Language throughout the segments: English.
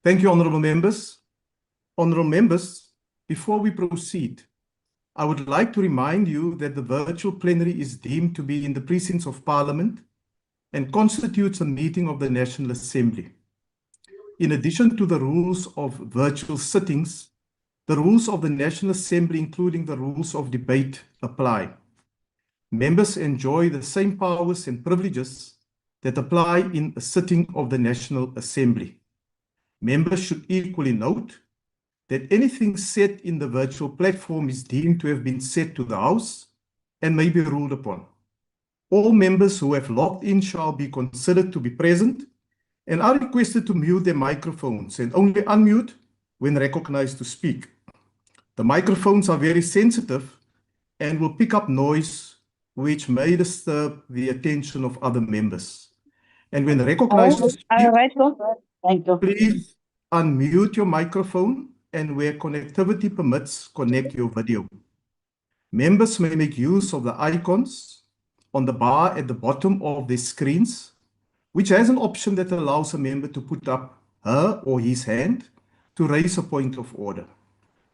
Thank you, honourable members. Honourable members, before we proceed, I would like to remind you that the virtual plenary is deemed to be in the precincts of Parliament and constitutes a meeting of the National Assembly. In addition to the rules of virtual sittings, the rules of the National Assembly, including the rules of debate, apply. Members enjoy the same powers and privileges that apply in a sitting of the National Assembly. Members should equally note that anything said in the virtual platform is deemed to have been said to the House and may be ruled upon. All members who have logged in shall be considered to be present and are requested to mute their microphones and only unmute when recognized to speak. The microphones are very sensitive and will pick up noise which may disturb the attention of other members. And when recognized to speak, please unmute your microphone and where connectivity permits, connect your video. Members may make use of the icons on the bar at the bottom of their screens, which has an option that allows a member to put up her or his hand to raise a point of order.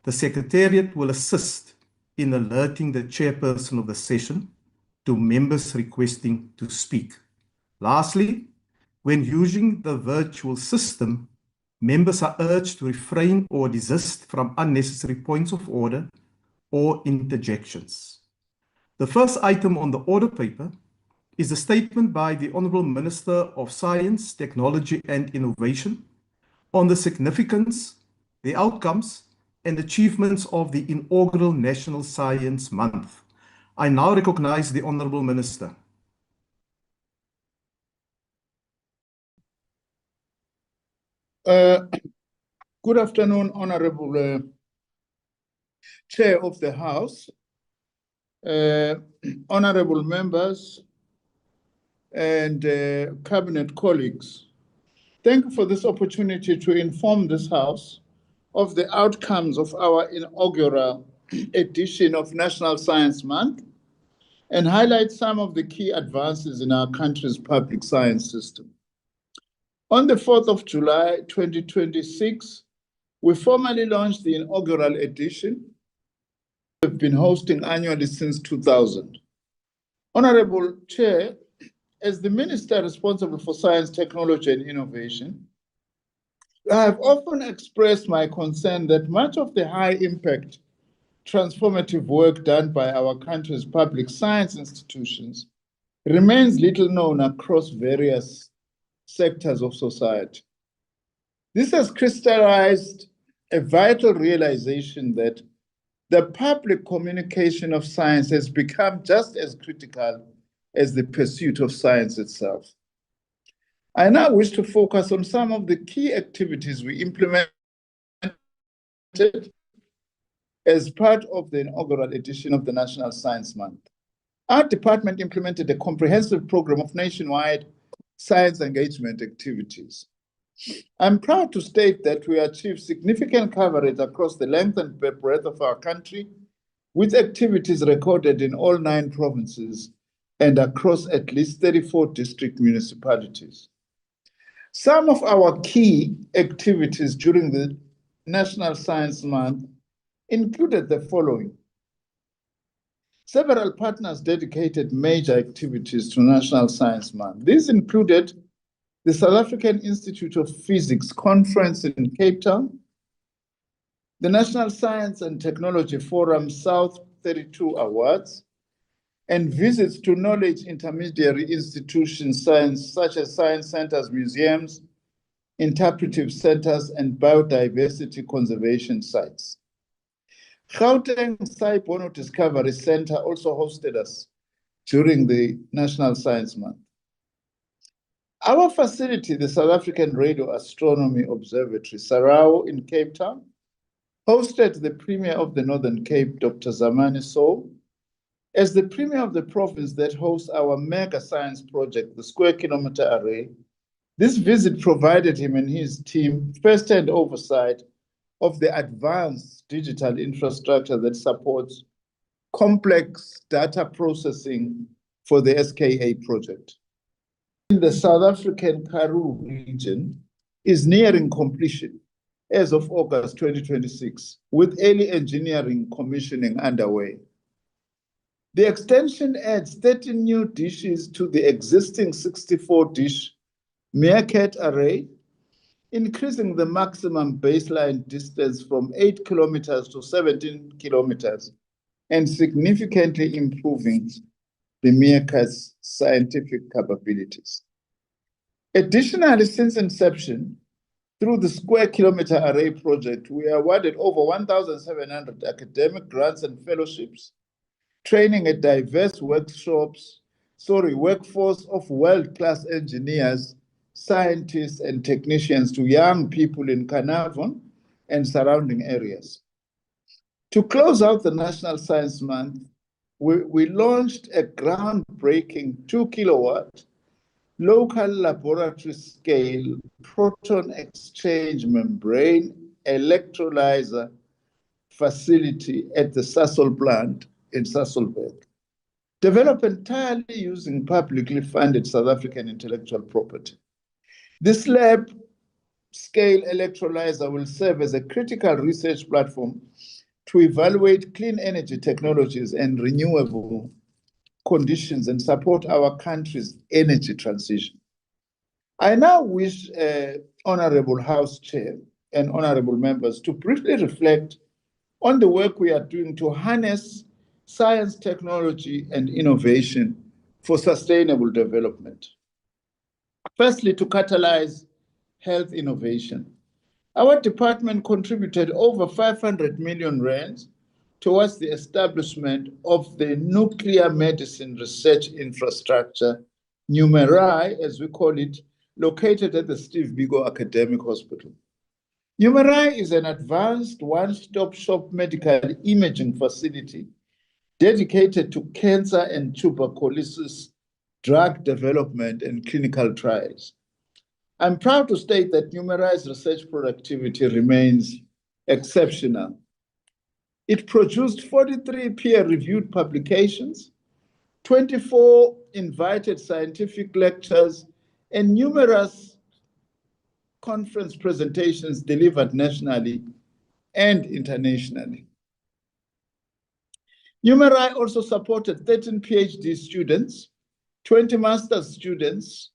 The Secretariat will assist in alerting the chairperson of the session to members requesting to speak. Lastly, when using the virtual system, members are urged to refrain or desist from unnecessary points of order or interjections. The first item on the order paper is a statement by the Honourable Minister of Science, Technology and Innovation on the significance, the outcomes and achievements of the inaugural National Science Month. I now recognize the Honourable Minister. Good afternoon, Honourable Chair of the House, Honourable members and Cabinet colleagues. Thank you for this opportunity to inform this House of the outcomes of our inaugural edition of National Science Month and highlight some of the key advances in our country's public science system. On the 4th of July, 2026, we formally launched the inaugural edition we've been hosting annually since 2000. Honourable Chair, as the Minister responsible for Science, Technology and Innovation, I have often expressed my concern that much of the high-impact, transformative work done by our country's public science institutions remains little known across various sectors of society. This has crystallized a vital realization that the public communication of science has become just as critical as the pursuit of science itself. I now wish to focus on some of the key activities we implemented as part of the inaugural edition of the National Science Month. Our department implemented a comprehensive program of nationwide science engagement activities. I'm proud to state that we achieved significant coverage across the length and breadth of our country, with activities recorded in all 9 provinces and across at least 34 district municipalities. Some of our key activities during the National Science Month included the following. Several partners dedicated major activities to National Science Month. These included the South African Institute of Physics Conference in Cape Town, the National Science and Technology Forum South 32 Awards, and visits to knowledge intermediary institutions such as science centers, museums, interpretive centers, and biodiversity conservation sites. Gauteng Saibono Discovery Center also hosted us during the National Science Month. Our facility, the South African Radio Astronomy Observatory, Sarau in Cape Town, hosted the Premier of the Northern Cape, Dr. Zamani Sow, as the Premier of the province that hosts our mega science project, the Square Kilometre Array. This visit provided him and his team first-hand oversight of the advanced digital infrastructure that supports complex data processing for the SKA project. In the South African Karoo region, is nearing completion as of August 2026, with early engineering commissioning underway. The extension adds 13 new dishes to the existing 64-dish meerkat array, increasing the maximum baseline distance from 8 kilometers to 17 kilometers, and significantly improving the meerkat's scientific capabilities. Additionally, since inception, through the Square Kilometer Array project, we awarded over 1,700 academic grants and fellowships, training a diverse workforce of world-class engineers, scientists, and technicians to young people in Carnarvon and surrounding areas. To close out the National Science Month, we launched a groundbreaking 2-kilowatt local laboratory scale proton exchange membrane electrolyzer facility at the Sasol plant in Sasolburg, developed entirely using publicly funded South African intellectual property. This lab-scale electrolyzer will serve as a critical research platform to evaluate clean energy technologies and renewable conditions and support our country's energy transition. I now wish Honorable House Chair and honorable members to briefly reflect on the work we are doing to harness science, technology, and innovation for sustainable development. Firstly, to catalyze health innovation. Our department contributed over 500 million rands towards the establishment of the nuclear medicine research infrastructure, NUMERI, as we call it, located at the Steve Biko Academic Hospital. NUMERI is an advanced one-stop shop medical imaging facility dedicated to cancer and tuberculosis drug development and clinical trials. I'm proud to state that NUMERI's research productivity remains exceptional. It produced 43 peer-reviewed publications, 24 invited scientific lectures, and numerous conference presentations delivered nationally and internationally. NUMERI also supported 13 PhD students, 20 master's students,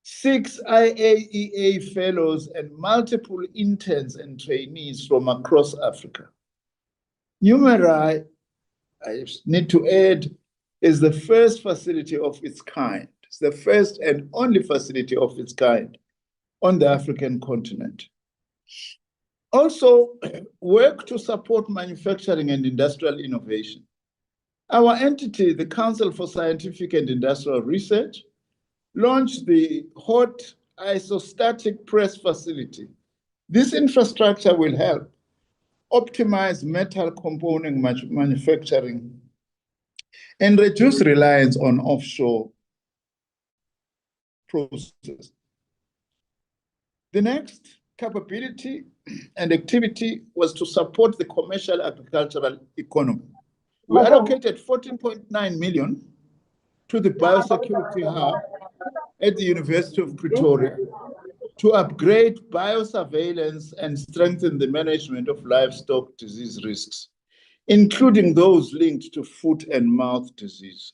6 IAEA fellows, and multiple interns and trainees from across Africa. NUMERI, I need to add, is the first facility of its kind. It's the first and only facility of its kind on the African continent. Also, work to support manufacturing and industrial innovation. Our entity, the Council for Scientific and Industrial Research, launched the hot isostatic press facility. This infrastructure will help optimize metal component manufacturing and reduce reliance on offshore processes. The next capability and activity was to support the commercial agricultural economy. We allocated 14.9 million to the biosecurity hub at the University of Pretoria to upgrade biosurveillance and strengthen the management of livestock disease risks, including those linked to foot and mouth disease.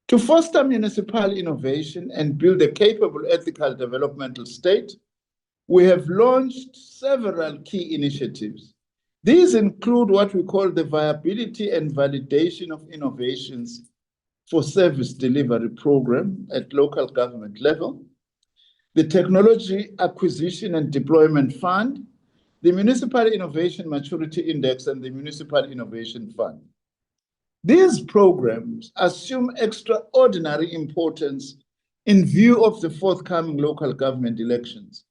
To foster municipal innovation and build a capable ethical developmental state, we have launched several key initiatives. These include what we call the Viability and Validation of Innovations for Service Delivery Program at local government level, the Technology Acquisition and Deployment Fund, the Municipal Innovation Maturity Index, and the Municipal Innovation Fund. These programs assume extraordinary importance in view of the forthcoming local government elections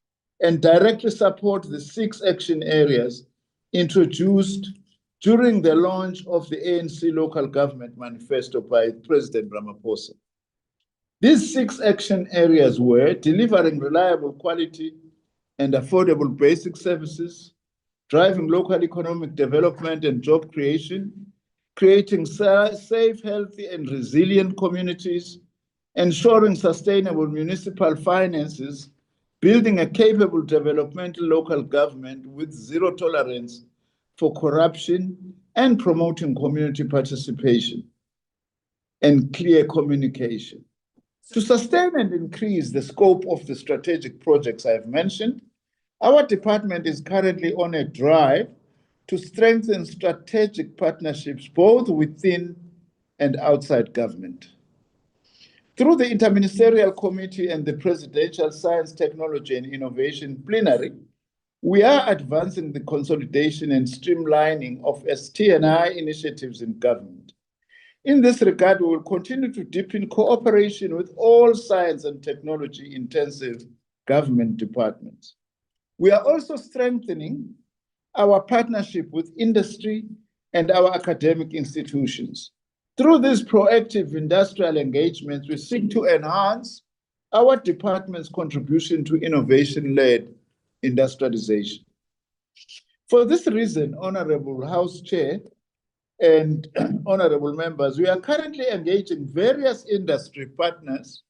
and directly support the 6 action areas introduced during the launch of the ANC Local Government Manifesto by President Ramaphosa. These 6 action areas were delivering reliable quality and affordable basic services, driving local economic development and job creation, creating safe, healthy, and resilient communities, ensuring sustainable municipal finances, building a capable developmental local government with zero tolerance for corruption and promoting community participation and clear communication. To sustain and increase the scope of the strategic projects I've mentioned, our department is currently on a drive to strengthen strategic partnerships both within and outside government. Through the Interministerial Committee and the Presidential Science, Technology and Innovation Plenary, we are advancing the consolidation and streamlining of ST&I initiatives in government. In this regard, we will continue to deepen cooperation with all science and technology-intensive government departments. We are also strengthening our partnership with industry and our academic institutions. Through these proactive industrial engagements, we seek to enhance our department's contribution to innovation-led industrialization. For this reason, Honorable House Chair and honorable members, we are currently engaging various industry partners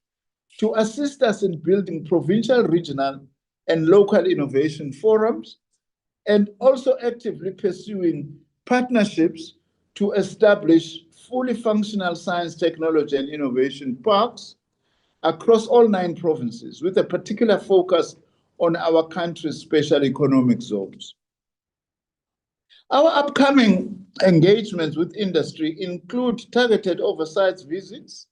to assist us in building provincial, regional, and local innovation forums, and also actively pursuing partnerships to establish fully functional science, technology, and innovation parks across all 9 provinces, with a particular focus on our country's special economic zones. Our upcoming engagements with industry include targeted oversight visits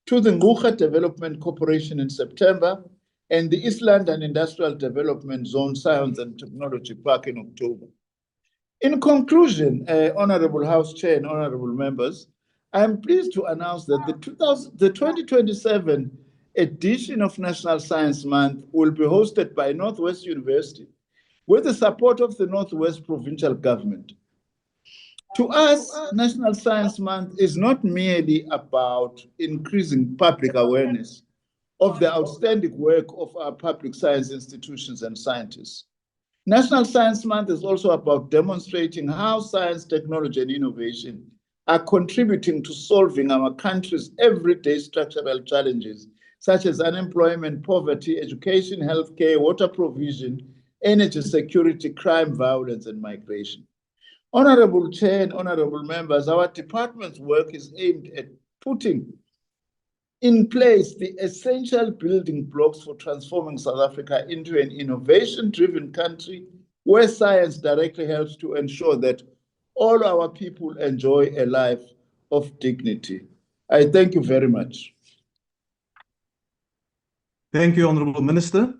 to the Ngukha Development Corporation in September and the East London Industrial Development Zone Science and Technology Park in October. In conclusion, Honorable House Chair and honorable members, I am pleased to announce that the 2027 edition of National Science Month will be hosted by Northwest University with the support of the Northwest Provincial Government. To us, National Science Month is not merely about increasing public awareness of the outstanding work of our public science institutions and scientists. National Science Month is also about demonstrating how science, technology, and innovation are contributing to solving our country's everyday structural challenges, such as unemployment, poverty, education, healthcare, water provision, energy security, crime, violence, and migration. Honorable Chair and honorable members, our department's work is aimed at putting in place the essential building blocks for transforming South Africa into an innovation-driven country where science directly helps to ensure that all our people enjoy a life of dignity. I thank you very much. Thank you, Honorable Minister.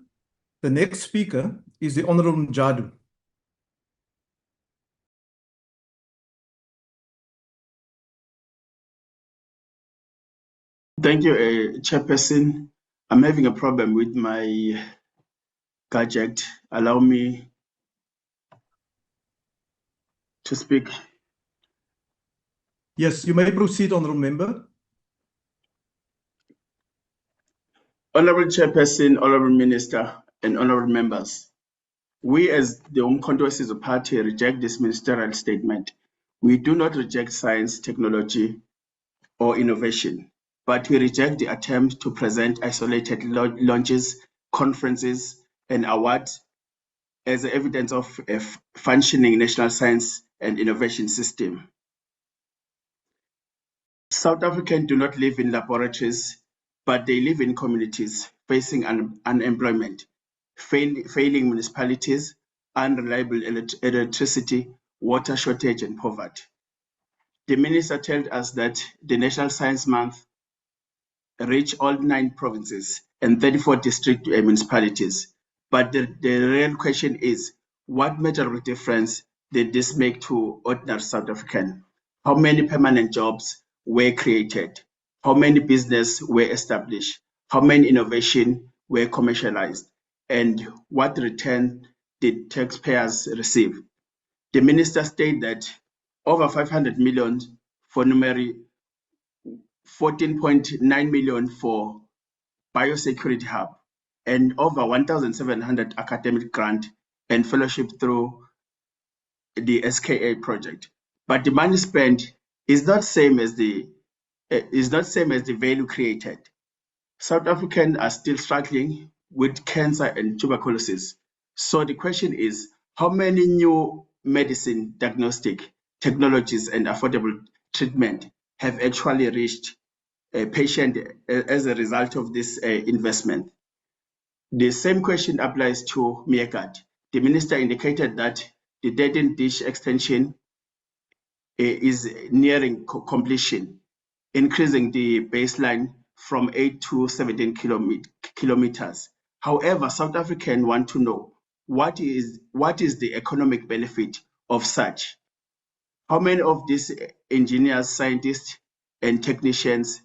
The next speaker is the Honorable Mjadu. Thank you, Chairperson. I'm having a problem with my gadget. Allow me to speak. Yes, you may proceed, Honorable Member. Honorable Chairperson, Honorable Minister, and Honorable Members, we as the Umkhonto weSizwe Party reject this ministerial statement. We do not reject science, technology, or innovation, but we reject the attempt to present isolated launches, conferences, and awards as evidence of a functioning national science and innovation system. South Africans do not live in laboratories, but they live in communities facing unemployment, failing municipalities, unreliable electricity, water shortage, and poverty. The minister told us that the National Science Month reached all 9 provinces and 34 district municipalities. But the real question is, what measurable difference did this make to ordinary South African? How many permanent jobs were created? How many businesses were established? How many innovations were commercialized? And what return did taxpayers receive? The minister stated that over 500 million for numeric, 14.9 million for biosecurity hub, and over 1,700 academic grant and fellowship through the SKA project. But the money spent is not same as the value created. South Africans are still struggling with cancer and tuberculosis. So the question is, how many new medicine diagnostic technologies and affordable treatment have actually reached a patient as a result of this investment? The same question applies to Meerkat. The minister indicated that the 13-dish extension is nearing completion, increasing the baseline from 8 to 17 kilometers. However, South Africans want to know what is the economic benefit of such? How many of these engineers, scientists, and technicians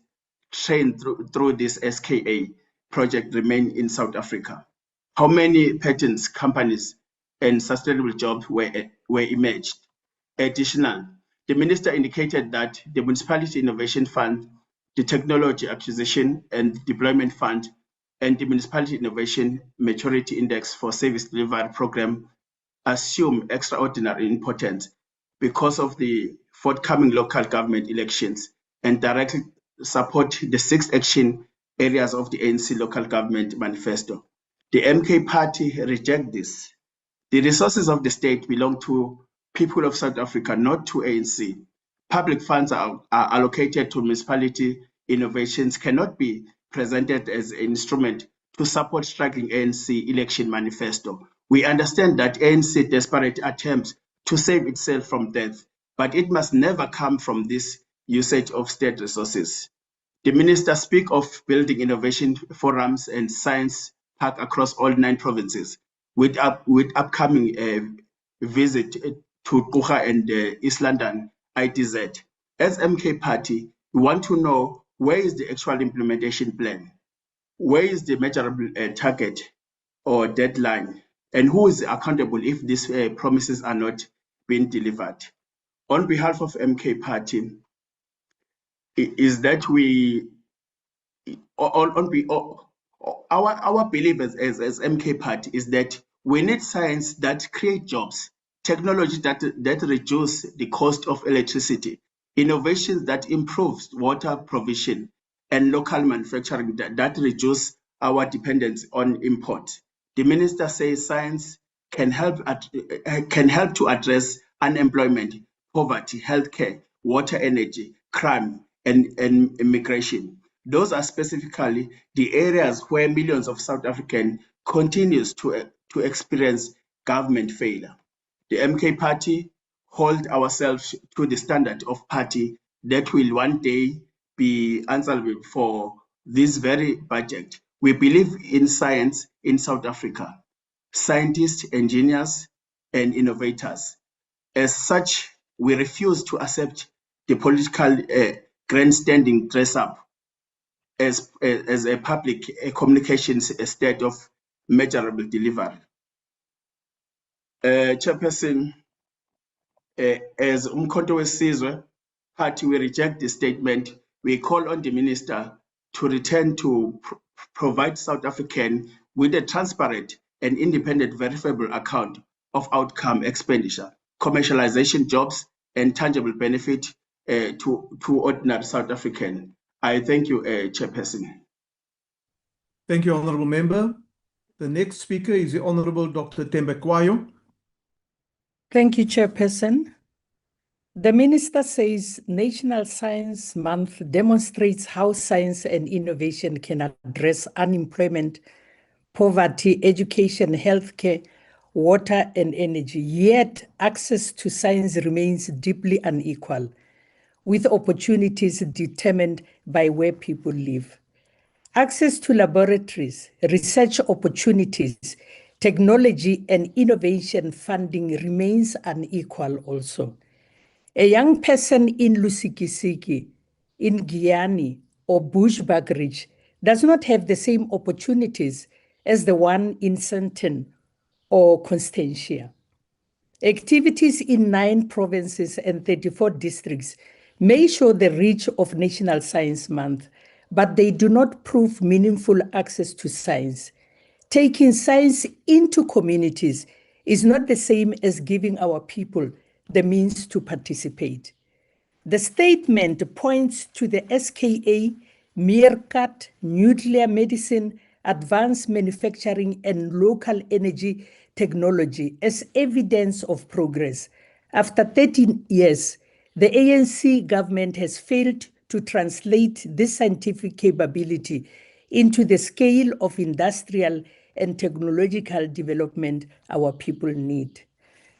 trained through this SKA project remain in South Africa? How many patents, companies, and sustainable jobs were emerged? Additional, the minister indicated that the Municipality Innovation Fund, the Technology Acquisition and Deployment Fund, and the Municipality Innovation Maturity Index for Service Delivery Program assume extraordinary importance because of the forthcoming local government elections and directly support the 6 action areas of the ANC local government manifesto. The MK party reject this. The resources of the state belong to people of South Africa, not to ANC. Public funds are allocated to municipality innovations cannot be presented as an instrument to support struggling ANC election manifesto. We understand that ANC desperate attempts to save itself from death, but it must never come from this usage of state resources. The minister speak of building innovation forums and science park across all 9 provinces with upcoming visit to Kucha and East London ITZ. As MK party, we want to know where is the actual implementation plan? Where is the measurable target or deadline? And who is accountable if these promises are not being delivered? On behalf of MK party, is that our belief as MK party is that we need science that create jobs, technology that reduce the cost of electricity, innovations that improves water provision, and local manufacturing that reduce our dependence on import. The minister says science can help to address unemployment, poverty, healthcare, water, energy, crime, and immigration. Those are specifically the areas where millions of South Africans continues to experience government failure. The MK party hold ourselves to the standard of party that will one day be answerable for this very budget. We believe in science in South Africa, scientists, engineers, and innovators. As such, we refuse to accept the political grandstanding dress-up as a public communications state of measurable delivery. Chairperson, as Umkhonto weSizwe party, we reject this statement. We call on the minister to return to provide South African with a transparent and independent verifiable account of outcome expenditure, commercialization jobs, and tangible benefit to ordinary South African. I thank you, Chairperson. Thank you, Honourable Member. The next speaker is the Honourable Dr. Temba Kwayo. Thank you, Chairperson. The Minister says National Science Month demonstrates how science and innovation can address unemployment, poverty, education, healthcare, water, and energy. Yet, access to science remains deeply unequal, with opportunities determined by where people live. Access to laboratories, research opportunities, technology, and innovation funding remains unequal also. A young person in Lusikisiki, in Guyana, or Bushbuckridge does not have the same opportunities as the one in Sandton or Constantia. Activities in 9 provinces and 34 districts may show the reach of National Science Month, but they do not prove meaningful access to science. Taking science into communities is not the same as giving our people the means to participate. The statement points to the SKA, Meerkat, nuclear medicine, advanced manufacturing and local energy technology as evidence of progress. After 13 years, the ANC government has failed to translate this scientific capability into the scale of industrial and technological development our people need.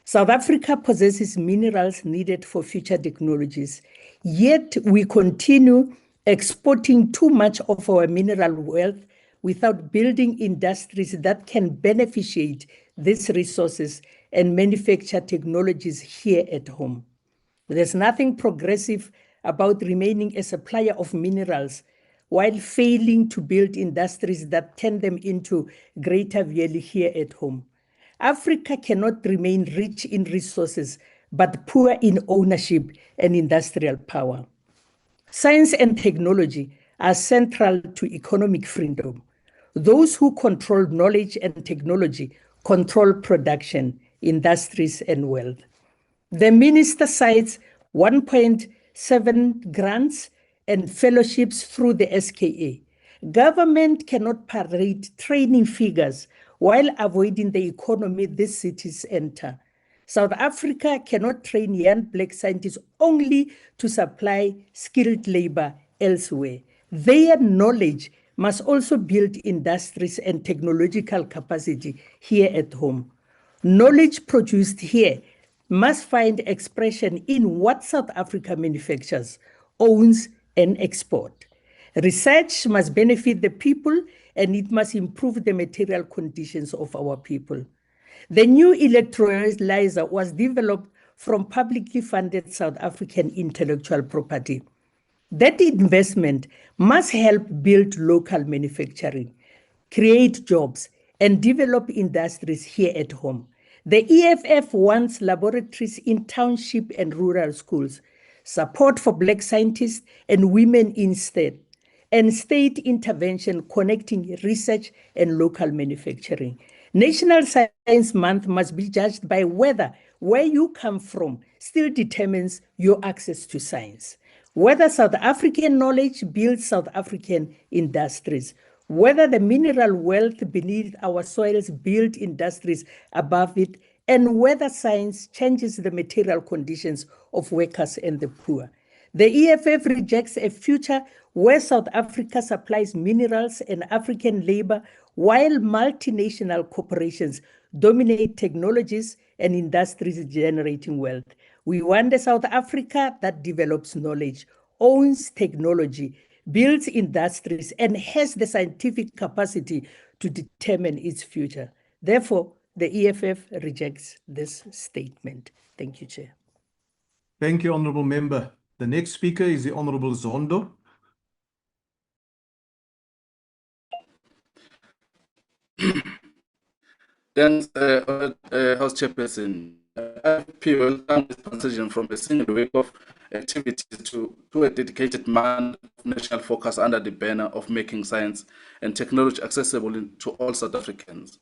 South Africa possesses minerals needed for future technologies, yet we continue exporting too much of our mineral wealth without building industries that can beneficiate these resources and manufacture technologies here at home. There's nothing progressive about remaining a supplier of minerals while failing to build industries that turn them into greater value here at home. Africa cannot remain rich in resources but poor in ownership and industrial power. Science and technology are central to economic freedom. Those who control knowledge and technology control production, industries, and wealth. The minister cites 1.7 grants and fellowships through the SKA. Government cannot parade training figures while avoiding the economy these cities enter. South Africa cannot train young black scientists only to supply skilled labor elsewhere. Their knowledge must also build industries and technological capacity here at home. Knowledge produced here must find expression in what South Africa manufactures, owns, and exports. Research must benefit the people and it must improve the material conditions of our people. The new electrolyzer was developed from publicly funded South African intellectual property. That investment must help build local manufacturing, create jobs, and develop industries here at home. The EFF wants laboratories in township and rural schools, support for black scientists and women instead, and state intervention connecting research and local manufacturing. National Science Month must be judged by whether where you come from still determines your access to science, whether South African knowledge builds South African industries, whether the mineral wealth beneath our soils build industries above it, and whether science changes the material conditions of workers and the poor. The EFF rejects a future where South Africa supplies minerals and African labor while multinational corporations dominate technologies and industries generating wealth. We want a South Africa that develops knowledge, owns technology, builds industries, and has the scientific capacity to determine its future. Therefore, the EFF rejects this statement. Thank you, Chair. Thank you, Honourable Member. The next speaker is the Honourable Zondo. Thanks, House Chairperson. IFP welcomes this transition from a single week of activities to a dedicated month of national focus under the banner of making science and technology accessible to all South Africans.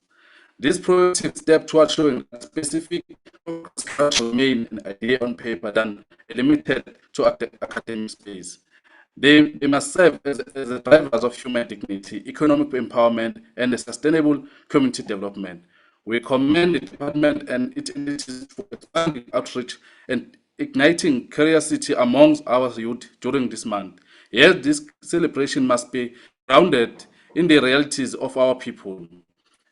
This proactive step towards showing that specific remain an idea on paper than limited to academic space. They must serve as the drivers of human dignity, economic empowerment, and a sustainable community development. We commend the department and its entities for expanding outreach and igniting curiosity amongst our youth during this month. Yet this celebration must be grounded in the realities of our people.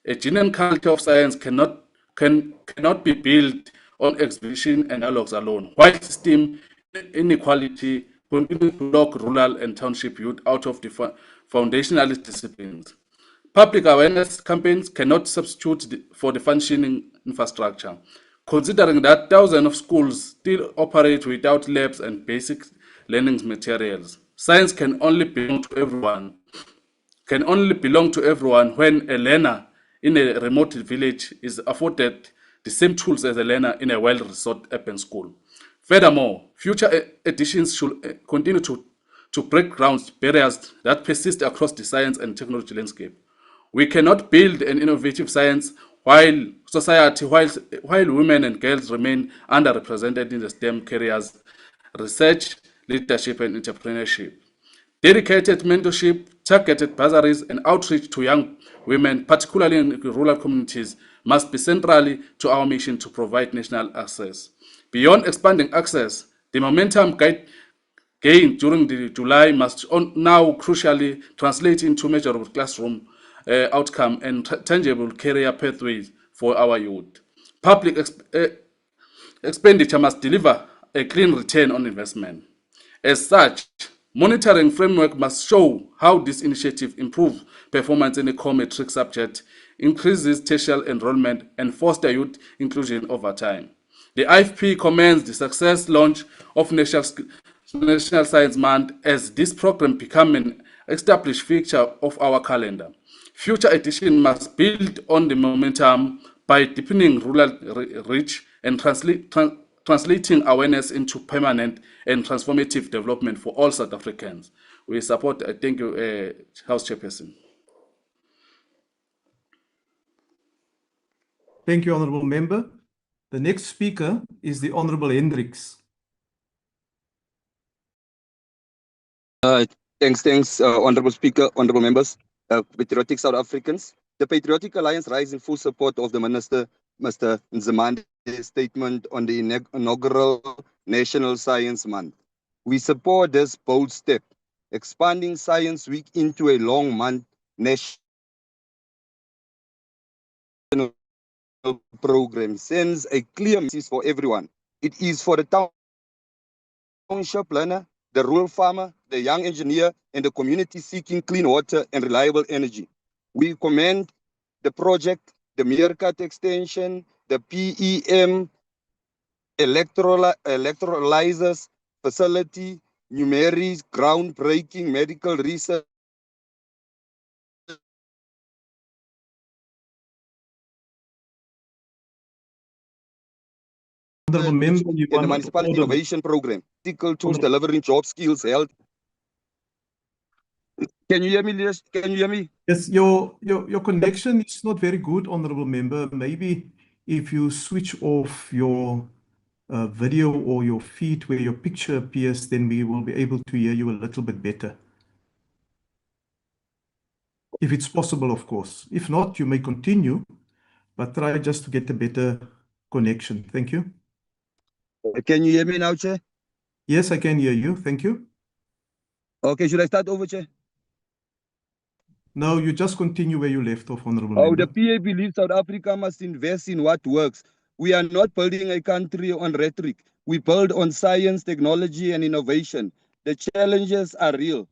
A genuine culture of science cannot be built on exhibition and dialogues alone, while system inequality continues to lock rural and township youth out of the foundational disciplines. Public awareness campaigns cannot substitute for the functioning infrastructure, considering that thousands of schools still operate without labs and basic learning materials. Science can only belong to everyone when a learner in a remote village is afforded the same tools as a learner in a well-resourced urban school. Furthermore, future editions should continue to break ground barriers that persist across the science and technology landscape. We cannot build an innovative science while women and girls remain underrepresented in the STEM careers, research, leadership, and entrepreneurship. Dedicated mentorship, targeted bursaries and outreach to young women, particularly in rural communities, must be central to our mission to provide national access. Beyond expanding access, the momentum gained during the July must now crucially translate into measurable classroom outcome and tangible career pathways for our youth. Public expenditure must deliver a clean return on investment. As such, monitoring framework must show how this initiative improves performance in a core metric subject, increases tertiary enrollment, and foster youth inclusion over time. The IFP commends the success launch of National Science Month as this program becomes an established feature of our calendar. Future editions must build on the momentum by deepening rural reach and translating awareness into permanent and transformative development for all South Africans. We support, thank you, House Chairperson. Thank you, Honourable Member. The next speaker is the Honourable Hendricks. Thanks, Honourable Speaker, Honourable Members, Patriotic South Africans. The Patriotic Alliance rise in full support of the Minister, Mr. Nzimande, statement on the inaugural National Science Month. We support this bold step, expanding Science Week into a long-month national program, sends a clear message for everyone. It is for the township learner, the rural farmer, the young engineer, and the community seeking clean water and reliable energy. We commend the project, the Meerkat extension, the PEM electrolyzers facility, numerics, groundbreaking medical research, Honourable Member, you and the are not municipal audible. innovation program, critical tools delivering job skills, health. Can you hear me, Liz? Can you hear me? Yes, your connection is not very good, Honourable Member. Maybe if you switch off your video or your feed where your picture appears, then we will be able to hear you a little bit better. If it's possible, of course. If not, you may continue, but try just to get a better connection. Thank you. Can you hear me now, Chair? Yes, I can hear you. Thank you. Okay, should I start over, Chair? No, you just continue where you left off, Honourable Oh, Member. the PA believes South Africa must invest in what works. We are not building a country on rhetoric. We build on science, technology, and innovation. The challenges are real.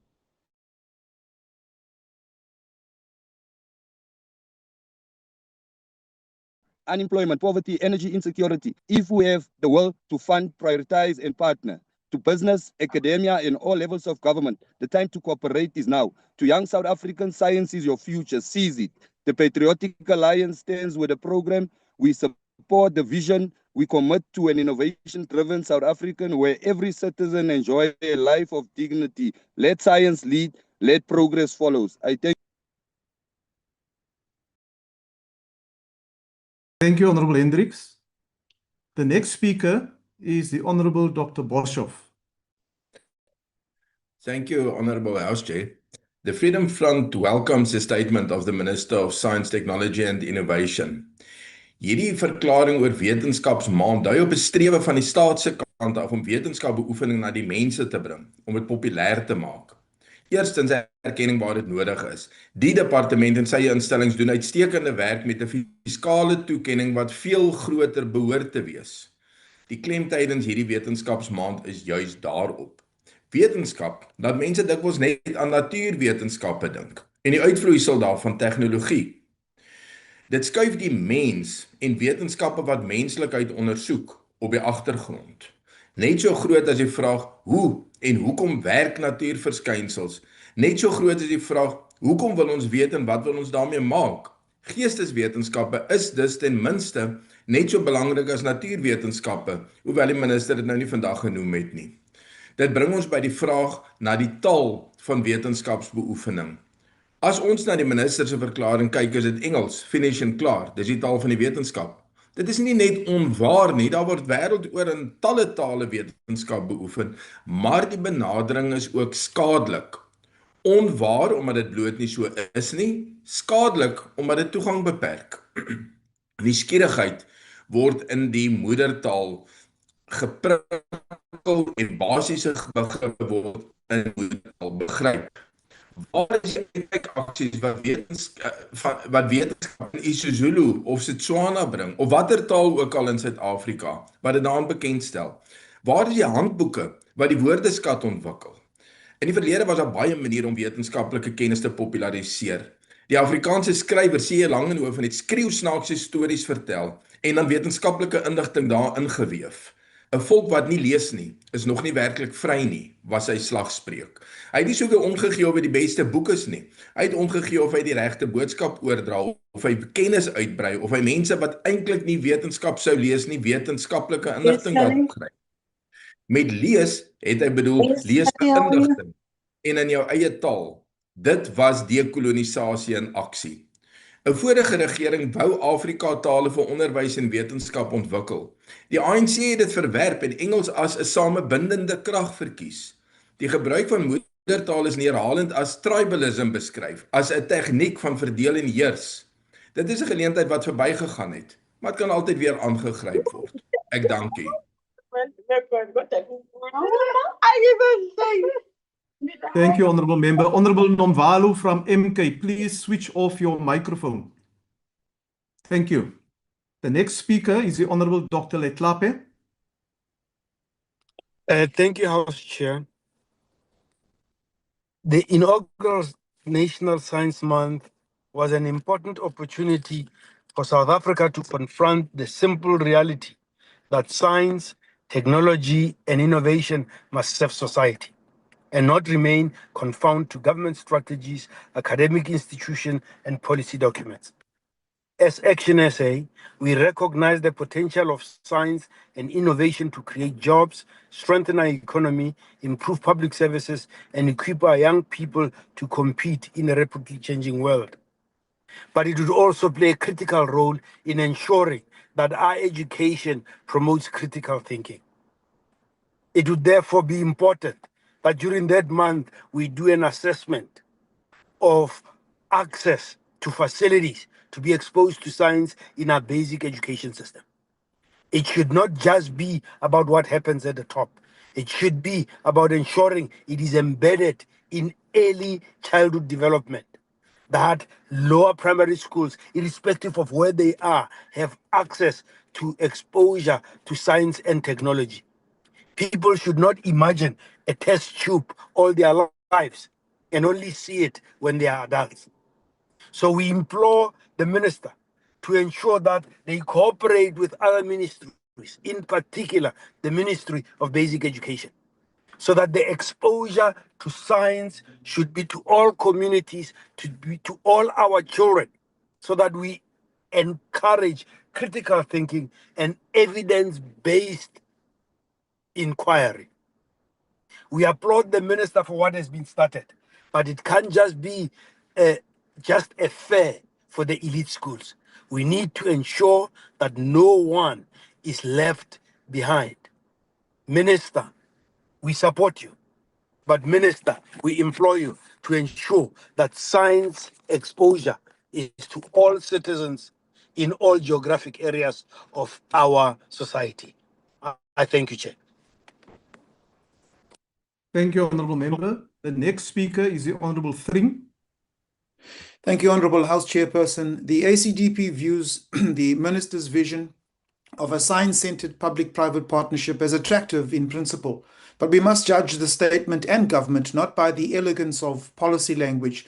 Unemployment, poverty, energy insecurity. If we have the will to fund, prioritize, and partner, to business, academia, and all levels of government, the time to cooperate is now. To young South Africans, science is your future. Seize it. The Patriotic Alliance stands with the program. We support the vision. We commit to an innovation-driven South African where every citizen enjoys a life of dignity. Let science lead. Let progress follows. I thank. Thank you, Honourable Hendricks. The next speaker is the Honourable Dr. Boshoff. Thank you, Honourable House Chair. The Freedom Front welcomes the statement of the Minister of Science, Technology and Innovation. Hierdie verklaring oor wetenskapsmaand dui op 'n strewe van die staat se kant af om wetenskapbeoefening na die mense te bring, om dit populêr te maak. Eerstens erkenning waar dit nodig is. Die departement en sy instellings doen uitstekende werk met 'n fiskale toekenning wat veel groter behoort te wees. Die klem tydens hierdie wetenskapsmaand is juis daarop. Wetenskap, dat mense dikwels net aan natuurwetenskappe dink en die uitvloeisel daarvan tegnologie. Dit skuif die mens en wetenskappe wat menslikheid ondersoek op die agtergrond. Net so groot as die vraag hoe en hoekom werk natuurverskynsels. Net so groot as die vraag hoekom wil ons weet en wat wil ons daarmee maak. Geesteswetenskappe is dus ten minste net so belangrik as natuurwetenskappe, hoewel die minister dit nou nie vandag genoem het nie. Dit bring ons by die vraag na die taal van wetenskapsbeoefening. As ons na die minister se verklaring kyk, is dit Engels, finish en klaar. Dis die taal van die wetenskap. Dit is nie net onwaar nie, daar word wêreldoor in talle tale wetenskap beoefen, maar die benadering is ook skadelik. onwaar omdat dit bloot nie so is nie, skadelik omdat dit toegang beperk. Nuuskierigheid word in die moedertaal geprikkel en basiese begrippe word in moedertaal begryp. Waar is die aksies wat wetenskap in isiZulu of Setswana bring, of watter taal ook al in Suid-Afrika, wat dit daaraan bekendstel? Waar is die handboeke wat die woordeskat ontwikkel? In die verlede was daar baie maniere om wetenskaplike kennis te populariseer. Die Afrikaanse skrywer C.J. Langehoven het skreeusnaakse stories vertel en dan wetenskaplike inligting daarin geweef. 'n Volk wat nie lees nie, is nog nie werklik vry nie, was sy slagspreuk. Hy het nie soveel omgegee of hy die beste boek is nie. Hy het omgegee of hy die regte boodskap oordra, of hy kennis uitbrei, of hy mense wat eintlik nie wetenskap sou lees nie, wetenskaplike inligting laat kry. Met lees het hy bedoel, lees vir inligting en in jou eie taal. Dit was dekolonisasie in aksie. 'n Vorige regering wou Afrika tale vir onderwys en wetenskap ontwikkel. Die ANC het dit verwerp en Engels as 'n samebindende krag verkies. Die gebruik van moedertaal is neerhalend as tribalism beskryf, as 'n tegniek van verdeel en heers. Dit is 'n geleentheid wat verbygegaan het, maar dit kan altyd weer aangegryp word. Ek dank u. Thank you, Honorable Member. Honorable Nomvalo from MK, please switch off your microphone. Thank you. The next speaker is the Honorable Dr. Letlape. Thank you, House Chair. The inaugural National Science Month was an important opportunity for South Africa to confront the simple reality that science, technology, and innovation must serve society and not remain confined to government strategies, academic institutions, and policy documents. As Action SA, we recognize the potential of science and innovation to create jobs, strengthen our economy, improve public services, and equip our young people to compete in a rapidly changing world. But it would also play a critical role in ensuring that our education promotes critical thinking. It would therefore be important that during that month we do an assessment of access to facilities to be exposed to science in our basic education system. It should not just be about what happens at the top. It should be about ensuring it is embedded in early childhood development, that lower primary schools, irrespective of where they are, have access to exposure to science and technology. People should not imagine a test tube all their lives and only see it when they are adults. So we implore the minister to ensure that they cooperate with other ministries, in particular the Ministry of Basic Education, so that the exposure to science should be to all communities, to be to all our children, so that we encourage critical thinking and evidence-based inquiry. We applaud the minister for what has been started, but it can't just be just a fair for the elite schools. We need to ensure that no one is left behind. Minister, we support you, but Minister, we implore you to ensure that science exposure is to all citizens in all geographic areas of our society. I thank you, Chair. Thank you, Honorable Member. The next speaker is the Honorable Thring. Thank you, Honorable House Chairperson. The ACDP views the Minister's vision of a science-centered public-private partnership as attractive in principle, but we must judge the statement and government not by the elegance of policy language,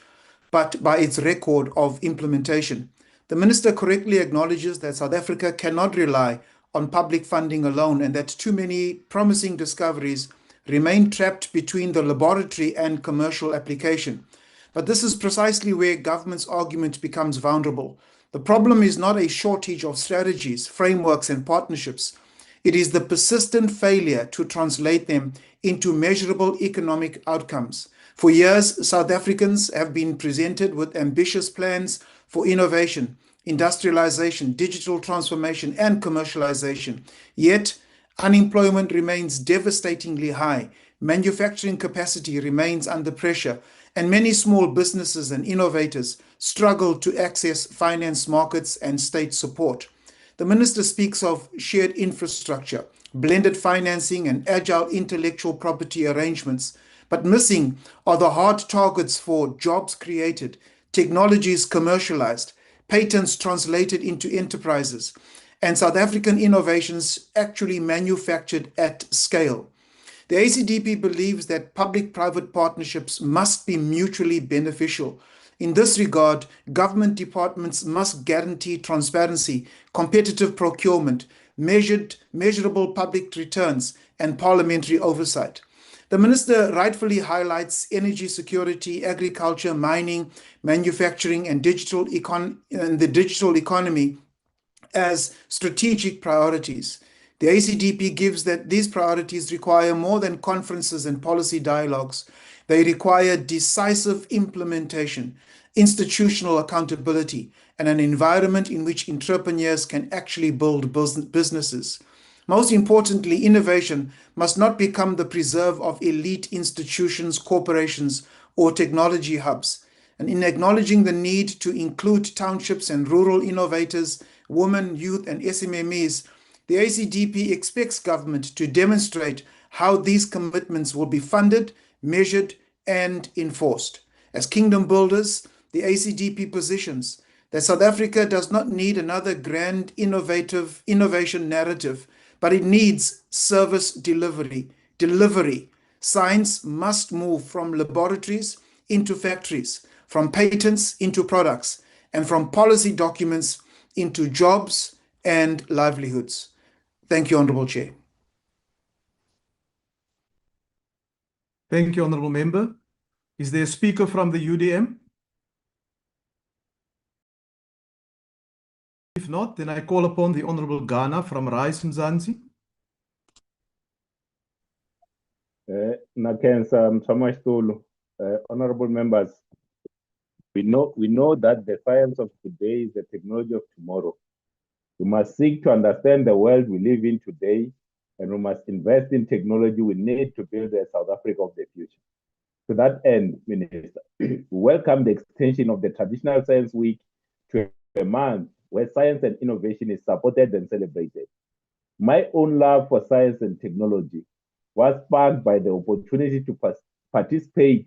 but by its record of implementation. The Minister correctly acknowledges that South Africa cannot rely on public funding alone and that too many promising discoveries remain trapped between the laboratory and commercial application. But this is precisely where government's argument becomes vulnerable. The problem is not a shortage of strategies, frameworks, and partnerships. It is the persistent failure to translate them into measurable economic outcomes. For years, South Africans have been presented with ambitious plans for innovation, industrialization, digital transformation, and commercialization. Yet, unemployment remains devastatingly high, manufacturing capacity remains under pressure, and many small businesses and innovators struggle to access finance markets and state support. The Minister speaks of shared infrastructure, blended financing, and agile intellectual property arrangements, but missing are the hard targets for jobs created, technologies commercialized, patents translated into enterprises, and South African innovations actually manufactured at scale. The ACDP believes that public-private partnerships must be mutually beneficial. In this regard, government departments must guarantee transparency, competitive procurement, measurable public returns, and parliamentary oversight. The Minister rightfully highlights energy security, agriculture, mining, manufacturing, and the digital economy as strategic priorities. The ACDP gives that these priorities require more than conferences and policy dialogues. They require decisive implementation, institutional accountability, and an environment in which entrepreneurs can actually build businesses. Most importantly, innovation must not become the preserve of elite institutions, corporations, or technology hubs. And in acknowledging the need to include townships and rural innovators, women, youth, and SMMEs, the ACDP expects government to demonstrate how these commitments will be funded, measured, and enforced. As kingdom builders, the ACDP positions that South Africa does not need another grand innovation narrative, but it needs service delivery. Science must move from laboratories into factories, from patents into products, and from policy documents into jobs and livelihoods. Thank you, Honourable Chair. Thank you, Honourable Member. Is there a speaker from the UDM? If not, then I call upon the Honourable Ghana from Rise Mzansi. Nakensa Mthamashitulu, honourable members, we know that the science of today is the technology of tomorrow. We must seek to understand the world we live in today, and we must invest in technology we need to build the South Africa of the future. To that end, Minister, we welcome the extension of the traditional Science Week to a month where science and innovation is supported and celebrated. My own love for science and technology was sparked by the opportunity to participate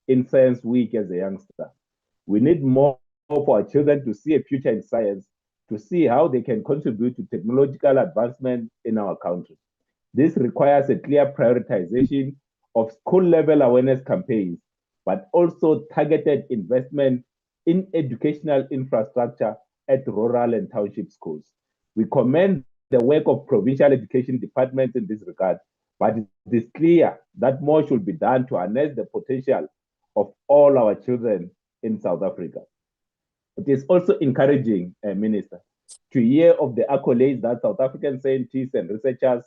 in Science Week as a youngster. We need more for our children to see a future in science, to see how they can contribute to technological advancement in our country. This requires a clear prioritization of school-level awareness campaigns, but also targeted investment in educational infrastructure at rural and township schools. We commend the work of provincial education departments in this regard, but it is clear that more should be done to harness the potential of all our children in South Africa. It is also encouraging, Minister, to hear of the accolades that South African scientists and researchers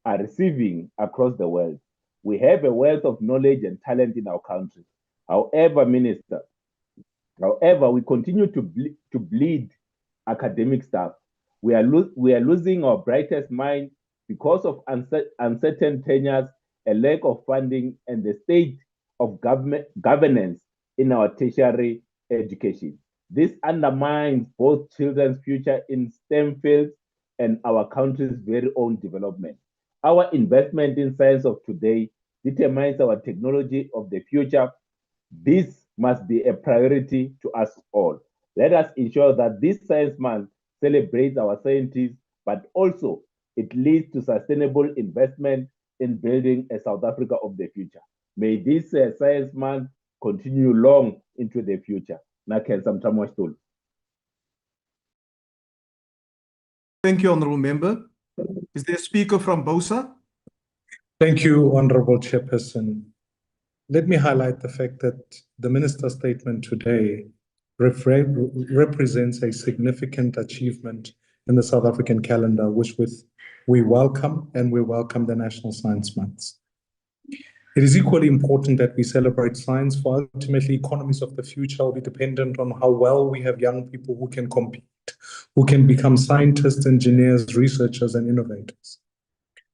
are receiving across the world. We have a wealth of knowledge and talent in our country. However, Minister, we continue to bleed academic staff. We are losing our brightest minds because of uncertain tenures, a lack of funding, and the state of governance in our tertiary education. This undermines both children's future in STEM fields and our country's very own development. Our investment in science of today determines our technology of the future. This must be a priority to us all. Let us ensure that this Science Month celebrates our scientists, but also it leads to sustainable investment in building a South Africa of the future. May this Science Month continue long into the future. Thank you, Honourable Member. Is there a speaker from Bosa? Thank you, Honourable Chairperson. Let me highlight the fact that the Minister's statement today represents a significant achievement in the South African calendar, which we welcome, and we welcome the National Science Months. It is equally important that we celebrate science, for ultimately economies of the future will be dependent on how well we have young people who can compete, who can become scientists, engineers, researchers, and innovators.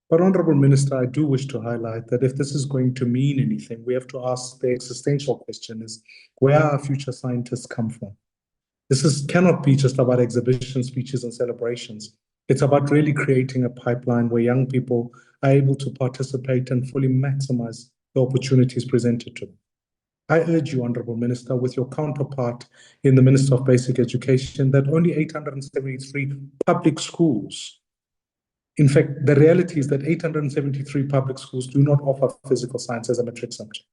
But Honorable Minister, I do wish to highlight that if this is going to mean anything, we have to ask the existential question is, where our future scientists come from? Cannot be just about exhibition speeches and celebrations. It's about really creating a pipeline where young people are able to participate and fully maximize the opportunities presented to them. I urge you, Honorable Minister, with your counterpart in the Minister of Basic Education, that only 873 public schools, in fact, the reality is that 873 public schools do not offer physical science as a matric subject.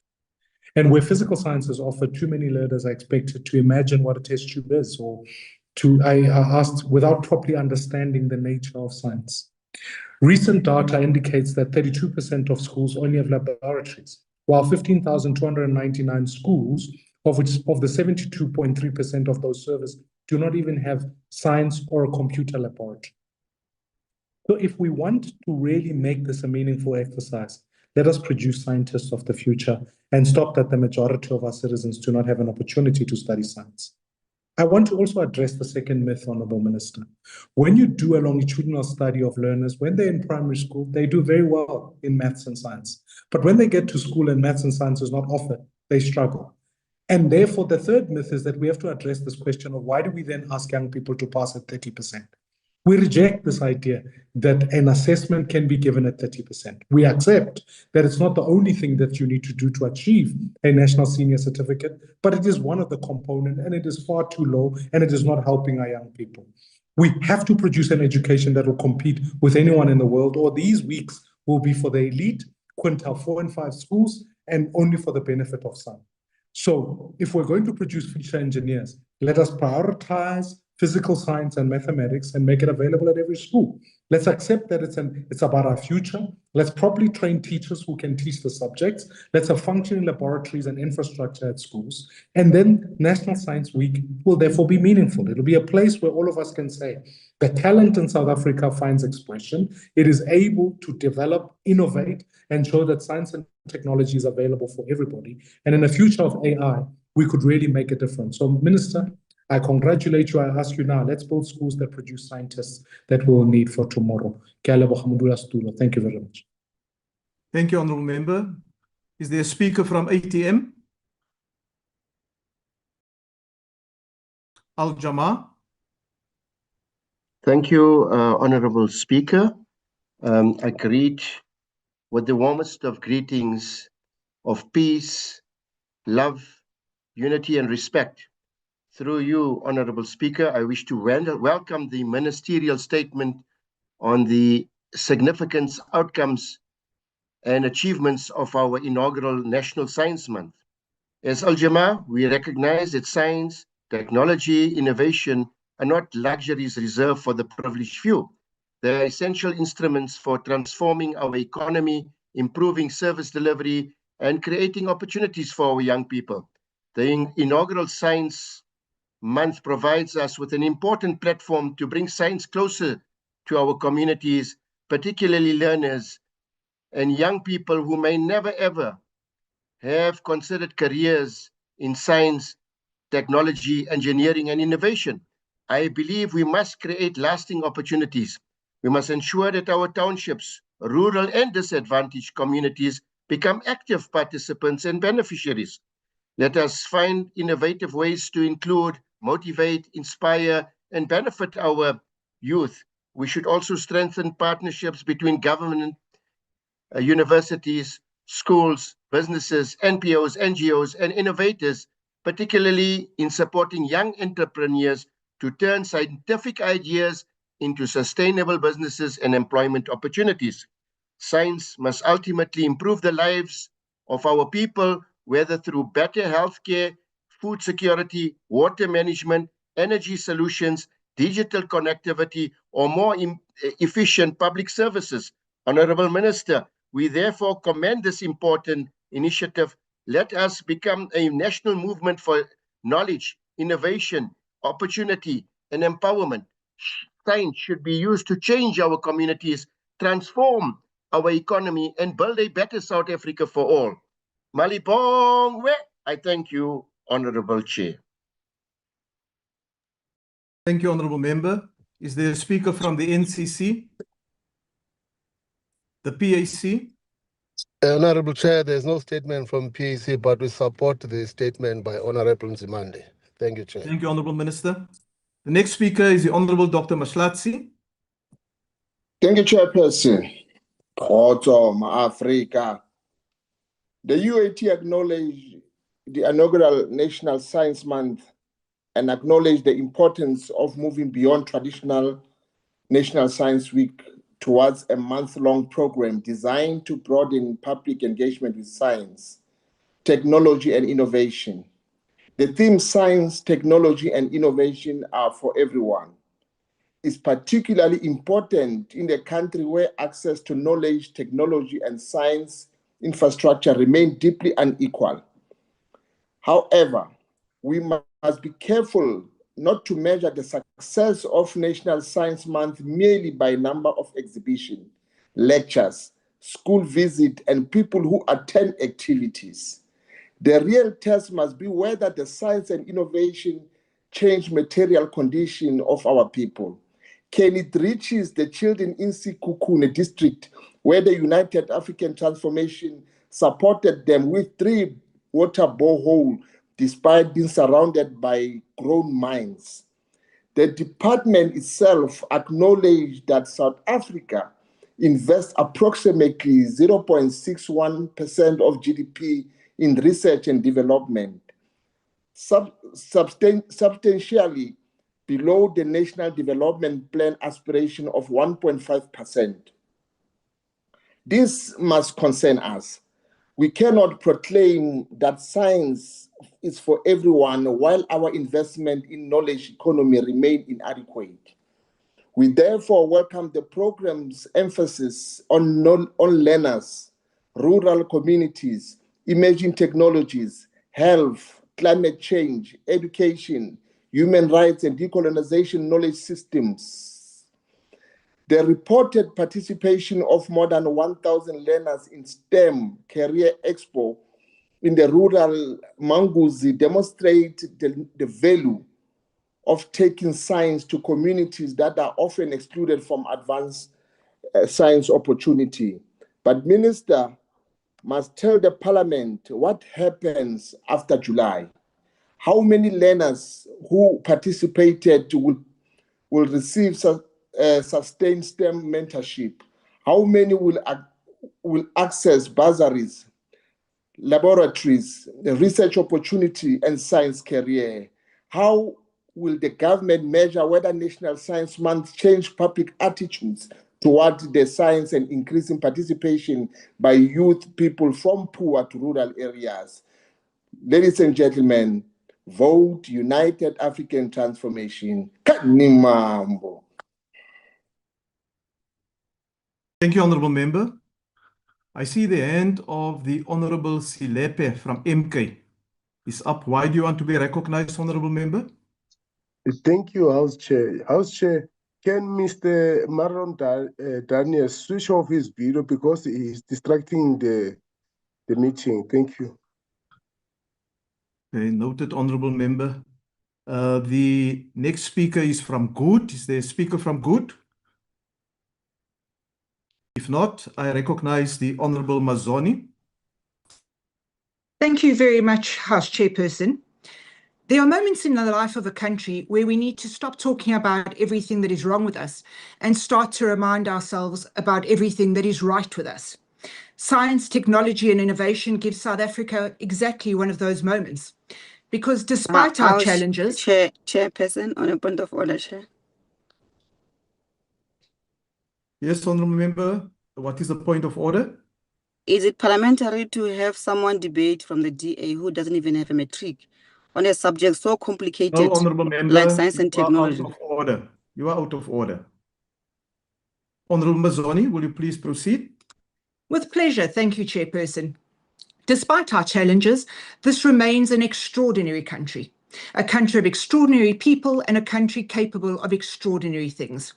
And where physical science is offered, too many learners are expected to imagine what a test tube is, or I asked without properly understanding the nature of science. Recent data indicates that 32% of schools only have laboratories, while 15,299 schools, of the 72.3% of those servers, do not even have science or a computer laboratory. So if we want to really make this a meaningful exercise, let us produce scientists of the future and stop that the majority of our citizens do not have an opportunity to study science. I want to also address the second myth, Honorable Minister. When you do a longitudinal study of learners, when they're in primary school, they do very well in maths and science. But when they get to school and maths and science is not offered, they struggle. And therefore, the third myth is that we have to address this question of why do we then ask young people to pass at 30%? We reject this idea that an assessment can be given at 30%. We accept that it's not the only thing that you need to do to achieve a national senior certificate, but it is one of the components, and it is far too low, and it is not helping our young people. We have to produce an education that will compete with anyone in the world, or these weeks will be for the elite, quintile 4 and 5 schools, and only for the benefit of some. So if we're going to produce future engineers, let us prioritize physical science and mathematics and make it available at every school. Let's accept that it's about our future. Let's properly train teachers who can teach the subjects. Let's have functioning laboratories and infrastructure at schools. And then National Science Week will therefore be meaningful. It'll be a place where all of us can say the talent in South Africa finds expression. It is able to develop, innovate, and show that science and technology is available for everybody. And in the future of AI, we could really make a difference. So, Minister, I congratulate you. I ask you now, let's build schools that produce scientists that we will need for tomorrow. Thank you very much. Thank you, Honourable Member. Is there a speaker from ATM? Al-Jama. Thank you, Honourable Speaker. I greet with the warmest of greetings of peace, love, unity and respect. Through you, Honourable Speaker, I wish to welcome the ministerial statement on the significance, outcomes and achievements of our inaugural National Science Month. As Al-Jama, we recognize that science, technology, innovation are not luxuries reserved for the privileged few. They are essential instruments for transforming our economy, improving service delivery, and creating opportunities for our young people. The inaugural Science Month provides us with an important platform to bring science closer to our communities, particularly learners and young people who may never ever have considered careers in science, technology, engineering, and innovation. I believe we must create lasting opportunities. We must ensure that our townships, rural and disadvantaged communities become active participants and beneficiaries. Let us find innovative ways to include, motivate, inspire, and benefit our youth. We should also strengthen partnerships between government, universities, schools, businesses, NPOs, NGOs, and innovators, particularly in supporting young entrepreneurs to turn scientific ideas into sustainable businesses and employment opportunities. Science must ultimately improve the lives of our people, whether through better healthcare, food security, water management, energy solutions, digital connectivity, or more efficient public services. Honorable Minister, we therefore commend this important initiative. Let us become a national movement for knowledge, innovation, opportunity, and empowerment. Science should be used to change our communities, transform our economy, and build a better South Africa for all. Malibongwe, I thank you, Honourable Chair. Thank you, Honourable Member. Is there a speaker from the NCC? The PAC. Honorable Chair, there's no statement from PAC, but we support the statement by Honorable Nzimande. Thank you, Chair. Thank you, Honorable Minister. The next speaker is the Honorable Dr. Mahlatsi. Thank you, Chairperson. Kgotso, Africa. The UAT acknowledged the inaugural National Science Month and acknowledged the importance of moving beyond traditional National Science Week towards a month-long program designed to broaden public engagement with science, technology, and innovation. The theme science, technology, and innovation are for everyone. Is particularly important in a country where access to knowledge, technology, and science infrastructure remain deeply unequal. However, we must be careful not to measure the success of National Science Month merely by number of exhibitions, lectures, school visits, and people who attend activities. The real test must be whether the science and innovation change material condition of our people. Can it reach the children in Sekhukhune district, where the United African Transformation supported them with 3 water boreholes, despite being surrounded by grown mines? The department itself acknowledged that South Africa invests approximately 0.61% of GDP in research and development, substantially below the National Development Plan aspiration of 1.5%. This must concern us. We cannot proclaim that science is for everyone while our investment in knowledge economy remain inadequate. We therefore welcome the program's emphasis on learners, rural communities, emerging technologies, health, climate change, education, human rights, and decolonization knowledge systems. The reported participation of more than 1,000 learners in STEM Career Expo in the rural Manguzi demonstrate the value of taking science to communities that are often excluded from advanced science opportunity. But Minister must tell the Parliament what happens after July. How many learners who participated will receive sustained STEM mentorship? How many will access bursaries, laboratories, research opportunity, and science career? How will the government measure whether National Science Month change public attitudes toward the science and increasing participation by youth people from poor to rural areas? Ladies and gentlemen, vote United African Transformation. Kanimambo. Thank you, Honorable Member. I see the hand of the Honorable Silepe from MK is up. Why do you want to be recognized, Honorable Member? Thank you, House Chair. House Chair, can Mr. Maron Daniel switch off his video because he is distracting the meeting? Thank you. Okay, noted, Honorable Member. The next speaker is from Good. Is there a speaker from Good? If not, I recognize the Honorable Mazoni. Thank you very much, House Chairperson. There are moments in the life of a country where we need to stop talking about everything that is wrong with us and start to remind ourselves about everything that is right with us. Science, technology, and innovation give South Africa exactly one of those moments. Because despite our challenges... Chairperson, on a point of order, Chair. Yes, Honorable Member. What is the point of order? Is it parliamentary to have someone debate from the DA who doesn't even have a matric on a subject so complicated no, Honorable Member, like science and technology? You are out of order. You are out of order. Honorable Mazoni, will you please proceed? With pleasure. Thank you, Chairperson. Despite our challenges, this remains an extraordinary country, a country of extraordinary people and a country capable of extraordinary things.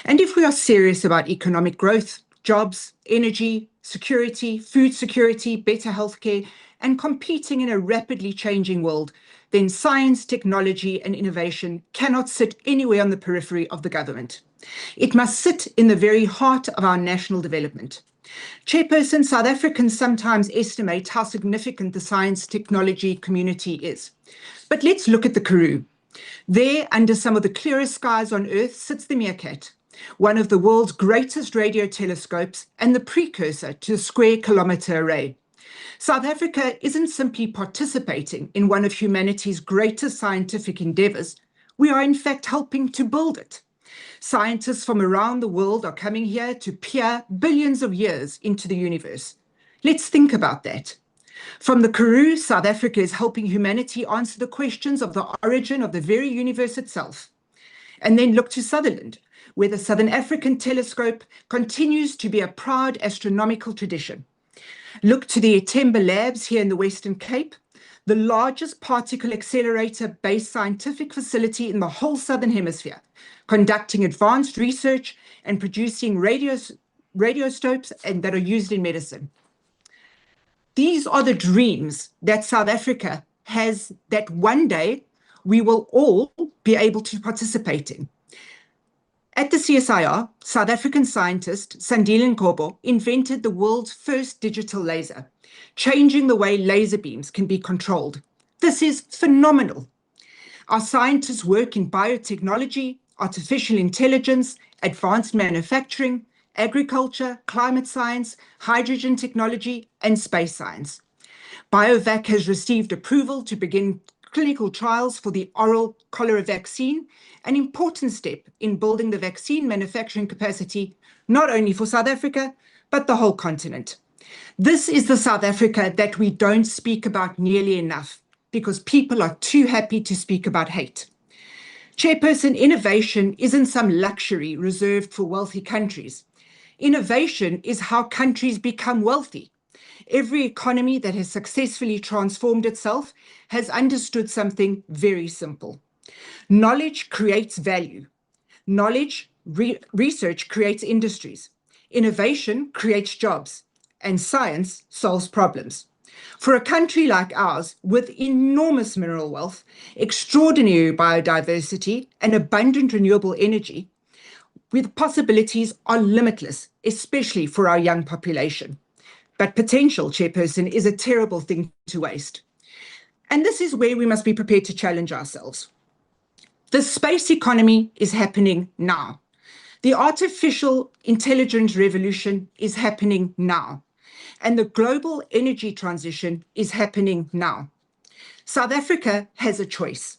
And if we are serious about economic growth, jobs, energy, security, food security, better healthcare, and competing in a rapidly changing world, then science, technology, and innovation cannot sit anywhere on the periphery of the government. It must sit in the very heart of our national development. Chairperson, South Africans sometimes estimate how significant the science technology community is. But let's look at the Karoo. There, under some of the clearest skies on Earth, sits the Meerkat, one of the world's greatest radio telescopes and the precursor to the Square Kilometre Array. South Africa isn't simply participating in one of humanity's greatest scientific endeavours, we are in fact helping to build it. Scientists from around the world are coming here to peer billions of years into the universe. Let's think about that. From the Karoo, South Africa is helping humanity answer the questions of the origin of the very universe itself. And then look to Sutherland, where the Southern African telescope continues to be a proud astronomical tradition. Look to the Etemba Labs here in the Western Cape, the largest particle accelerator-based scientific facility in the whole Southern Hemisphere, conducting advanced research and producing radioscopes that are used in medicine. These are the dreams that South Africa has that one day we will all be able to participate in. At the CSIR, South African scientist Sandile Nkobo invented the world's first digital laser, changing the way laser beams can be controlled. This is phenomenal. Our scientists work in biotechnology, artificial intelligence, advanced manufacturing, agriculture, climate science, hydrogen technology, and space science. BioVac has received approval to begin clinical trials for the oral cholera vaccine, an important step in building the vaccine manufacturing capacity, not only for South Africa, but the whole continent. This is the South Africa that we don't speak about nearly enough because people are too happy to speak about hate. Chairperson, innovation isn't some luxury reserved for wealthy countries. Innovation is how countries become wealthy. Every economy that has successfully transformed itself has understood something very simple. Knowledge creates value. Research creates industries. Innovation creates jobs. And science solves problems. For a country like ours, with enormous mineral wealth, extraordinary biodiversity, and abundant renewable energy, the possibilities are limitless, especially for our young population. But potential, Chairperson, is a terrible thing to waste. And this is where we must be prepared to challenge ourselves. The space economy is happening now. The artificial intelligence revolution is happening now. And the global energy transition is happening now. South Africa has a choice.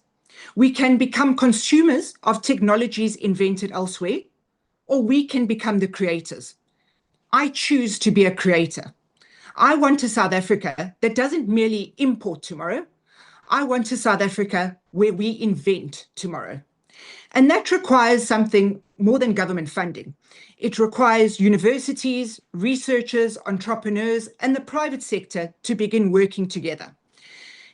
We can become consumers of technologies invented elsewhere, or we can become the creators. I choose to be a creator. I want a South Africa that doesn't merely import tomorrow. I want a South Africa where we invent tomorrow. And that requires something more than government funding. It requires universities, researchers, entrepreneurs, and the private sector to begin working together.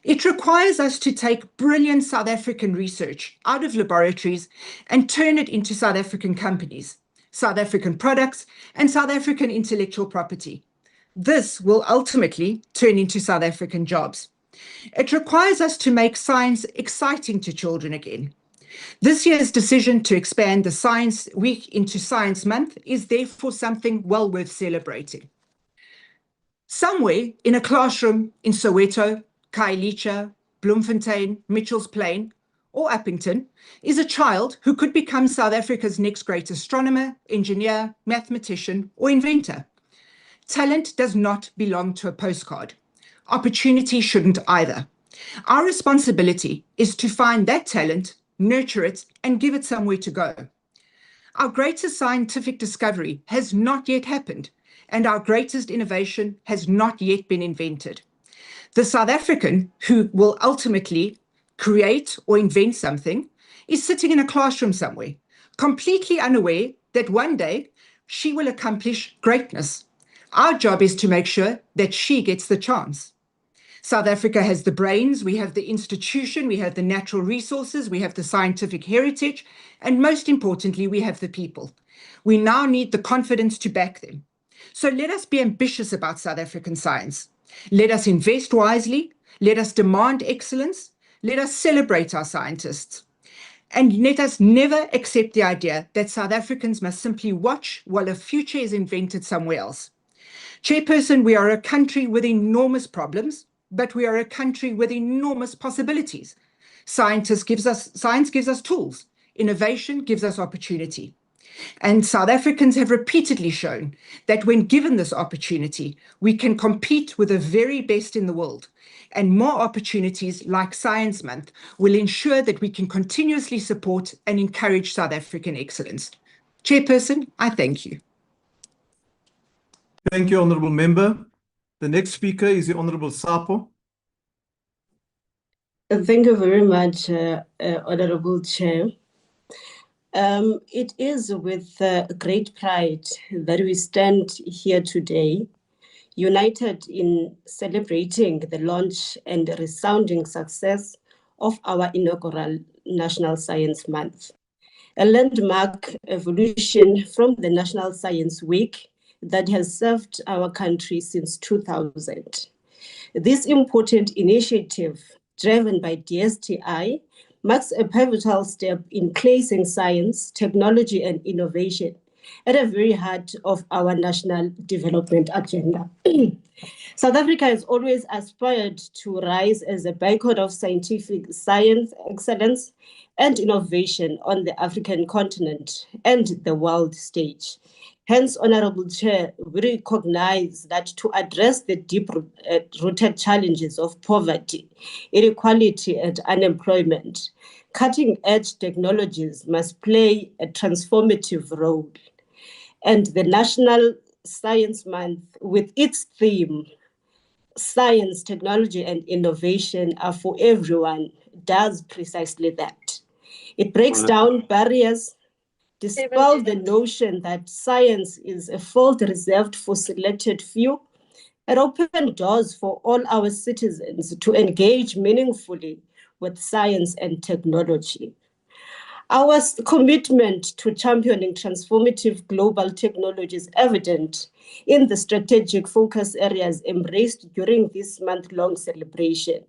It requires us to take brilliant South African research out of laboratories and turn it into South African companies, South African products, and South African intellectual property. This will ultimately turn into South African jobs. It requires us to make science exciting to children again. This year's decision to expand the Science Week into Science Month is therefore something well worth celebrating. Somewhere in a classroom in Soweto, Khayelitsha, Bloemfontein, Mitchells Plain, or Uppington is a child who could become South Africa's next great astronomer, engineer, mathematician, or inventor. Talent does not belong to a postcard. Opportunity shouldn't either. Our responsibility is to find that talent, nurture it, and give it somewhere to go. Our greatest scientific discovery has not yet happened, and our greatest innovation has not yet been invented. The South African who will ultimately create or invent something is sitting in a classroom somewhere, completely unaware that one day she will accomplish greatness. Our job is to make sure that she gets the chance. South Africa has the brains, we have the institution, we have the natural resources, we have the scientific heritage, and most importantly, we have the people. We now need the confidence to back them. So let us be ambitious about South African science. Let us invest wisely, let us demand excellence, let us celebrate our scientists. And let us never accept the idea that South Africans must simply watch while a future is invented somewhere else. Chairperson, we are a country with enormous problems, but we are a country with enormous possibilities. Science gives us tools. Innovation gives us opportunity. And South Africans have repeatedly shown that when given this opportunity, we can compete with the very best in the world. And more opportunities like Science Month will ensure that we can continuously support and encourage South African excellence. Chairperson, I thank you. Thank you, Honourable Member. The next speaker is the Honourable Sapo. Thank you very much, Honourable Chair. It is with great pride that we stand here today, united in celebrating the launch and resounding success of our inaugural National Science Month, a landmark evolution from the National Science Week that has served our country since 2000. This important initiative, driven by DSTI, marks a pivotal step in placing science, technology, and innovation at the very heart of our national development agenda. South Africa has always aspired to rise as a beacon of scientific science excellence and innovation on the African continent and the world stage. Hence, Honourable Chair, we recognize that to address the deep-rooted challenges of poverty, inequality, and unemployment, cutting-edge technologies must play a transformative role. And the National Science Month, with its theme, Science, Technology, and Innovation are for everyone, does precisely that. It breaks down barriers, dispels the notion that science is a field reserved for selected few, and open doors for all our citizens to engage meaningfully with science and technology. Our commitment to championing transformative global technology is evident in the strategic focus areas embraced during this month-long celebration.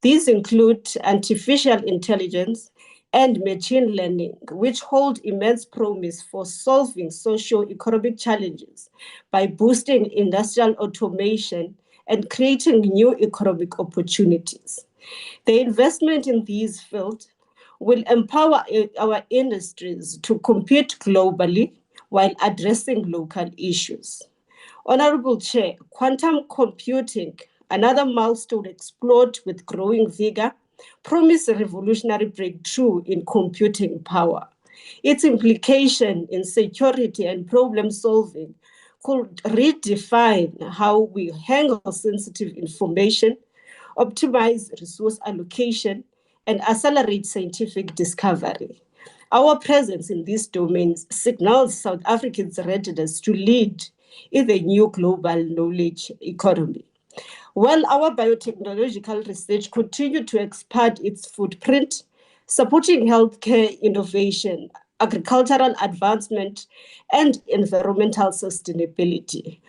These include artificial intelligence and machine learning, which hold immense promise for solving socio-economic challenges by boosting industrial automation and creating new economic opportunities. The investment in these fields will empower our industries to compete globally while addressing local issues. Honourable Chair, quantum computing, another milestone explored with growing vigor, promise a revolutionary breakthrough in computing power. Its implication in security and problem solving could redefine how we handle sensitive information, optimize resource allocation, and accelerate scientific discovery. Our presence in these domains signals South Africa's readiness to lead in the new global knowledge economy. While our biotechnological research continues to expand its footprint, supporting healthcare innovation, agricultural advancement, and environmental sustainability.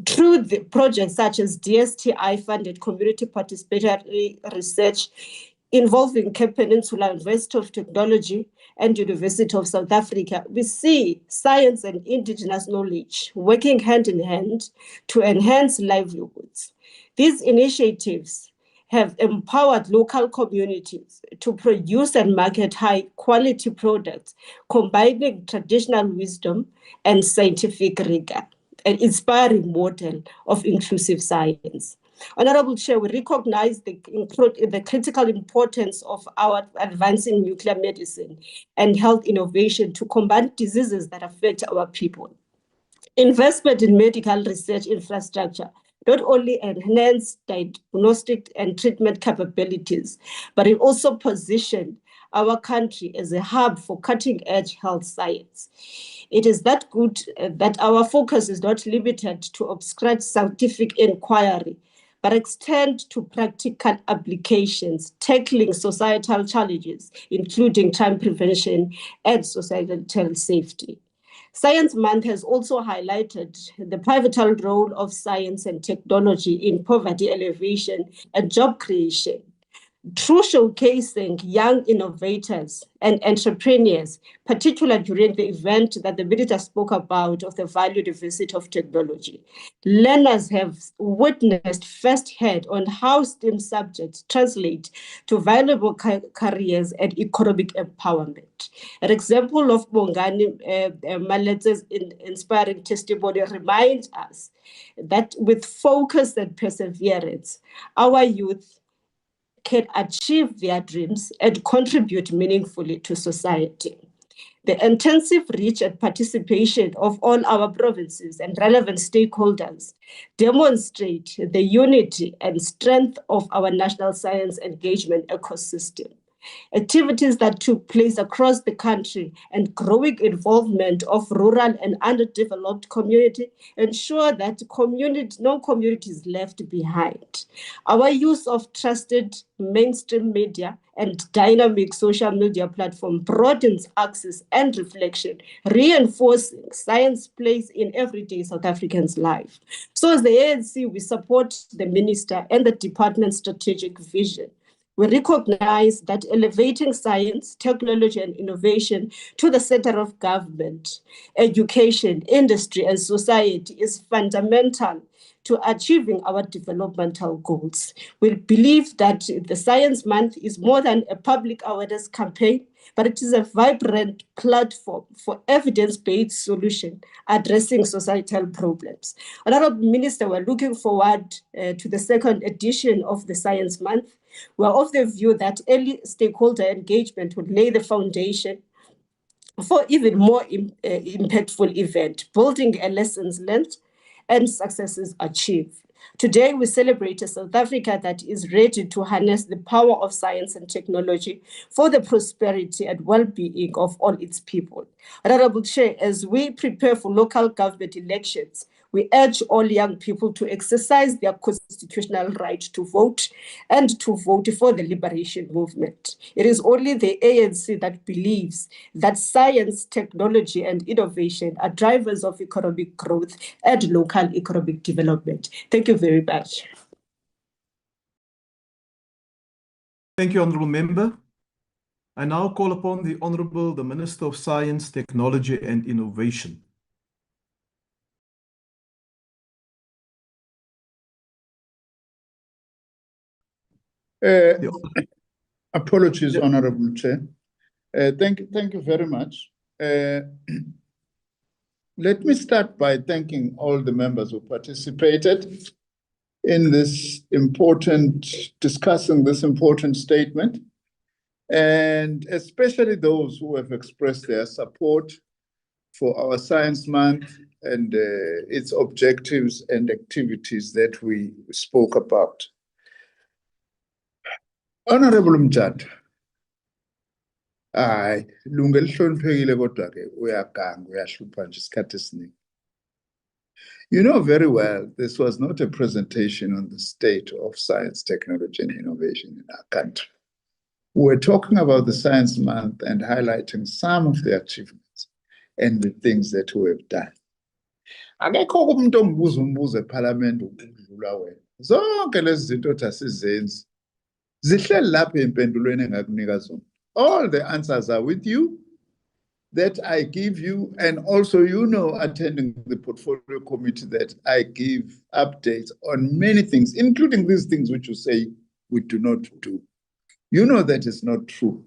Through the projects such as DSTI-funded community participatory research involving Cape Peninsula University of Technology and University of South Africa, we see science and indigenous knowledge working hand in hand to enhance livelihoods. These initiatives have empowered local communities to produce and market high-quality products, combining traditional wisdom and scientific rigor, an inspiring model of inclusive science. Honourable Chair, we recognize the critical importance of our advancing nuclear medicine and health innovation to combat diseases that affect our people. Investment in medical research infrastructure not only enhance diagnostic and treatment capabilities, but it also positioned our country as a hub for cutting-edge health science. It is that good that our focus is not limited to abstract scientific inquiry, but extend to practical applications, tackling societal challenges, including crime prevention and societal safety. Science Month has also highlighted the pivotal role of science and technology in poverty alleviation and job creation. through showcasing young innovators and entrepreneurs, particularly during the event that the minister spoke about of the valued visit of technology. Learners have witnessed firsthand on how STEM subjects translate to valuable careers and economic empowerment. An example of Bongani Maletse's inspiring testimony reminds us that with focus and perseverance, our youth can achieve their dreams and contribute meaningfully to society. The intensive reach and participation of all our provinces and relevant stakeholders demonstrate the unity and strength of our national science engagement ecosystem. Activities that took place across the country and growing involvement of rural and underdeveloped community ensure that no community is left behind. Our use of trusted mainstream media and dynamic social media platform broadens access and reflection, reinforcing science plays in everyday South Africans' life. So as the ANC, we support the minister and the department's strategic vision. We recognize that elevating science, technology, and innovation to the center of government, education, industry, and society is fundamental to achieving our developmental goals. We believe that the Science Month is more than a public awareness campaign, but it is a vibrant platform for evidence-based solution addressing societal problems. Honorable Minister, we're looking forward to the second edition of the Science Month. We're of the view that early stakeholder engagement would lay the foundation for even more impactful event, building a lessons learned and successes achieved. Today, we celebrate a South Africa that is ready to harness the power of science and technology for the prosperity and well-being of all its people. Honorable Chair, as we prepare for local government elections, we urge all young people to exercise their constitutional right to vote and to vote for the liberation movement. It is only the ANC that believes that science, technology, and innovation are drivers of economic growth and local economic development. Thank you very much. Thank you, Honourable Member. I now call upon the Minister of Science, Technology and Innovation. Apologies, Honourable Chair. Thank you very much. Let me start by thanking all the members who participated in discussing this important statement, and especially those who have expressed their support for our Science Month and its objectives and activities that we spoke about. Honorable Mjad, you know very well this was not a presentation on the state of science, technology, and innovation in our country. We're talking about the Science Month and highlighting some of the achievements and the things that we have done. Akekho umuntu ombuza umbuzo eParliament ukudlula wena. Zonke lezi zinto thasizenzi zihleli lapha empendulweni engakunika zona. All the answers are with you that I give you, and also attending the portfolio committee that I give updates on many things, including these things which you say we do not do. You know that is not true.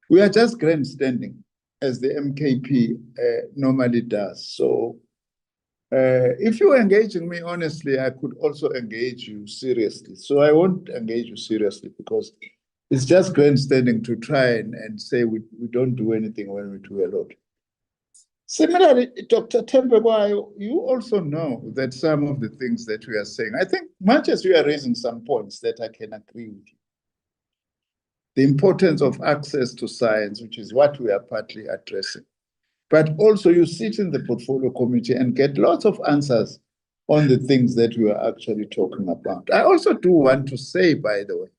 We are just grandstanding, as the MKP normally does. So if you are engaging me honestly, I could also engage you seriously. So I won't engage you seriously because it's just grandstanding to try and say we don't do anything when we do a lot. Similarly, Dr. Thembekwayo, you also know that some of the things that we are saying, I think much as you are raising some points that I can agree with you. The importance of access to science, which is what we are partly addressing. But also you sit in the portfolio committee and get lots of answers on the things that we are actually talking about. I also do want to say, by the way,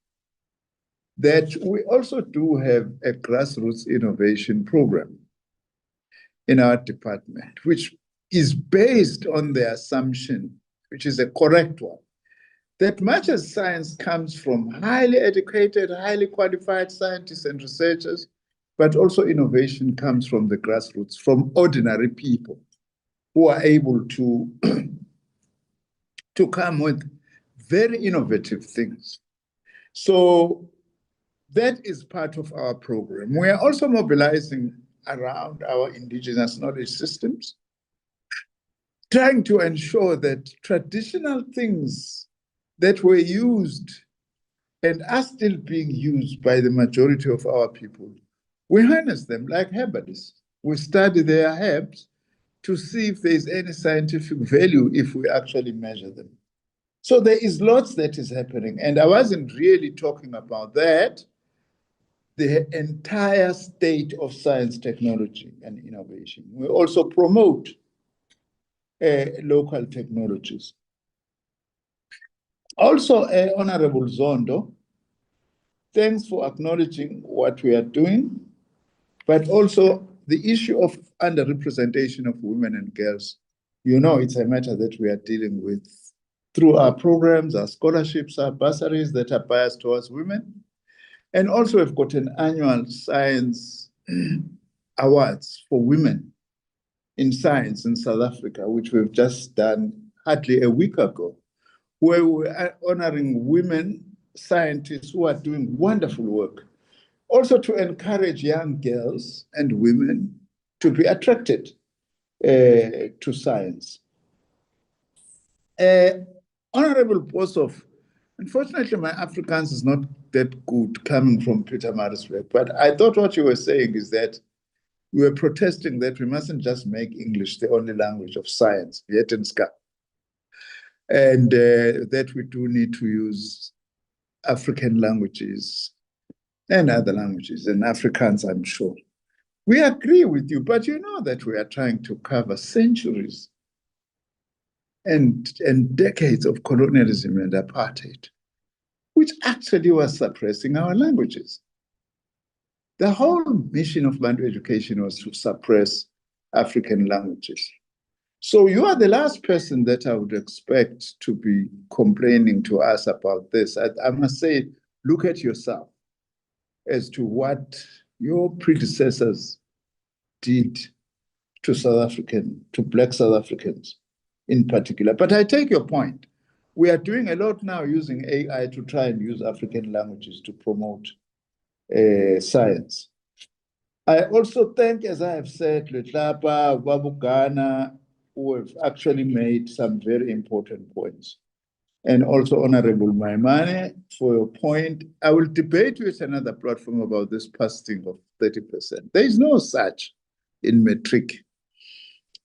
that we also do have a grassroots innovation program in our department, which is based on the assumption, which is a correct one, that much as science comes from highly educated, highly qualified scientists and researchers, but also innovation comes from the grassroots, from ordinary people who are able to, to come with very innovative things. So that is part of our program. We are also mobilizing around our indigenous knowledge systems, trying to ensure that traditional things that were used and are still being used by the majority of our people, we harness them like herbalists. We study their herbs to see if there's any scientific value if we actually measure them. So there is lots that is happening, and I wasn't really talking about that, the entire state of science, technology, and innovation. We also promote local technologies. Also, Honorable Zondo, thanks for acknowledging what we are doing, but also the issue of underrepresentation of women and girls. You know, it's a matter that we are dealing with through our programs, our scholarships, our bursaries that are biased towards women. And also we've got an annual science awards for women in science in South Africa, which we've just done hardly a week ago, where we are honoring women scientists who are doing wonderful work. Also to encourage young girls and women to be attracted to science. Honorable Boshoff, unfortunately, my Afrikaans is not that good coming from Pietermaritzburg, but I thought what you were saying is that you were protesting that we mustn't just make English the only language of science, Wetenskap, and that we do need to use African languages and other languages, and Afrikaans, I'm sure. We agree with you, but you know that we are trying to cover centuries and decades of colonialism and apartheid, which actually was suppressing our languages. The whole mission of Bantu education was to suppress African languages. So you are the last person that I would expect to be complaining to us about this. I must say, look at yourself as to what your predecessors did to Black South Africans in particular. But I take your point. We are doing a lot now using AI to try and use African languages to promote science. I also thank, as I have said, Letlapa, Wabugana, who have actually made some very important points. And also Honorable Maimane, for your point. I will debate with another platform about this passing of 30%. There is no such in metric.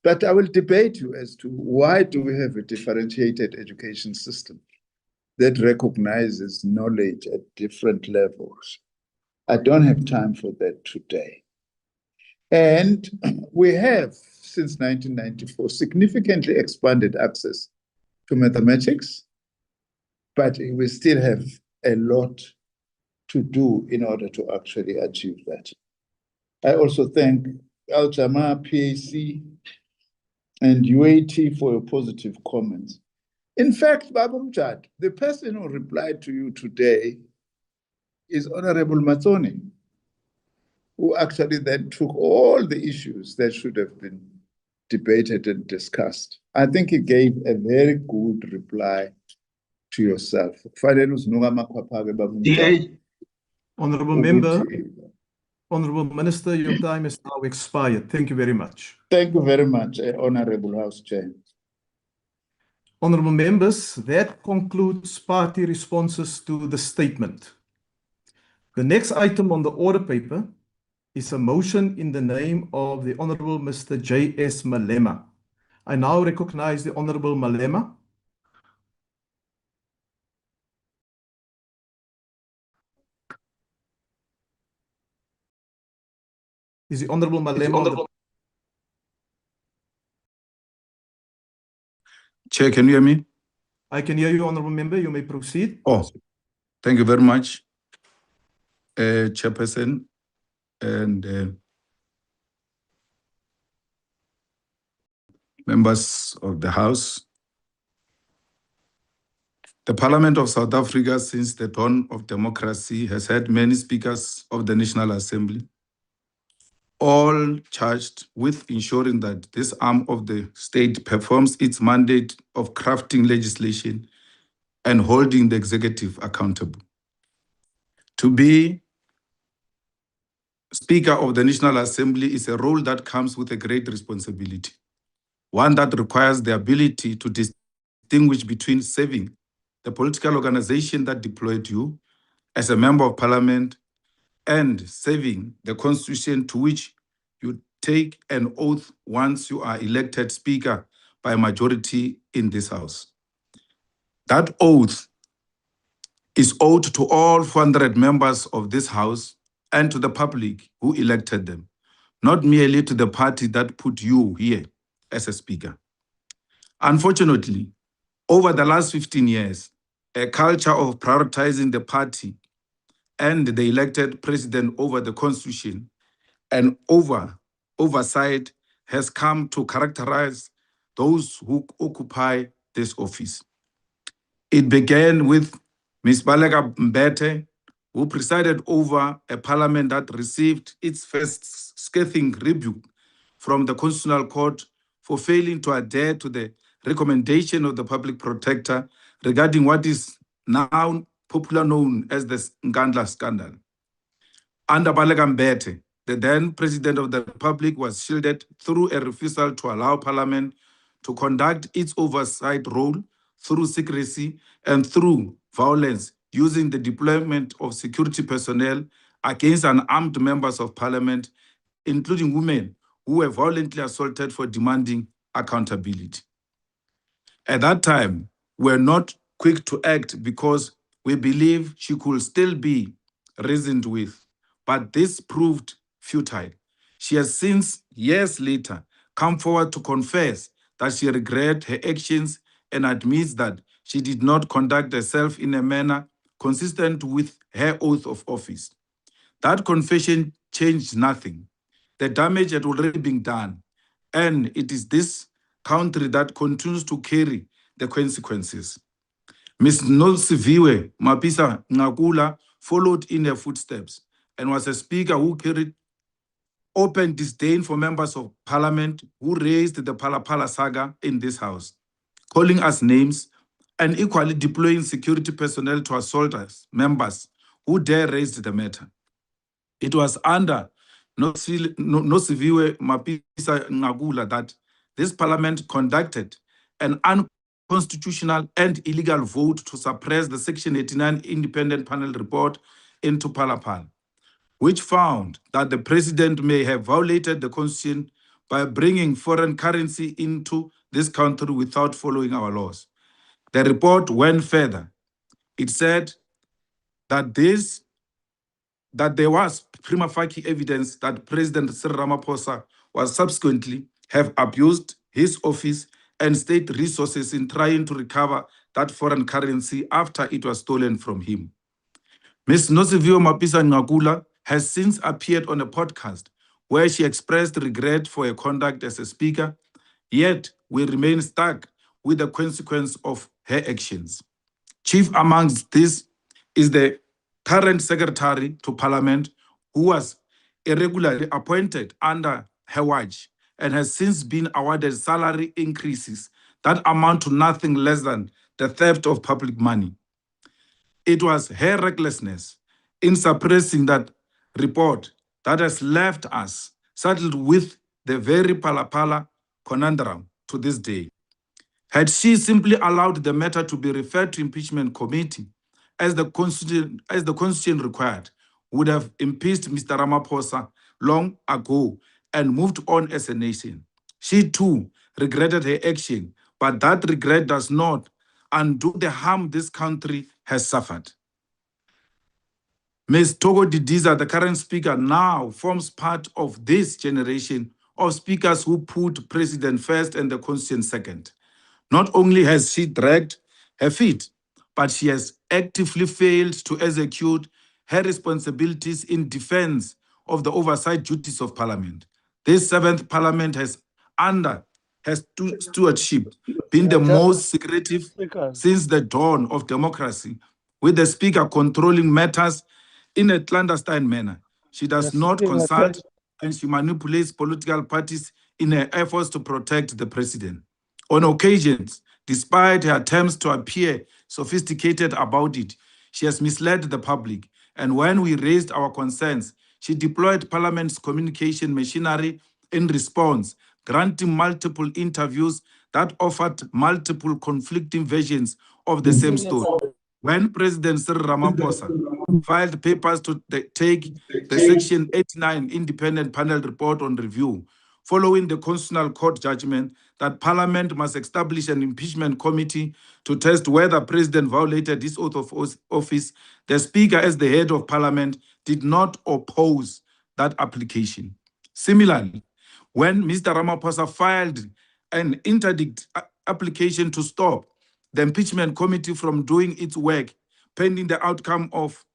But I will debate you as to why do we have a differentiated education system that recognizes knowledge at different levels. I don't have time for that today. And we have, since 1994, significantly expanded access to mathematics, but we still have a lot to do in order to actually achieve that. I also thank Al-Jama, PAC, and UAT for your positive comments. In fact, Babu Mjad, the person who replied to you today is Honorable Matsoni, who actually then took all the issues that should have been debated and discussed. I think he gave a very good reply to yourself. DA. Honorable Member, Honorable Minister, your time is now expired. Thank you very much. Thank you very much, Honorable House Chair. Honorable members, that concludes party responses to the statement. The next item on the order paper is a motion in the name of the Honorable Mr. J.S. Malema. I now recognize the Honorable Malema. Is the Honorable Malema? Chair, can you hear me? I can hear you, Honorable Member. You may proceed. Oh, thank you very much, Chairperson, and members of the House. The Parliament of South Africa, since the dawn of democracy, has had many speakers of the National Assembly, all charged with ensuring that this arm of the state performs its mandate of crafting legislation and holding the executive accountable. To be Speaker of the National Assembly is a role that comes with a great responsibility, one that requires the ability to distinguish between serving the political organization that deployed you as a member of parliament and serving the constitution to which you take an oath once you are elected speaker by majority in this house. That oath is owed to all 400 members of this house and to the public who elected them, not merely to the party that put you here as a speaker. Unfortunately, over the last 15 years, a culture of prioritizing the party and the elected president over the constitution and oversight has come to characterize those who occupy this office. It began with Ms. Baleka Mbete, who presided over a parliament that received its first scathing rebuke from the Constitutional Court for failing to adhere to the recommendation of the public protector regarding what is now popularly known as the Nkandla scandal. Under Baleka Mbete, the then President of the Republic was shielded through a refusal to allow Parliament to conduct its oversight role through secrecy and through violence, using the deployment of security personnel against unarmed members of Parliament, including women who were violently assaulted for demanding accountability. At that time, we were not quick to act because we believe she could still be reasoned with, but this proved futile. She has since, years later, come forward to confess that she regrets her actions and admits that she did not conduct herself in a manner consistent with her oath of office. That confession changed nothing. The damage had already been done, and it is this country that continues to carry the consequences. Ms. Nosiviwe Mapisa Ngakula followed in her footsteps and was a speaker who carried open disdain for members of parliament who raised the Phala saga in this house, calling us names and equally deploying security personnel to assault us, members who dare raise the matter. It was under Nosiviwe Mapisa Ngakula that this parliament conducted an unconstitutional and illegal vote to suppress the Section 89 independent panel report into Phala, which found that the president may have violated the constitution by bringing foreign currency into this country without following our laws. The report went further. It said that there was prima facie evidence that President Cyril Ramaphosa was subsequently have abused his office and state resources in trying to recover that foreign currency after it was stolen from him. Ms. Nosiviwe Mapisa Ngakula has since appeared on a podcast where she expressed regret for her conduct as a speaker, yet we remain stuck with the consequence of her actions. Chief amongst this is the current Secretary to Parliament, who was irregularly appointed under her watch and has since been awarded salary increases that amount to nothing less than the theft of public money. It was her recklessness in suppressing that report that has left us saddled with the very Phala conundrum to this day. Had she simply allowed the matter to be referred to impeachment committee, as the constitution required, would have impeached Mr. Ramaphosa long ago and moved on as a nation. She too regretted her action, but that regret does not undo the harm this country has suffered. Ms. Thoko Didiza, the current speaker, now forms part of this generation of speakers who put president first and the constitution second. Not only has she dragged her feet, but she has actively failed to execute her responsibilities in defense of the oversight duties of Parliament. This 7th Parliament has, under her stewardship, been the most secretive since the dawn of democracy, with the Speaker controlling matters in a clandestine manner. She does not consult and she manipulates political parties in her efforts to protect the president. On occasions, despite her attempts to appear sophisticated about it, she has misled the public. And when we raised our concerns, she deployed Parliament's communication machinery in response, granting multiple interviews that offered multiple conflicting versions of the same story. When President Cyril Ramaphosa filed papers to take the Section 89 Independent Panel Report on review, following the Constitutional Court judgment that Parliament must establish an impeachment committee to test whether President violated his oath of office, the Speaker, as the head of Parliament, did not oppose that application. Similarly, when Mr. Ramaphosa filed an interdict application to stop the impeachment committee from doing its work pending the outcome of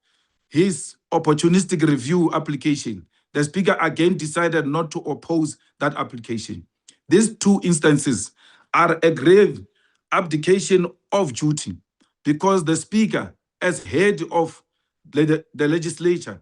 his opportunistic review application, the Speaker again decided not to oppose that application. These two instances are a grave abdication of duty because the Speaker, as head of the legislature,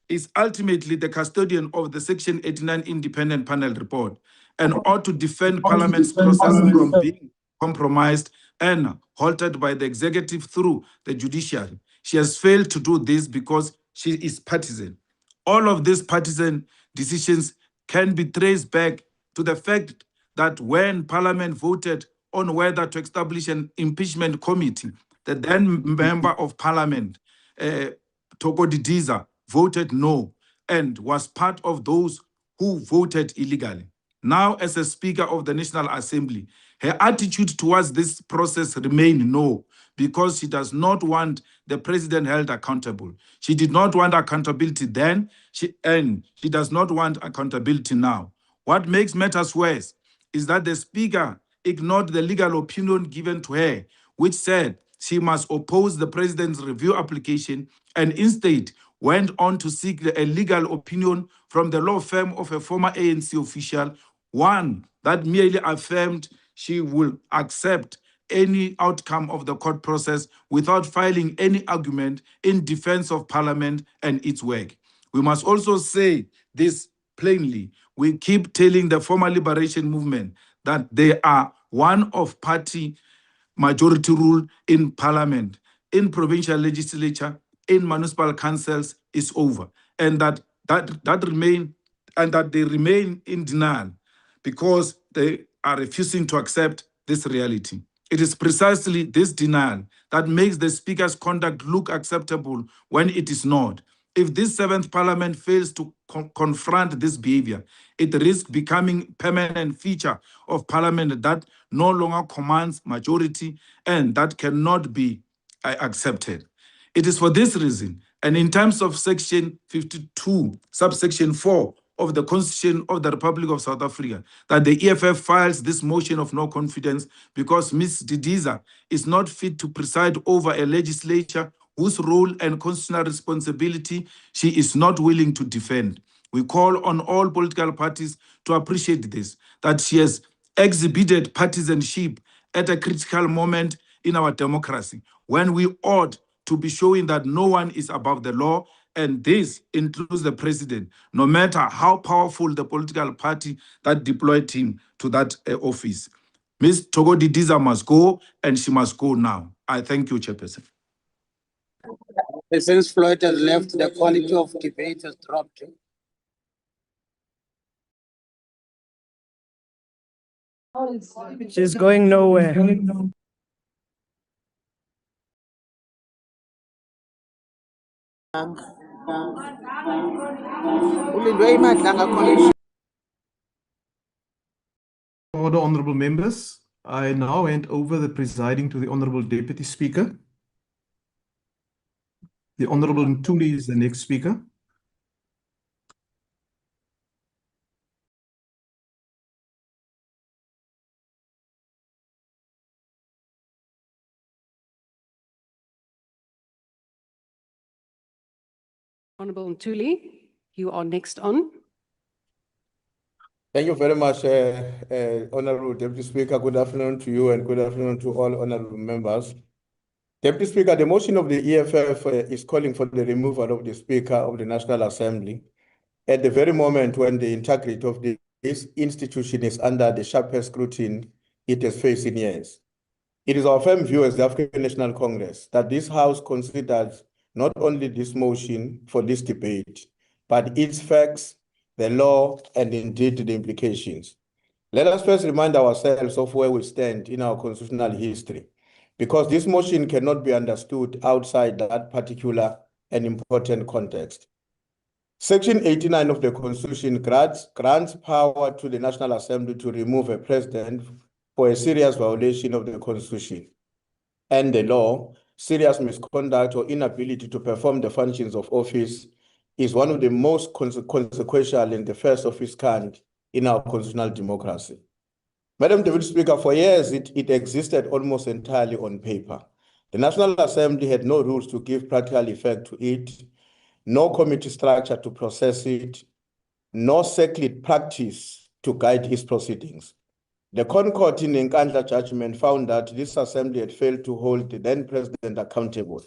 is ultimately the custodian of the Section 89 Independent Panel Report and ought to defend Parliament's process from being compromised and halted by the executive through the judiciary. She has failed to do this because she is partisan. All of these partisan decisions can be traced back to the fact that when Parliament voted on whether to establish an impeachment committee, the then Member of Parliament, Thoko Didiza, voted no and was part of those who voted illegally. Now, as a Speaker of the National Assembly, her attitude towards this process remains no, because she does not want the president held accountable. She did not want accountability then, and she does not want accountability now. What makes matters worse is that the Speaker ignored the legal opinion given to her, which said she must oppose the president's review application and instead went on to seek a legal opinion from the law firm of a former ANC official, one that merely affirmed she will accept any outcome of the court process without filing any argument in defense of Parliament and its work. We must also say this plainly. We keep telling the former liberation movement that they are one of party majority rule in Parliament, in provincial legislature, in municipal councils is over, and that they remain in denial because they are refusing to accept this reality. It is precisely this denial that makes the Speaker's conduct look acceptable when it is not. If this seventh Parliament fails to confront this behavior, it risks becoming a permanent feature of Parliament that no longer commands majority and that cannot be accepted. It is for this reason, and in terms of Section 52, subsection 4 of the Constitution of the Republic of South Africa, that the EFF files this motion of no confidence because Ms. Didiza is not fit to preside over a legislature whose role and constitutional responsibility she is not willing to defend. We call on all political parties to appreciate this, that she has exhibited partisanship at a critical moment in our democracy, when we ought to be showing that no one is above the law, and this includes the president, no matter how powerful the political party that deployed him to that office. Ms. Thoko Didiza must go, and she must go now. I thank you, Chairperson. Since Floyd has left, the quality of debate has dropped. She's going nowhere. Order, honourable members. I now hand over the presiding to the Honourable Deputy Speaker. The Honourable Ntuli is the next speaker. Honourable Ntuli, you are next on. Thank you very much, Honorable Deputy Speaker. Good afternoon to you and good afternoon to all honorable members. Deputy Speaker, the motion of the EFF is calling for the removal of the Speaker of the National Assembly at the very moment when the integrity of this institution is under the sharpest scrutiny it has faced in years. It is our firm view as the African National Congress that this House considers not only this motion for this debate, but its facts, the law, and indeed the implications. Let us first remind ourselves of where we stand in our constitutional history, because this motion cannot be understood outside that particular and important context. Section 89 of the Constitution grants power to the National Assembly to remove a president for a serious violation of the Constitution and the law. Serious misconduct or inability to perform the functions of office is one of the most consequential and the first of its kind in our constitutional democracy. Madam Deputy Speaker, for years it existed almost entirely on paper. The National Assembly had no rules to give practical effect to it, no committee structure to process it, no circuit practice to guide its proceedings. The Concord in Nkandla judgment found that this assembly had failed to hold the then president accountable,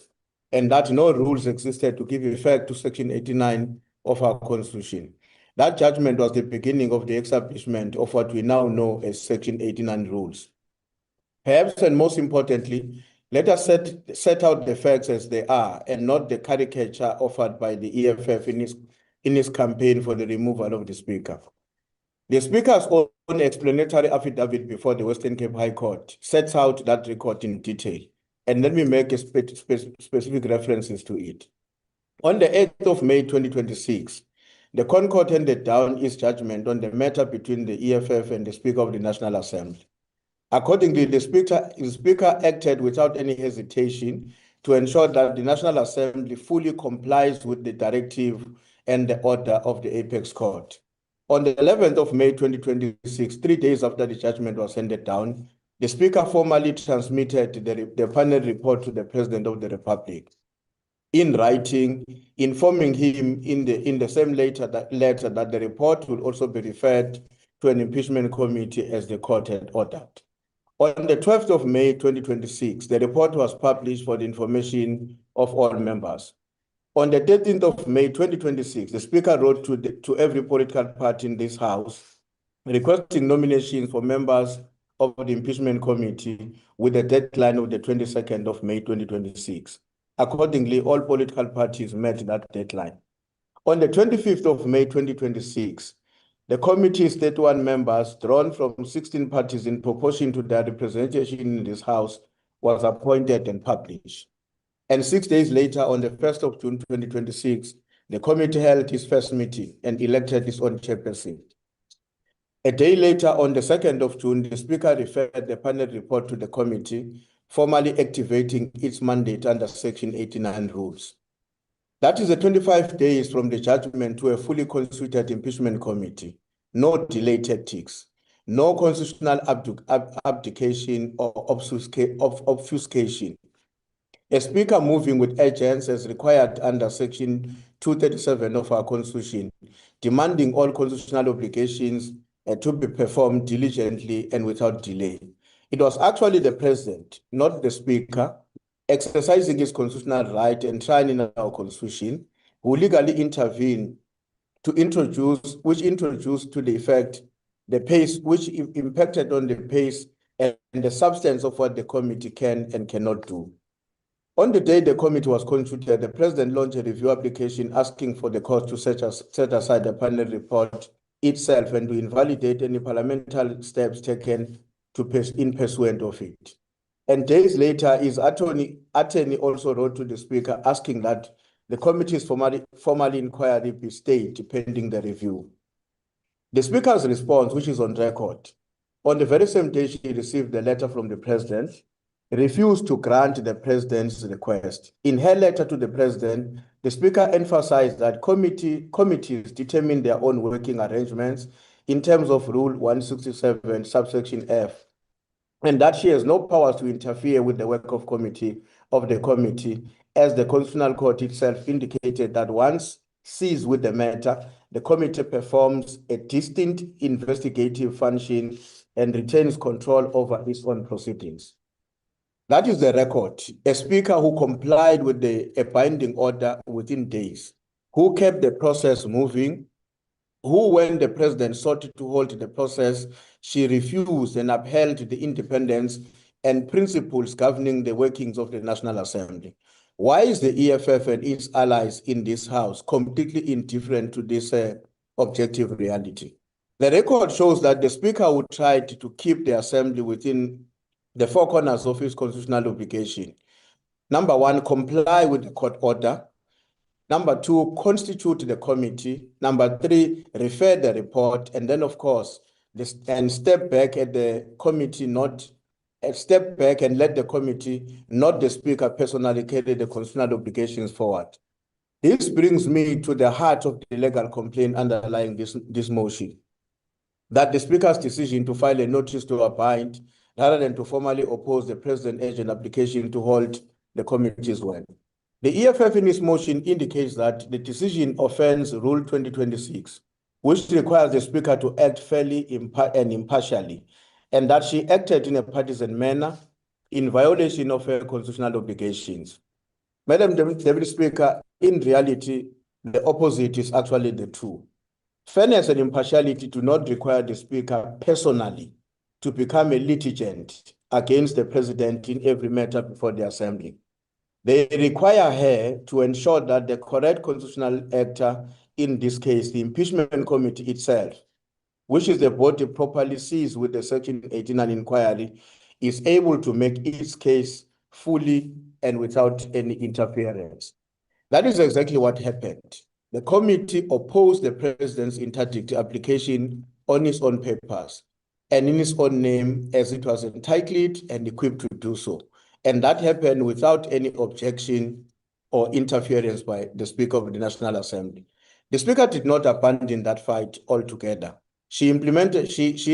and that no rules existed to give effect to Section 89 of our Constitution. That judgment was the beginning of the establishment of what we now know as Section 89 rules. Perhaps, and most importantly, let us set out the facts as they are and not the caricature offered by the EFF in its campaign for the removal of the Speaker. The Speaker's own explanatory affidavit before the Western Cape High Court sets out that record in detail, and let me make specific references to it. On the 8th of May 2026, the Concord handed down its judgment on the matter between the EFF and the Speaker of the National Assembly. Accordingly, the Speaker acted without any hesitation to ensure that the National Assembly fully complies with the directive and the order of the Apex Court. On the 11th of May 2026, 3 days after the judgment was handed down, the Speaker formally transmitted the panel report to the President of the Republic in writing, informing him in the same letter that the report will also be referred to an impeachment committee as the court had ordered. On the 12th of May 2026, the report was published for the information of all members. On the 13th of May 2026, the Speaker wrote to every political party in this House requesting nominations for members of the impeachment committee with the deadline of the 22nd of May 2026. Accordingly, all political parties met that deadline. On the 25th of May 2026, the committee's 31 members, drawn from 16 parties in proportion to their representation in this House, was appointed and published. And 6 days later, on the 1st of June 2026, the committee held its first meeting and elected its own chairperson. A day later, on the 2nd of June, the Speaker referred the panel report to the committee, formally activating its mandate under Section 89 rules. That is 25 days from the judgment to a fully constituted impeachment committee. No delay tactics, no constitutional abdication or obfuscation. A Speaker moving with urgency as required under Section 237 of our Constitution, demanding all constitutional obligations to be performed diligently and without delay. It was actually the President, not the Speaker, exercising his constitutional right and enshrined in our Constitution, who legally intervened which introduced to the effect the pace, which impacted on the pace and the substance of what the committee can and cannot do. On the day the committee was constituted, the President launched a review application asking for the court to set aside the panel report itself and to invalidate any parliamentary steps taken in pursuant of it. And days later, his attorney also wrote to the Speaker asking that the committee's formal inquiry be stayed pending the review. The Speaker's response, which is on record, on the very same day she received the letter from the President, refused to grant the President's request. In her letter to the President, the Speaker emphasized that committees determine their own working arrangements in terms of Rule 167, subsection F, and that she has no powers to interfere with the work of the committee, as the Constitutional Court itself indicated that once seized with the matter, the committee performs a distinct investigative function and retains control over its own proceedings. That is the record. A speaker who complied with a binding order within days, who kept the process moving, who, when the president sought to halt the process, she refused and upheld the independence and principles governing the workings of the National Assembly. Why is the EFF and its allies in this House completely indifferent to this objective reality? The record shows that the Speaker who tried to keep the Assembly within the four corners of his constitutional obligation. Number one, comply with the court order. Number two, constitute the committee. Number three, refer the report. And then, of course, and step back at the committee, step back and let the committee, not the Speaker, personally carry the constitutional obligations forward. This brings me to the heart of the legal complaint underlying this motion, that the Speaker's decision to file a notice to abide rather than to formally oppose the President's urgent application to halt the committee's work. The EFF in its motion indicates that the decision offends Rule 2026, which requires the Speaker to act fairly and impartially, and that she acted in a partisan manner in violation of her constitutional obligations. Madam Deputy Speaker, in reality, the opposite is actually the truth. Fairness and impartiality do not require the Speaker personally to become a litigant against the President in every matter before the Assembly. They require her to ensure that the correct constitutional actor, in this case, the impeachment committee itself, which is the body properly seized with the Section 89 inquiry, is able to make its case fully and without any interference. That is exactly what happened. The committee opposed the President's interdict application on its own papers and in its own name, as it was entitled and equipped to do so. And that happened without any objection or interference by the Speaker of the National Assembly. The Speaker did not abandon that fight altogether. She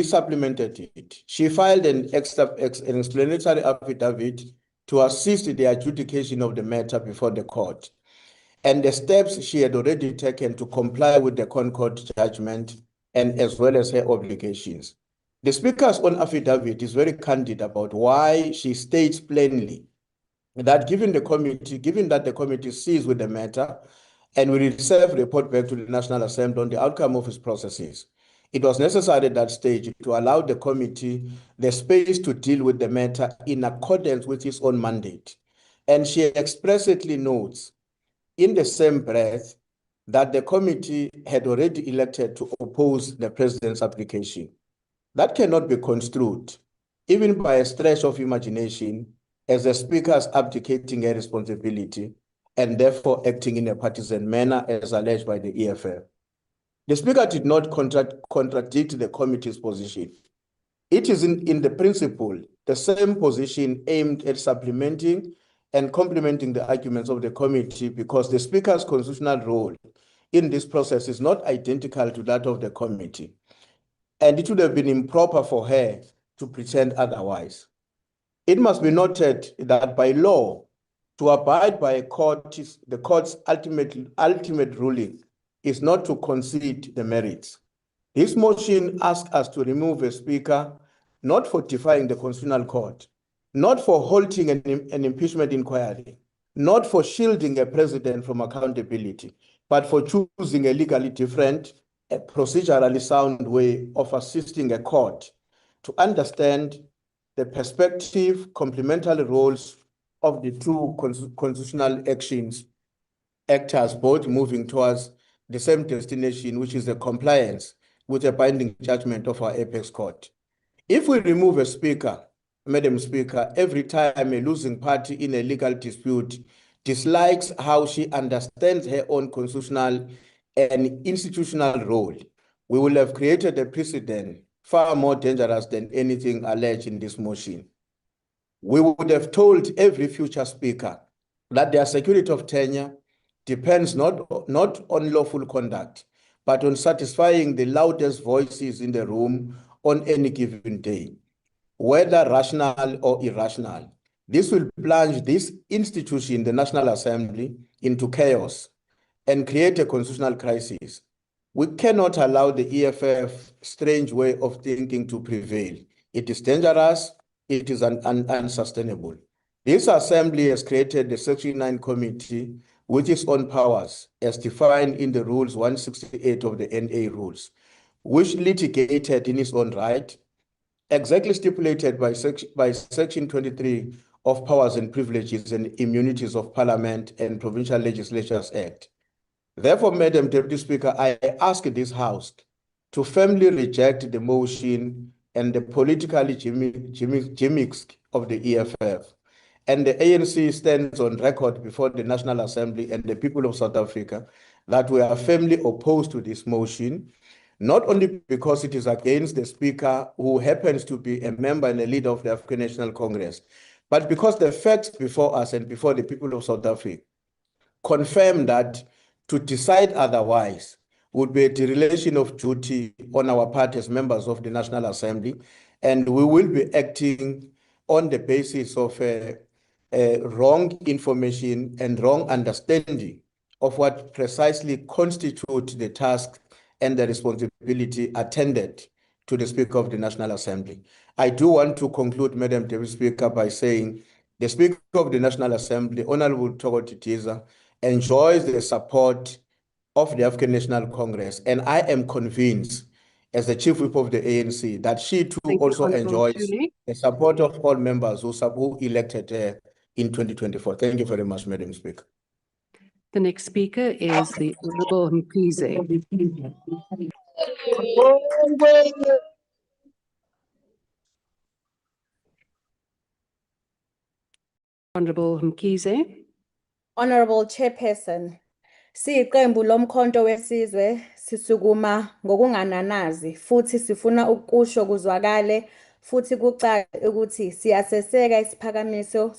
supplemented it. She filed an explanatory affidavit to assist the adjudication of the matter before the court, and the steps she had already taken to comply with the Concord judgment and as well as her obligations. The Speaker's own affidavit is very candid about why she states plainly that given that the committee sees with the matter and will itself report back to the National Assembly on the outcome of its processes, it was necessary at that stage to allow the committee the space to deal with the matter in accordance with its own mandate. And she explicitly notes in the same breath that the committee had already elected to oppose the President's application. That cannot be construed, even by a stretch of imagination, as the Speaker's abdicating her responsibility and therefore acting in a partisan manner as alleged by the EFF. The Speaker did not contradict the committee's position. It is in the principle the same position aimed at supplementing and complementing the arguments of the committee, because the Speaker's constitutional role in this process is not identical to that of the committee, and it would have been improper for her to pretend otherwise. It must be noted that by law, to abide by the court's ultimate ruling is not to concede the merits. This motion asks us to remove a Speaker, not for defying the Constitutional Court, not for halting an impeachment inquiry, not for shielding a president from accountability, but for choosing a legally different, a procedurally sound way of assisting a court to understand the perspective, complementary roles of the two constitutional actors, both moving towards the same destination, which is the compliance with a binding judgment of our apex court. If we remove a Speaker, Madam Speaker, every time a losing party in a legal dispute dislikes how she understands her own constitutional and institutional role, we will have created a precedent far more dangerous than anything alleged in this motion. We would have told every future Speaker that their security of tenure depends not on lawful conduct, but on satisfying the loudest voices in the room on any given day, whether rational or irrational. This will plunge this institution, the National Assembly, into chaos and create a constitutional crisis. We cannot allow the EFF strange way of thinking to prevail. It is dangerous, it is unsustainable. This assembly has created the Section 9 committee with its own powers as defined in the rules 168 of the NA rules, which litigated in its own right, exactly stipulated by Section 23 of Powers and Privileges and Immunities of Parliament and Provincial Legislatures Act. Therefore, Madam Deputy Speaker, I ask this House to firmly reject the motion and the political gimmicks of the EFF. And the ANC stands on record before the National Assembly and the people of South Africa that we are firmly opposed to this motion, not only because it is against the Speaker, who happens to be a member and a leader of the African National Congress, but because the facts before us and before the people of South Africa confirm that to decide otherwise would be a dereliction of duty on our part as members of the National Assembly, and we will be acting on the basis of wrong information and wrong understanding of what precisely constitutes the task and the responsibility attended to the Speaker of the National Assembly. I do want to conclude, Madam Deputy Speaker, by saying the Speaker of the National Assembly, Honorable Thoko Didiza, enjoys the support of the African National Congress, and I am convinced, as the Chief Whip of the ANC, that she too also enjoys the support of all members who elected her in 2024. Thank you very much, Madam Speaker. The next speaker is the Honorable Mkhize. Honorable Mkhize. Honorable Chairperson, siyiqembu lomkhonto wesizwe sisukuma ngokungananazi futhi sifuna ukusho kuzwakale futhi kucace ukuthi siyaseseka isiphakamiso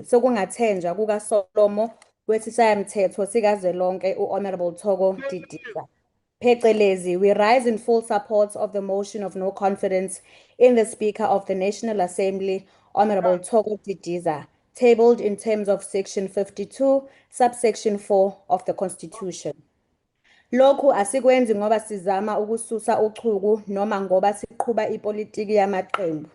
sokungathenjwa kukaSolomo wesishayamthetho sikazwelonke u-Honorable Thoko Didiza. Phecelezi, we rise in full support of the motion of no confidence in the Speaker of the National Assembly, Honorable Thoko Didiza, tabled in terms of Section 52, subsection 4 of the Constitution. Lokhu asikwenzi ngoba sizama ukususa uchuku noma ngoba siqhuba ipolitiki yamaqembu.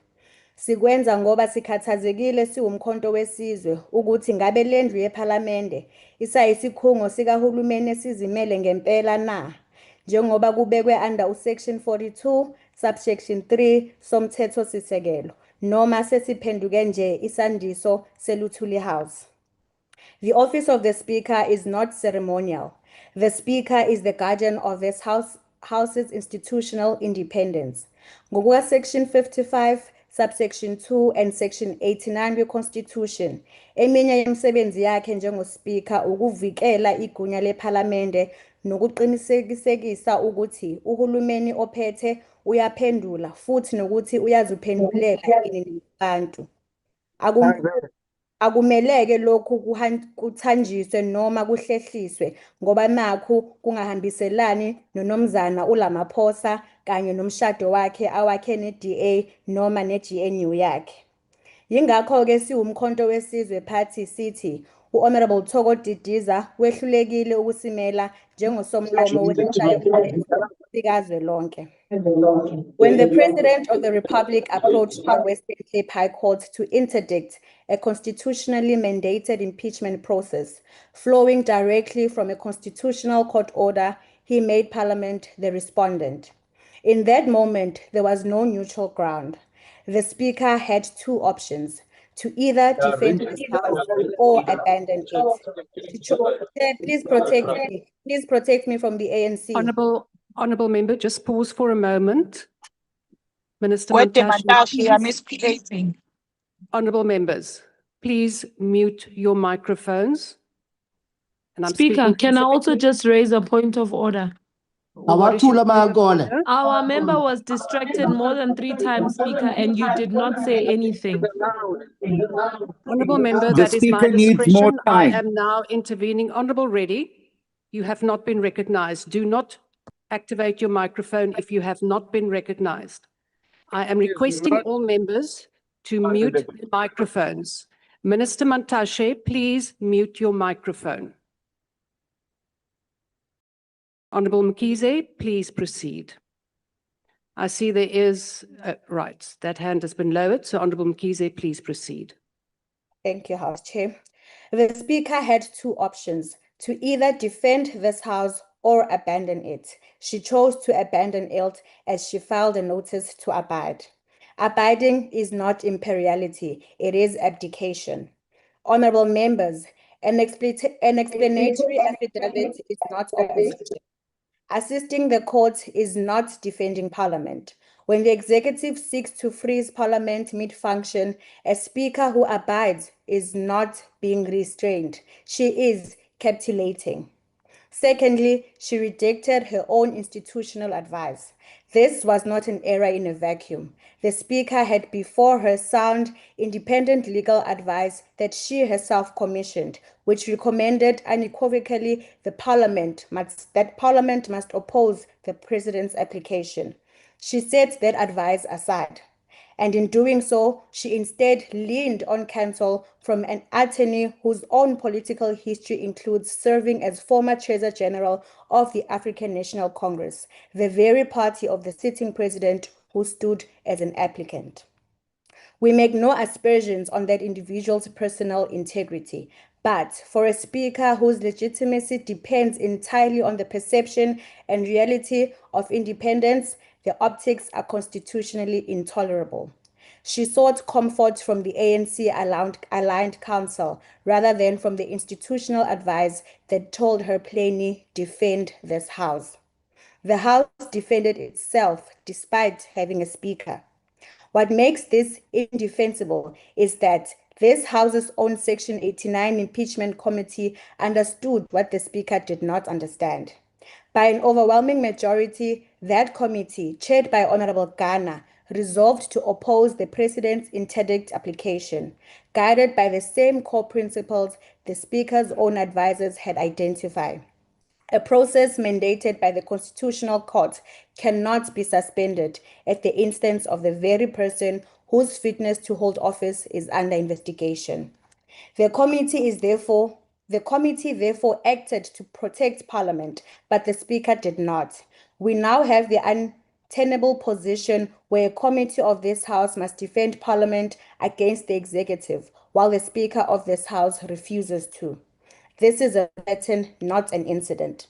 Sikwenza ngoba sikhathazekile siwumkhonto wesizwe ukuthi ngabe lendlu yePhalamende isayisikhungo sikahulumeni esizimele ngempela na, njengoba kubekwe under uSection 42, subsection 3 somthethosisekelo, noma sesiphenduke nje isandiso seLuthuli House. The office of the Speaker is not ceremonial. The Speaker is the guardian of this House's institutional independence. Ngokuka Section 55, subsection 2 and Section 89 kwe-Constitution, eminye yemisebenzi yakhe njengoSpeaker ukuvikela igunya lePhalamende nokuqinisekisa ukuthi uhulumeni ophethe uyaphendula futhi nokuthi uyaziphendulela inini labantu. Akumeleke lokhu kuthanjiswe noma kuhlehliswe ngoba nakhu kungahambiselani noNomzana uLamaphosa kanye nomshado wakhe awakhe ne-DA noma ne-GNU yakhe. Yingakho-ke siwumkhonto wesizwe party sithi u-Honorable Thoko Didiza wehlulekile ukusimela njengosomlomo wesishayamthetho sikazwelonke. When the President of the Republic approached the Western Cape High Court to interdict a constitutionally mandated impeachment process flowing directly from a constitutional court order, he made Parliament the respondent. In that moment, there was no neutral ground. The Speaker had two options: to either defend his house or abandon it. Please protect me. Please protect me from the ANC. Honorable member, just pause for a moment. Minister Wait, Mantashe, I'm misbehaving. Honorable members, please mute your microphones. And Speaker, can I also just raise a point of order? Our member was distracted more than 3 times, Speaker, and you did not say anything. Honorable member, The that is my Speaker needs more discretion. I time. am now intervening. Honorable Reddy, you have not been recognized. Do not activate your microphone if you have not been recognized. I am requesting all members to mute their microphones. Minister Mantashe, please mute your microphone. Honorable Mkhize, please proceed. I see there is, right, that hand has been lowered. So Honorable Mkhize, please proceed. Thank you, House Chair. The Speaker had two options: to either defend this House or abandon it. She chose to abandon it as she filed a notice to abide. Abiding is not imperiality, it is abdication. Honorable members, an explanatory affidavit is not opposition. Assisting the court is not defending Parliament. When the executive seeks to freeze Parliament mid-function, a speaker who abides is not being restrained. She is capitulating. Secondly, she rejected her own institutional advice. This was not an error in a vacuum. The Speaker had before her sound, independent legal advice that she herself commissioned, which recommended unequivocally that Parliament must oppose the President's application. She set that advice aside. And in doing so, she instead leaned on counsel from an attorney whose own political history includes serving as former Treasurer General of the African National Congress, the very party of the sitting president who stood as an applicant. We make no aspersions on that individual's personal integrity, but for a speaker whose legitimacy depends entirely on the perception and reality of independence, the optics are constitutionally intolerable. She sought comfort from the ANC-aligned council rather than from the institutional advice that told her plainly, defend this House. The House defended itself despite having a speaker. What makes this indefensible is that this House's own Section 89 impeachment committee understood what the Speaker did not understand. By an overwhelming majority, that committee, chaired by Honorable Kekana, resolved to oppose the President's interdict application, guided by the same core principles the Speaker's own advisors had identified. A process mandated by the Constitutional Court cannot be suspended at the instance of the very person whose fitness to hold office is under investigation. The committee therefore acted to protect Parliament, but the Speaker did not. We now have the untenable position where a committee of this House must defend Parliament against the executive, while the Speaker of this House refuses to. This is a pattern, not an incident.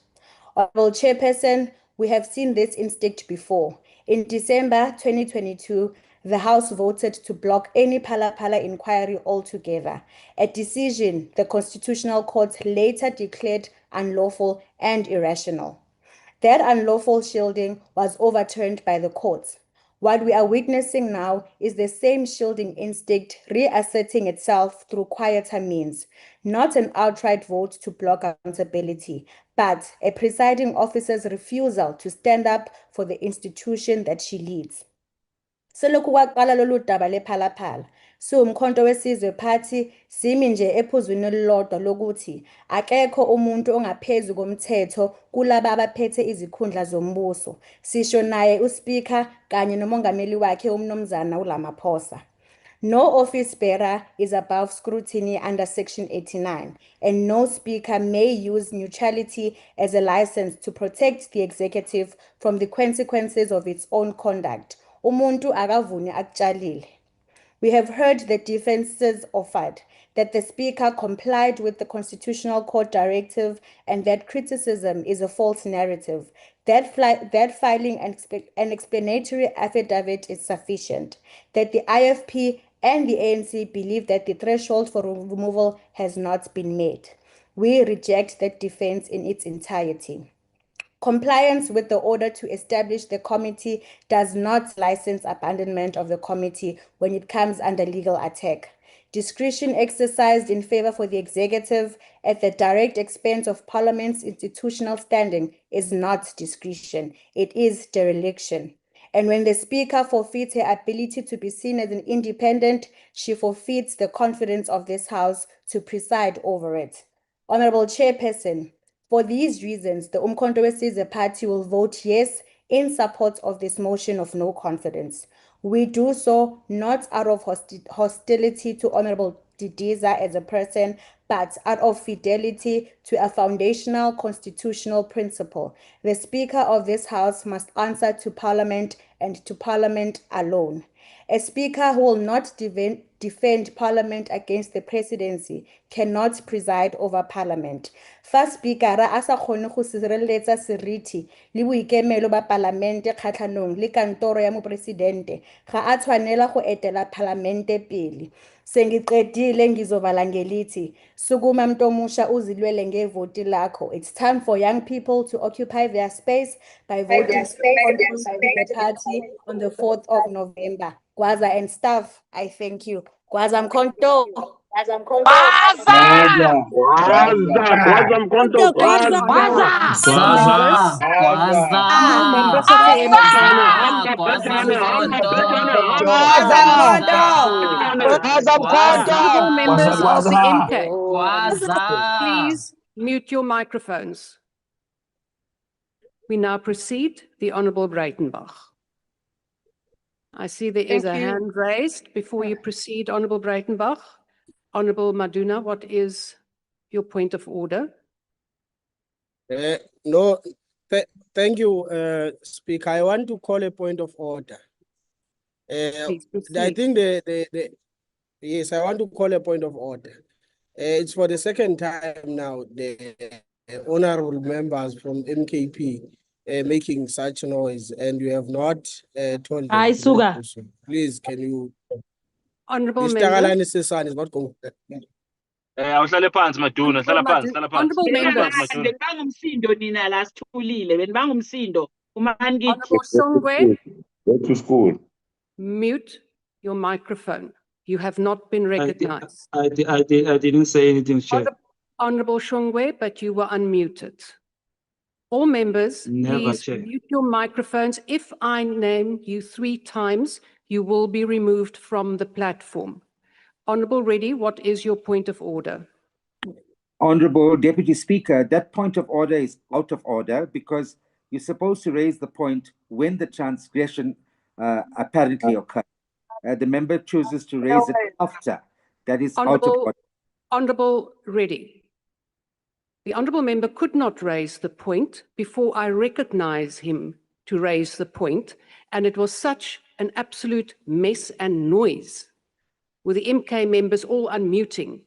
Honorable Chairperson, we have seen this instinct before. In December 2022, the House voted to block any Phala inquiry altogether, a decision the Constitutional Court later declared unlawful and irrational. That unlawful shielding was overturned by the courts. What we are witnessing now is the same shielding instinct reasserting itself through quieter means, not an outright vote to block accountability, but a presiding officer's refusal to stand up for the institution that she leads. Selokhu kwaqala lolu daba lePhalaphala, siwumkhonto wesizwe phathi simi nje ephuzwini elilodwa lokuthi akekho umuntu ongaphezu komthetho kulabo abaphethe izikhundla zombuso, sisho naye uSpeaker kanye nomongameli wakhe uMnumzana uRamaphosa. No office bearer is above scrutiny under Section 89, and no speaker may use neutrality as a license to protect the executive from the consequences of its own conduct. Umuntu akavuni akutshalile. We have heard the defenses offered, that the Speaker complied with the Constitutional Court directive and that criticism is a false narrative. That filing an explanatory affidavit is sufficient, that the IFP and the ANC believe that the threshold for removal has not been met. We reject that defense in its entirety. Compliance with the order to establish the committee does not license abandonment of the committee when it comes under legal attack. Discretion exercised in favor for the executive at the direct expense of Parliament's institutional standing is not discretion, it is dereliction. And when the Speaker forfeits her ability to be seen as an independent, she forfeits the confidence of this House to preside over it. Honorable Chairperson, for these reasons, the Umkhonto weSizwe Party will vote yes in support of this motion of no confidence. We do so not out of hostility to Honorable Didiza as a person, but out of fidelity to a foundational constitutional principle. The Speaker of this House must answer to Parliament and to Parliament alone. A Speaker who will not defend Parliament against the Presidency cannot preside over Parliament. Fa Speaker a sa kgone go sireletsa seriti le boikemelo ba Parlamente kgatlhanong le kantoro ya Mopresidente, ga a tshwanela go etela Parlamente pele. Sengiqedile ngizovala ngelithi, sukuma mntomusha uzilwele ngevoti lakho. It's time for young people to occupy their space by voting for the party on the 4th of November. Gwaza and staff, I thank you. Gwaza Mkhonto. Gwaza Mkhonto, Gwaza. Members of the members of the MK. Please mute your microphones. We now proceed. The Honourable Breitenbach. I see there is a hand raised. Before you proceed, Honourable Breitenbach, Honourable Maduna, what is your point of order? No, thank you, Speaker. I want to call a point of order. I think yes, I want to call a point of order. It's for the second time now, the honourable members from MKP making such noise, and you have not told them. Please, can you? Honourable members. Mr. Son is not going. Honourable members. Honourable Shongwe. Go to school. Mute your microphone. You have not been recognized. I didn't say anything, Chair. Honourable Shongwe, but you were unmuted. All members, please mute your microphones. If I name you 3 times, you will be removed from the platform. Honourable Reddy, what is your point of order? Honourable Deputy Speaker, that point of order is out of order because you're supposed to raise the point when the transgression apparently occurred. The member chooses to raise it after. That is out of order. Honourable Reddy, the Honourable Member could not raise the point before I recognise him to raise the point, and it was such an absolute mess and noise with the MK members all unmuting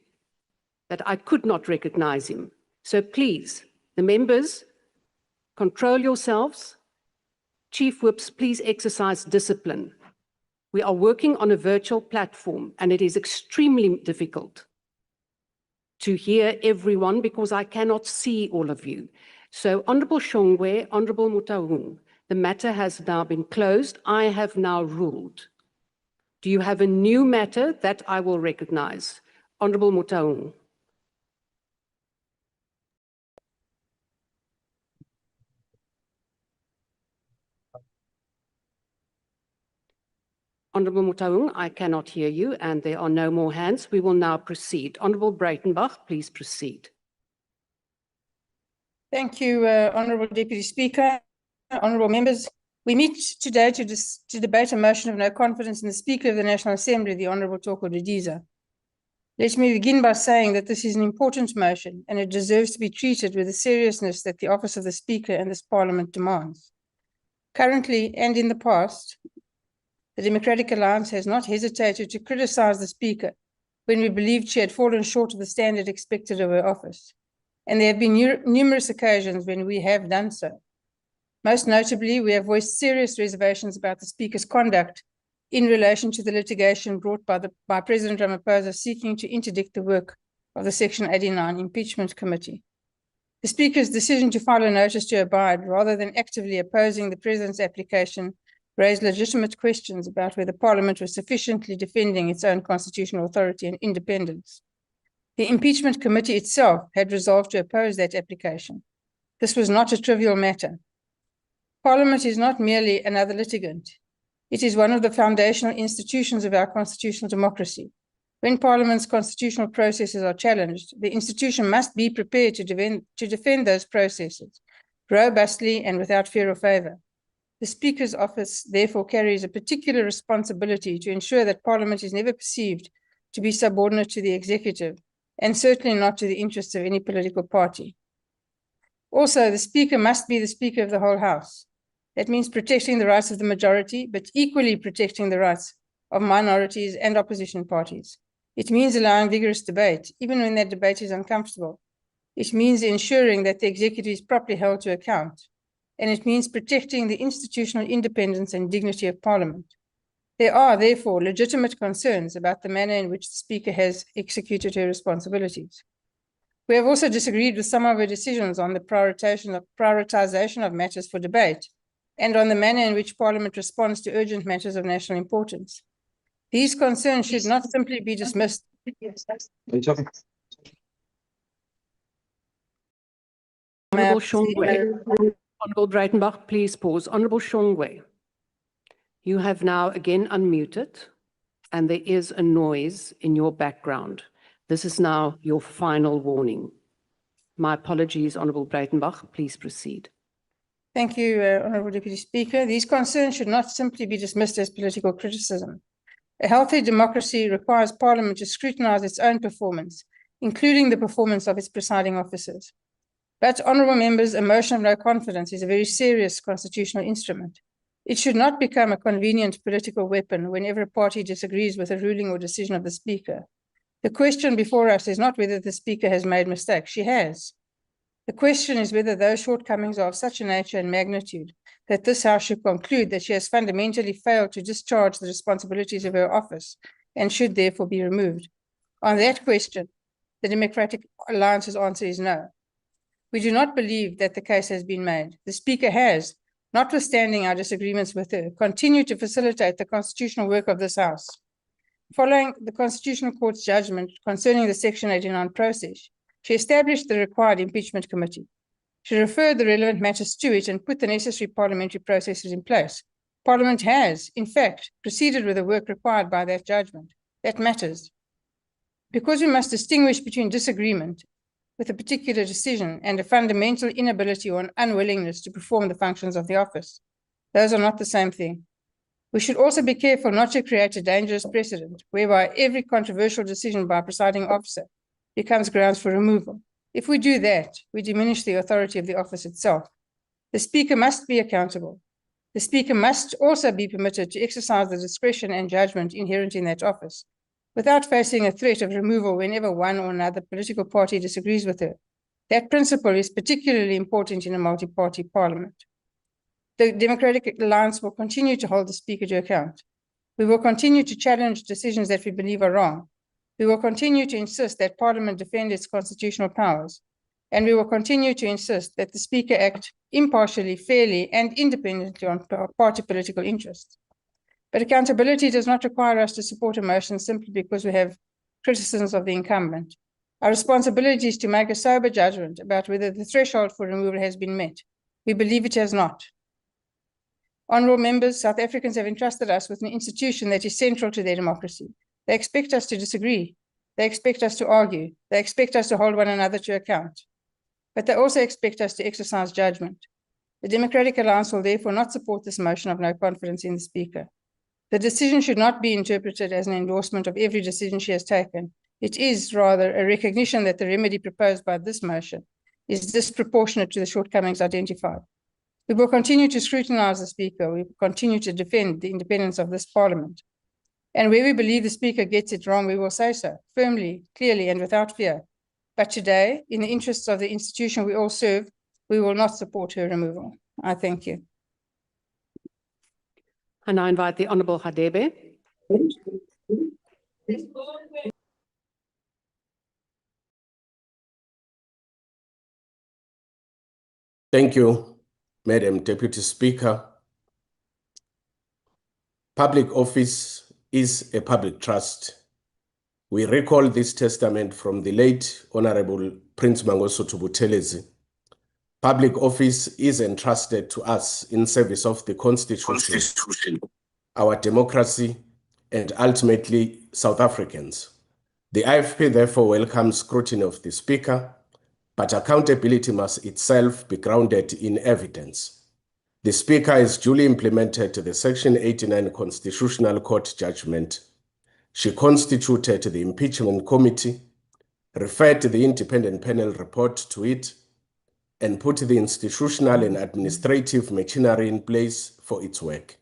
that I could not recognise him. So please, the members, control yourselves. Chief Whips, please exercise discipline. We are working on a virtual platform, and it is extremely difficult to hear everyone because I cannot see all of you. So, Honourable Shongwe, Honourable Mutaung, the matter has now been closed. I have now ruled. Do you have a new matter that I will recognise? Honourable Mutaung. Honourable Mutaung, I cannot hear you, and there are no more hands. We will now proceed. Honourable Breitenbach, please proceed. Thank you, Honourable Deputy Speaker. Honourable members, we meet today to debate a motion of no confidence in the Speaker of the National Assembly, the Honourable Thoko Didiza. Let me begin by saying that this is an important motion, and it deserves to be treated with the seriousness that the office of the Speaker and this Parliament demands. Currently, and in the past, the Democratic Alliance has not hesitated to criticise the Speaker when we believed she had fallen short of the standard expected of her office. And there have been numerous occasions when we have done so. Most notably, we have voiced serious reservations about the Speaker's conduct in relation to the litigation brought by President Ramaphosa seeking to interdict the work of the Section 89 Impeachment Committee. The Speaker's decision to file a notice to abide rather than actively opposing the President's application raised legitimate questions about whether Parliament was sufficiently defending its own constitutional authority and independence. The Impeachment Committee itself had resolved to oppose that application. This was not a trivial matter. Parliament is not merely another litigant. It is one of the foundational institutions of our constitutional democracy. When Parliament's constitutional processes are challenged, the institution must be prepared to defend those processes robustly and without fear or favour. The Speaker's office therefore carries a particular responsibility to ensure that Parliament is never perceived to be subordinate to the executive and certainly not to the interests of any political party. Also, the Speaker must be the Speaker of the whole House. That means protecting the rights of the majority, but equally protecting the rights of minorities and opposition parties. It means allowing vigorous debate, even when that debate is uncomfortable. It means ensuring that the executive is properly held to account. And it means protecting the institutional independence and dignity of Parliament. There are, therefore, legitimate concerns about the manner in which the Speaker has executed her responsibilities. We have also disagreed with some of her decisions on the prioritization of matters for debate and on the manner in which Parliament responds to urgent matters of national importance. These concerns should not simply be dismissed. Honorable Shongwe. Honorable Breitenbach, please pause. Honorable Shongwe, you have now again unmuted, and there is a noise in your background. This is now your final warning. My apologies, Honorable Breitenbach. Please proceed. Thank you, Honorable Deputy Speaker. These concerns should not simply be dismissed as political criticism. A healthy democracy requires Parliament to scrutinize its own performance, including the performance of its presiding officers. But, honourable members, a motion of no confidence is a very serious constitutional instrument. It should not become a convenient political weapon whenever a party disagrees with a ruling or decision of the Speaker. The question before us is not whether the Speaker has made mistakes. She has. The question is whether those shortcomings are of such a nature and magnitude that this House should conclude that she has fundamentally failed to discharge the responsibilities of her office and should therefore be removed. On that question, the Democratic Alliance's answer is no. We do not believe that the case has been made. The Speaker has, notwithstanding our disagreements with her, continued to facilitate the constitutional work of this House. Following the Constitutional Court's judgment concerning the Section 89 process, she established the required impeachment committee. She referred the relevant matters to it and put the necessary parliamentary processes in place. Parliament has, in fact, proceeded with the work required by that judgment. That matters. Because we must distinguish between disagreement with a particular decision and a fundamental inability or an unwillingness to perform the functions of the office. Those are not the same thing. We should also be careful not to create a dangerous precedent whereby every controversial decision by a presiding officer becomes grounds for removal. If we do that, we diminish the authority of the office itself. The Speaker must be accountable. The Speaker must also be permitted to exercise the discretion and judgment inherent in that office, without facing a threat of removal whenever one or another political party disagrees with her. That principle is particularly important in a multi-party parliament. The Democratic Alliance will continue to hold the Speaker to account. We will continue to challenge decisions that we believe are wrong. We will continue to insist that Parliament defend its constitutional powers. And we will continue to insist that the Speaker act impartially, fairly, and independently on party political interests. But accountability does not require us to support a motion simply because we have criticisms of the incumbent. Our responsibility is to make a sober judgment about whether the threshold for removal has been met. We believe it has not. Honourable members, South Africans have entrusted us with an institution that is central to their democracy. They expect us to disagree. They expect us to argue. They expect us to hold one another to account. But they also expect us to exercise judgment. The Democratic Alliance will therefore not support this motion of no confidence in the Speaker. The decision should not be interpreted as an endorsement of every decision she has taken. It is rather a recognition that the remedy proposed by this motion is disproportionate to the shortcomings identified. We will continue to scrutinize the Speaker. We will continue to defend the independence of this Parliament. And where we believe the Speaker gets it wrong, we will say so, firmly, clearly, and without fear. But today, in the interests of the institution we all serve, we will not support her removal. I thank you. And I invite the Honourable Hadebe. Thank you, Madam Deputy Speaker. Public office is a public trust. We recall this testament from the late Honourable Prince Mangosuthu Buthelezi. Public office is entrusted to us in service of the Constitution, our democracy, and ultimately South Africans. The IFP therefore welcomes scrutiny of the Speaker, but accountability must itself be grounded in evidence. The Speaker has duly implemented the Section 89 Constitutional Court judgment. She constituted the impeachment committee. referred the independent panel report to it, and put the institutional and administrative machinery in place for its work.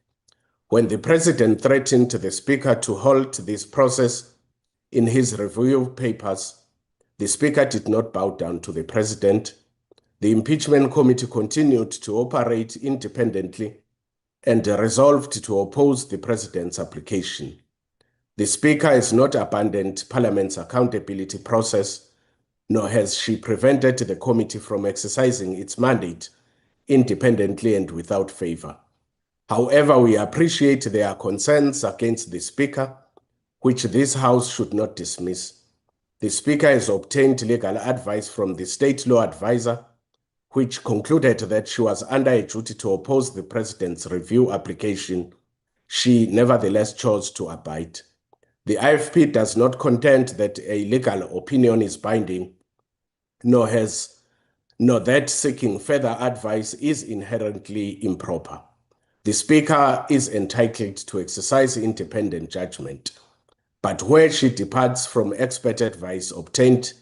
When the President threatened the Speaker to halt this process in his review papers, the Speaker did not bow down to the President. The impeachment committee continued to operate independently and resolved to oppose the President's application. The Speaker has not abandoned Parliament's accountability process, nor has she prevented the committee from exercising its mandate independently and without favor. However, we appreciate there are concerns against the Speaker, which this House should not dismiss. The Speaker has obtained legal advice from the State Law Advisor, which concluded that she was under a duty to oppose the President's review application. She nevertheless chose to abide. The IFP does not contend that a legal opinion is binding, nor that seeking further advice is inherently improper. The Speaker is entitled to exercise independent judgment, but where she departs from expert advice obtained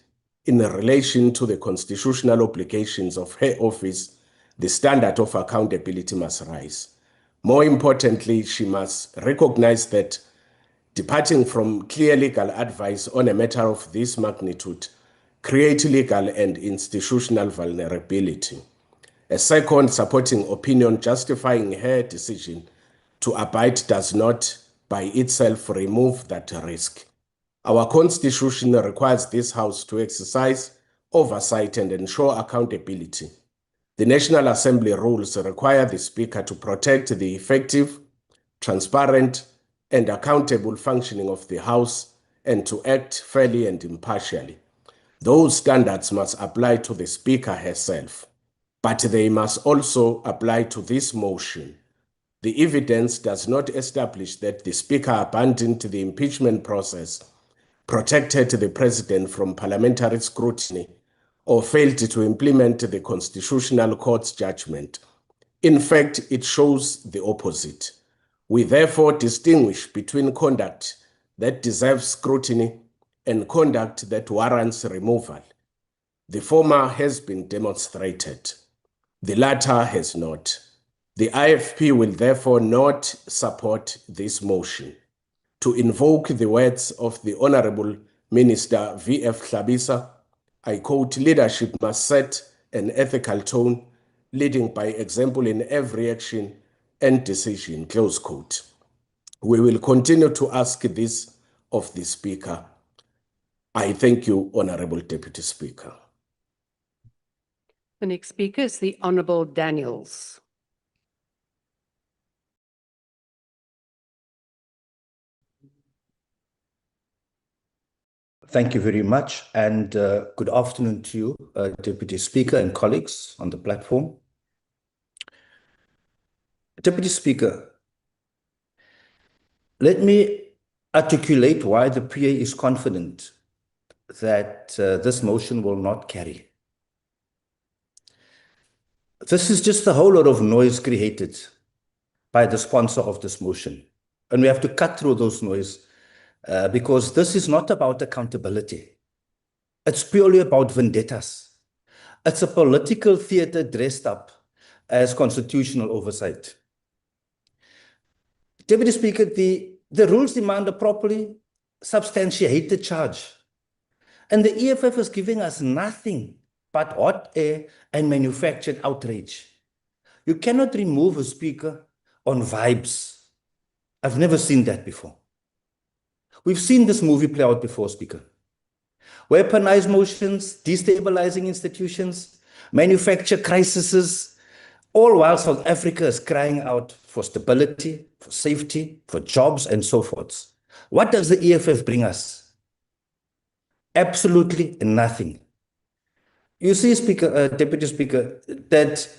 in relation to the constitutional obligations of her office, the standard of accountability must rise. More importantly, she must recognize that departing from clear legal advice on a matter of this magnitude creates legal and institutional vulnerability. A second supporting opinion justifying her decision to abide does not by itself remove that risk. Our Constitution requires this House to exercise oversight and ensure accountability. The National Assembly rules require the Speaker to protect the effective, transparent, and accountable functioning of the House and to act fairly and impartially. Those standards must apply to the Speaker herself, but they must also apply to this motion. The evidence does not establish that the Speaker abandoned the impeachment process, protected the President from parliamentary scrutiny, or failed to implement the Constitutional Court's judgment. In fact, it shows the opposite. We therefore distinguish between conduct that deserves scrutiny and conduct that warrants removal. The former has been demonstrated. The latter has not. The IFP will therefore not support this motion. To invoke the words of the Honorable Minister V.F. Hlabisa, I quote, "Leadership must set an ethical tone, leading by example in every action and decision," close quote. We will continue to ask this of the Speaker. I thank you, Honorable Deputy Speaker. The next speaker is the Honorable Daniels. Thank you very much, and good afternoon to you, Deputy Speaker and colleagues on the platform. Deputy Speaker, let me articulate why the PA is confident that this motion will not carry. This is just a whole lot of noise created by the sponsor of this motion, and we have to cut through those noise because this is not about accountability. It's purely about vendettas. It's a political theater dressed up as constitutional oversight. Deputy Speaker, the rules demand a properly substantiated charge. And the EFF is giving us nothing but hot air and manufactured outrage. You cannot remove a speaker on vibes. I've never seen that before. We've seen this movie play out before, Speaker. Weaponize motions, destabilizing institutions, manufacture crises, all while South Africa is crying out for stability, for safety, for jobs, and so forth. What does the EFF bring us? Absolutely nothing. You see, Speaker, Deputy Speaker, that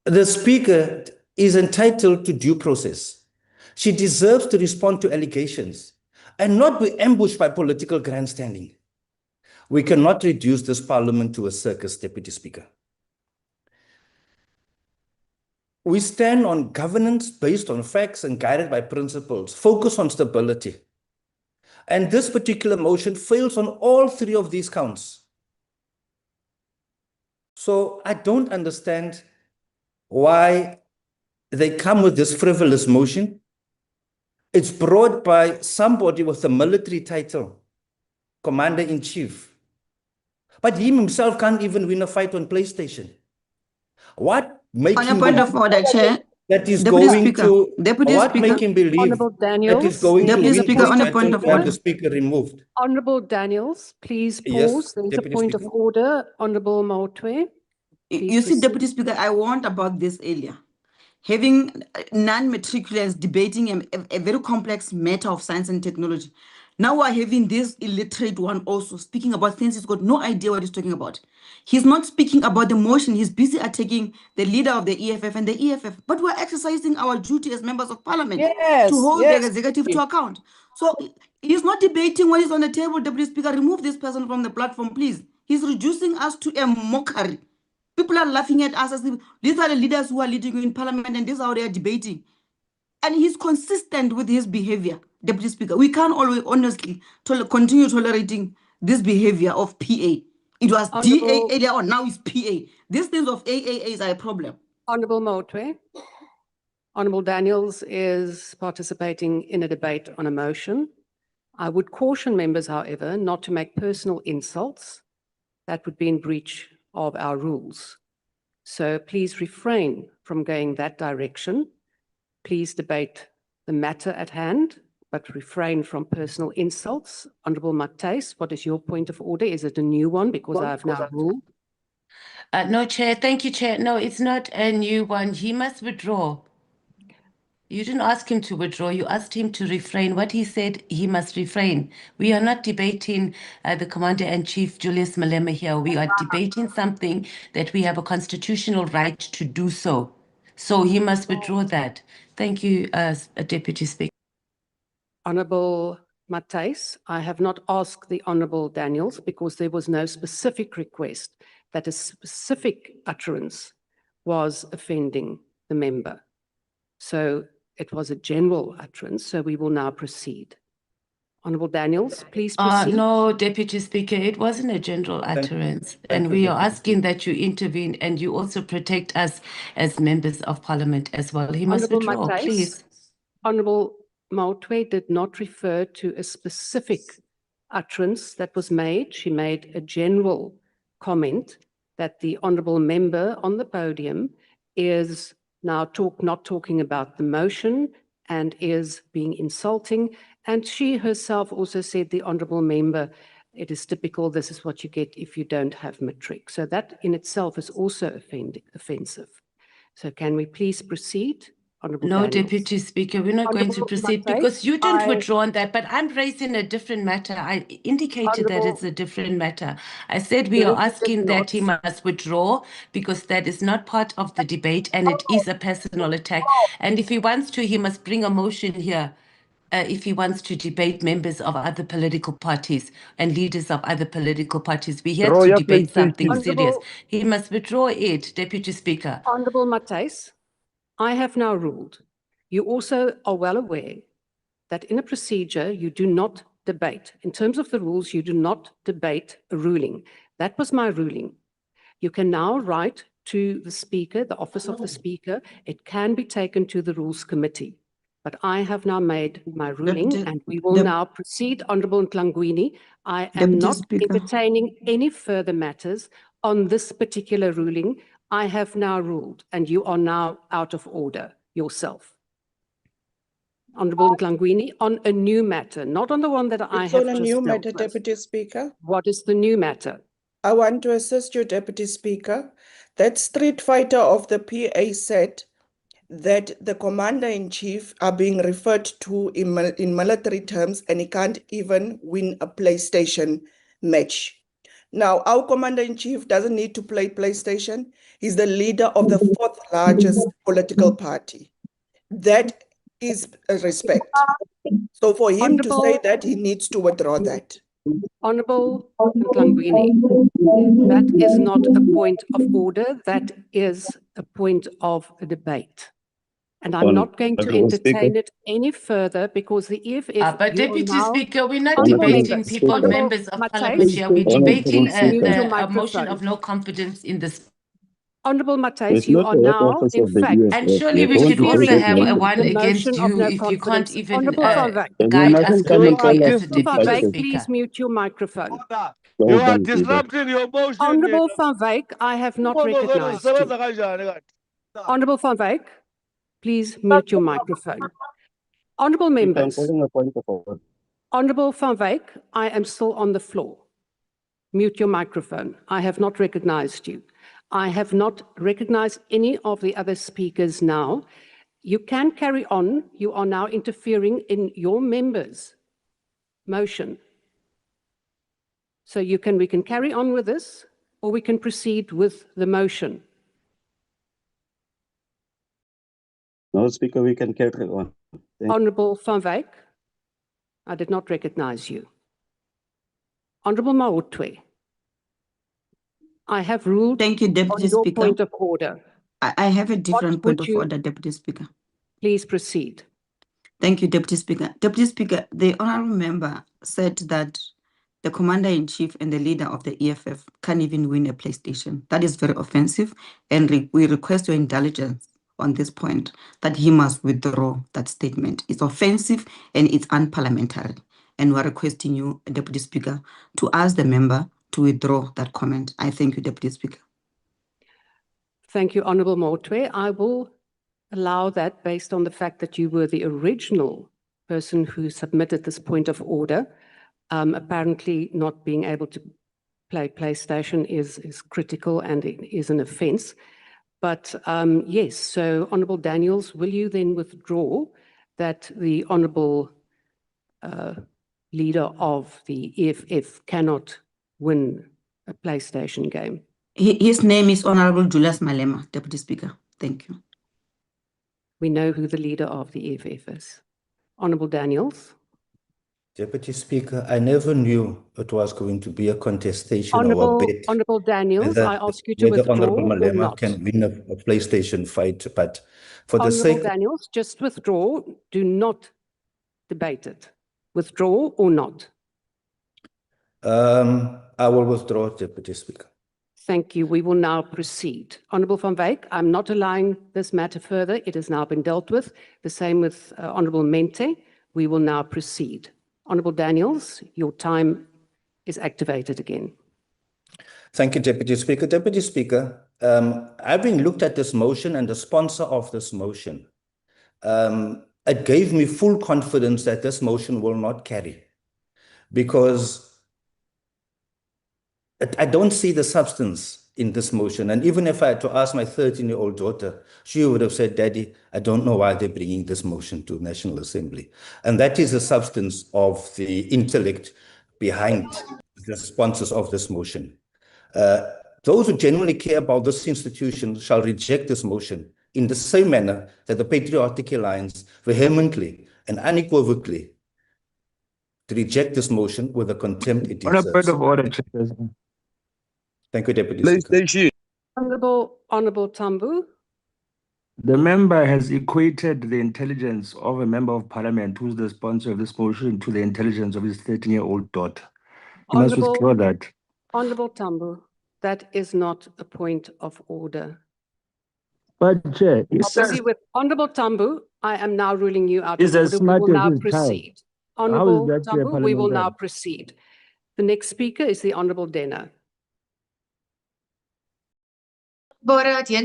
the Speaker is entitled to due process. She deserves to respond to allegations and not be ambushed by political grandstanding. We cannot reduce this parliament to a circus, Deputy Speaker. We stand on governance based on facts and guided by principles, focus on stability. And this particular motion fails on all three of these counts. So I don't understand why they come with this frivolous motion. It's brought by somebody with a military title, Commander-in-Chief. But he himself can't even win a fight on PlayStation. What makes On a him point believe of order, Chair. that is Deputy going Speaker. to Deputy what Speaker. make him believe Honourable that is Daniels, going to Deputy win Speaker, on a point PlayStation of to have order. the speaker removed? Honourable Daniels, please Yes, pause. There's a Deputy point of Speaker. order. Honourable Motwe. You see, Deputy Speaker, I warned about this earlier. Having non-matriculants debating a very complex matter of science and technology. Now we're having this illiterate one also speaking about things he's got no idea what he's talking about. He's not speaking about the motion. He's busy attacking the leader of the EFF and the EFF. But we're exercising our duty as members of parliament to hold the executive to account. So he's not debating what is on the table, Deputy Speaker. Remove this person from the platform, please. He's reducing us to a mockery. People are laughing at us as if these are the leaders who are leading in parliament and this is how they are debating. And he's consistent with his behavior, Deputy Speaker. We can't always honestly continue tolerating this behavior of PA. It was DA earlier on, now it's PA. These things of AAAs are a problem. Honourable Motwe. Honourable Daniels is participating in a debate on a motion. I would caution members, however, not to make personal insults. That would be in breach of our rules. So please refrain from going that direction. Please debate the matter at hand, but refrain from personal insults. Honourable Matthys, what is your point of order? Is it a new one? Because I have now ruled. No, Chair. Thank you, Chair. No, it's not a new one. He must withdraw. You didn't ask him to withdraw. You asked him to refrain. What he said, he must refrain. We are not debating the Commander-in-Chief, Julius Malema, here. We are debating something that we have a constitutional right to do so. So he must withdraw that. Thank you, Deputy Speaker. Honourable Matthys, I have not asked the Honourable Daniels because there was no specific request that a specific utterance was offending the member. So it was a general utterance, so we will now proceed. Honourable Daniels, please proceed. No, Deputy Speaker, it wasn't a general utterance. And we are asking that you intervene and you also protect us as members of Parliament as well. He must withdraw, please. Honourable Motwe did not refer to a specific utterance that was made. She made a general comment that the Honourable Member on the podium is now not talking about the motion and is being insulting. And she herself also said, the Honourable Member, it is typical, this is what you get if you don't have matric. So that in itself is also offensive. So can we please proceed? Honourable No, Daniels. Deputy Speaker, we're not going to proceed because you didn't withdraw on that, but I'm raising a different matter. I indicated that it's a different matter. I said we are asking that he must withdraw because that is not part of the debate and it is a personal attack. And if he wants to, he must bring a motion here. If he wants to debate members of other political parties and leaders of other political parties. We're here to debate something serious. He must withdraw it, Deputy Speaker. Honourable Matthys, I have now ruled. You also are well aware that in a procedure, you do not debate. In terms of the rules, you do not debate a ruling. That was my ruling. You can now write to the Speaker, the Office of the Speaker. It can be taken to the Rules Committee. But I have now made my ruling and we will now proceed. Honourable Ntlangwini, I am not entertaining any further matters on this particular ruling. I have now ruled and you are now out of order yourself. Honourable Ntlangwini, on a new matter, not on the one that I have just It's on a new matter, Deputy Speaker. What is the new matter? I want to assist you, Deputy Speaker. That Street Fighter of the PA said that the Commander-in-Chief are being referred to in military terms and he can't even win a PlayStation match. Now, our Commander-in-Chief doesn't need to play PlayStation. He's the leader of the fourth largest political party. That is a respect. So for him to say that, he needs to withdraw that. Honourable Ntlangwini, that is not a point of order. That is a point of a debate. And I'm not going to entertain it any further because the EFF... But Deputy Speaker, we're not Honourable debating members, people, Honourable members of Matthys, Parliament here. We're please debating mute your a motion microphone. of no confidence in this. Honourable Matthys, you are now, in fact, And surely we should also interfering have a in one the against motion of you no if you can't confidence. even Honourable Van Wyk, guide us correctly as a Honourable Van Deputy Wyk, Speaker. please mute your microphone. You are disrupting your motion. Honourable Van Wyk, I have not recognised you. Honourable Van Wyk, please mute your microphone. Honourable members, Honourable Van Wyk, I am still on the floor. Mute your microphone. I have not recognised you. I have not recognised any of the other speakers now. You can carry on. You are now interfering in your members' motion. So we can carry on with this, or we can proceed with the motion. No, Speaker, we can carry on. Honourable Van Wyk, I did not recognise you. Honourable Maotwe, I have ruled Thank you, Deputy on your Speaker. point of order. I have a different point of order, Deputy Speaker. Please proceed. Thank you, Deputy Speaker. Deputy Speaker, the honourable member said that the Commander-in-Chief and the leader of the EFF can't even win a PlayStation. That is very offensive, and we request your indulgence on this point, that he must withdraw that statement. It's offensive and it's unparliamentary. And we're requesting you, Deputy Speaker, to ask the member to withdraw that comment. I thank you, Deputy Speaker. Thank you, Honourable Maotwe. I will allow that based on the fact that you were the original person who submitted this point of order. Apparently not being able to play PlayStation is critical and it is an offence. But yes, so Honourable Daniels, will you then withdraw that the Honourable leader of the EFF cannot win a PlayStation game? His name is Honourable Julius Malema, Deputy Speaker. Thank you. We know who the leader of the EFF is. Honourable Daniels. Deputy Speaker, I never knew it was going to be a contestation or a bet. Honourable Daniels, I ask you to withdraw Honourable or Malema not. can win a PlayStation fight, but for the Honourable sake... Daniels, just withdraw. Do not debate it. Withdraw or not? I will withdraw, Deputy Speaker. Thank you. We will now proceed. Honourable Van Wyk, I'm not allowing this matter further. It has now been dealt with. The same with Honourable Mente. We will now proceed. Honourable Daniels, your time is activated again. Thank you, Deputy Speaker. Deputy Speaker, having looked at this motion and the sponsor of this motion, it gave me full confidence that this motion will not carry, because I don't see the substance in this motion. And even if I had to ask my 13-year-old daughter, she would have said, Daddy, I don't know why they're bringing this motion to National Assembly. And that is the substance of the intellect behind the sponsors of this motion. Those who genuinely care about this institution shall reject this motion in the same manner that the Patriotic Alliance vehemently and unequivocally to reject this motion with the contempt it deserves. On a point of order, Chairperson. Thank you, Deputy Speaker. Honourable Tambu. The member has equated the intelligence of a member of parliament who's the sponsor of this motion to the intelligence of his 13-year-old daughter. You must withdraw that. Honourable Tambu, that is not a point of order. But Chair, With Honourable Tambu, I am now ruling you out of He's as order. We will smart as now his proceed. child. Honourable How is that to a Tambu, we will now parliamentarian? proceed. The next speaker is the Honourable Dena.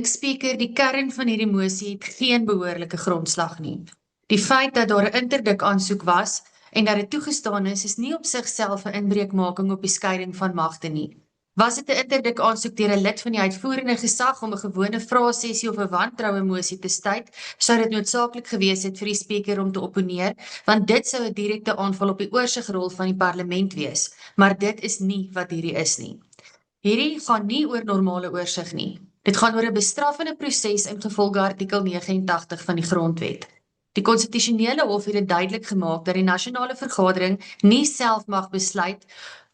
Speaker, die kern van hierdie mosie het geen behoorlike grondslag nie. Die feit dat daar 'n interdik aansoek was en dat dit toegestaan is nie op sigself 'n inbreukmaking op die skeiding van magte nie. Was dit 'n interdik aansoek deur 'n lid van die uitvoerende gesag om 'n gewone vraesessie of 'n wantroue mosie te stuit, sou dit noodsaaklik gewees het vir die spreker om te opponeer, want dit sou 'n direkte aanval op die oorsigrol van die parlement wees, maar dit is nie wat hierdie is nie. Hierdie gaan nie oor normale oorsig nie. Dit gaan oor 'n bestraffende proses ingevolge artikel 89 van die Grondwet. Die konstitusionele hof het dit duidelik gemaak dat die nasionale vergadering nie self mag besluit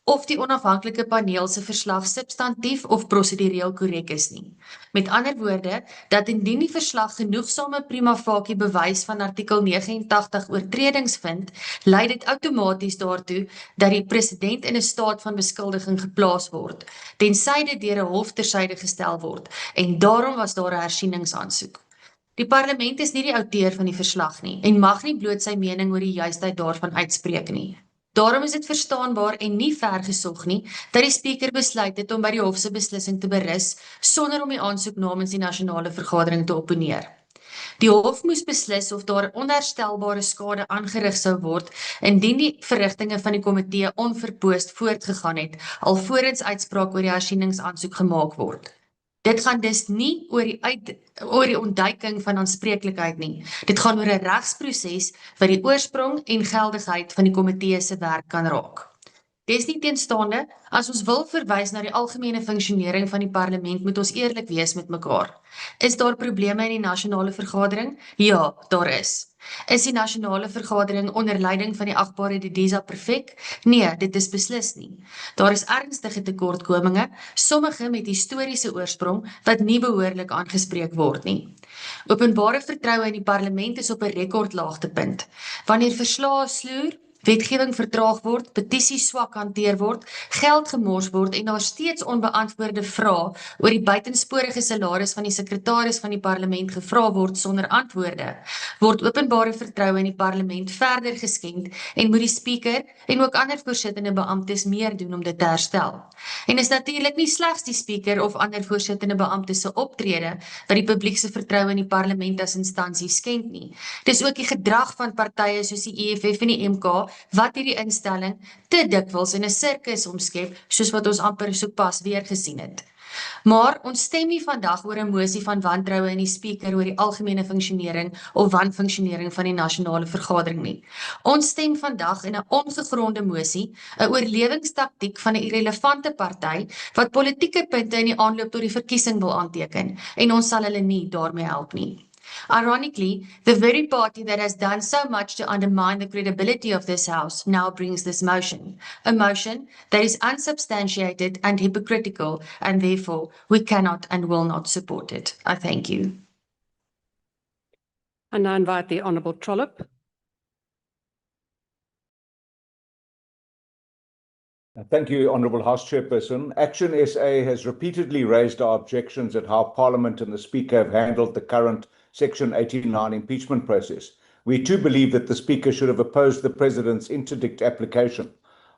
of die onafhanklike paneel se verslag substantief of prosedureel korrek is nie. Met ander woorde, dat indien die verslag genoegsame prima facie bewys van artikel 89 oortredings vind, lei dit outomaties daartoe dat die president in 'n staat van beskuldiging geplaas word, tensy dit deur 'n hof tersyde gestel word, en daarom was daar 'n hersieningsaansoek. Die parlement is nie die outeur van die verslag nie en mag nie bloot sy mening oor die juistheid daarvan uitspreek nie. Daarom is dit verstaanbaar en nie vergesog nie dat die speaker besluit het om by die hof se beslissing te berus sonder om die aansoek namens die nasionale vergadering te opponeer. Die hof moes beslis of daar onherstelbare skade aangerig sou word indien die verrigtinge van die komitee onverpoost voortgegaan het alvorens uitspraak oor die hersieningsaansoek gemaak word. Dit gaan dus nie oor die ontduiking van aanspreeklikheid nie. Dit gaan oor 'n regsproses wat die oorsprong en geldigheid van die komitee se werk kan raak. Desnieteenstaande, as ons wil verwys na die algemene funksionering van die parlement, moet ons eerlik wees met mekaar. Is daar probleme in die nasionale vergadering? Ja, daar is. Is die nasionale vergadering onder leiding van die agbare Didiza perfek? Nee, dit is beslis nie. Daar is ernstige tekortkominge, sommige met historiese oorsprong wat nie behoorlik aangespreek word nie. Openbare vertroue in die parlement is op 'n rekordlaagtepunt. Wanneer verslae sloer, wetgewing vertraag word, petisies swak hanteer word, geld gemors word en daar steeds onbeantwoorde vrae oor die buitensporige salaris van die sekretaris van die parlement gevra word sonder antwoorde, word openbare vertroue in die parlement verder geskend en moet die speaker en ook ander voorsittende beamptes meer doen om dit te herstel. En is natuurlik nie slegs die speaker of ander voorsittende beamptes se optrede wat die publiek se vertroue in die parlement as instansie skend nie. Dis ook die gedrag van partye soos die EFF en die MK wat hierdie instelling te dikwels in 'n sirkus omskep, soos wat ons amper sopas weer gesien het. Maar ons stem nie vandag oor 'n mosie van wantroue in die speaker oor die algemene funksionering of wanfunksionering van die nasionale vergadering nie. Ons stem vandag in 'n ongegronde mosie, 'n oorlewingstaktiek van 'n irrelevante party wat politieke punte in die aanloop tot die verkiesing wil aanteken en ons sal hulle nie daarmee help nie. Ironically, the very party that has done so much to undermine the credibility of this House now brings this motion, a motion that is unsubstantiated and hypocritical, and therefore we cannot and will not support it. I thank you. And I invite the Honourable Trollip. Thank you, Honourable House Chairperson. Action SA has repeatedly raised our objections at how Parliament and the Speaker have handled the current Section 89 impeachment process. We too believe that the Speaker should have opposed the President's interdict application.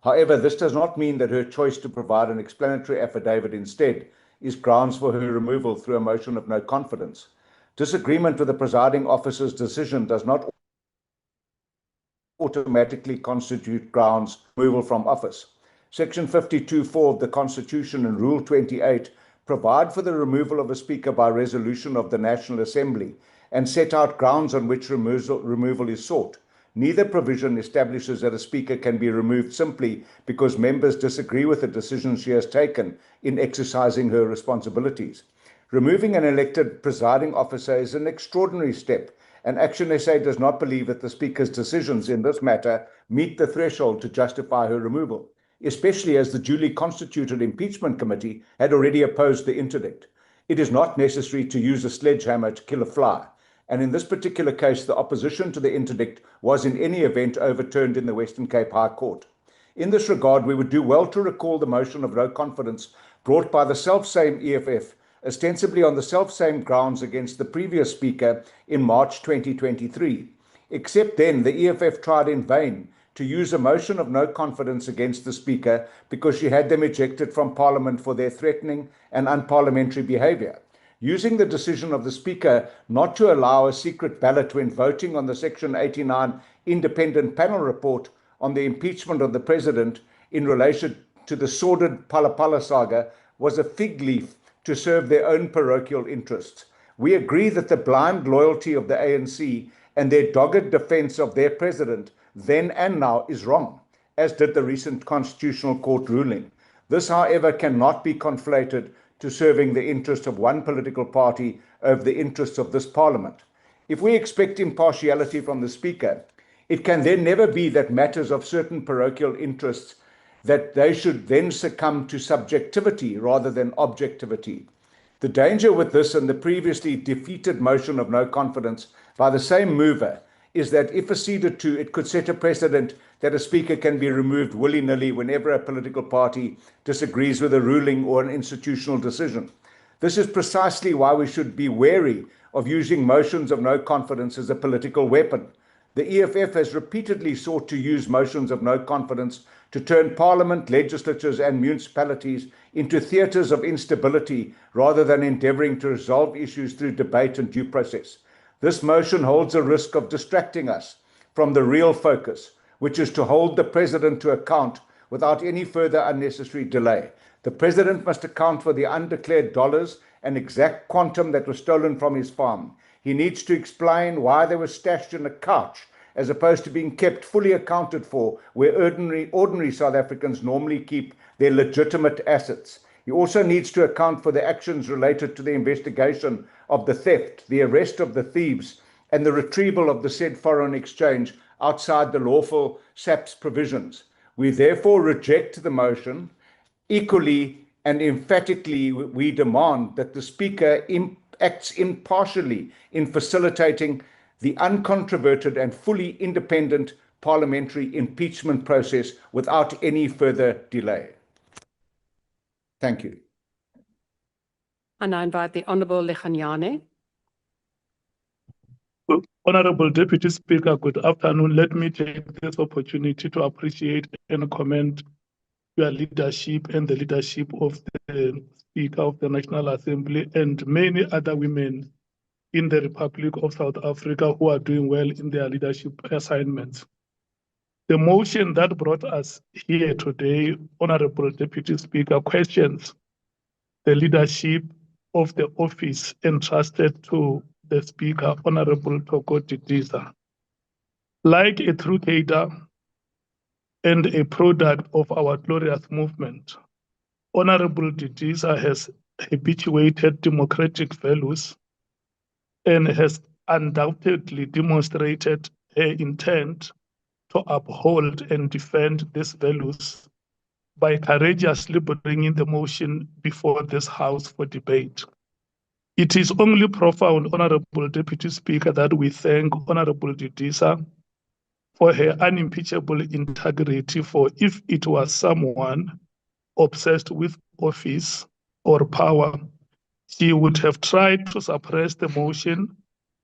However, this does not mean that her choice to provide an explanatory affidavit instead is grounds for her removal through a motion of no confidence. Disagreement with the presiding officer's decision does not automatically constitute grounds for removal from office. Section 52(4) of the Constitution and Rule 28 provide for the removal of a speaker by resolution of the National Assembly and set out grounds on which removal is sought. Neither provision establishes that a speaker can be removed simply because members disagree with the decision she has taken in exercising her responsibilities. Removing an elected presiding officer is an extraordinary step, and Action SA does not believe that the Speaker's decisions in this matter meet the threshold to justify her removal, especially as the duly constituted impeachment committee had already opposed the interdict. It is not necessary to use a sledgehammer to kill a fly, and in this particular case, the opposition to the interdict was in any event overturned in the Western Cape High Court. In this regard, we would do well to recall the motion of no confidence brought by the selfsame EFF, ostensibly on the selfsame grounds against the previous Speaker in March 2023. Except then, the EFF tried in vain to use a motion of no confidence against the Speaker because she had them ejected from Parliament for their threatening and unparliamentary behaviour. Using the decision of the Speaker not to allow a secret ballot when voting on the Section 89 independent panel report on the impeachment of the President in relation to the sordid Pala saga was a fig leaf to serve their own parochial interests. We agree that the blind loyalty of the ANC and their dogged defence of their President then and now is wrong, as did the recent Constitutional Court ruling. This, however, cannot be conflated to serving the interest of one political party over the interests of this Parliament. If we expect impartiality from the Speaker, it can then never be that matters of certain parochial interests that they should then succumb to subjectivity rather than objectivity. The danger with this and the previously defeated motion of no confidence by the same mover is that if acceded to, it could set a precedent that a speaker can be removed willy-nilly whenever a political party disagrees with a ruling or an institutional decision. This is precisely why we should be wary of using motions of no confidence as a political weapon. The EFF has repeatedly sought to use motions of no confidence to turn parliament, legislatures and municipalities into theatres of instability rather than endeavouring to resolve issues through debate and due process. This motion holds a risk of distracting us from the real focus, which is to hold the President to account without any further unnecessary delay. The President must account for the undeclared dollars and exact quantum that was stolen from his farm. He needs to explain why they were stashed in a couch as opposed to being kept fully accounted for where ordinary South Africans normally keep their legitimate assets. He also needs to account for the actions related to the investigation of the theft, the arrest of the thieves, and the retrieval of the said foreign exchange outside the lawful SAPS provisions. We therefore reject the motion. Equally and emphatically, we demand that the Speaker acts impartially in facilitating the uncontroverted and fully independent parliamentary impeachment process without any further delay. Thank you. And I invite the Honourable Lekganyane. Honourable Deputy Speaker, good afternoon. Let me take this opportunity to appreciate and commend your leadership and the leadership of the Speaker of the National Assembly and many other women in the Republic of South Africa who are doing well in their leadership assignments. The motion that brought us here today, Honourable Deputy Speaker, questions the leadership of the office entrusted to the Speaker, Honourable Thoko Didiza. Like a true and a product of our glorious movement, Honourable Didiza has habituated democratic values and has undoubtedly demonstrated her intent to uphold and defend these values by courageously bringing the motion before this House for debate. It is only profound, Honourable Deputy Speaker, that we thank Honourable Didiza for her unimpeachable integrity, for if it was someone obsessed with office or power, she would have tried to suppress the motion.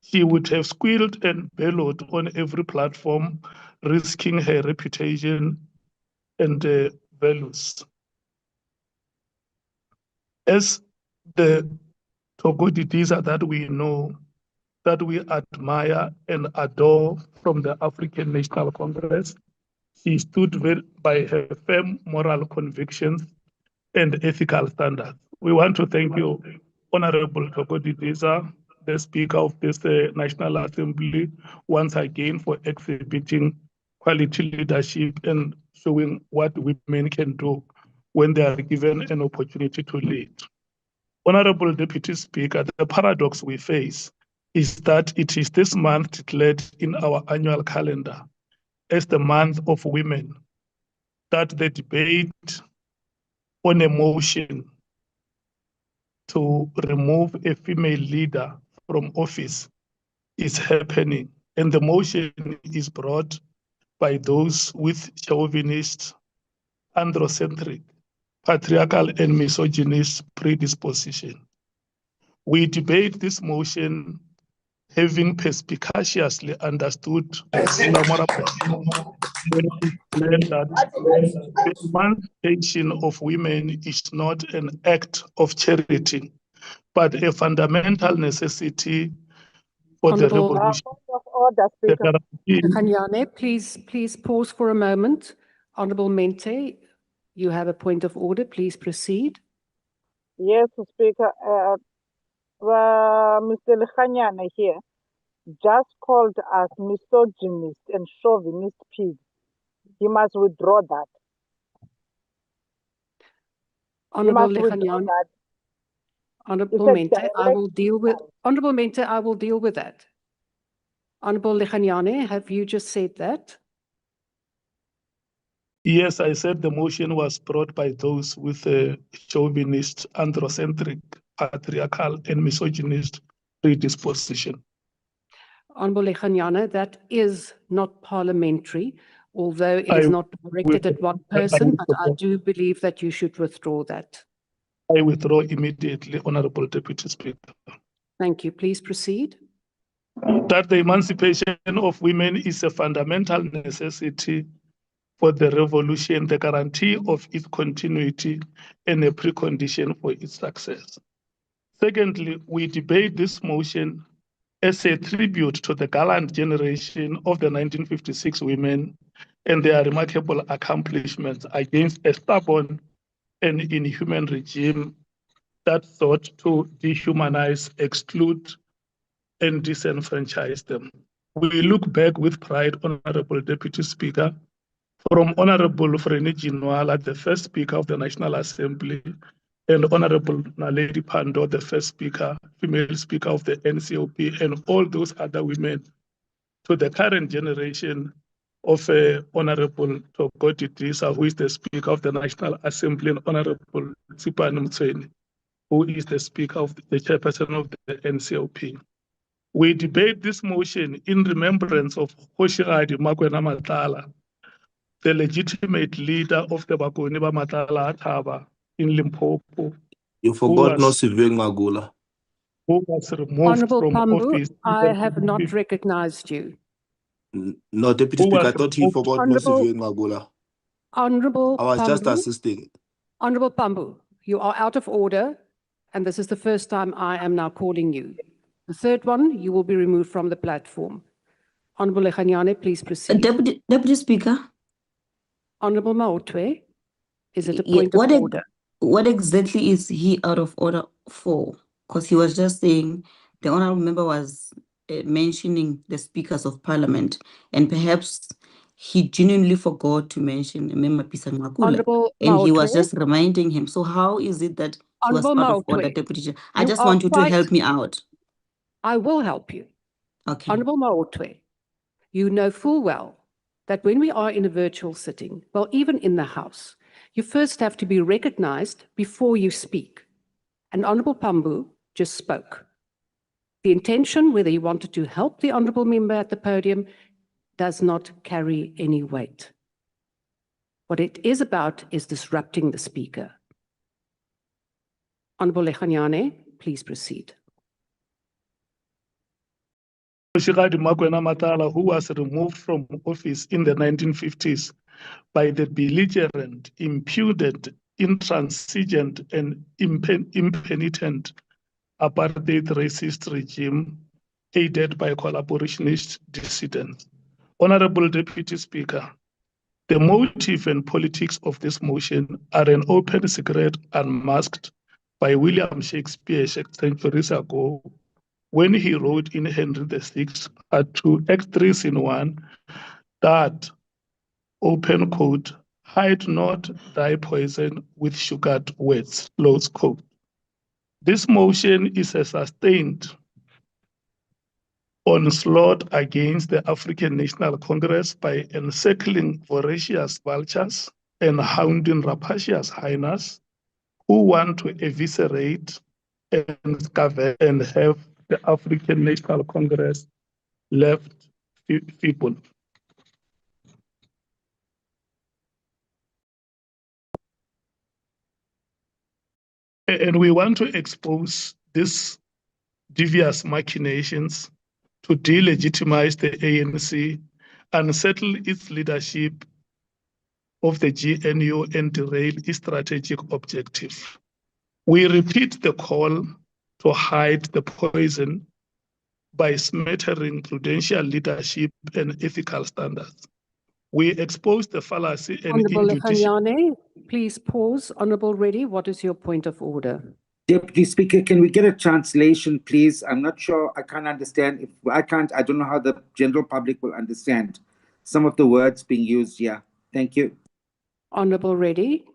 She would have squealed and bellowed on every platform, risking her reputation and values. As the Thoko Didiza that we know, that we admire and adore from the African National Congress, she stood by her firm moral convictions and ethical standards. We want to thank you, Honourable Thoko Didiza, the Speaker of this National Assembly, once again for exhibiting quality leadership and showing what women can do when they are given an opportunity to lead. Honourable Deputy Speaker, the paradox we face is that it is this month declared in our annual calendar as the month of women, that the debate on a motion to remove a female leader from office is happening. And the motion is brought by those with chauvinist, androcentric, patriarchal and misogynist predisposition. We debate this motion having perspicaciously understood that the emancipation of women is not an act of charity, but a fundamental necessity for the revolution. Lekganyane, please pause for a moment. Honourable Mente, you have a point of order. Please proceed. Yes, Speaker. Mr. Lekganyane here just called us misogynist and chauvinist pig. He must withdraw that. Honourable Lekganyane, Honourable Mente, I will deal with Honourable Mente, I will deal with that. Honourable Lekganyane, have you just said that? Yes, I said the motion was brought by those with a chauvinist, androcentric, patriarchal, and misogynist predisposition. Honorable Lekanyana, that is not parliamentary, although it is not directed at one person, but I do believe that you should withdraw that. I withdraw immediately, Honorable Deputy Speaker. Thank you. Please proceed. That the emancipation of women is a fundamental necessity for the revolution, the guarantee of its continuity, and a precondition for its success. Secondly, we debate this motion as a tribute to the gallant generation of the 1956 women and their remarkable accomplishments against a stubborn and inhuman regime that sought to dehumanize, exclude, and disenfranchise them. We look back with pride, Honorable Deputy Speaker, from Honorable Frene Jinwala, the first Speaker of the National Assembly, and Honorable Naledi Pandor, the first Speaker, female Speaker of the NCOP, and all those other women, to the current generation of Honorable Thoko Didiza, who is the Speaker of the National Assembly, and Honorable Tsipane Mtsweni, who is the Speaker of the Chairperson of the NCOP. We debate this motion in remembrance of Kgoshigadi Makwena Matala, the legitimate leader of the Bakoni ba Matala Thaba in Limpopo. You forgot Nosiviwe Ngagula. Who was removed Honorable from Pambu, office. I have not recognized you. No, Deputy Speaker, I thought he forgot Nosiviwe Ngagula. Honorable I was just Pambu, assisting. Honorable Pambu, you are out of order, and this is the first time I am now calling you. The third one, you will be removed from the platform. Honorable Lekanyane, please proceed. Deputy Speaker. Honorable Maotwe, is it a point of order? What exactly is he out of order for? Because he was just saying the honorable member was mentioning the speakers of parliament, and perhaps he genuinely forgot to mention Member Pisa Ngakula, and he was just reminding him. So how is it that he was out of order, Deputy Chair? I just want you to help me out. I will help you. Okay. Honorable Maotwe, you know full well that when we are in a virtual sitting, well, even in the House, you first have to be recognized before you speak. And Honorable Pambu just spoke. The intention, whether you wanted to help the honorable member at the podium, does not carry any weight. What it is about is disrupting the speaker. Honorable Lekanyane, please proceed. Kgoshigadi Makwena Matala, who was removed from office in the 1950s by the belligerent, impudent, intransigent, and impenitent apartheid racist regime aided by collaborationist dissidents. Honorable Deputy Speaker, the motive and politics of this motion are an open secret unmasked by William Shakespeare centuries ago, when he wrote in Henry VI, to Act 3 Scene 1, that, open quote, hide not thy poison with sugared words, close quote. This motion is a sustained onslaught against the African National Congress by encircling voracious vultures and hounding rapacious hyenas who want to eviscerate and scavenge and have the African National Congress left feeble. And we want to expose these devious machinations to delegitimize the ANC, unsettle its leadership of the GNU, and derail its strategic objective. We repeat the call to hide the poison by smattering prudential leadership and ethical standards. We expose the fallacy and Honorable injustice. Lekanyane, please pause. Honorable Reddy, what is your point of order? Deputy Speaker, can we get a translation, please? I'm not sure. I can't understand. If I can't, I don't know how the general public will understand some of the words being used here. Thank you. Honorable Reddy,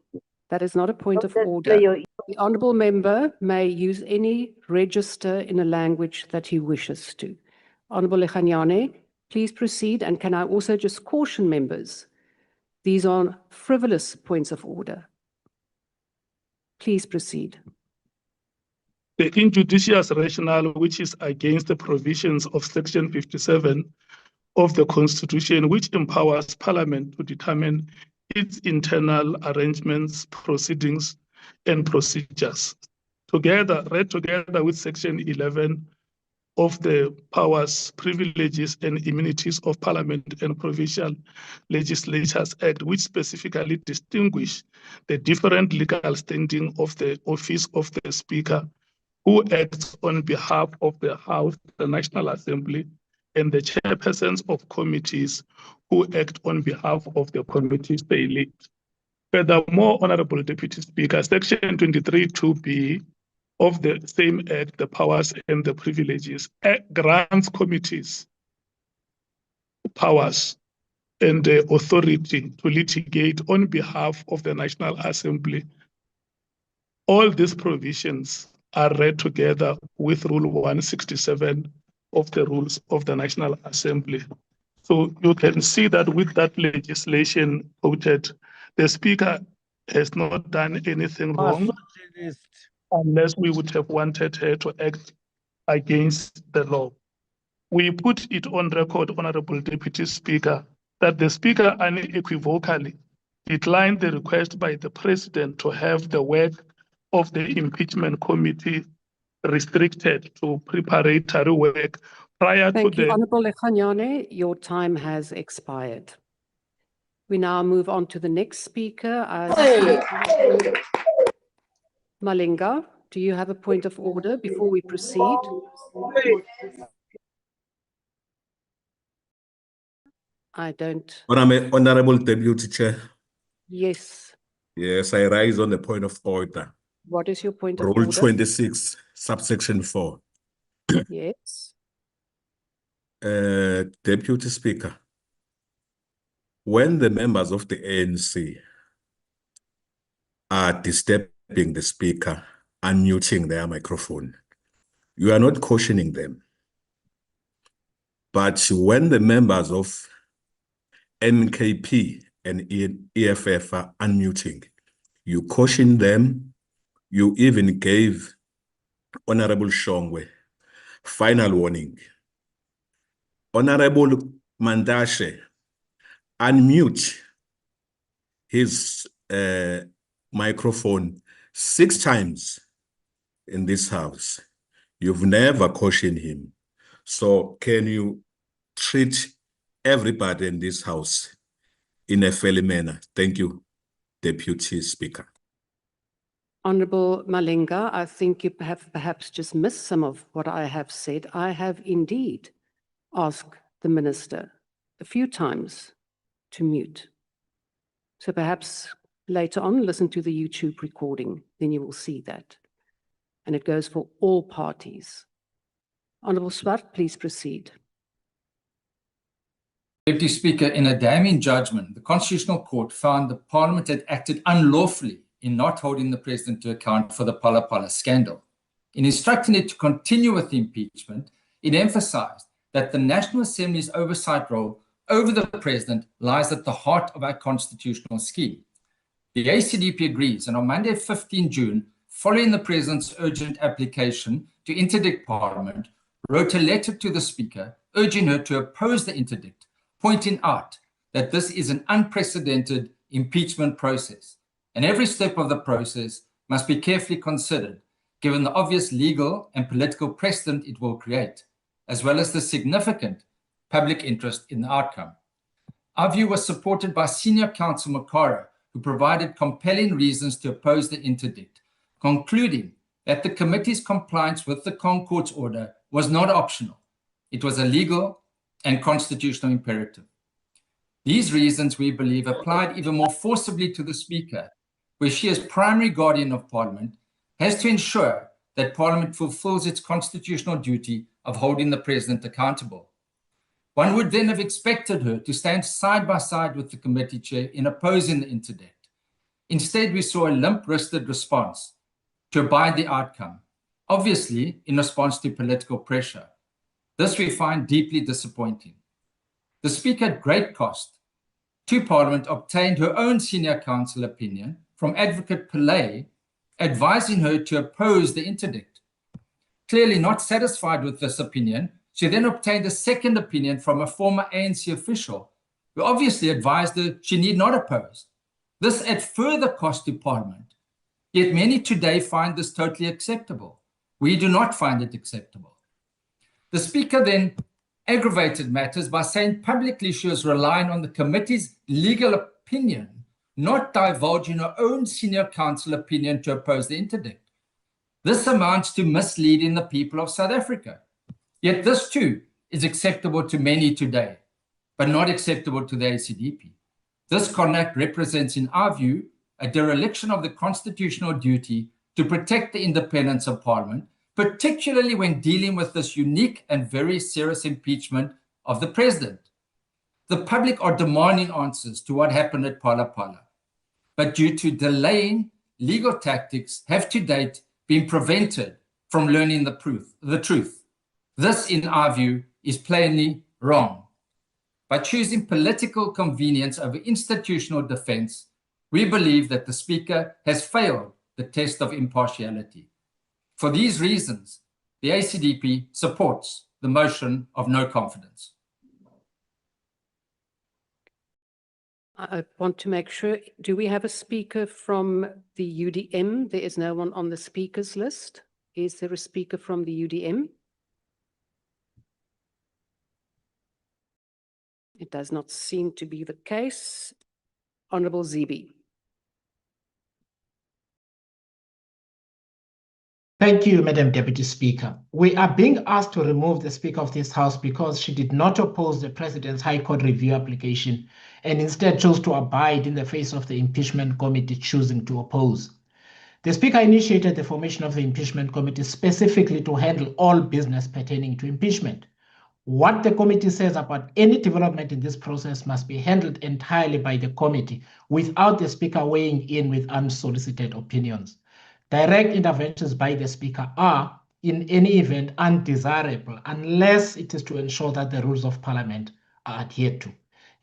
that is not a point of order. The honorable member may use any register in a language that he wishes to. Honorable Lekanyane, please proceed. And can I also just caution members These are frivolous points of order. Please proceed. The injudicious rationale, which is against the provisions of Section 57 of the Constitution, which empowers Parliament to determine its internal arrangements, proceedings, and procedures. Read together with Section 11 of the Powers, Privileges, and Immunities of Parliament and Provincial Legislatures Act, which specifically distinguish the different legal standing of the office of the Speaker, who acts on behalf of the House, the National Assembly, and the chairpersons of committees who act on behalf of the committees they lead. Furthermore, Honorable Deputy Speaker, Section 23(2)(b) of the same Act, the Powers and the Privileges, grants committees powers and the authority to litigate on behalf of the National Assembly. All these provisions are read together with Rule 167 of the Rules of the National Assembly. So you can see that with that legislation quoted, the Speaker has not done anything wrong, unless we would have wanted her to act against the law. We put it on record, Honorable Deputy Speaker, that the Speaker unequivocally declined the request by the President to have the work of the impeachment committee restricted to preparatory work prior to the... Thank you, Honorable Lekganyane. Your time has expired. We now move on to the next speaker. Malinga, do you have a point of order before we proceed? I don't. Honorable Deputy Chair. Yes. Yes, I rise on the point of order. What is your point of order? Rule 26, subsection 4. Yes. Deputy Speaker, when the members of the ANC are disturbing the Speaker, unmuting their microphone, you are not cautioning them. But when the members of NKP and EFF are unmuting, you caution them. You even gave Honorable Shongwe final warning. Honorable Mandashe, unmute his microphone 6 times in this house. You've never cautioned him. So can you treat everybody in this house in a fair manner? Thank you, Deputy Speaker. Honorable Malinga, I think you have perhaps just missed some of what I have said. I have indeed asked the Minister a few times to mute. So perhaps later on, listen to the YouTube recording, then you will see that. And it goes for all parties. Honorable Swart, please proceed. Deputy Speaker, in a damning judgment, the Constitutional Court found the Parliament had acted unlawfully in not holding the President to account for the Phala Phala scandal. In instructing it to continue with the impeachment, it emphasized that the National Assembly's oversight role over the President lies at the heart of our constitutional scheme. The ACDP agrees, and on Monday, 15 June, following the President's urgent application to interdict Parliament, wrote a letter to the Speaker urging her to oppose the interdict, pointing out that this is an unprecedented impeachment process, and every step of the process must be carefully considered, given the obvious legal and political precedent it will create, as well as the significant public interest in the outcome. Our view was supported by Senior Counsel Makara, who provided compelling reasons to oppose the interdict, concluding that the committee's compliance with the Concord's order was not optional. It was a legal and constitutional imperative. These reasons, we believe, applied even more forcibly to the Speaker, where she, as primary guardian of Parliament, has to ensure that Parliament fulfills its constitutional duty of holding the President accountable. One would then have expected her to stand side by side with the committee chair in opposing the interdict. Instead, we saw a limp-wristed response to abide the outcome, obviously in response to political pressure. This we find deeply disappointing. The Speaker, at great cost, to Parliament obtained her own senior counsel opinion from Advocate Pillay, advising her to oppose the interdict. Clearly not satisfied with this opinion, she then obtained a second opinion from a former ANC official, who obviously advised her she need not oppose. This at further cost to Parliament. Yet many today find this totally acceptable. We do not find it acceptable. The Speaker then aggravated matters by saying publicly she was relying on the committee's legal opinion, not divulging her own senior counsel opinion to oppose the interdict. This amounts to misleading the people of South Africa. Yet this too is acceptable to many today, but not acceptable to the ACDP. This conduct represents, in our view, a dereliction of the constitutional duty to protect the independence of Parliament, particularly when dealing with this unique and very serious impeachment of the President. The public are demanding answers to what happened at Phala Phala, but due to delaying legal tactics have to date been prevented from learning the truth. This, in our view, is plainly wrong. By choosing political convenience over institutional defense, we believe that the Speaker has failed the test of impartiality. For these reasons, the ACDP supports the motion of no confidence. I want to make sure, do we have a speaker from the UDM? There is no one on the speakers list. Is there a speaker from the UDM? It does not seem to be the case. Honourable Zibi. Thank you, Madam Deputy Speaker. We are being asked to remove the Speaker of this House because she did not oppose the President's High Court review application and instead chose to abide in the face of the impeachment committee choosing to oppose. The Speaker initiated the formation of the impeachment committee specifically to handle all business pertaining to impeachment. What the committee says about any development in this process must be handled entirely by the committee without the Speaker weighing in with unsolicited opinions. Direct interventions by the Speaker are, in any event, undesirable unless it is to ensure that the rules of Parliament are adhered to.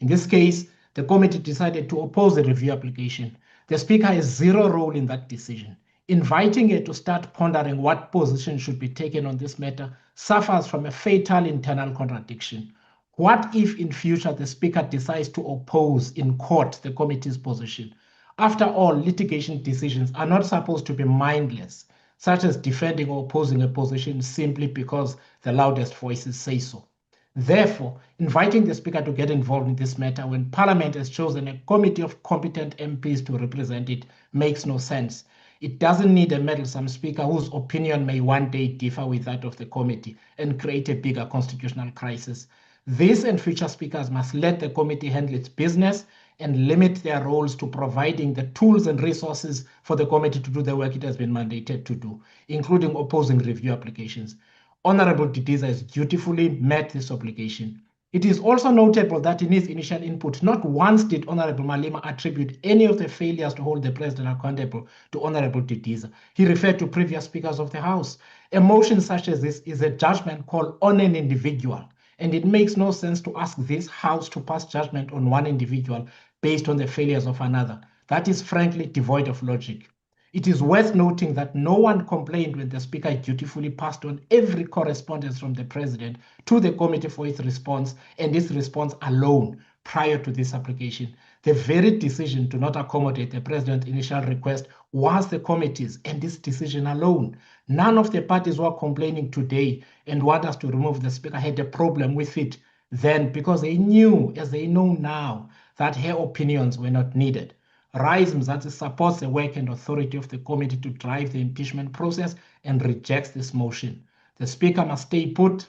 In this case, the committee decided to oppose the review application. The Speaker has zero role in that decision. Inviting her to start pondering what position should be taken on this matter suffers from a fatal internal contradiction. What if in future the Speaker decides to oppose in court the committee's position? After all, litigation decisions are not supposed to be mindless, such as defending or opposing a position simply because the loudest voices say so. Therefore, inviting the Speaker to get involved in this matter when Parliament has chosen a committee of competent MPs to represent it makes no sense. It doesn't need a meddlesome Speaker whose opinion may one day differ with that of the committee and create a bigger constitutional crisis. This and future Speakers must let the committee handle its business and limit their roles to providing the tools and resources for the committee to do the work it has been mandated to do, including opposing review applications. Honourable Didiza has dutifully met this obligation. It is also notable that in his initial input, not once did Honourable Malema attribute any of the failures to hold the President accountable to Honourable Didiza. He referred to previous Speakers of the House. A motion such as this is a judgment call on an individual, and it makes no sense to ask this House to pass judgment on one individual based on the failures of another. That is frankly devoid of logic. It is worth noting that no one complained when the Speaker dutifully passed on every correspondence from the President to the committee for its response, and its response alone prior to this application. The very decision to not accommodate the President's initial request was the committee's, and this decision alone. None of the parties who are complaining today and want us to remove the Speaker had a problem with it then, because they knew, as they know now, that her opinions were not needed. Rise Mzansi supports the work and authority of the committee to drive the impeachment process and rejects this motion. The Speaker must stay put.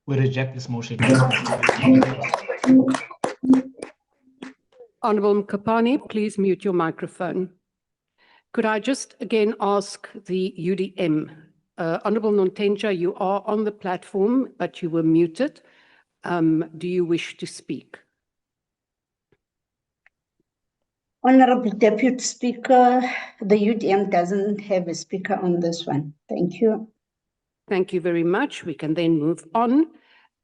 We reject this motion. Honourable Mkapani, please mute your microphone. Could I just again ask the UDM, Honourable Nontenja, you are on the platform, but you were muted. Do you wish to speak? Honourable Deputy Speaker, the UDM doesn't have a speaker on this one. Thank you. Thank you very much. We can then move on.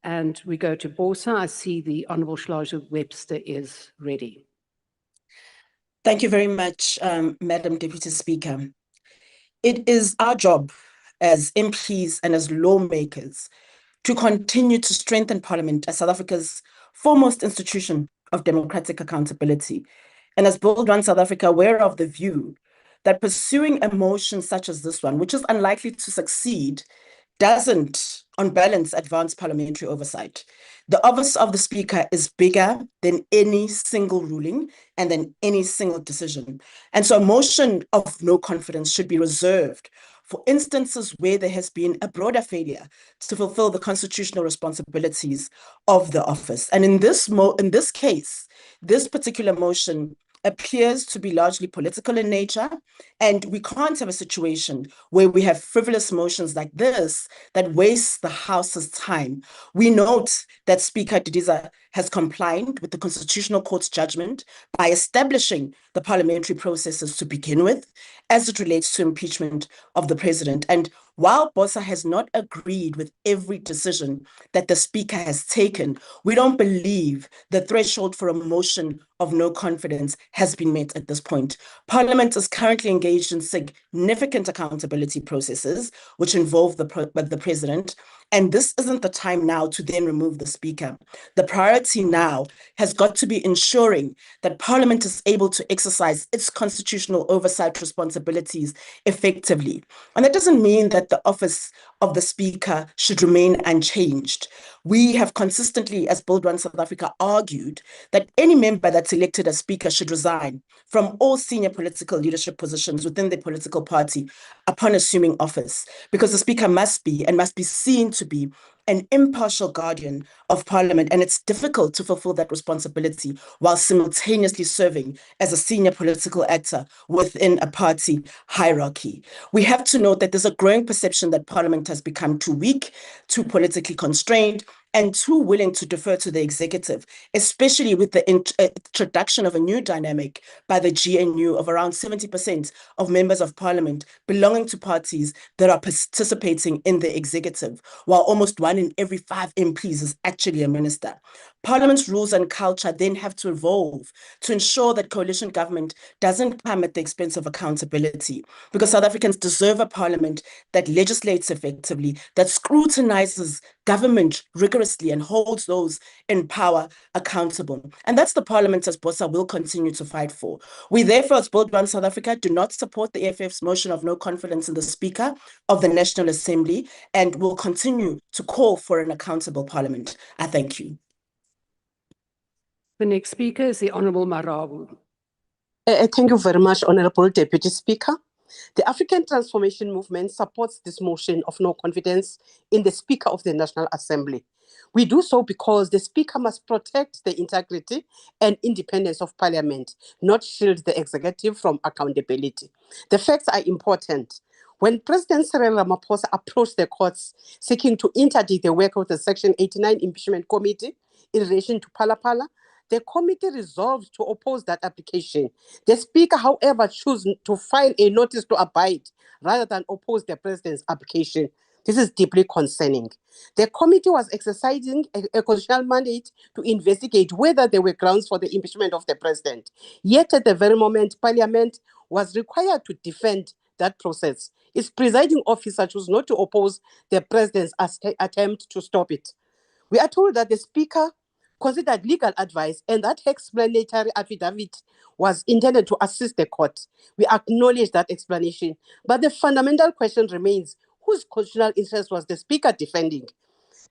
And we go to Bosa. I see the Honourable Schlager Webster is ready. Thank you very much, Madam Deputy Speaker. It is our job as MPs and as lawmakers to continue to strengthen Parliament as South Africa's foremost institution of democratic accountability. And as Build One South Africa, we're of the view that pursuing a motion such as this one, which is unlikely to succeed, doesn't, on balance, advance parliamentary oversight. The office of the Speaker is bigger than any single ruling and than any single decision. And so a motion of no confidence should be reserved for instances where there has been a broader failure to fulfill the constitutional responsibilities of the office. And in this case, this particular motion appears to be largely political in nature, and we can't have a situation where we have frivolous motions like this that waste the House's time. We note that Speaker Didiza has complied with the Constitutional Court's judgment by establishing the parliamentary processes to begin with, as it relates to impeachment of the president. And while Bosa has not agreed with every decision that the Speaker has taken, we don't believe the threshold for a motion of no confidence has been met at this point. Parliament is currently engaged in significant accountability processes, which involve the president, and this isn't the time now to then remove the Speaker. The priority now has got to be ensuring that Parliament is able to exercise its constitutional oversight responsibilities effectively. And that doesn't mean that the office of the Speaker should remain unchanged. We have consistently, as Build One South Africa, argued that any member that's elected as Speaker should resign from all senior political leadership positions within the political party upon assuming office, because the Speaker must be seen to be an impartial guardian of Parliament, and it's difficult to fulfill that responsibility while simultaneously serving as a senior political actor within a party hierarchy. We have to note that there's a growing perception that Parliament has become too weak, too politically constrained, and too willing to defer to the executive, especially with the introduction of a new dynamic by the GNU of around 70% of members of Parliament belonging to parties that are participating in the executive, while almost 1 in every 5 MPs is actually a minister. Parliament's rules and culture then have to evolve to ensure that coalition government doesn't come at the expense of accountability, because South Africans deserve a Parliament that legislates effectively, that scrutinizes government rigorously and holds those in power accountable. And that's the Parliament as Bosa will continue to fight for. We therefore, as Build One South Africa, do not support the EFF's motion of no confidence in the Speaker of the National Assembly, and will continue to call for an accountable Parliament. I thank you. The next speaker is the Honourable Marabu. Thank you very much, Honourable Deputy Speaker. The African Transformation Movement supports this motion of no confidence in the Speaker of the National Assembly. We do so because the Speaker must protect the integrity and independence of Parliament, not shield the executive from accountability. The facts are important. When President Cyril Ramaphosa approached the courts seeking to interdict the work of the Section 89 Impeachment Committee in relation to Phala, the committee resolved to oppose that application. The Speaker, however, chose to file a notice to abide rather than oppose the President's application. This is deeply concerning. The committee was exercising a constitutional mandate to investigate whether there were grounds for the impeachment of the President. Yet at the very moment, Parliament was required to defend that process. Its presiding officer chose not to oppose the President's attempt to stop it. We are told that the Speaker considered legal advice and that explanatory affidavit was intended to assist the court. We acknowledge that explanation, but the fundamental question remains, whose constitutional interest was the Speaker defending?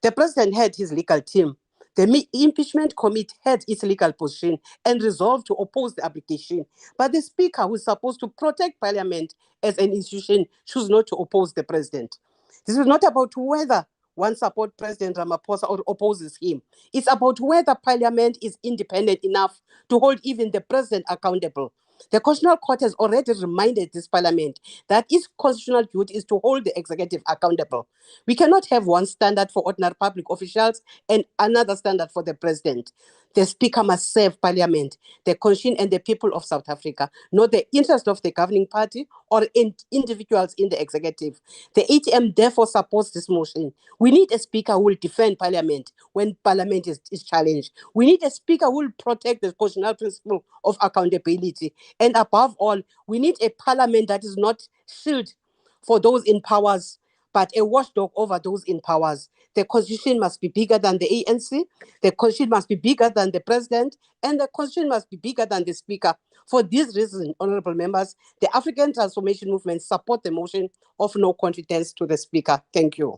The President had his legal team. The impeachment committee had its legal position and resolved to oppose the application. But the Speaker, who is supposed to protect Parliament as an institution, chose not to oppose the President. This is not about whether one supports President Ramaphosa or opposes him. It's about whether Parliament is independent enough to hold even the President accountable. The Constitutional Court has already reminded this Parliament that its constitutional duty is to hold the executive accountable. We cannot have one standard for ordinary public officials and another standard for the President. The Speaker must serve Parliament, the Constitution and the people of South Africa, not the interest of the governing party or individuals in the executive. The ATM therefore supports this motion. We need a Speaker who will defend Parliament when Parliament is challenged. We need a Speaker who will protect the constitutional principle of accountability. And above all, we need a Parliament that is not shield for those in powers, but a watchdog over those in powers. The Constitution must be bigger than the ANC, the Constitution must be bigger than the President, and the Constitution must be bigger than the Speaker. For this reason, honourable members, the African Transformation Movement support the motion of no confidence to the Speaker. Thank you.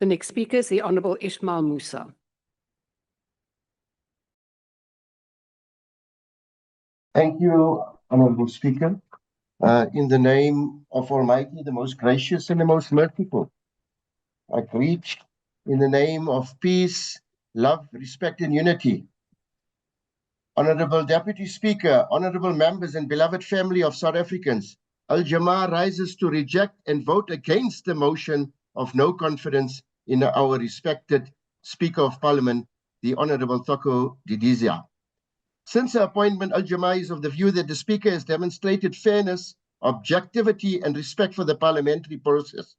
The next speaker is the Honourable Ismail Musa. Thank you, Honourable Speaker. In the name of Almighty, the most gracious and the most merciful, I greet in the name of peace, love, respect and unity. Honourable Deputy Speaker, honourable members and beloved family of South Africans, Al-Jamaa rises to reject and vote against the motion of no confidence in our respected Speaker of Parliament, the Honourable Thoko Didiza. Since her appointment, Al-Jamaa is of the view that the Speaker has demonstrated fairness, objectivity and respect for the parliamentary process.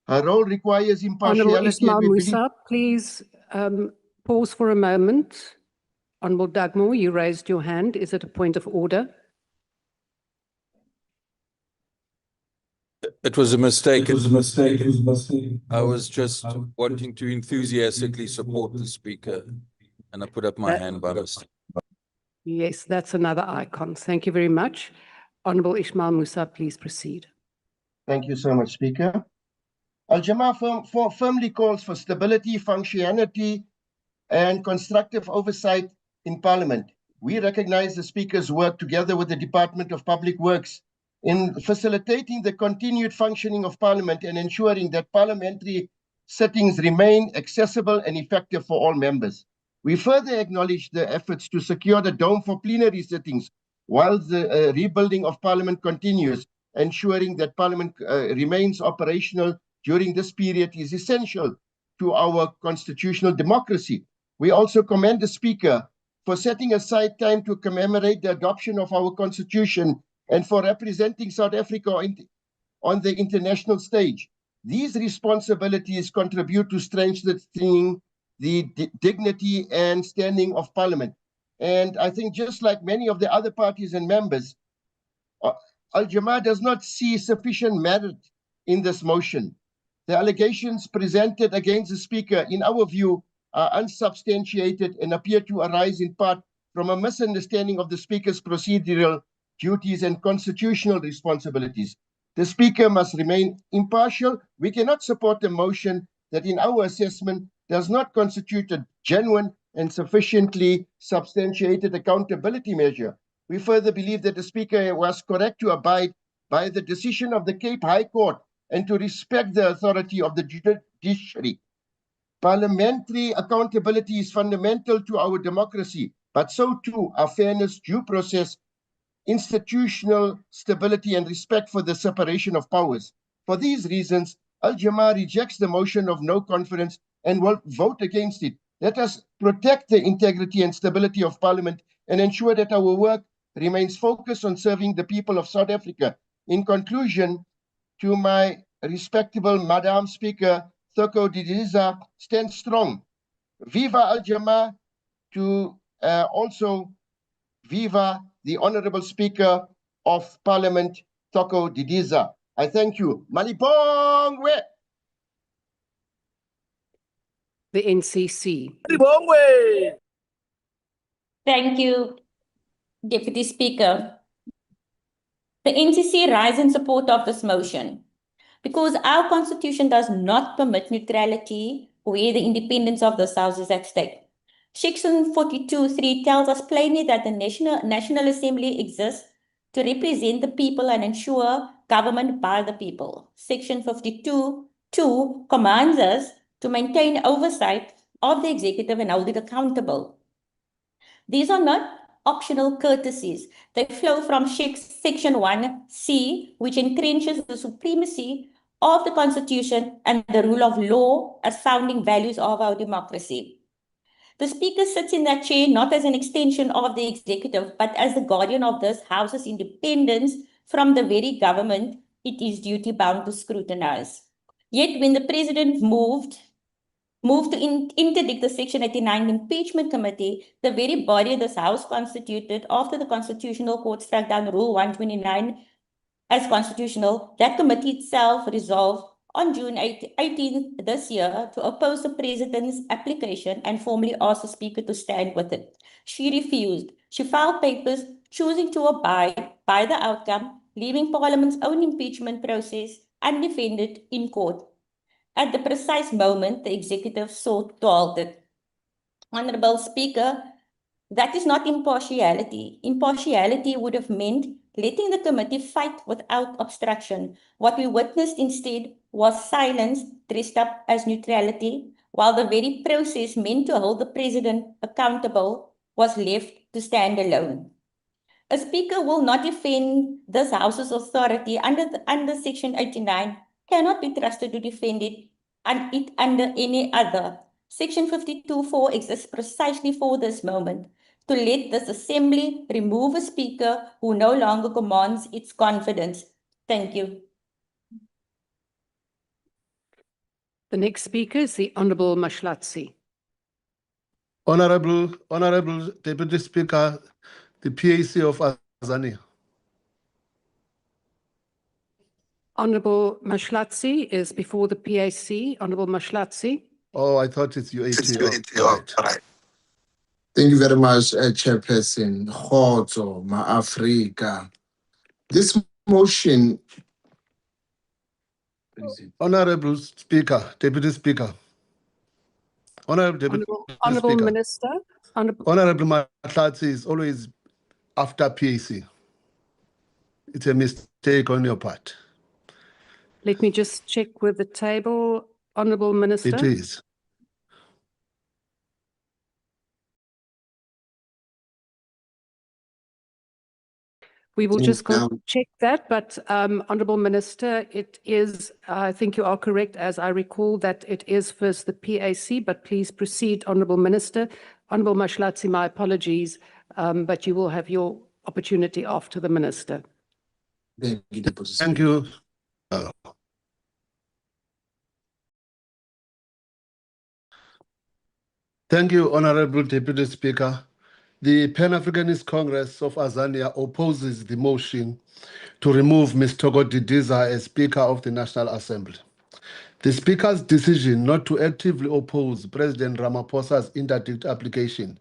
Her role requires impartiality. Honourable Ismail Musa, please pause for a moment. Honourable Dugmore, you raised your hand. Is it a point of order? It was a mistake. It was a mistake. It was a mistake. I was just wanting to enthusiastically support the Speaker, and I put up my hand by mistake. Yes, that's another icon. Thank you very much. Honourable Ismail Musa, please proceed. Thank you so much, Speaker. Al-Jamaa firmly calls for stability, functionality, and constructive oversight in Parliament. We recognize the Speaker's work together with the Department of Public Works in facilitating the continued functioning of Parliament and ensuring that parliamentary sittings remain accessible and effective for all members. We further acknowledge the efforts to secure the dome for plenary sittings while the rebuilding of Parliament continues. Ensuring that Parliament remains operational during this period is essential to our constitutional democracy. We also commend the Speaker for setting aside time to commemorate the adoption of our Constitution and for representing South Africa on the international stage. These responsibilities contribute to strengthening the dignity and standing of Parliament. And I think just like many of the other parties and members, Al-Jamaa does not see sufficient merit in this motion. The allegations presented against the Speaker, in our view, are unsubstantiated and appear to arise in part from a misunderstanding of the Speaker's procedural duties and constitutional responsibilities. The Speaker must remain impartial. We cannot support a motion that, in our assessment, does not constitute a genuine and sufficiently substantiated accountability measure. We further believe that the Speaker was correct to abide by the decision of the Cape High Court and to respect the authority of the judiciary. Parliamentary accountability is fundamental to our democracy, but so too are fairness, due process, institutional stability, and respect for the separation of powers. For these reasons, Al-Jamaa rejects the motion of no confidence and will vote against it. Let us protect the integrity and stability of Parliament and ensure that our work remains focused on serving the people of South Africa. In conclusion, to my respectable Madam Speaker, Thoko Didiza, stand strong. Viva Al-Jamaa, to also viva the Honourable Speaker of Parliament, Thoko Didiza. I thank you. Malibongwe! The NCC. Malibongwe! Thank you, Deputy Speaker. The NCC rise in support of this motion because our Constitution does not permit neutrality where the independence of this House is at stake. Section 42(3) tells us plainly that the National Assembly exists to represent the people and ensure government by the people. Section 52(2) commands us to maintain oversight of the executive and hold it accountable. These are not optional courtesies. They flow from Section 1(c), which entrenches the supremacy of the Constitution and the rule of law as founding values of our democracy. The Speaker sits in that chair not as an extension of the executive, but as the guardian of this House's independence from the very government it is duty-bound to scrutinize. Yet when the President moved to interdict the Section 89 Impeachment Committee, the very body this House constituted after the Constitutional Court struck down Rule 129 as constitutional, that committee itself resolved on June 18th this year to oppose the President's application and formally ask the Speaker to stand with it. She refused. She filed papers choosing to abide by the outcome, leaving Parliament's own impeachment process undefended in court. At the precise moment, the executive sought to halt it. Honourable Speaker, that is not impartiality. Impartiality would have meant letting the committee fight without obstruction. What we witnessed instead was silence dressed up as neutrality, while the very process meant to hold the President accountable was left to stand alone. A Speaker will not defend this House's authority under Section 89, cannot be trusted to defend it under any other. Section 52(4) exists precisely for this moment, to let this Assembly remove a Speaker who no longer commands its confidence. Thank you. The next speaker is the Honourable Mashlatsi. Honourable Deputy Speaker, the PAC of Azania. Honourable Mashlatsi is before the PAC. Honourable Mashlatsi. Oh, I thought it's UAT. Right. Thank you very much, Chairperson. Khotso, Ma-Africa. This motion... Honourable Speaker, Deputy Speaker. Honourable Minister. Honourable Mashlatsi is always after PAC. It's a mistake on your part. Let me just check with the table. Honourable Minister. It is. We will just check that, but Honourable Minister, it is, I think you are correct, as I recall, that it is first the PAC, but please proceed, Honourable Minister. Honourable Mashlatsi, my apologies, but you will have your opportunity after the Minister. Thank you. Thank you, Honourable Deputy Speaker. The Pan-Africanist Congress of Azania opposes the motion to remove Ms. Thoko Didiza as Speaker of the National Assembly. The Speaker's decision not to actively oppose President Ramaphosa's interdict application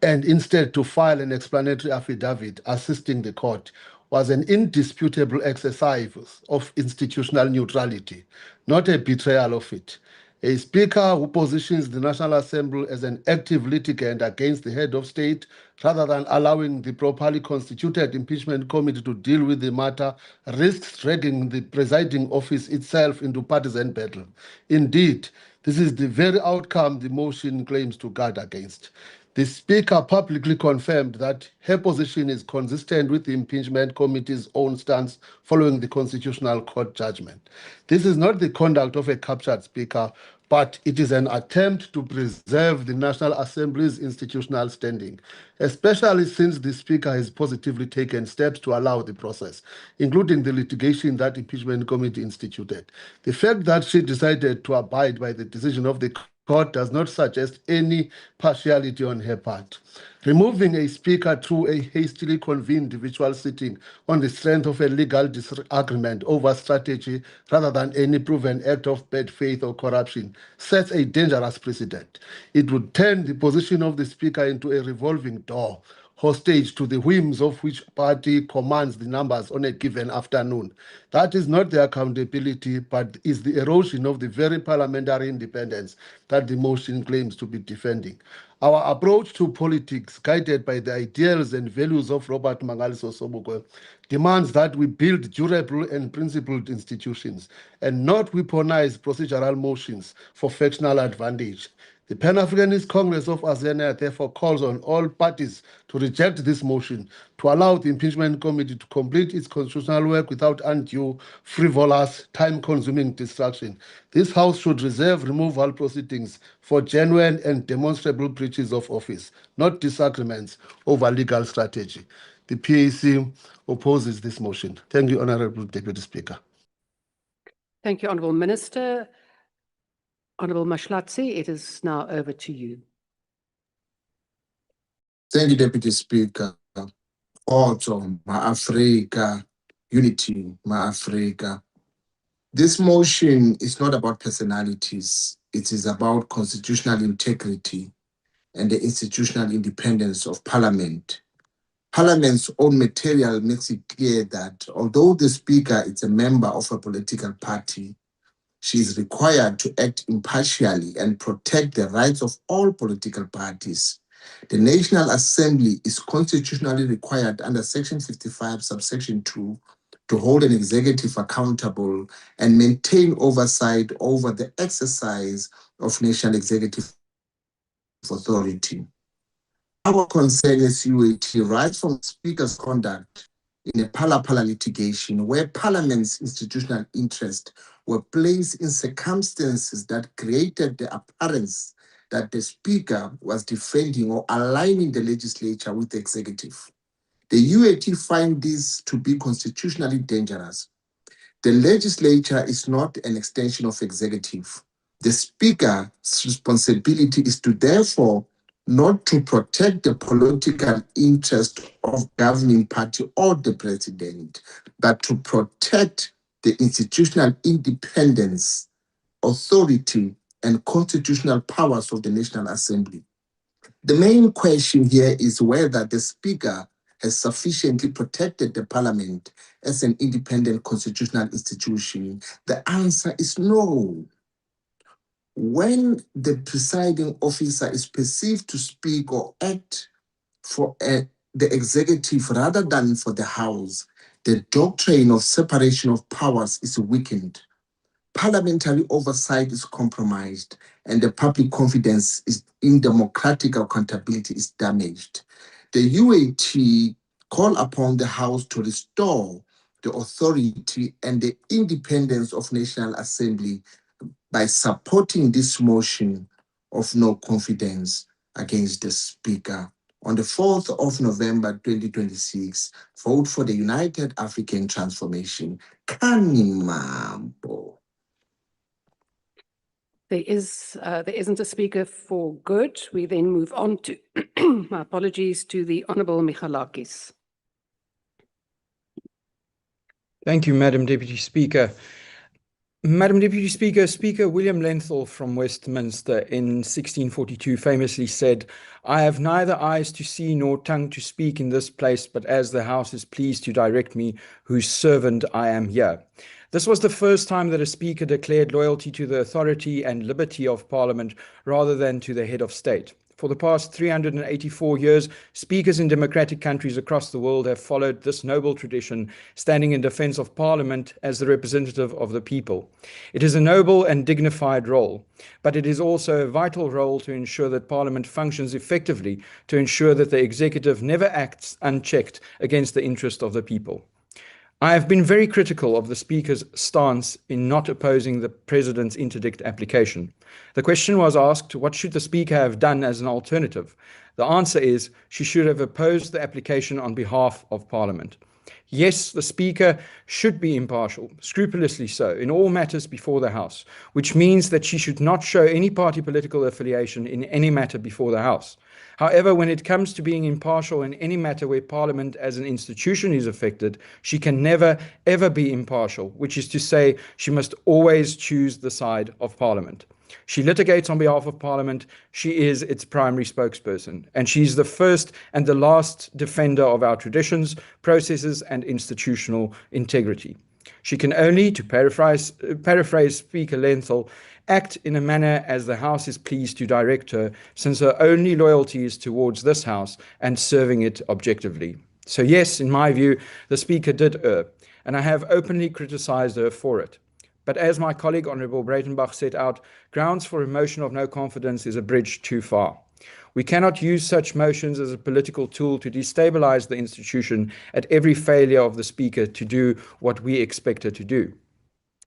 and instead to file an explanatory affidavit assisting the court was an indisputable exercise of institutional neutrality, not a betrayal of it. A Speaker who positions the National Assembly as an active litigant against the head of state rather than allowing the properly constituted impeachment committee to deal with the matter risks dragging the presiding office itself into partisan battle. Indeed, this is the very outcome the motion claims to guard against. The Speaker publicly confirmed that her position is consistent with the impeachment committee's own stance following the Constitutional Court judgment. This is not the conduct of a captured Speaker, but it is an attempt to preserve the National Assembly's institutional standing, especially since the Speaker has positively taken steps to allow the process, including the litigation that impeachment committee instituted. The fact that she decided to abide by the decision of the court does not suggest any partiality on her part. Removing a Speaker through a hastily convened virtual sitting on the strength of a legal disagreement over strategy rather than any proven act of bad faith or corruption sets a dangerous precedent. It would turn the position of the Speaker into a revolving door, hostage to the whims of which party commands the numbers on a given afternoon. That is not the accountability, but is the erosion of the very parliamentary independence that the motion claims to be defending. Our approach to politics, guided by the ideals and values of Robert Mangaliso Sobukwe, demands that we build durable and principled institutions and not weaponize procedural motions for factional advantage. The Pan-Africanist Congress of Azania therefore calls on all parties to reject this motion to allow the impeachment committee to complete its constitutional work without undue, frivolous, time-consuming distraction. This House should reserve removal proceedings for genuine and demonstrable breaches of office, not disagreements over legal strategy. The PAC opposes this motion. Thank you, Honorable Deputy Speaker. Thank you, Honourable Minister. Honourable Mashlatsi, it is now over to you. Thank you, Deputy Speaker. Also, Ma-Africa, unity, Ma-Africa. This motion is not about personalities. It is about constitutional integrity and the institutional independence of Parliament. Parliament's own material makes it clear that although the Speaker is a member of a political party, she is required to act impartially and protect the rights of all political parties. The National Assembly is constitutionally required under Section 55, subsection 2, to hold an executive accountable and maintain oversight over the exercise of national executive authority. Our concern as UAT rises from the Speaker's conduct in a Pala-Pala litigation where Parliament's institutional interest were placed in circumstances that created the appearance that the Speaker was defending or aligning the legislature with the executive. The UAT find this to be constitutionally dangerous. The legislature is not an extension of executive. The Speaker's responsibility is to therefore not to protect the political interest of governing party or the president, but to protect the institutional independence, authority, and constitutional powers of the National Assembly. The main question here is whether the Speaker has sufficiently protected the Parliament as an independent constitutional institution. The answer is no. When the presiding officer is perceived to speak or act for the executive rather than for the House, the doctrine of separation of powers is weakened. Parliamentary oversight is compromised, and the public confidence in democratic accountability is damaged. The UAT call upon the House to restore the authority and the independence of National Assembly by supporting this motion of no confidence against the Speaker. On the 4th of November 2026, vote for the United African Transformation. Kanimambo. There isn't a speaker for good. We then move on to, my apologies, to the Honourable Michalakis. Thank you, Madam Deputy Speaker. Madam Deputy Speaker, Speaker William Lenthal from Westminster in 1642 famously said, "I have neither eyes to see nor tongue to speak in this place, but as the House is pleased to direct me, whose servant I am here." This was the first time that a Speaker declared loyalty to the authority and liberty of Parliament rather than to the head of state. For the past 384 years, speakers in democratic countries across the world have followed this noble tradition, standing in defense of Parliament as the representative of the people. It is a noble and dignified role, but it is also a vital role to ensure that Parliament functions effectively, to ensure that the executive never acts unchecked against the interest of the people. I have been very critical of the Speaker's stance in not opposing the President's interdict application. The question was asked, what should the Speaker have done as an alternative? The answer is, she should have opposed the application on behalf of Parliament. Yes, the Speaker should be impartial, scrupulously so, in all matters before the House, which means that she should not show any party political affiliation in any matter before the House. However, when it comes to being impartial in any matter where Parliament as an institution is affected, she can never, ever be impartial, which is to say, she must always choose the side of Parliament. She litigates on behalf of Parliament. She is its primary spokesperson, and she's the first and the last defender of our traditions, processes, and institutional integrity. She can only, to paraphrase Speaker Lenthal, act in a manner as the House is pleased to direct her, since her only loyalty is towards this House and serving it objectively. So yes, in my view, the Speaker did err, and I have openly criticized her for it. But as my colleague, Honourable Breitenbach, set out, grounds for a motion of no confidence is a bridge too far. We cannot use such motions as a political tool to destabilise the institution at every failure of the Speaker to do what we expect her to do.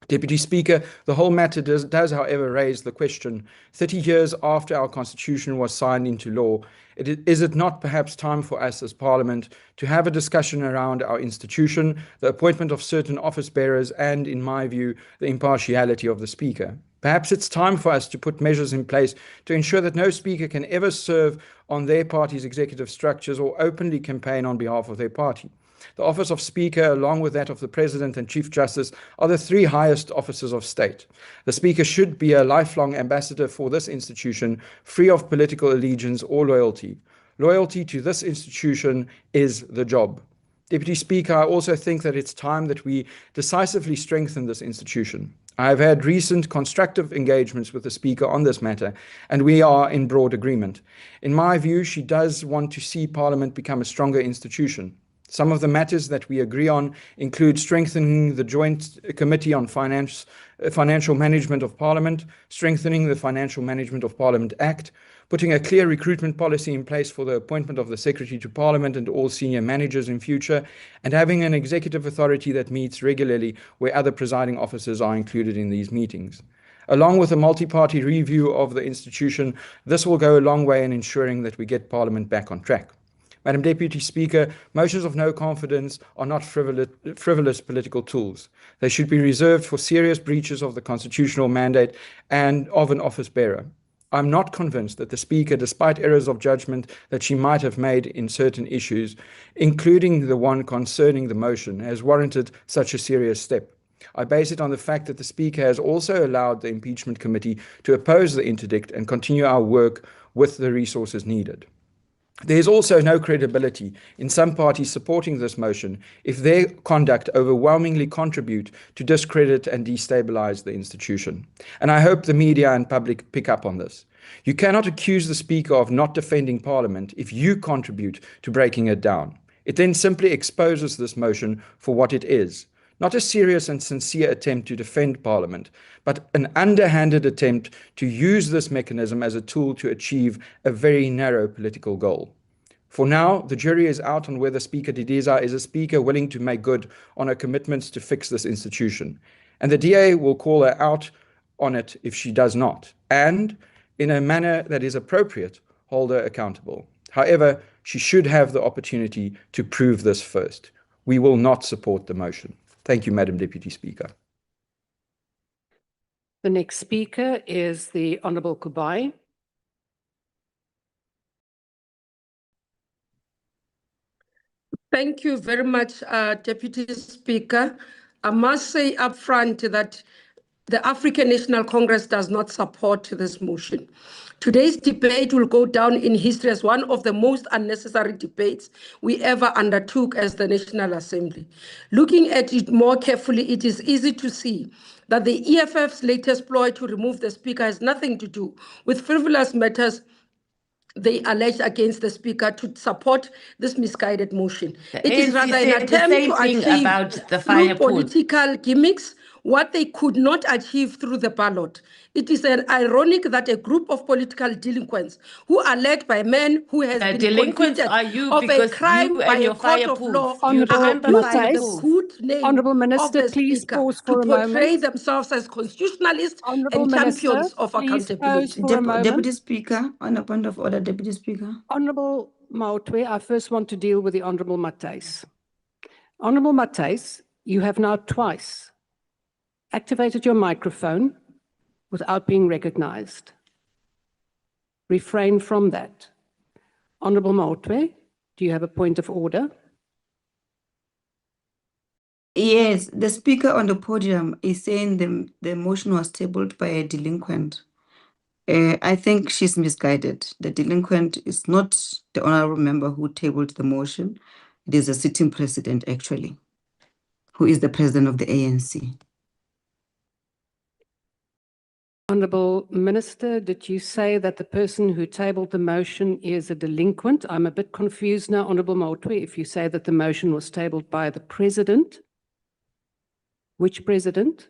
Deputy Speaker, the whole matter does, however, raise the question, 30 years after our Constitution was signed into law, is it not perhaps time for us as Parliament to have a discussion around our institution, the appointment of certain office bearers, and, in my view, the impartiality of the Speaker? Perhaps it's time for us to put measures in place to ensure that no Speaker can ever serve on their party's executive structures or openly campaign on behalf of their party. The office of Speaker, along with that of the President and Chief Justice, are the three highest offices of state. The Speaker should be a lifelong ambassador for this institution, free of political allegiance or loyalty. Loyalty to this institution is the job. Deputy Speaker, I also think that it's time that we decisively strengthen this institution. I have had recent constructive engagements with the Speaker on this matter, and we are in broad agreement. In my view, she does want to see Parliament become a stronger institution. Some of the matters that we agree on include strengthening the Joint Committee on Financial Management of Parliament, strengthening the Financial Management of Parliament Act, putting a clear recruitment policy in place for the appointment of the Secretary to Parliament and all senior managers in future, and having an executive authority that meets regularly where other presiding officers are included in these meetings. Along with a multi-party review of the institution, this will go a long way in ensuring that we get Parliament back on track. Madam Deputy Speaker, motions of no confidence are not frivolous political tools. They should be reserved for serious breaches of the constitutional mandate and of an office bearer. I'm not convinced that the Speaker, despite errors of judgment that she might have made in certain issues, including the one concerning the motion, has warranted such a serious step. I base it on the fact that the Speaker has also allowed the impeachment committee to oppose the interdict and continue our work with the resources needed. There is also no credibility in some parties supporting this motion if their conduct overwhelmingly contribute to discredit and destabilize the institution. And I hope the media and public pick up on this. You cannot accuse the Speaker of not defending Parliament if you contribute to breaking it down. It then simply exposes this motion for what it is. Not a serious and sincere attempt to defend Parliament, but an underhanded attempt to use this mechanism as a tool to achieve a very narrow political goal. For now, the jury is out on whether Speaker Didiza is a Speaker willing to make good on her commitments to fix this institution. And the DA will call her out on it if she does not, and, in a manner that is appropriate, hold her accountable. However, she should have the opportunity to prove this first. We will not support the motion. Thank you, Madam Deputy Speaker. The next speaker is the Honourable Kubai. Thank you very much, Deputy Speaker. I must say up front that the African National Congress does not support this motion. Today's debate will go down in history as one of the most unnecessary debates we ever undertook as the National Assembly. Looking at it more carefully, it is easy to see that the EFF's latest ploy to remove the Speaker has nothing to do with frivolous matters they alleged against the Speaker to support this misguided motion. It is rather an attempt to achieve through political gimmicks what they could not achieve through the ballot. It is ironic that a group of political delinquents who are led by men who has been convicted of a crime by a court of law are using the good name Minister, of the please Speaker pause to for a portray moment. themselves as constitutionalists Honourable and champions Minister, of please accountability. pause for a moment. Deputy Speaker, on a point of order, Deputy Speaker. Honourable Maotwe, I first want to deal with the Honourable Matthys. Honourable Matthys, you have now twice activated your microphone without being recognised. Refrain from that. Honourable Maotwe, do you have a point of order? Yes, the Speaker on the podium is saying the motion was tabled by a delinquent. I think she's misguided. The delinquent is not the honourable member who tabled the motion. It is the sitting president, actually, who is the president of the ANC. Honourable Minister, did you say that the person who tabled the motion is a delinquent? I'm a bit confused now, Honourable Maotwe, if you say that the motion was tabled by the President. Which President?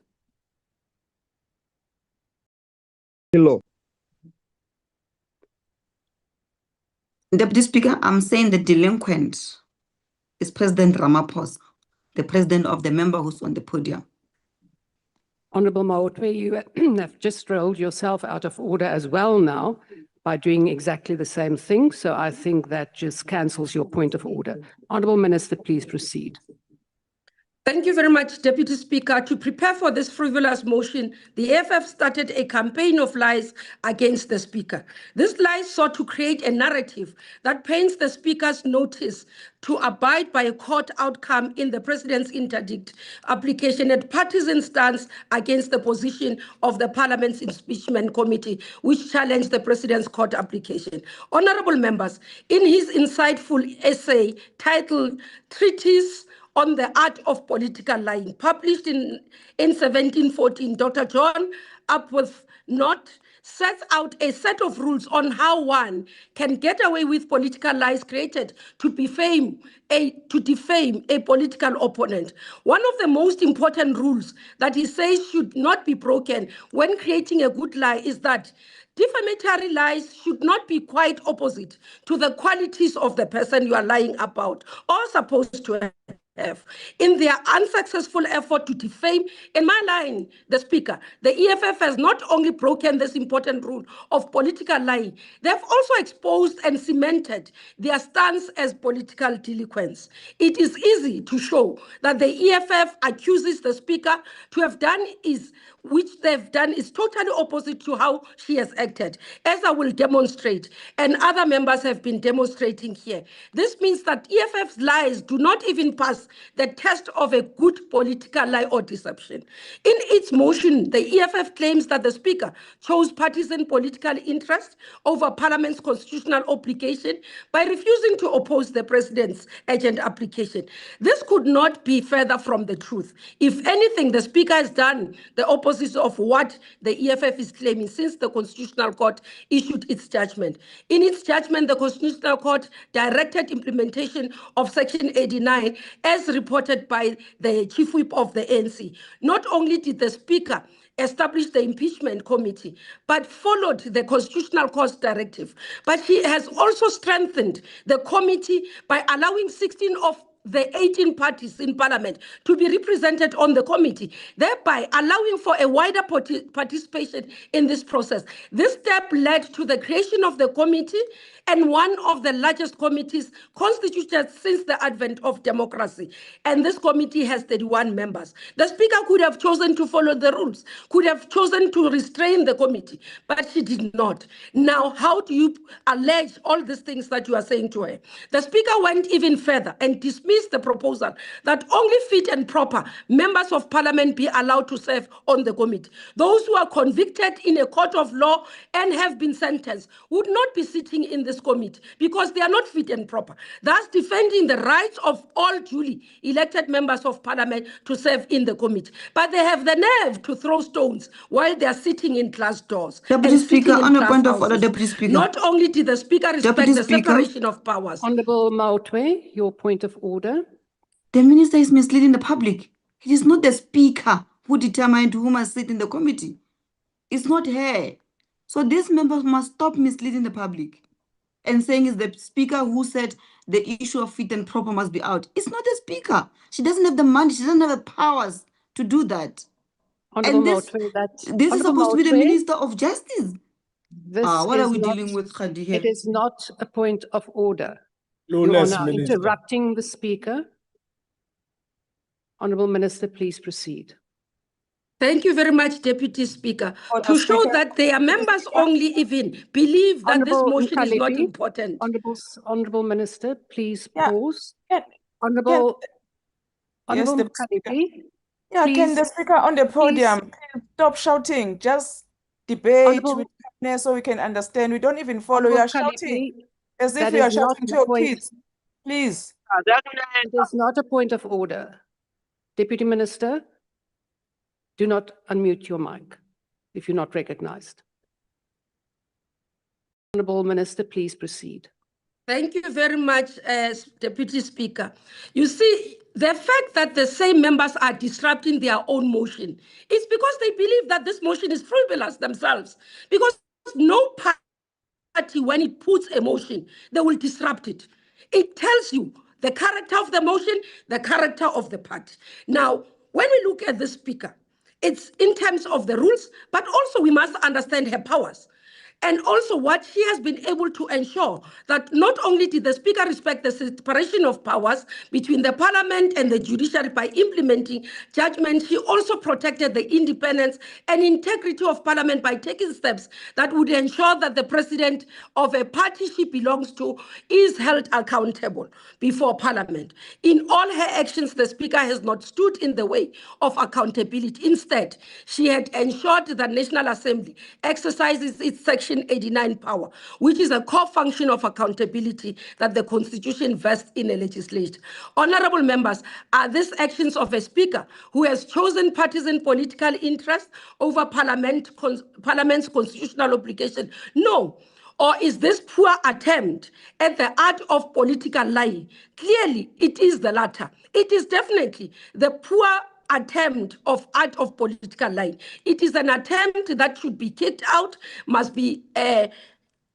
Hello. Deputy Speaker, I'm saying the delinquent is President Ramaphosa, the president of the member who's on the podium. Honorable Maotwe, you have just rolled yourself out of order as well now by doing exactly the same thing. So I think that just cancels your point of order. Honorable Minister, please proceed. Thank you very much, Deputy Speaker. To prepare for this frivolous motion, the EFF started a campaign of lies against the Speaker. This lies sought to create a narrative that paints the Speaker's notice to abide by a court outcome in the President's interdict application a partisan stance against the position of the Parliament's Impeachment Committee, which challenged the President's court application. Honourable members, in his insightful essay titled Treatise on the Art of Political Lying, published in 1714, Dr. John Upworth-Knott sets out a set of rules on how one can get away with political lies created to defame a political opponent. One of the most important rules that he says should not be broken when creating a good lie is that defamatory lies should not be quite opposite to the qualities of the person you are lying about or supposed to have. In their unsuccessful effort to defame, in my line, the Speaker, the EFF has not only broken this important rule of political lying, they have also exposed and cemented their stance as political delinquents. It is easy to show that the EFF accuses the Speaker to have done which they've done is totally opposite to how she has acted, as I will demonstrate, and other members have been demonstrating here. This means that EFF's lies do not even pass the test of a good political lie or deception. In its motion, the EFF claims that the Speaker chose partisan political interest over Parliament's constitutional obligation by refusing to oppose the President's urgent application. This could not be further from the truth. If anything, the Speaker has done the opposite of what the EFF is claiming since the Constitutional Court issued its judgment. In its judgment, the Constitutional Court directed implementation of Section 89 as reported by the Chief Whip of the ANC. Not only did the Speaker establish the impeachment committee, but followed the Constitutional Court's directive. But he has also strengthened the committee by allowing 16 of the 18 parties in Parliament to be represented on the committee, thereby allowing for a wider participation in this process. This step led to the creation of the committee and one of the largest committees constituted since the advent of democracy. And this committee has 31 members. The Speaker could have chosen to follow the rules, could have chosen to restrain the committee, but she did not. Now, how do you allege all these things that you are saying to her? The Speaker went even further and dismissed the proposal that only fit and proper members of Parliament be allowed to serve on the committee. Those who are convicted in a court of law and have been sentenced would not be sitting in this committee because they are not fit and proper, thus defending the rights of all duly elected members of Parliament to serve in the committee. But they have the nerve to throw stones while they are sitting in class doors. Deputy Speaker, on a point of order, Deputy Speaker. Not only did the Speaker respect the separation of powers. Honourable Maotwe, your point of order. The Minister is misleading the public. It is not the Speaker who determined who must sit in the committee. It's not her. So this member must stop misleading the public and saying it's the Speaker who said the issue of fit and proper must be out. It's not the Speaker. She doesn't have the money. She doesn't have the powers to do that. Honourable And this is supposed to be the Minister of Justice. What are we dealing with, Khadi here? It is not a point of order. You are now interrupting the Speaker. Honourable Minister, please proceed. Thank you very much, Deputy Speaker. To show that their members only even believe that this motion is not important. Honourable Minister, please pause. Honourable Mkhalipi, can the Speaker on the podium stop shouting? Just debate with kindness so we can understand. We don't even follow. You are shouting as if you are shouting to your kids. Please. It is not a point of order. Deputy Minister, do not unmute your mic if you're not recognized. Honourable Minister, please proceed. Thank you very much, Deputy Speaker. You see, The fact that the same members are disrupting their own motion is because they believe that this motion is frivolous themselves. Because no party, when it puts a motion, they will disrupt it. It tells you the character of the motion, the character of the party. Now, when we look at the speaker, it's in terms of the rules, but also we must understand her powers. And also what she has been able to ensure that not only did the speaker respect the separation of powers between the parliament and the judiciary by implementing judgment, she also protected the independence and integrity of parliament by taking steps that would ensure that the president of a party she belongs to is held accountable before parliament. In all her actions, the speaker has not stood in the way of accountability. Instead, she had ensured that the National Assembly exercises its Section 89 power, which is a core function of accountability that the Constitution vests in a legislature. Honorable members, are these actions of a speaker who has chosen partisan political interest over parliament's constitutional obligation? No. Or is this poor attempt at the art of political lying? Clearly, it is the latter. It is definitely the poor attempt of art of political lying. It is an attempt that should be kicked out, must be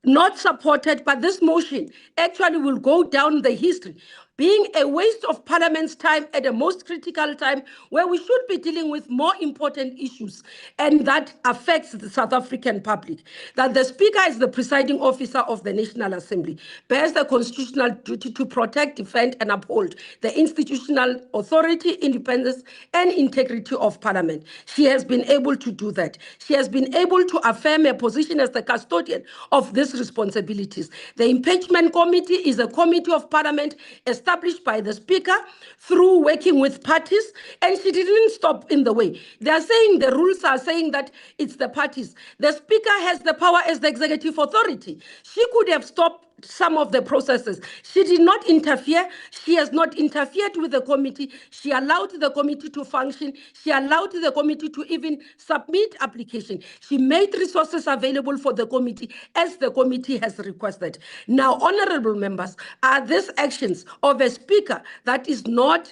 not supported, but this motion actually will go down the history, being a waste of parliament's time at the most critical time where we should be dealing with more important issues and that affects the South African public. That the speaker is the presiding officer of the National Assembly, bears the constitutional duty to protect, defend and uphold the institutional authority, independence and integrity of parliament. She has been able to do that. She has been able to affirm her position as the custodian of these responsibilities. The impeachment committee is a committee of parliament established by the speaker through working with parties, and she didn't stop in the way. They are saying the rules are saying that it's the parties. The speaker has the power as the executive authority. She could have stopped some of the processes. She did not interfere. She has not interfered with the committee. She allowed the committee to function. She allowed the committee to even submit application. She made resources available for the committee as the committee has requested. Now, honorable members, are these actions of a speaker that is not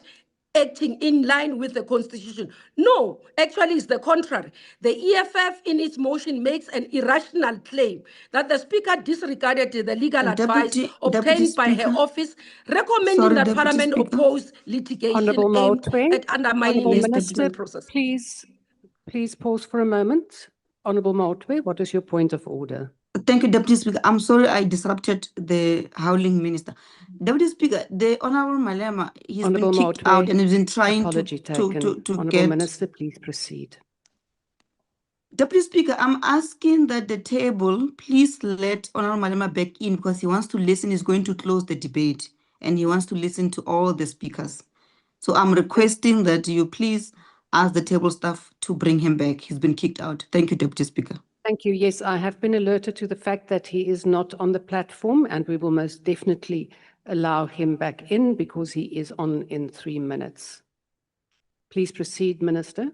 acting in line with the Constitution? No, actually it's the contrary. The EFF in its motion makes an irrational claim that the speaker disregarded the legal advice obtained by her office, recommending that Parliament oppose litigation aimed at undermining the impeachment process. Please pause for a moment. Honorable Motwe, what is your point of order? Thank you, Deputy Speaker. I'm sorry I disrupted the howling minister. Deputy Speaker, the Honorable Malema, he's been kicked out and he's been trying to Honorable get... Minister, please proceed. Deputy Speaker, I'm asking that the table please let Honorable Malema back in because he wants to listen. He's going to close the debate and he wants to listen to all the speakers. So I'm requesting that you please ask the table staff to bring him back. He's been kicked out. Thank you, Deputy Speaker. Thank you. Yes, I have been alerted to the fact that he is not on the platform, and we will most definitely allow him back in because he is on in 3 minutes. Please proceed, Minister.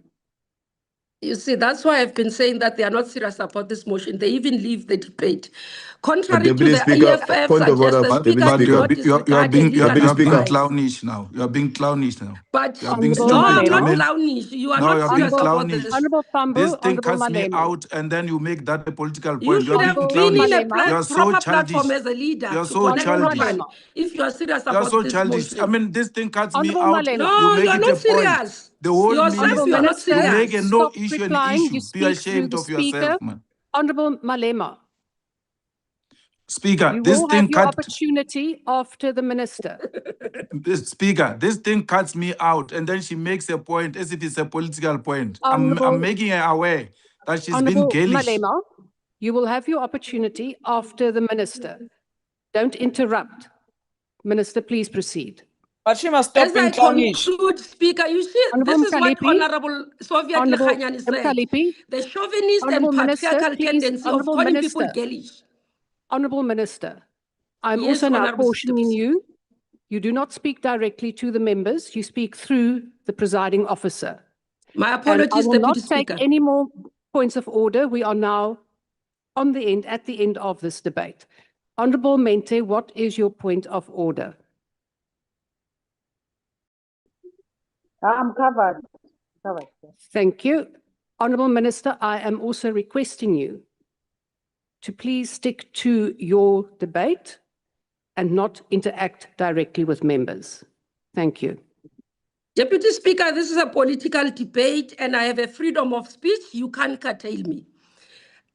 You see, that's why I've been saying that they are not serious about this motion. They even leave the debate. Contrary to the EFF, you are being clownish now. You are being clownish now. But you are being no, I'm not clownish. You are not serious about this. This thing cuts me out, and then you make that a political point. You should have been in a proper childish. platform as a leader. You are so childish. If you are serious about you are so this childish. motion. I mean, this thing cuts me out. No, you are not serious. The whole yourself, you are not serious. You make a no issue an issue. You Be ashamed of yourself, man. Honorable Malema. Speaker, you this will thing have your opportunity after the minister. Speaker, this thing cuts me out, and then she makes a point as if it's a political point. I'm making her aware that she's been girlish. Malema, you will have your opportunity after the minister. Don't interrupt. Minister, please proceed. But she must stop being clownish. Speaker, you see, this is what Honorable Soviet Lekhanyan is saying. The chauvinist and patriarchal tendency of calling people girlish. Honorable Minister, I'm also now cautioning you. You do not speak directly to the members. You speak through the presiding officer. My apologies, I will not take any more points of order. We are now at the end of this debate. Honorable Mente, what is your point of order? I'm covered. Thank you. Honourable Minister, I am also requesting you to please stick to your debate and not interact directly with members. Thank you. Deputy Speaker, this is a political debate and I have a freedom of speech. You can't curtail me.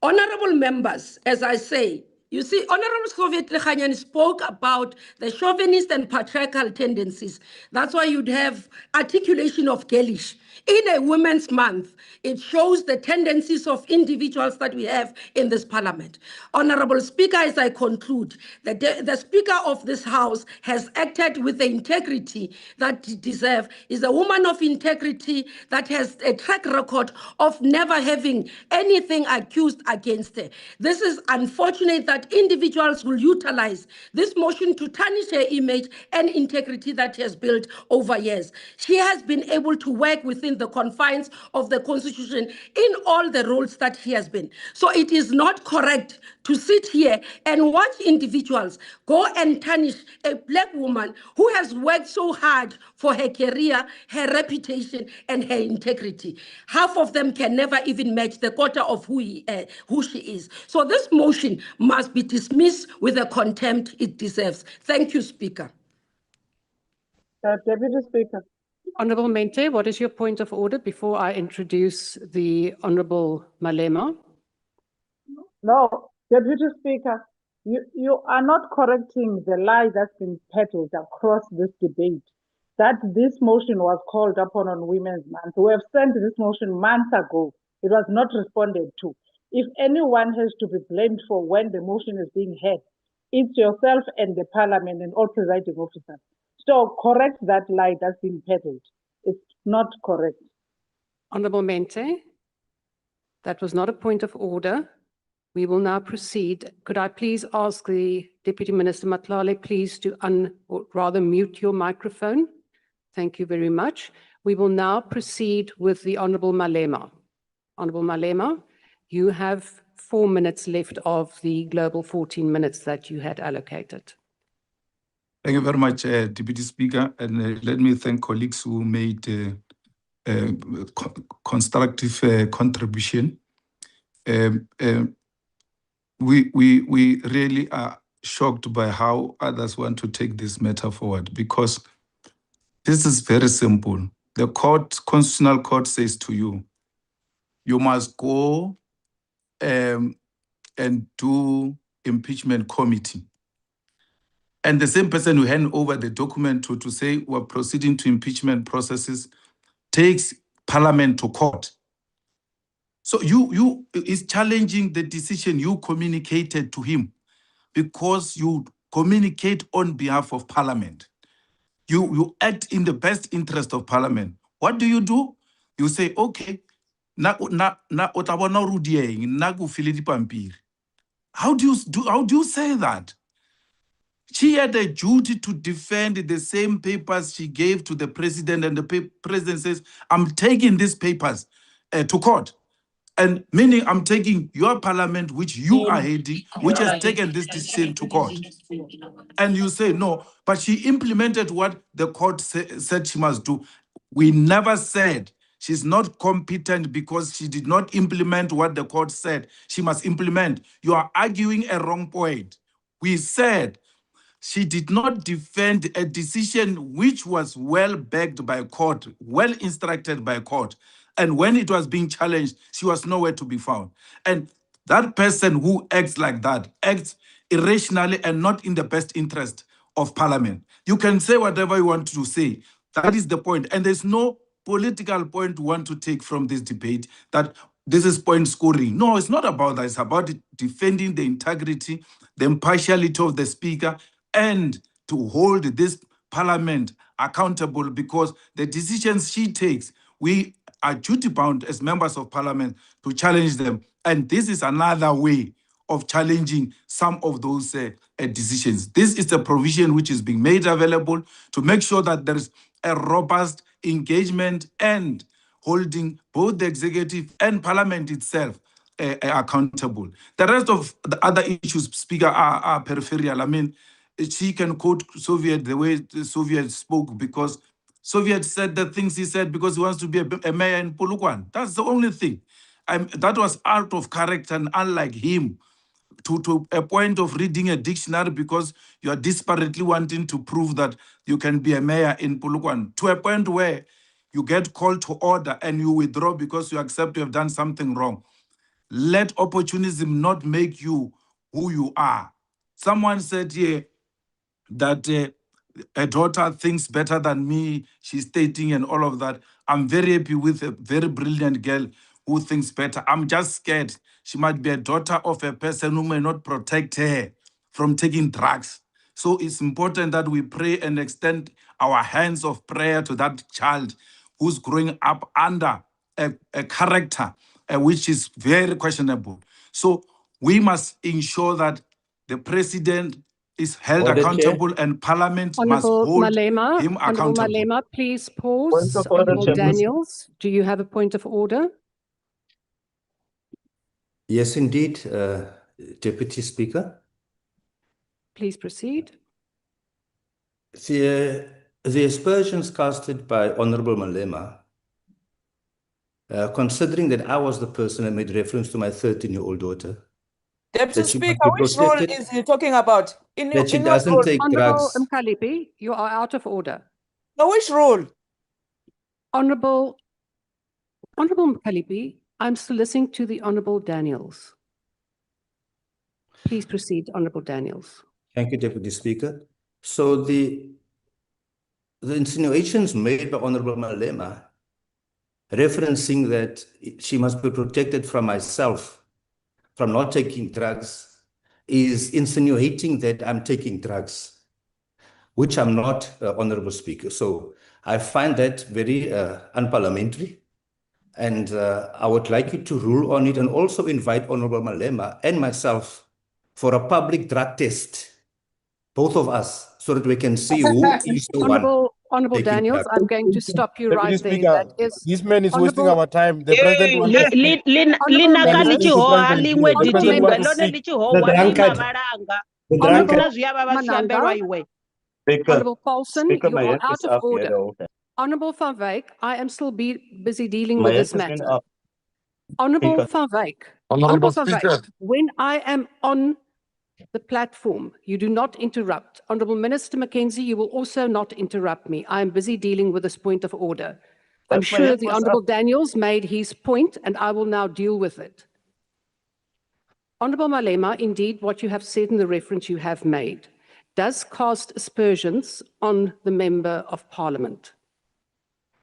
Honorable members, as I say, you see, Honorable Soviet Lekhanyan spoke about the chauvinist and patriarchal tendencies. That's why you'd have articulation of girlish. In a Women's Month, it shows the tendencies of individuals that we have in this parliament. Honorable Speaker, as I conclude, the Speaker of this House has acted with the integrity that it deserves, is a woman of integrity that has a track record of never having anything accused against her. This is unfortunate that individuals will utilize this motion to tarnish her image and integrity that she has built over years. She has been able to work within the confines of the Constitution in all the roles that she has been. So it is not correct to sit here and watch individuals go and tarnish a black woman who has worked so hard for her career, her reputation, and her integrity. Half of them can never even match the quarter of who she is. So this motion must be dismissed with the contempt it deserves. Thank you, Speaker. Deputy Speaker. Honourable Mente, what is your point of order before I introduce the Honourable Malema? No, Deputy Speaker, you are not correcting the lie that's been peddled across this debate, that this motion was called upon on Women's Month. We have sent this motion months ago. It was not responded to. If anyone has to be blamed for when the motion is being heard, it's yourself and the Parliament and all presiding officers. So correct that lie that's been peddled. It's not correct. Honourable Mente, that was not a point of order. We will now proceed. Could I please ask the Deputy Minister Matlale please to or rather mute your microphone? Thank you very much. We will now proceed with the Honourable Malema. Honourable Malema, you have 4 minutes left of the global 14 minutes that you had allocated. Thank you very much, Deputy Speaker, and let me thank colleagues who made constructive contribution. We really are shocked by how others want to take this matter forward, because this is very simple. The Constitutional Court says to you, you must go and do impeachment committee. And the same person who hand over the document to say we're proceeding to impeachment processes takes Parliament to court. So you is challenging the decision you communicated to him, because you communicate on behalf of Parliament. You act in the best interest of Parliament. What do? You say, okay, how do you say that? She had a duty to defend the same papers she gave to the president, and the president says, I'm taking these papers to court. And meaning I'm taking your parliament, which you are heading, which has taken this decision to court. And you say, no, but she implemented what the court said she must do. We never said she's not competent because she did not implement what the court said she must implement. You are arguing a wrong point. We said she did not defend a decision which was well backed by court, well instructed by court. And when it was being challenged, she was nowhere to be found. And that person who acts like that acts irrationally and not in the best interest of Parliament. You can say whatever you want to say. That is the point. And there's no political point we want to take from this debate that this is point scoring. No, it's not about that. It's about defending the integrity, the impartiality of the Speaker, and to hold this Parliament accountable, because the decisions she takes, we are duty-bound as members of Parliament to challenge them. And this is another way of challenging some of those decisions. This is a provision which is being made available to make sure that there is a robust engagement and holding both the executive and Parliament itself accountable. The rest of the other issues, Speaker, are peripheral. I mean, she can quote Soviet the way the Soviets spoke, because Soviet said the things he said because he wants to be a mayor in Polokwane. That's the only thing. That was out of character and unlike him, to a point of reading a dictionary because you are desperately wanting to prove that you can be a mayor in Polokwane, to a point where you get called to order and you withdraw because you accept you have done something wrong. Let opportunism not make you who you are. Someone said here that a daughter thinks better than me, she's stating and all of that. I'm very happy with a very brilliant girl who thinks better. I'm just scared she might be a daughter of a person who may not protect her from taking drugs. So it's important that we pray and extend our hands of prayer to that child who's growing up under a character which is very questionable. So we must ensure that the president is held accountable and Parliament must hold him Honorable accountable. Malema, please pause. Point of order, Honorable Chairman. Daniels, do you have a point of order? Yes, indeed, Deputy Speaker. Please proceed. The aspersions casted by Honorable Malema, considering that I was the person that made reference to my 13-year-old daughter, Deputy that she must Speaker, be which role protected, is he talking about? that she what doesn't role? take Honorable drugs. Mkalipi, you are out of order. No, which role? Honorable Mkalipi, I'm still listening to the Honorable Daniels. Please proceed, Honorable Daniels. Thank you, Deputy Speaker. So the insinuations made by Honorable Malema, referencing that she must be protected from myself, from not taking drugs, is insinuating that I'm taking drugs, which I'm not, Honorable Speaker. So I find that very unparliamentary. And I would like you to rule on it and also invite Honorable Malema and myself for a public drug test, both of us, so that we can see who is the one. Honorable taking Daniels, drugs. I'm going to stop you Deputy right there. Speaker, That is this man is wasting Honorable- our time. The president wants to speak. Honorable members, The president wants to speak. The drunkard. The drunkard. Mananga, Speaker, Honorable Paulson, Speaker, you my are hand out is of up, order. Madam. Honorable Van Wyk, I am still busy dealing My with this hand has been matter. up. Honorable Speaker. Van Wyk, Honorable Van Wyk, Speaker. when I am on the platform, you do not interrupt. Honorable Minister Mackenzie, you will also not interrupt me. I am busy dealing with this point of order. I'm But my sure hand the was Honorable up. Daniels made his point, and I will now deal with it. Honorable Malema, indeed, what you have said in the reference you have made does cast aspersions on the Member of Parliament.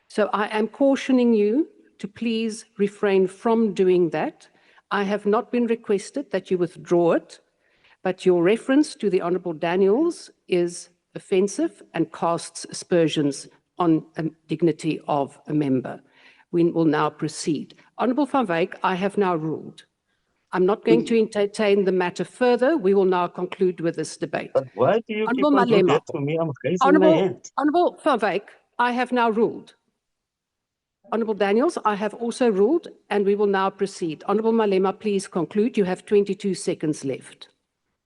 So I am cautioning you to please refrain from doing that. I have not been requested that you withdraw it, but your reference to the Honorable Daniels is offensive and casts aspersions on the dignity of a member. We will now proceed. Honorable Van Wyk, I have now ruled. I'm not going to entertain the matter further. We will now conclude with this debate. But why do you keep Honorable on doing Malema, that to me? I'm raising my hand. Honorable Van Wyk, I have now ruled. Honorable Daniels, I have also ruled, and we will now proceed. Honorable Malema, please conclude. You have 22 seconds left.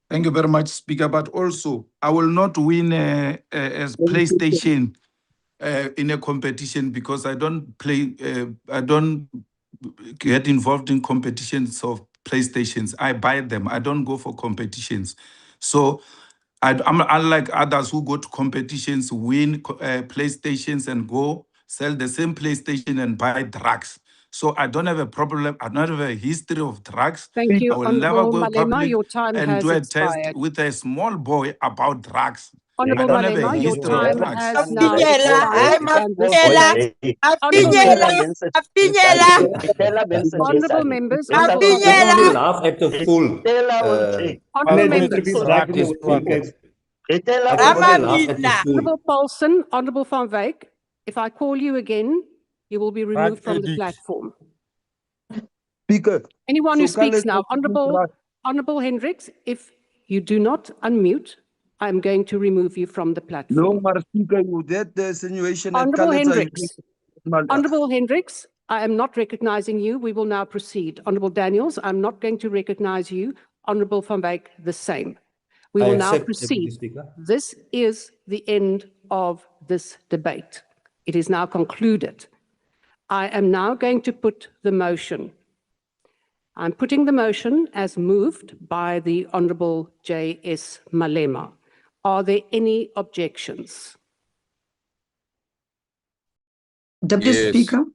Thank you very much, Speaker. But also, I will not win a PlayStation in a competition because I don't play. I don't get involved in competitions of PlayStations. I buy them. I don't go for competitions. So I'm unlike others who go to competitions, win PlayStations, and go sell the same PlayStation and buy drugs. So I don't have a problem. I don't have a history of drugs. Thank you, I will never Honorable go Malema. public Your time and has do a test expired. with a small boy about drugs. Honorable I don't have a Malema, your history of time drugs. has now expired, and this debate. Honorable members, honorable members, honorable Don't laugh at the fool. honorable members. Honorable Paulson, Honorable Van Wyk, if I call you again, you will be removed from the platform. Speaker. Anyone who speaks now, Honorable Hendricks, if you do not unmute, I'm going to remove you from the platform. No, maar Speaker, you did the insinuation. Honorable Hendricks, I am not recognizing you. We will now proceed. Honorable Daniels, I'm not going to recognize you. Honorable Van Wyk, the same. We will now proceed. This is the end of this debate. It is now concluded. I am now going to put the motion. I'm putting the motion as moved by the Honourable J.S. Malema. Are there any objections? Deputy Yes. Speaker,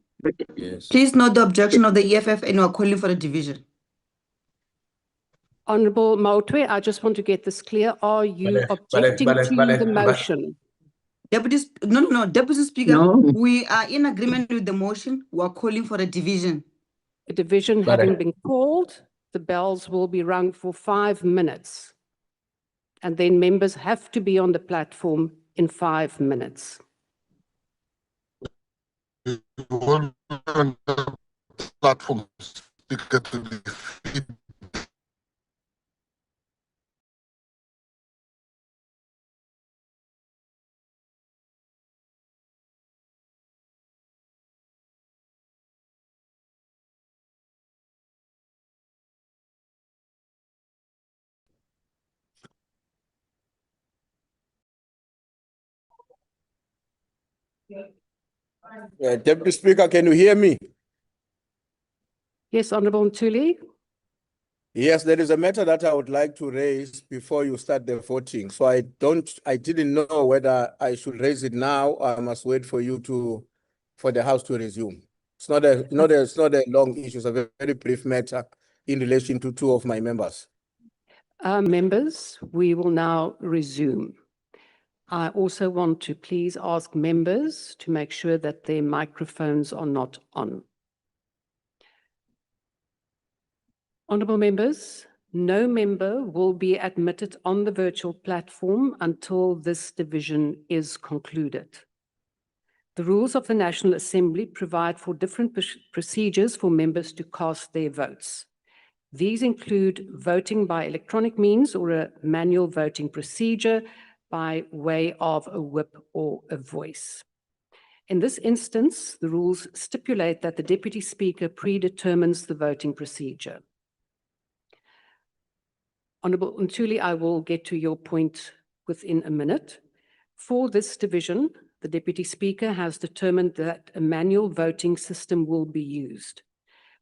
Yes. please note the objection of the EFF and we are calling for a division. Honourable Mautwe, I just want to get this clear. Are you objecting to the motion? Deputy Speaker, we are in agreement with the motion. We are calling for a division. A division having been called, the bells will be rung for 5 minutes. And then members have to be on the platform in 5 minutes. Platform speaker to be Deputy Speaker, can you hear me? Yes, Honourable Ntuli. Yes, there is a matter that I would like to raise before you start the voting. So I didn't know whether I should raise it now or I must wait for the House to resume. It's not a long issue. It's a very brief matter in relation to two of my members. Members, we will now resume. I also want to please ask members to make sure that their microphones are not on. Honourable members, no member will be admitted on the virtual platform until this division is concluded. The rules of the National Assembly provide for different procedures for members to cast their votes. These include voting by electronic means or a manual voting procedure by way of a whip or a voice. In this instance, the rules stipulate that the Deputy Speaker predetermines the voting procedure. Honourable Ntuli, I will get to your point within a minute. For this division, the Deputy Speaker has determined that a manual voting system will be used,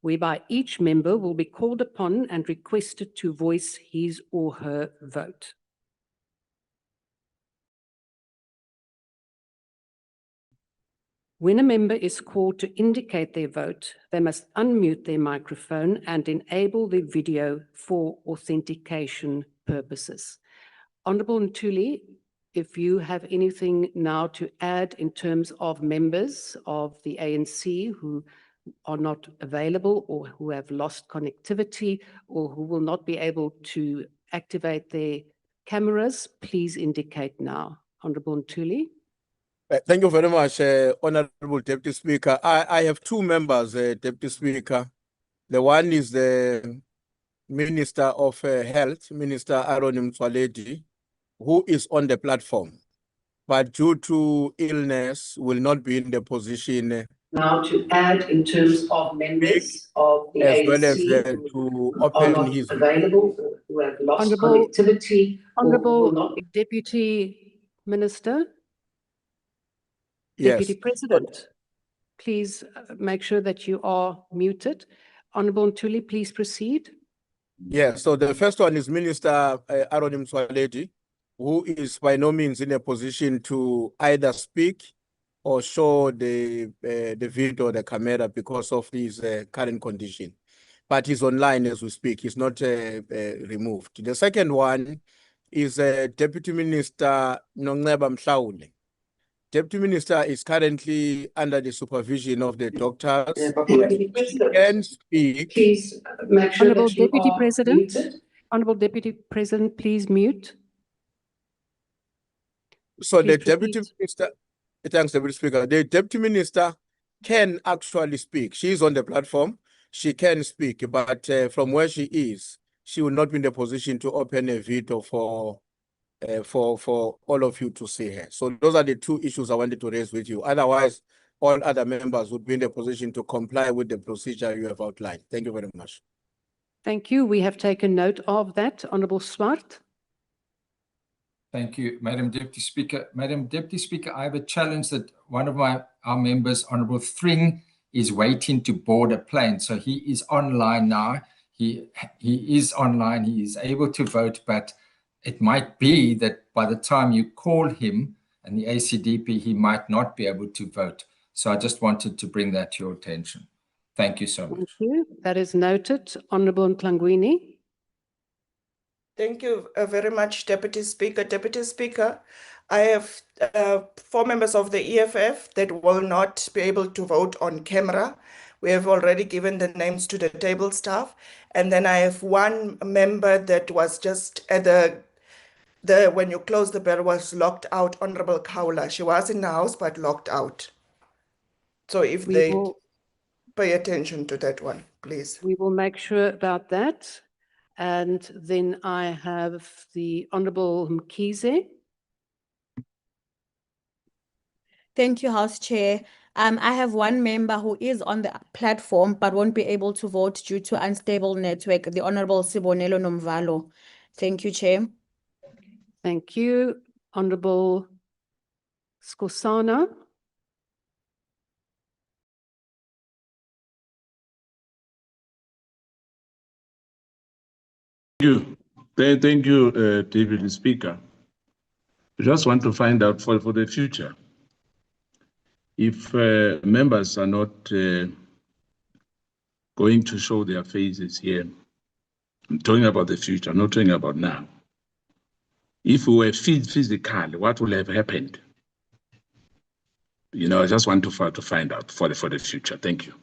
whereby each member will be called upon and requested to voice his or her vote. When a member is called to indicate their vote, they must unmute their microphone and enable their video for authentication purposes. Honourable Ntuli, if you have anything now to add in terms of members of the ANC who are not available or who have lost connectivity or who will not be able to activate their cameras, please indicate now. Honourable Ntuli. Thank you very much, Honourable Deputy Speaker. I have two members, Deputy Speaker. The one is the Minister of Health, Minister Aaron Mswaledi, who is on the platform, but due to illness will not be in the position now to add in terms of members of the as ANC well as to open his available or who have lost connectivity. Honourable Deputy Minister. Yes. Deputy President, please make sure that you are muted. Honourable Ntuli, please proceed. Yes, so the first one is Minister Aaron Mswaledi, who is by no means in a position to either speak or show the video or the camera because of his current condition. But he's online as we speak. He's not removed. The second one is Deputy Minister Nongceba Mhlawule. Deputy Minister is currently under the supervision of the doctors. He can speak. Please make sure Honourable Deputy President. Muted. Honourable Deputy President, please mute. So please the Deputy Minister, thanks, Deputy Speaker. The Deputy Minister can actually speak. She is on the platform. She can speak, but from where she is, she will not be in the position to open a video for all of you to see her. So those are the two issues I wanted to raise with you. Otherwise, all other members would be in the position to comply with the procedure you have outlined. Thank you very much. Thank you. We have taken note of that. Honourable Swart. Thank you, Madam Deputy Speaker. Madam Deputy Speaker, I have a challenge that one of our members, Honourable Thring, is waiting to board a plane. So he is online now. He is online. He is able to vote, but it might be that by the time you call him and the ACDP, he might not be able to vote. So I just wanted to bring that to your attention. Thank you so much. Thank you. That is noted. Honourable Ntlangwini. Thank you very much, Deputy Speaker. Deputy Speaker, I have 4 members of the EFF that will not be able to vote on camera. We have already given the names to the table staff. And then I have 1 member that was just at when you closed the bell was locked out, Honorable Kaula. She was in the house but locked out. So if they pay attention to that one, please. We will make sure about that. And then I have the Honourable Mkhize. Thank you, House Chair. I have 1 member who is on the platform but won't be able to vote due to unstable network, the Honourable Sibonelo Nomvalo. Thank you, Chair. Thank you. Honourable Skosana. Thank you, Deputy Speaker. I just want to find out for the future, if members are not going to show their faces here. I'm talking about the future, I'm not talking about now. If we were physical, what would have happened? You know, I just want to find out for the future. Thank you.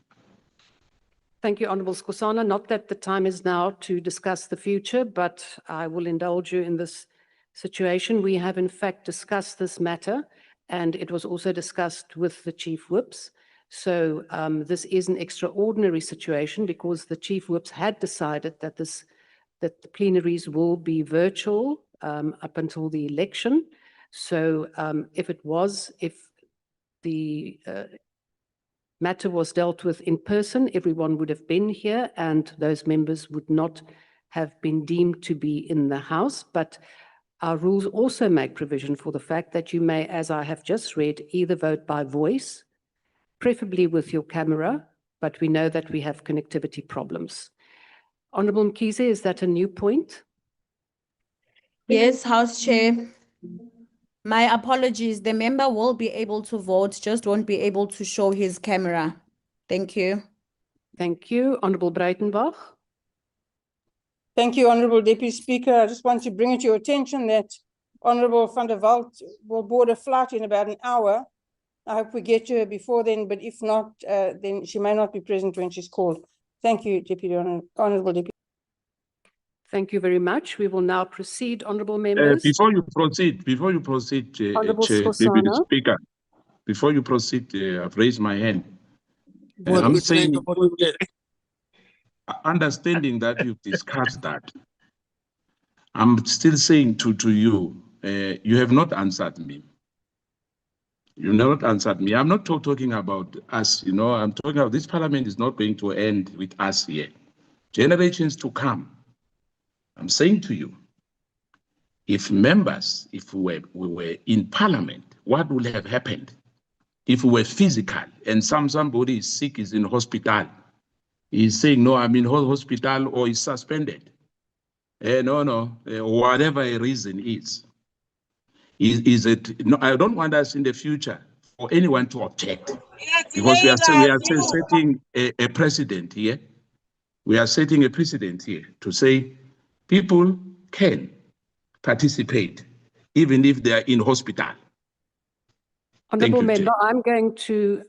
Thank you, Honourable Skosana. Not that the time is now to discuss the future, but I will indulge you in this situation. We have in fact discussed this matter, and it was also discussed with the Chief Whips. So this is an extraordinary situation because the Chief Whips had decided that the plenaries will be virtual up until the election. So if the matter was dealt with in person, everyone would have been here and those members would not have been deemed to be in the House. But our rules also make provision for the fact that you may, as I have just read, either vote by voice, preferably with your camera, but we know that we have connectivity problems. Honourable Mkhize, is that a new point? Yes, House Chair. My apologies. The member will be able to vote, just won't be able to show his camera. Thank you. Thank you. Honourable Breitenbach. Thank you, Honourable Deputy Speaker. I just want to bring it to your attention that Honourable van der Walt will board a flight in about an hour. I hope we get to her before then, but if not, then she may not be present when she's called. Thank you, Honourable Deputy. Thank you very much. We will now proceed, honourable members. Before you proceed, Deputy Speaker, before you proceed, I've raised my hand. I'm saying, understanding that you've discussed that, I'm still saying to you, you have not answered me. You not answered me. I'm not talking about us, you know, I'm talking about this parliament is not going to end with us here. Generations to come. I'm saying to you, if members, if we were in parliament, what would have happened? If we were physical and somebody is sick, is in hospital, he's saying, no, I'm in hospital or is suspended. Whatever a reason is it, no, I don't want us in the future for anyone to object because we are setting a precedent here. We are setting a precedent here to say people can participate even if they are in hospital. Honourable Member, I'm going to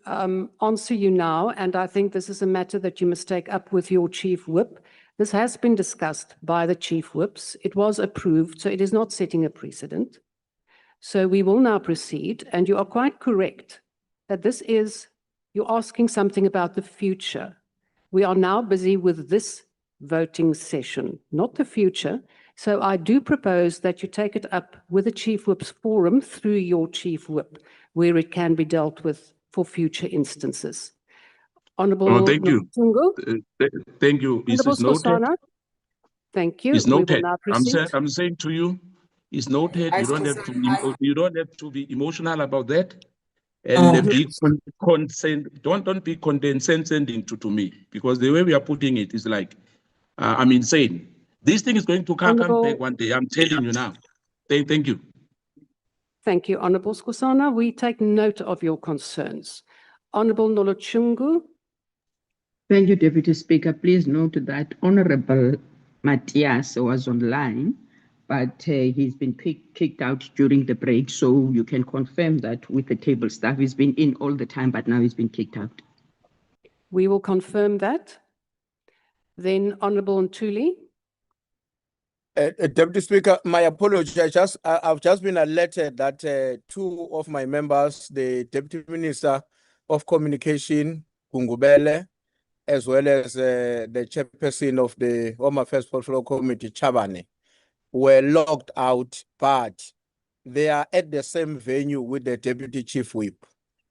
answer you now, and I think this is a matter that you must take up with your Chief Whip. This has been discussed by the Chief Whips. It was approved, so it is not setting a precedent. So we will now proceed, and you are quite correct that this is, you're asking something about the future. We are now busy with this voting session, not the future. So I do propose that you take it up with the Chief Whip's forum through your Chief Whip, where it can be dealt with for future instances. Honourable thank you. Thank you. Honourable It's noted. Thank you. It's noted. We will now proceed. I'm saying to you, It's noted. You don't have to. You don't have to be emotional about that. And be don't be condescending to me, because the way we are putting it is like I'm insane. This thing is going to come back one day. I'm telling you now. Thank you. Thank you, Honourable Skosana. We take note of your concerns. Honourable Nolochungu. Thank you, Deputy Speaker. Please note that Honourable Matthias was online, but he's been kicked out during the break, so you can confirm that with the table staff. He's been in all the time, but now he's been kicked out. We will confirm that. Then Honourable Ntuli. Deputy Speaker, my apology. I've just been alerted that two of my members, the Deputy Minister of Communication, Gungubele, as well as the chairperson of the Home Affairs Portfolio Committee, Chabane, were locked out, but they are at the same venue with the Deputy Chief Whip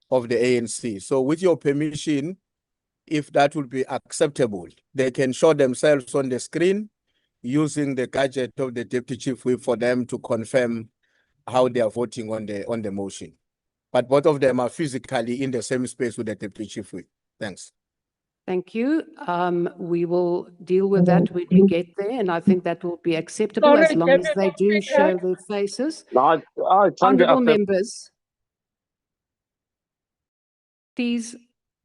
of the ANC. So with your permission, if that would be acceptable, they can show themselves on the screen using the gadget of the Deputy Chief Whip for them to confirm how they are voting on the motion. But both of them are physically in the same space with the Deputy Chief Whip. Thanks. Thank you. We will deal with that when we get there, and I think that will be acceptable as long as they do show their faces. Honourable members, please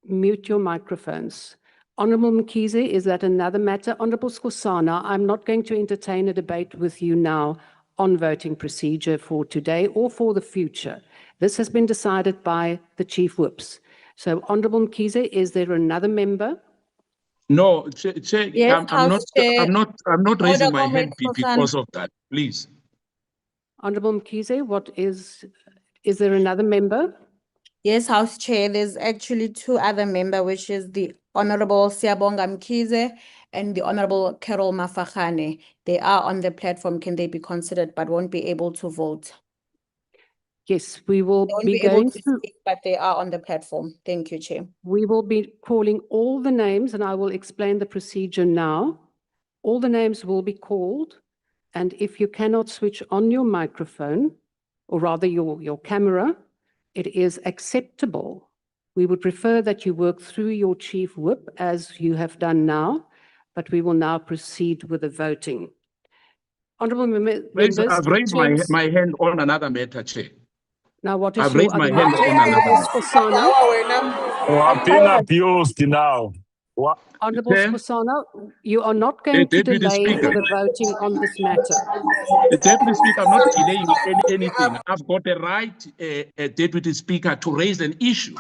mute your microphones. Honourable Mkhize, is that another matter? Honourable Skosana, I'm not going to entertain a debate with you now on voting procedure for today or for the future. This has been decided by the Chief Whips. So, Honourable Mkhize, is there another member? No, Yes, I'm not raising my hand because of that. Please. Honourable Mkhize, is there another member? Yes, House Chair, there's actually two other members, which is the Honorable Siyabonga Mkhize and the Honorable Carol Mafachane. They are on the platform. Can they be considered but won't be able to vote? Yes, we will be able going to through. speak, but they are on the platform. Thank you, Chair. We will be calling all the names, and I will explain the procedure now. All the names will be called, and if you cannot switch on your microphone, or rather your camera, it is acceptable. We would prefer that you work through your Chief Whip as you have done now, but we will now proceed with the voting. Honourable members, I've raised my hand on another matter, Chair. Now, what is I've your raised my other hand matter? on another Skosana? I've been abused now. What? Honourable Skosana, you are not going to Deputy delay Speaker. the voting on this matter. The Deputy Speaker, I'm not delaying anything. I've got the right, Deputy Speaker, to raise an issue.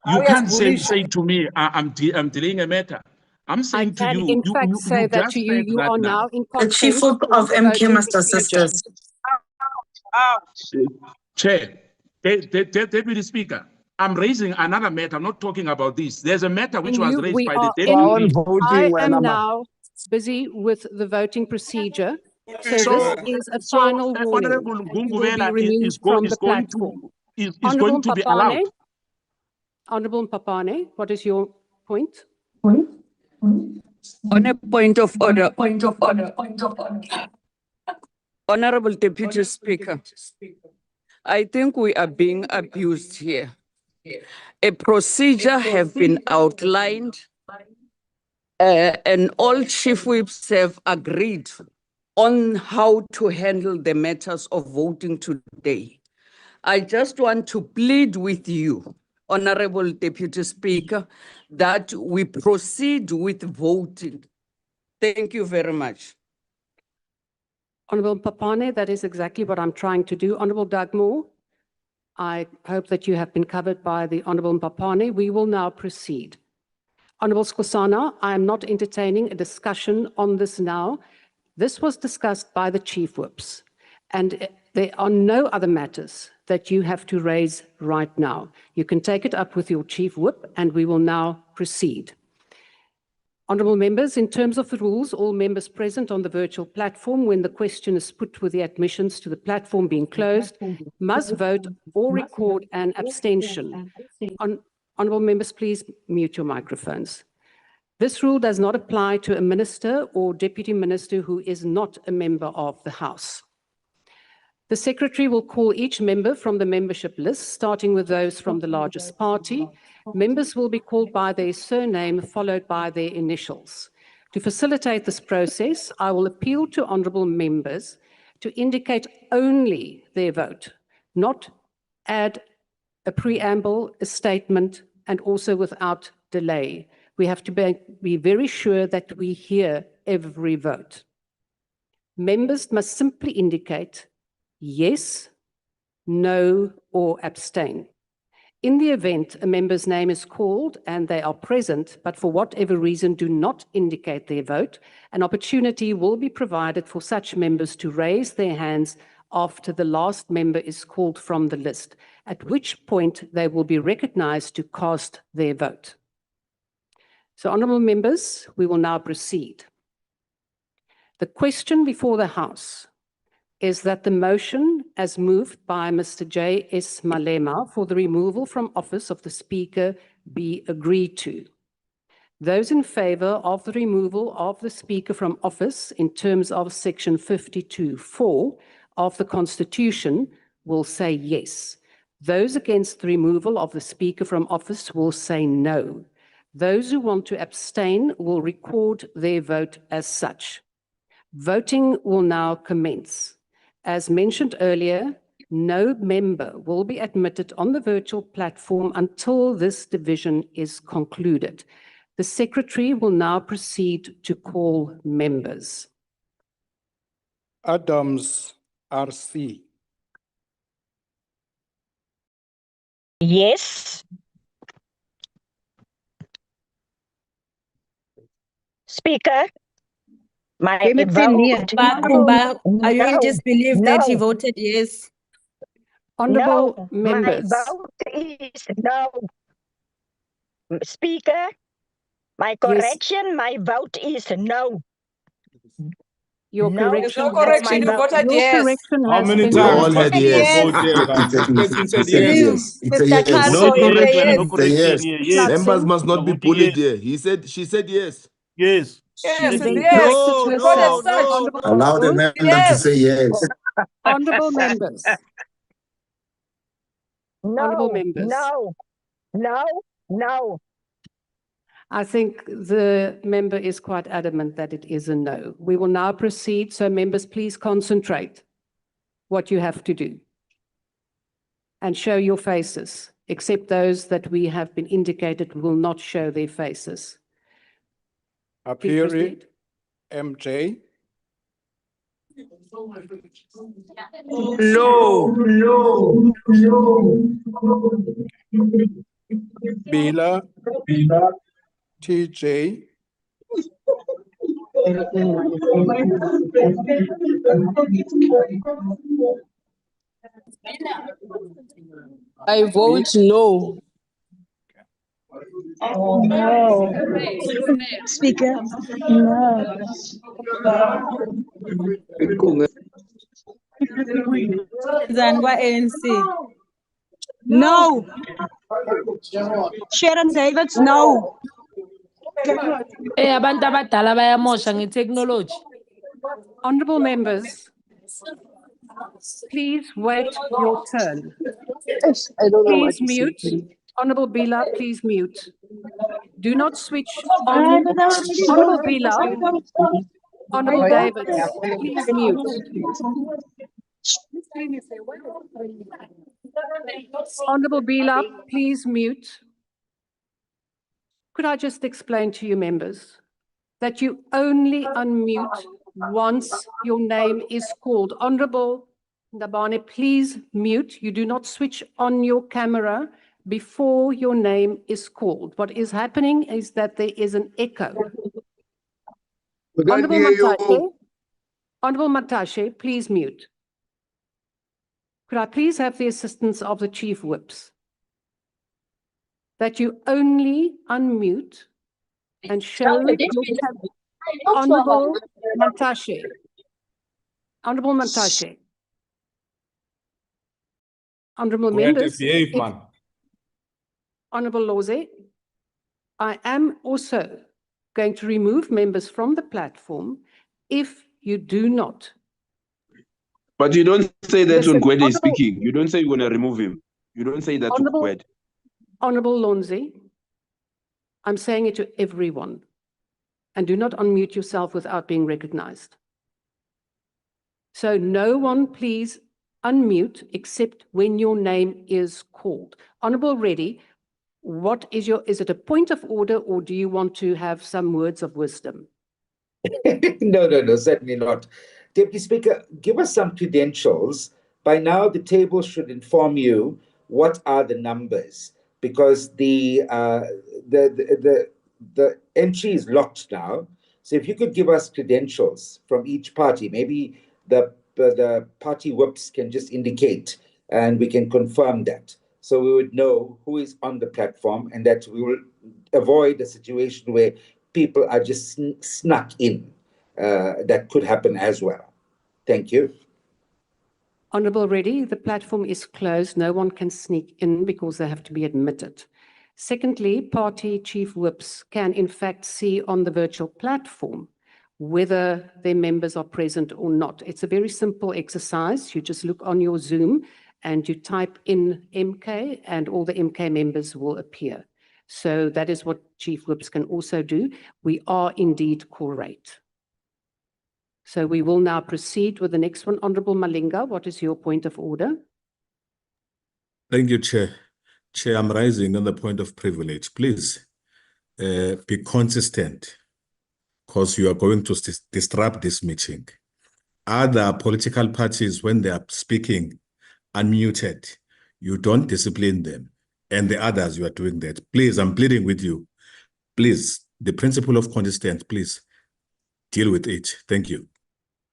You can't say to me, I'm delaying a matter. I'm saying to you, in fact say that to you. You are now in The Chief contempt Whip of the MK voting must assist procedure. us. Chair, Deputy Speaker, I'm raising another matter. I'm not talking about this. There's a matter which was raised by the Deputy. I am now busy with the voting procedure. So this is a final warning. Honourable You will be Gungubela removed from the platform. is going to be allowed. Honourable Papane, what is your point? On a point of order. Honourable Deputy Speaker, I think we are being abused here. A procedure have been outlined and all Chief Whips have agreed on how to handle the matters of voting today. I just want to plead with you, Honourable Deputy Speaker, that we proceed with voting. Thank you very much. Honourable Papane, that is exactly what I'm trying to do. Honourable Dugmore, I hope that you have been covered by the Honourable Papane. We will now proceed. Honourable Skosana, I am not entertaining a discussion on this now. This was discussed by the Chief Whips, and there are no other matters that you have to raise right now. You can take it up with your Chief Whip, and we will now proceed. Honourable members, in terms of the rules, all members present on the virtual platform, when the question is put with the admissions to the platform being closed, must vote or record an abstention. Honourable members, please mute your microphones. This rule does not apply to a minister or deputy minister who is not a member of the House. The secretary will call each member from the membership list, starting with those from the largest party. Members will be called by their surname, followed by their initials. To facilitate this process, I will appeal to honourable members to indicate only their vote, not add a preamble, a statement, and also without delay. We have to be very sure that we hear every vote. Members must simply indicate yes, no, or abstain. In the event a member's name is called and they are present, but for whatever reason do not indicate their vote, an opportunity will be provided for such members to raise their hands after the last member is called from the list, at which point they will be recognized to cast their vote. So, honourable members, we will now proceed. The question before the House is that the motion as moved by Mr. J.S. Malema for the removal from office of the Speaker be agreed to. Those in favour of the removal of the Speaker from office in terms of section 52(4) of the Constitution will say yes. Those against the removal of the Speaker from office will say no. Those who want to abstain will record their vote as such. Voting will now commence. As mentioned earlier, no member will be admitted on the virtual platform until this division is concluded. The Secretary will now proceed to call members. Adams, RC. Yes. Speaker, my vote. Are you in disbelief that he voted yes? Honourable members. My vote is no. Speaker, my correction, my vote is no. Your No, correction, no correction, you voted yes. How many times must people vote yes? This person said yes. It's a yes. No correction, no It's a correction yes. here. Yes. Members must not be Voting bullied yes. here. She said yes. Yes. Yes, She yes. no, Voted such. Allow the member to say yes. Honourable members. Honourable No, members. no. I think the member is quite adamant that it is a no. We will now proceed, so members, please concentrate what you have to do and show your faces, except those that we have been indicated will not show their faces. Appearing, MJ. No. Bila, TJ. I vote no. No. Speaker, no. ANC. No. Sharon Davids, no. Abantu abadala bayamosha nge-technology. Honourable members, please wait your turn. I don't know Please what to say. mute. Honourable Bila, please mute. Do not switch on. Honourable Bila, Honourable David, please mute. Honourable Bila, please mute. Could I just explain to you members that you only unmute once your name is called? Honourable Ndabane, please mute. You do not switch on your camera before your name is called. What is happening is that there is an echo. Honourable Matashe, please mute. Could I please have the assistance of the Chief Whips? That you only unmute and show your camera. Honourable Matashe. Honourable Matashe. Honourable members. Honourable Loze, I am also going to remove members from the platform if you do not But you don't say that Listen, when Gwede is Honourable- speaking. You don't say you're going to remove him. You don't say that to Gwede. Honourable Lonzi, I'm saying it to everyone. And do not unmute yourself without being recognized. So no one please unmute except when your name is called. Honourable Reddy, what is is it a point of order or do you want to have some words of wisdom? No, certainly not. Deputy Speaker, give us some credentials. By now, the table should inform you what are the numbers, because the entry is locked now. So if you could give us credentials from each party, maybe the party whips can just indicate, and we can confirm that. So we would know who is on the platform, and that we will avoid a situation where people are just snuck in. That could happen as well. Thank you. Honourable Reddy, the platform is closed. No one can sneak in because they have to be admitted. Secondly, party chief whips can in fact see on the virtual platform whether their members are present or not. It's a very simple exercise. You just look on your Zoom and you type in MK and all the MK members will appear. So that is what chief whips can also do. We are indeed correct. So we will now proceed with the next one. Honourable Malinga, what is your point of order? Thank you, Chair. Chair, I'm rising on the point of privilege. Please be consistent, because you are going to disrupt this meeting. Other political parties, when they are speaking unmuted, you don't discipline them. And the others, you are doing that. Please, I'm pleading with you. Please, the principle of consistency, please deal with it. Thank you.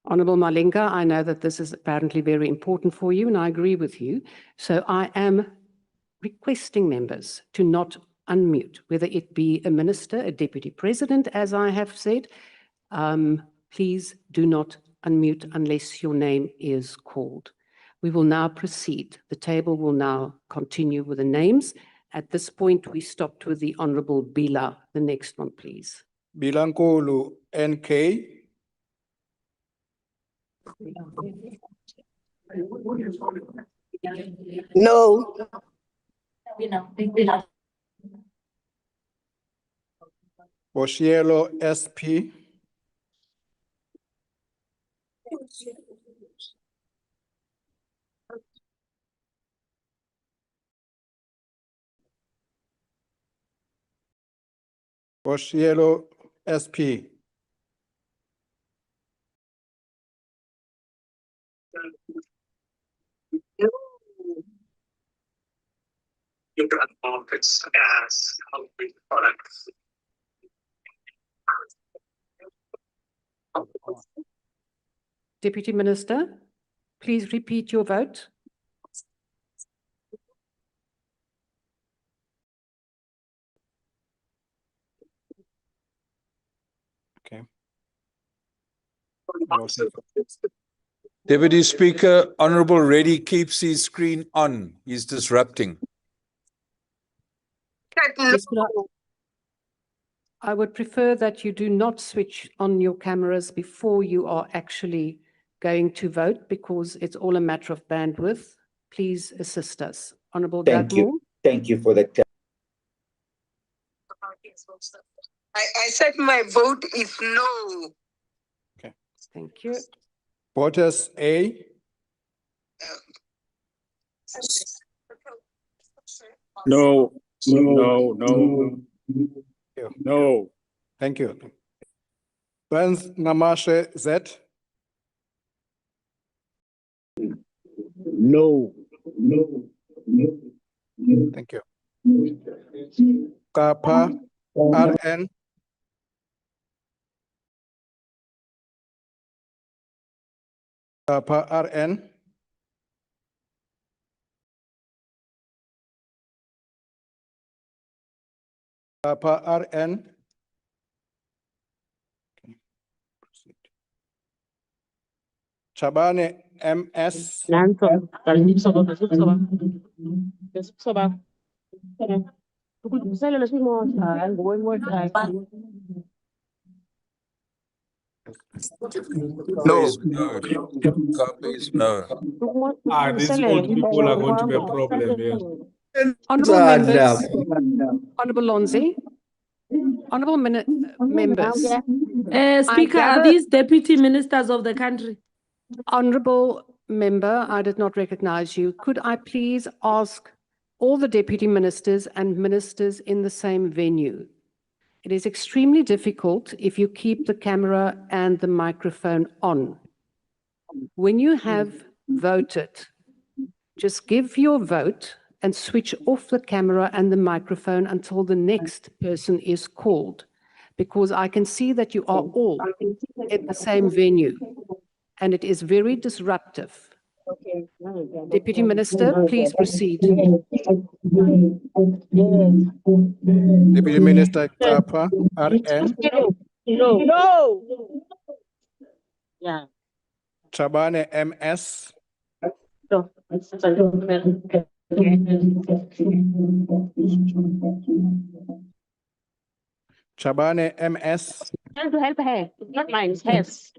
Honourable Malinga, I know that this is apparently very important for you, and I agree with you. So I am requesting members to not unmute, whether it be a minister, a deputy president, as I have said. Please do not unmute unless your name is called. We will now proceed. The table will now continue with the names. At this point, we stopped with the Honourable Bila. The next one, please. Bilankulu NK. No. Oshielo SP. Oshielo SP. Markets as healthy products. Deputy Minister, please repeat your vote. Okay. Deputy Speaker, Honourable Reddy keeps his screen on. He's disrupting. I would prefer that you do not switch on your cameras before you are actually going to vote, because it's all a matter of bandwidth. Please assist us. Honourable Thank you. Thank you for that. I said my vote is no. Okay. Thank you. Voters A. No. No. Thank you. Burns Namashe Z. No. Thank you. Kapa RN. Kapa RN. Kapa RN. Chabane MS. No. No. These old people are going to be a problem here. Honourable members, Honourable Lonzi, honourable members. Speaker, are these deputy ministers of the country? Honourable member, I did not recognize you. Could I please ask all the deputy ministers and ministers in the same venue? It is extremely difficult if you keep the camera and the microphone on. When you have voted, just give your vote and switch off the camera and the microphone until the next person is called, because I can see that you are all in the same venue, and it is very disruptive. Deputy Minister, please proceed. Deputy Minister Kapa, RN. No. Yeah. Chabane, MS. Chabane, MS. Trying to help her, not mine, it's hers.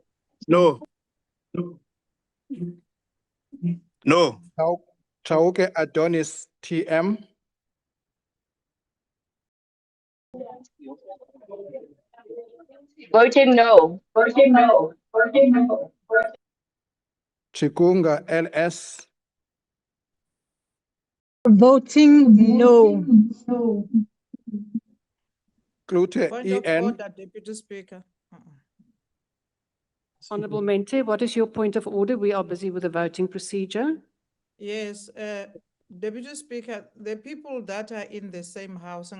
No. No. Chauke Adonis, TM. Voting no. Voting no. Voting no. Chikunga, LS. Voting no. Klute, Point of EN. order, Deputy Speaker. Honourable Mente, what is your point of order? We are busy with the voting procedure. Yes, Deputy Speaker, the people that are in the same house,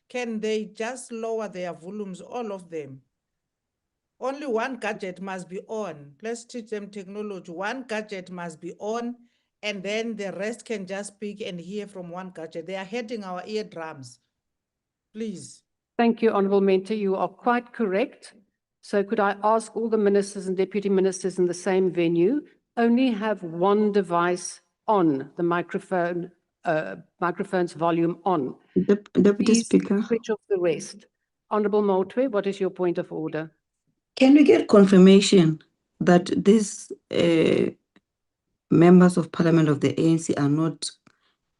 can they just lower their volumes, all of them? Only one gadget must be on. Let's teach them technology. One gadget must be on, and then the rest can just speak and hear from one gadget. They are hurting our eardrums. Please. Thank you, Honourable Mente. You are quite correct. So could I ask all the ministers and deputy ministers in the same venue only have one device on, the microphone, microphone's volume on. Deputy Please Speaker. switch off the rest. Honourable Motwe, what is your point of order? Can we get confirmation that these members of parliament of the ANC are not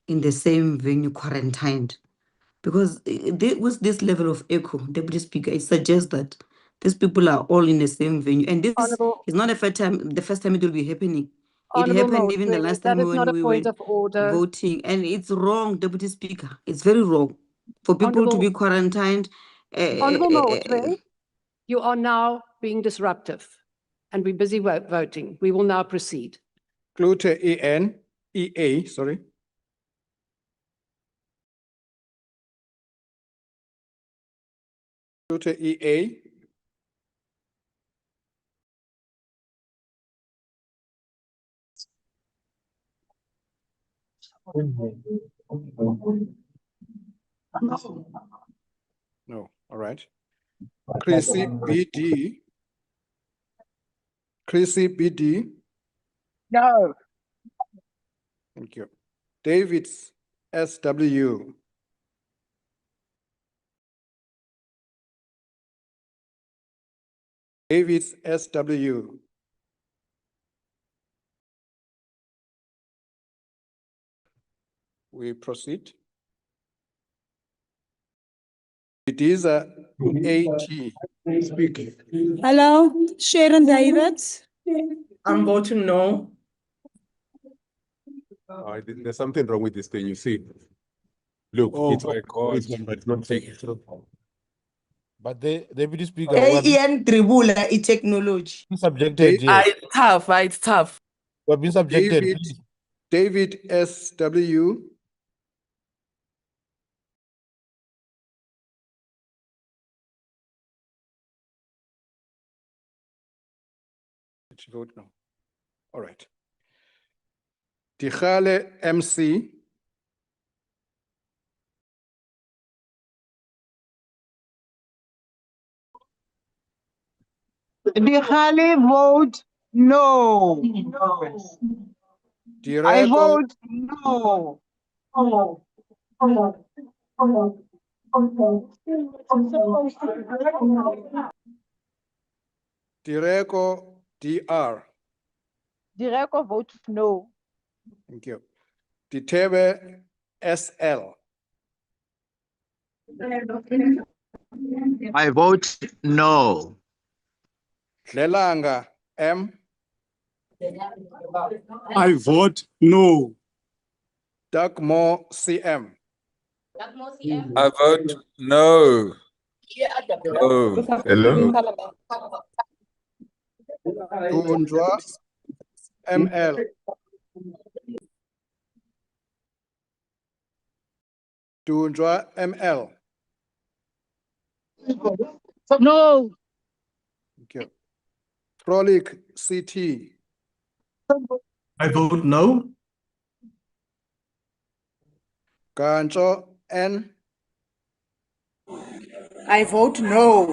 in the same venue quarantined? Because with this level of echo, Deputy Speaker, it suggests that these people are all in the same venue. And this is not the first time it will be happening. It happened even the last time when we were voting. And it's wrong, Deputy Speaker. It's very wrong for people to be quarantined. Honourable Motwe, you are now being disruptive and we're busy voting. We will now proceed. Klute, EA, sorry. Klute, EA. No, all right. Chrissy BD. Chrissy BD. No. Thank you. David SW. David SW. We proceed. Didiza AT. Speak. Hello, Sharon David. I'm voting no. There's something wrong with this thing, you see. Look, it's recording, but it's not taking through. But the Deputy Speaker, AEN Tribula is technology. subjected. It's tough, it's tough. We've been subjected. David SW. Did you vote no? All right. Tikhale MC. Tikhale vote no. I vote no. Direko DR. Direko votes no. Thank you. Ditebe SL. I vote no. Dlelanga M. I vote no. Dagmo CM. I vote no. No. Hello? Dundwa ML. Dundwa ML. No. Thank you. Frolic CT. I vote no. Gancho N. I vote no.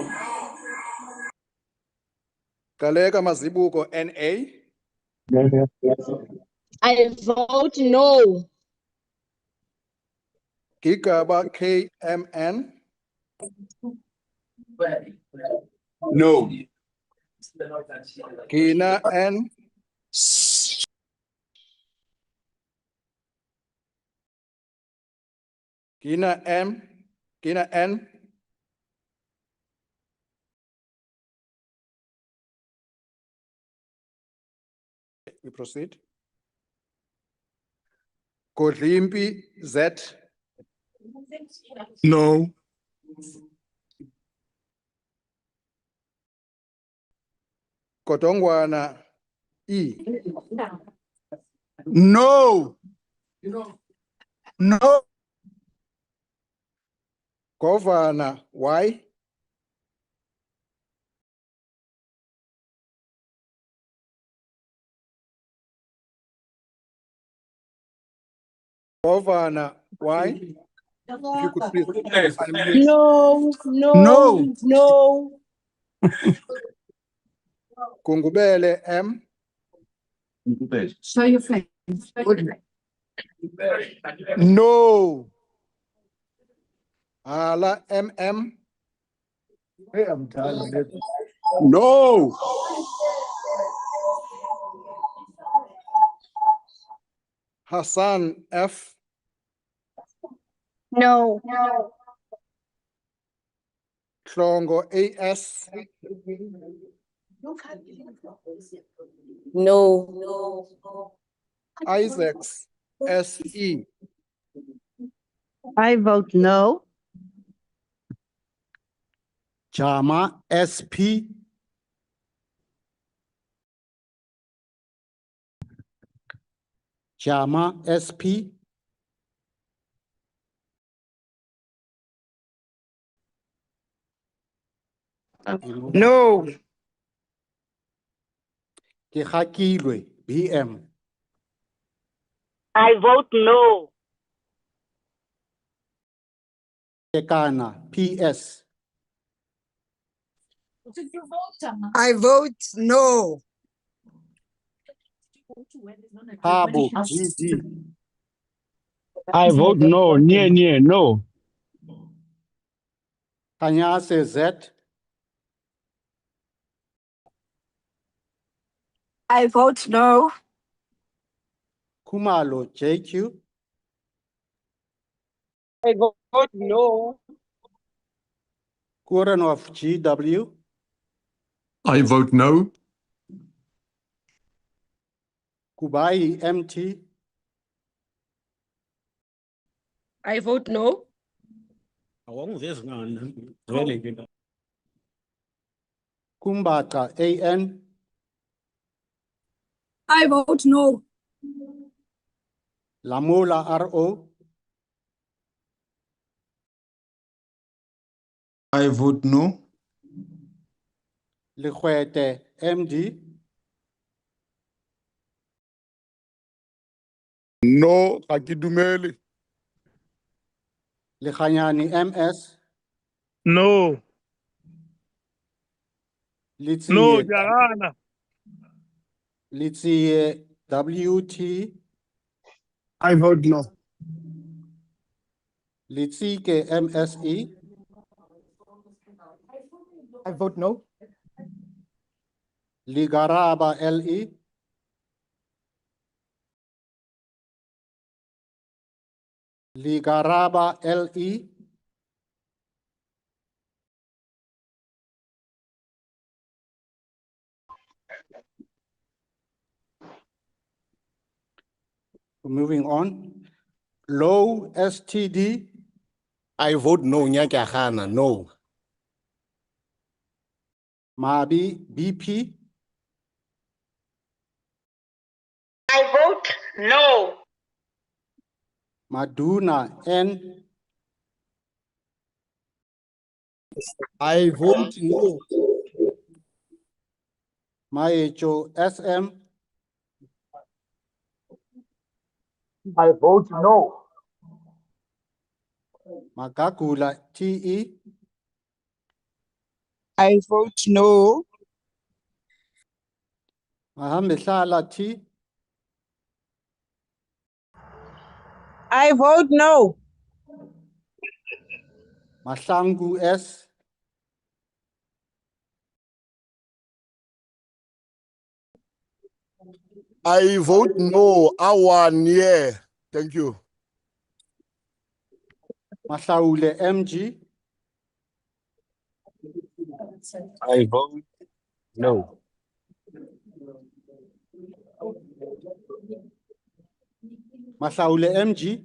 Galeka Mazibuko NA. I vote no. Gigaba KMN. No. Gina N. Gina M. Gina N. We proceed. Kodlimpi Z. No. Kodongwana E. No. No. Governor Y. Governor Y. If you could please unmute. No, no, No. no. Kungubele M. Show your face. No. Hala MM. Hey, I'm done. No. Hassan F. No. Klongo AS. No. Isaacs SE. I vote no. Jama SP. Jama SP. No. Kihakilwe BM. I vote no. Kekana PS. I vote no. Habu GD. I vote no. Near, no. Kanyase Z. I vote no. Kumalo JQ. I vote no. Kuranov GW. I vote no. Kubai MT. I vote no. Kumbata AN. I vote no. Lamola RO. I vote no. Likwete MD. No. Akidumeli. Likhanyani MS. No. No, Litsiye Jarana. Litsiye WT. I vote no. Litsike MSE. I vote no. Ligaraba LE. Ligaraba LE. Moving on. Low STD. I vote no, Nyakahana, no. Mabi BP. I vote no. Maduna N. I vote no. Maecho SM. I vote no. Magagula TE. I vote no. Mahambisala T. I vote no. Mahlangu S. I vote no. Awan, yeah. Thank you. Mahlaule MG. I vote no. Mahlaule MG.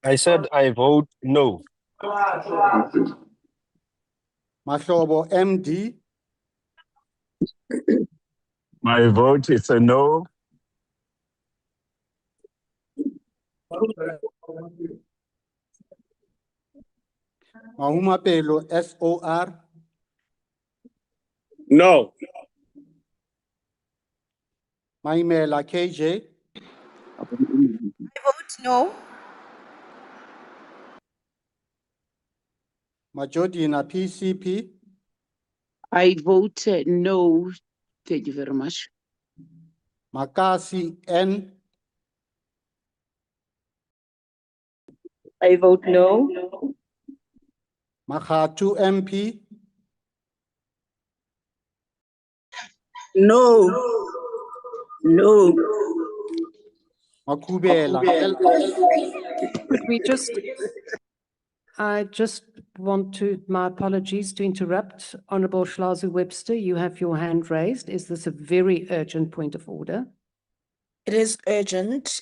I said I vote no. Mahlobo MD. My vote is a no. Mahumapelo SOR. No. Maimela KJ. I vote no. Majodina PCP. I vote no. Thank you very much. Makasi N. I vote no. Mahatu MP. No. No. Makubela Could we just, I just want to, my apologies to interrupt. Honorable Shlazu Webster, you have your hand raised. Is this a very urgent point of order? It is urgent,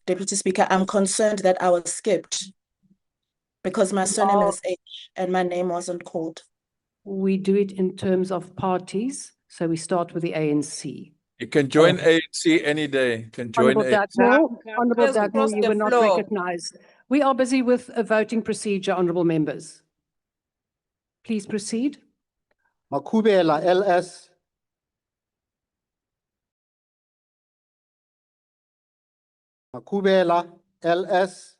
Deputy Speaker. I'm concerned that I was skipped because my surname is H and my name wasn't called. We do it in terms of parties. So we start with the ANC. You can join ANC any day. You can join Honorable ANC. Dagmore, you were not recognized. We are busy with a voting procedure, honorable members. Please proceed. Makubela LS. Makubela LS.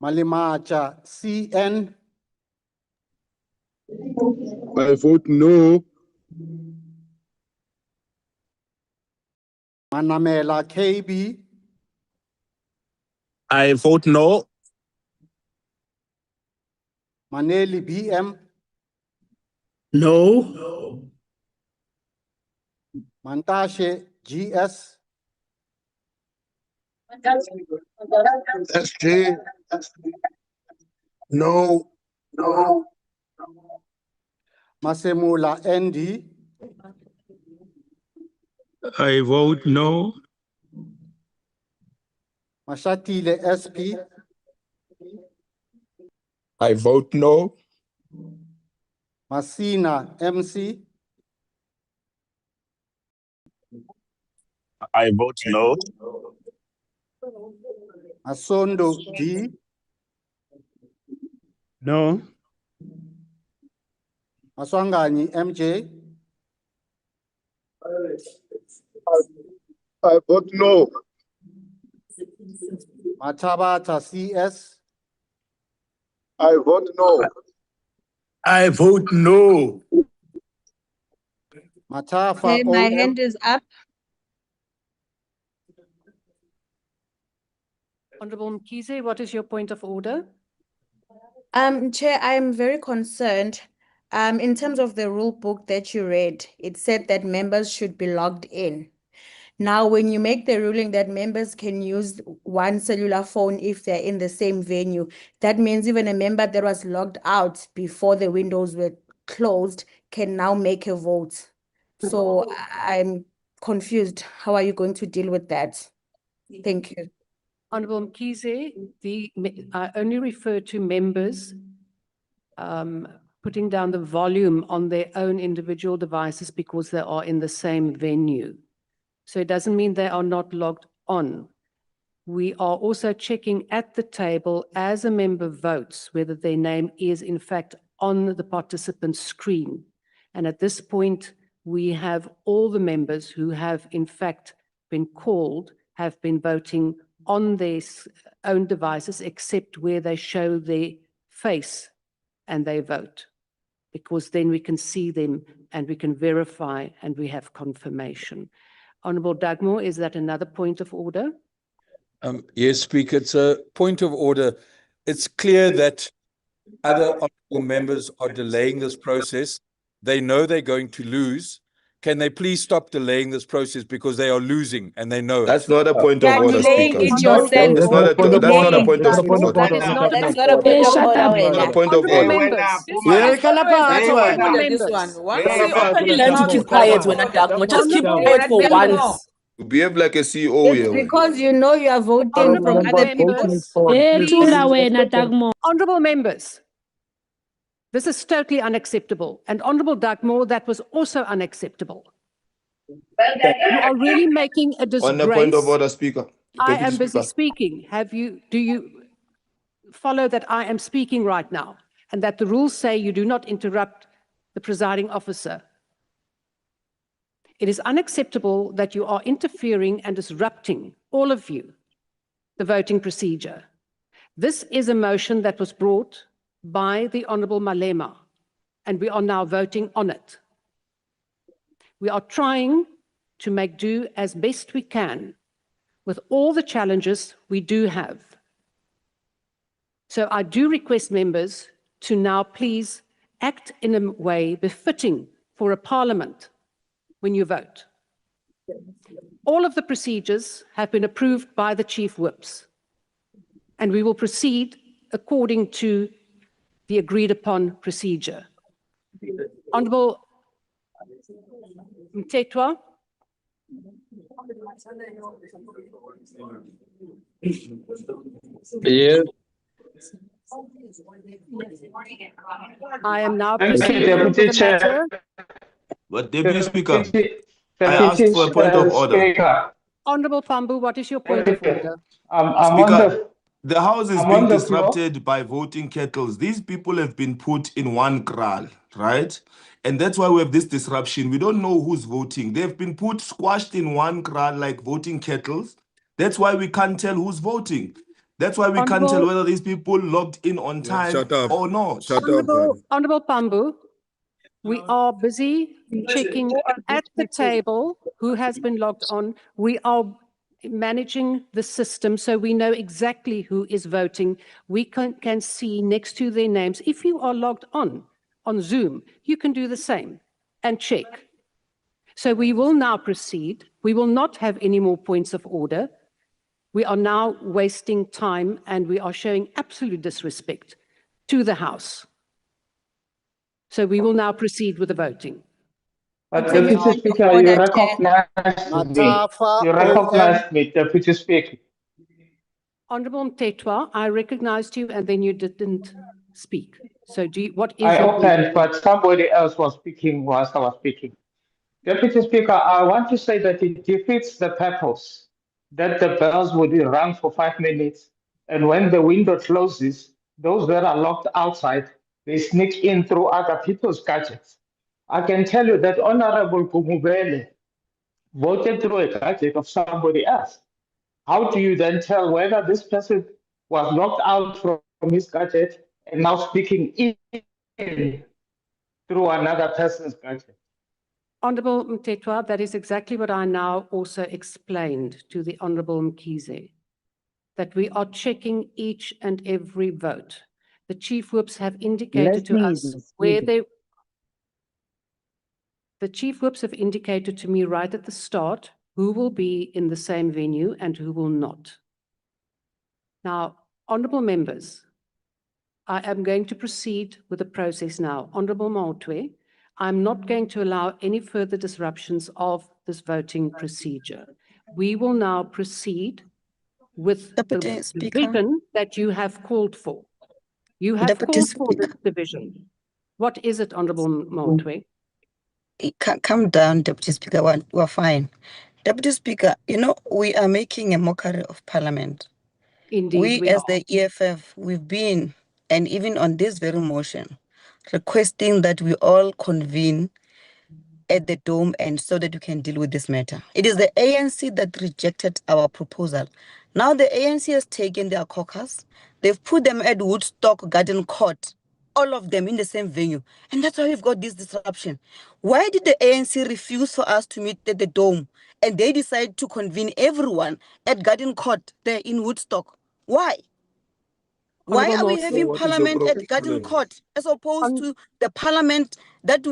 Malimacha CN. I vote no. Manamela KB. I vote no. Maneli BM. No. Mantashe GS. SG. No. No. Masemula ND. I vote no. Mashatile SP. I vote no. Masina MC. I vote no. Asondo D. No. Maswangani MJ. I vote no. Matabata CS. I vote no. I vote no. Matafa Okay, my OM. hand is up. Honorable Mkhize, what is your point of order? Chair, I am very concerned. In terms of the rule book that you read, it said that members should be logged in. Now, when you make the ruling that members can use one cellular phone if they're in the same venue, that means even a member that was logged out before the windows were closed can now make a vote. So I'm confused. How are you going to deal with that? Thank you. Honorable Mkhize, I only refer to members putting down the volume on their own individual devices because they are in the same venue. So it doesn't mean they are not logged on. We are also checking at the table as a member votes whether their name is in fact on the participant screen. And at this point, we have all the members who have in fact been called have been voting on their own devices except where they show their face and they vote, because then we can see them and we can verify and we have confirmation. Honorable Dagmore, is that another point of order? Yes, Speaker, it's a point of order. It's clear that other honorable members are delaying this process. They know they're going to lose. Can they please stop delaying this process because they are losing and they know That's it? not a point of order, Delaying Speaker. it yourself. That's not a point of order. That is not That's not a point of order. Not a point of Honorable order. members. Honorable This one. Once Honorable you learn to keep quiet when I talk. Just keep quiet for once. You behave like a CEO It's here. because you know you are voting from other people's. Honorable members, this is totally unacceptable. And Honorable Dagmore, that was also unacceptable. You are really making a disgrace. On the point of order, Speaker. I Deputy am busy Speaker. speaking. Do you follow that I am speaking right now and that the rules say you do not interrupt the presiding officer? It is unacceptable that you are interfering and disrupting, all of you, the voting procedure. This is a motion that was brought by the Honorable Malema, and we are now voting on it. We are trying to make do as best we can with all the challenges we do have. So I do request members to now please act in a way befitting for a parliament when you vote. All of the procedures have been approved by the chief whips, and we will proceed according to the agreed upon procedure. Honorable Mtetwa. Yes. I am now Thank you, proceeding with Deputy the Chair. matter. But Deputy Speaker, I asked for a point of order. Speaker, Honorable Pambu, what is your point of order? I'm Speaker, the House is I'm being on the floor. disrupted by voting kettles. These people have been put in one kraal, right? And that's why we have this disruption. We don't know who's voting. They've been squashed in one kraal like voting kettles. That's why we can't tell who's voting. That's why we can't tell whether these people logged in on time or not. Honorable Pambu, we are busy checking at the table who has been logged on. We are managing the system so we know exactly who is voting. We can see next to their names. If you are logged on Zoom, you can do the same and check. So we will now proceed. We will not have any more points of order. We are now wasting time and we are showing absolute disrespect to the House. So we will now proceed with the voting. Deputy Speaker, you recognized me, Deputy Speaker. Honorable Mtetwa, I recognized you and then you didn't speak. So what is I your opened, but somebody else was speaking whilst I was speaking. Deputy Speaker, I want to say that it defeats the purpose that the bells would be rung for 5 minutes, and when the window closes, those that are locked outside, they sneak in through other people's gadgets. I can tell you that Honorable Gumubele voted through a gadget of somebody else. How do you then tell whether this person was locked out from his gadget and now speaking in through another person's gadget? Honorable Mtetwa, that is exactly what I now also explained to the Honorable Mkhize, that we are checking each and every vote. The chief whips have indicated to us where they... The chief whips have indicated to me right at the start who will be in the same venue and who will not. Now, honourable members, I am going to proceed with the process now. Honourable Maotwe, I'm not going to allow any further disruptions of this voting procedure. We will now proceed with the division that you have called for. You have called for this division. What is it, Honourable Maotwe? Calm down, Deputy Speaker. We're fine. Deputy Speaker, you know, we are making a mockery of Parliament. Indeed, We as the EFF, we've been, and even on this very motion, requesting that we all convene at the Dome and so that we can deal with this matter. It is the ANC that rejected our proposal. Now the ANC has taken their caucus. They've put them at Woodstock Garden Court, all of them in the same venue. And that's why we've got this disruption. Why did the ANC refuse for us to meet at the Dome and they decide to convene everyone at Garden Court there in Woodstock? Why? Why are we having Parliament at Garden Court as opposed to the Parliament that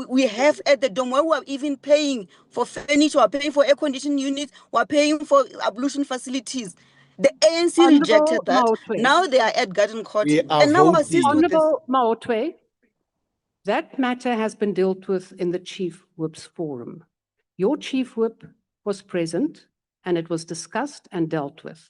we have at the Dome, where we are even paying for furniture, we are paying for air conditioning units, we are paying for ablution facilities? The ANC rejected that. Now they are at Garden Court. And now we assist with this. Honourable Maotwe, that matter has been dealt with in the Chief Whip's forum. Your Chief Whip was present and it was discussed and dealt with.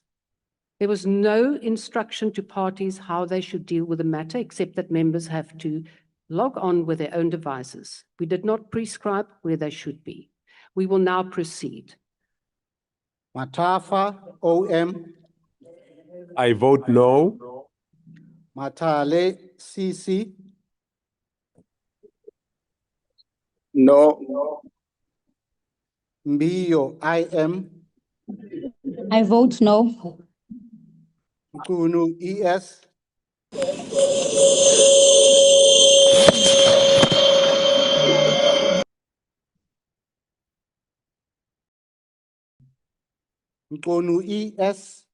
There was no instruction to parties how they should deal with the matter, except that members have to log on with their own devices. We did not prescribe where they should be. We will now proceed. Matafa, OM. I vote no. Matale, CC. No. Mbio, IM. I vote no. Nkunu, ES. Nkunu, ES.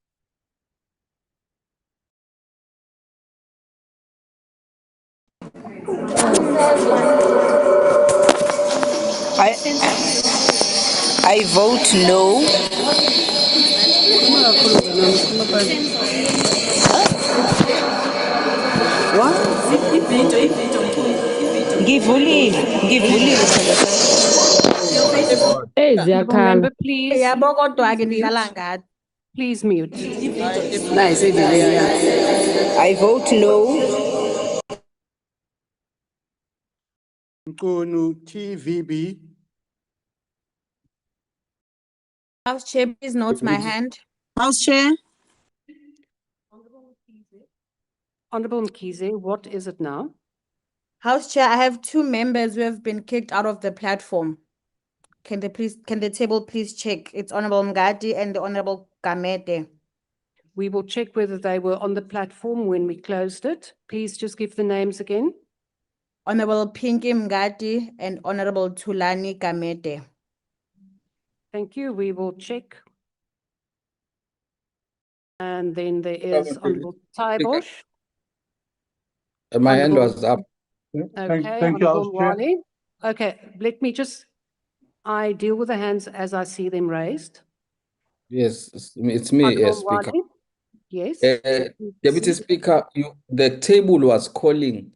I vote no. Honourable member, please. Please mute. I vote no. Nkunu, TVB. House Chair, please note my hand. House Chair. Honourable Mkhize, what is it now? House Chair, I have two members who have been kicked out of the platform. Can the table please check? It's Honourable Mngadi and the Honourable Gamete. We will check whether they were on the platform when we closed it. Please just give the names again. Honourable Pinky Mngadi and Honourable Tulani Gamete. Thank you. We will check. And then there is Honourable Taibosh. My hand was up. Okay, Thank you, House Honourable Chair. Wali. Okay, let me just, I deal with the hands as I see them raised. Yes, it's me, Honourable Speaker. Wali. Yes. Deputy Speaker, the table was calling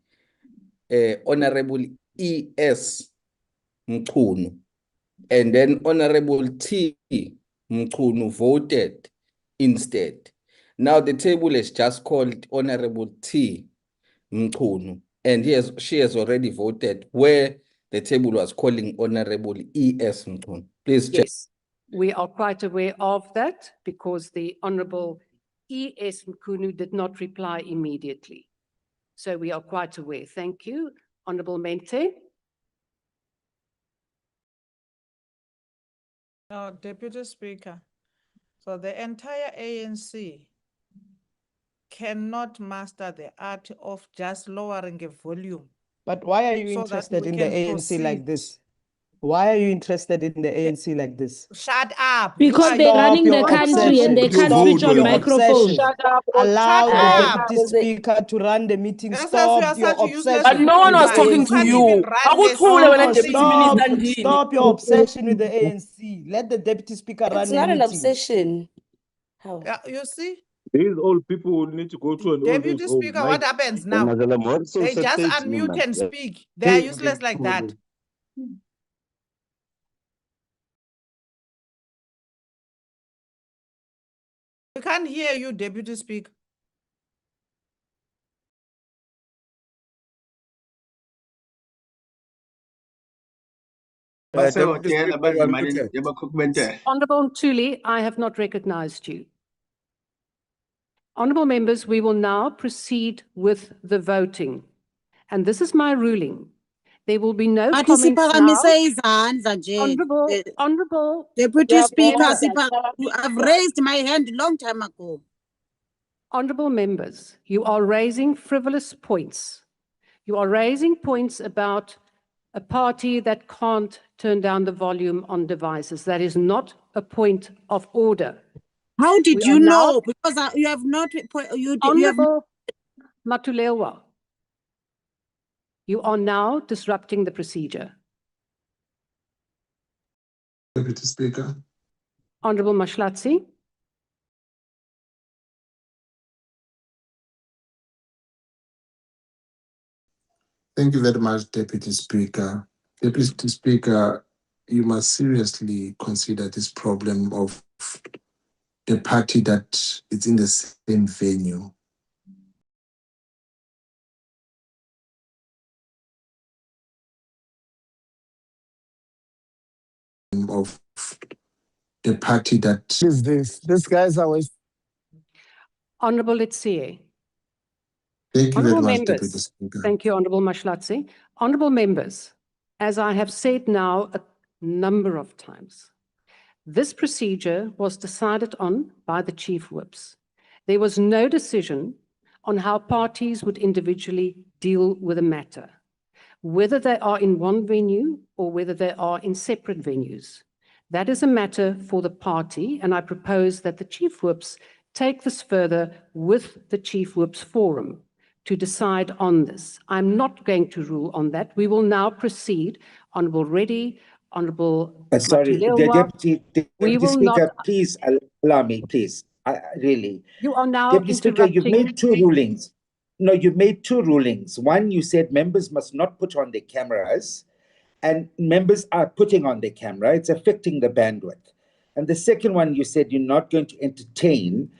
Honourable E.S. Mchunu, and then Honourable T. Mchunu voted instead. Now the table is just called Honourable T. Mchunu, and she has already voted where the table was calling Honourable E.S. Mchunu. Please check. Yes, we are quite aware of that because the Honourable E.S. Mchunu did not reply immediately. So we are quite aware. Thank you. Honourable Mente. Deputy Speaker, so the entire ANC cannot master the art of just lowering a volume. But why are you so that interested we in the can ANC like proceed. this? Why are you interested in the ANC like this? Shut up. Because they're running the country and they can't switch on microphones. Shut up. Allow Shut the up. deputy speaker to run the meeting. Yes, yes, you are Stop your such a useless obsession. But no one with was the talking to ANC. you. Even run this Stop your obsession with the ANC. Let the deputy speaker run It's the not an meeting. obsession. How? Yeah, you see? These old people will need to go to an old age Deputy home. Speaker, what happens now? They just unmute and speak. They are useless like that. We can't hear you, Deputy Speaker. Honourable Ntuli, I have not recognized you. Honourable members, we will now proceed with the voting. And this is my ruling. There will be no comments now. Honourable Deputy Speaker, I've raised my hand long time ago. Honourable members, you are raising frivolous points. You are raising points about a party that can't turn down the volume on devices. That is not a point of order. How did you know? Because you have not. Honourable Matulewa, you are now disrupting the procedure. Deputy Speaker. Honourable Mashlatsi. Thank you very much, Deputy Speaker. Deputy Speaker, you must seriously consider this problem of the party that is in the same venue. Of the party that is this? This guy's always. Honourable Letsie. Thank you very Honourable much, members, Deputy Speaker. thank you, Honourable Mashlatsi. Honourable members, as I have said now a number of times, this procedure was decided on by the Chief Whips. There was no decision on how parties would individually deal with a matter, whether they are in one venue or whether they are in separate venues. That is a matter for the party, and I propose that the Chief Whips take this further with the Chief Whips Forum to decide on this. I'm not going to rule on that. We will now proceed. Honourable Reddy, Honourable Sorry, the Matulewa, Deputy Speaker, please allow me, please. Really. You are now Deputy Speaker, you've made two rulings. No, you've made two rulings. One, you said members must not put on their cameras, and members are putting on their camera. It's affecting the bandwidth. And the second one, you said you're not going to entertain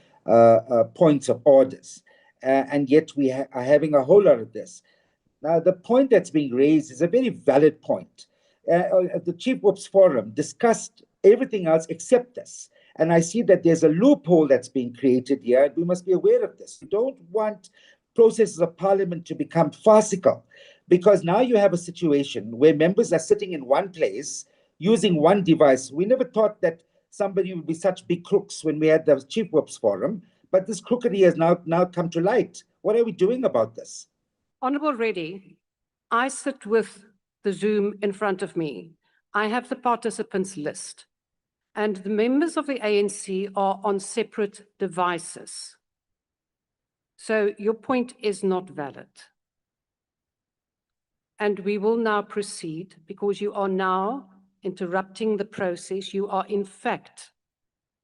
points of orders. And yet we are having a whole lot of this. Now, the point that's being raised is a very valid point. The Chief Whips Forum discussed everything else except this. And I see that there's a loophole that's being created here, and we must be aware of this. We don't want processes of parliament to become farcical, because now you have a situation where members are sitting in one place using one device. We never thought that somebody would be such big crooks when we had the Chief Whips Forum, but this crookery has now come to light. What are we doing about this? Honourable Reddy, I sit with the Zoom in front of me. I have the participants list, and the members of the ANC are on separate devices. So your point is not valid. And we will now proceed because you are now interrupting the process. You are in fact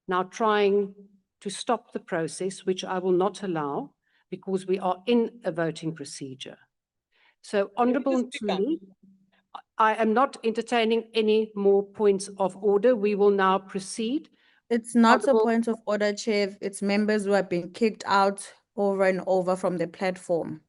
now trying to stop the process, which I will not allow because we are in a voting procedure. So, Honourable Ntuli, I am not entertaining any more points of order. We will now proceed. It's not a point of order, Chair. It's members who have been kicked out over and over from the platform.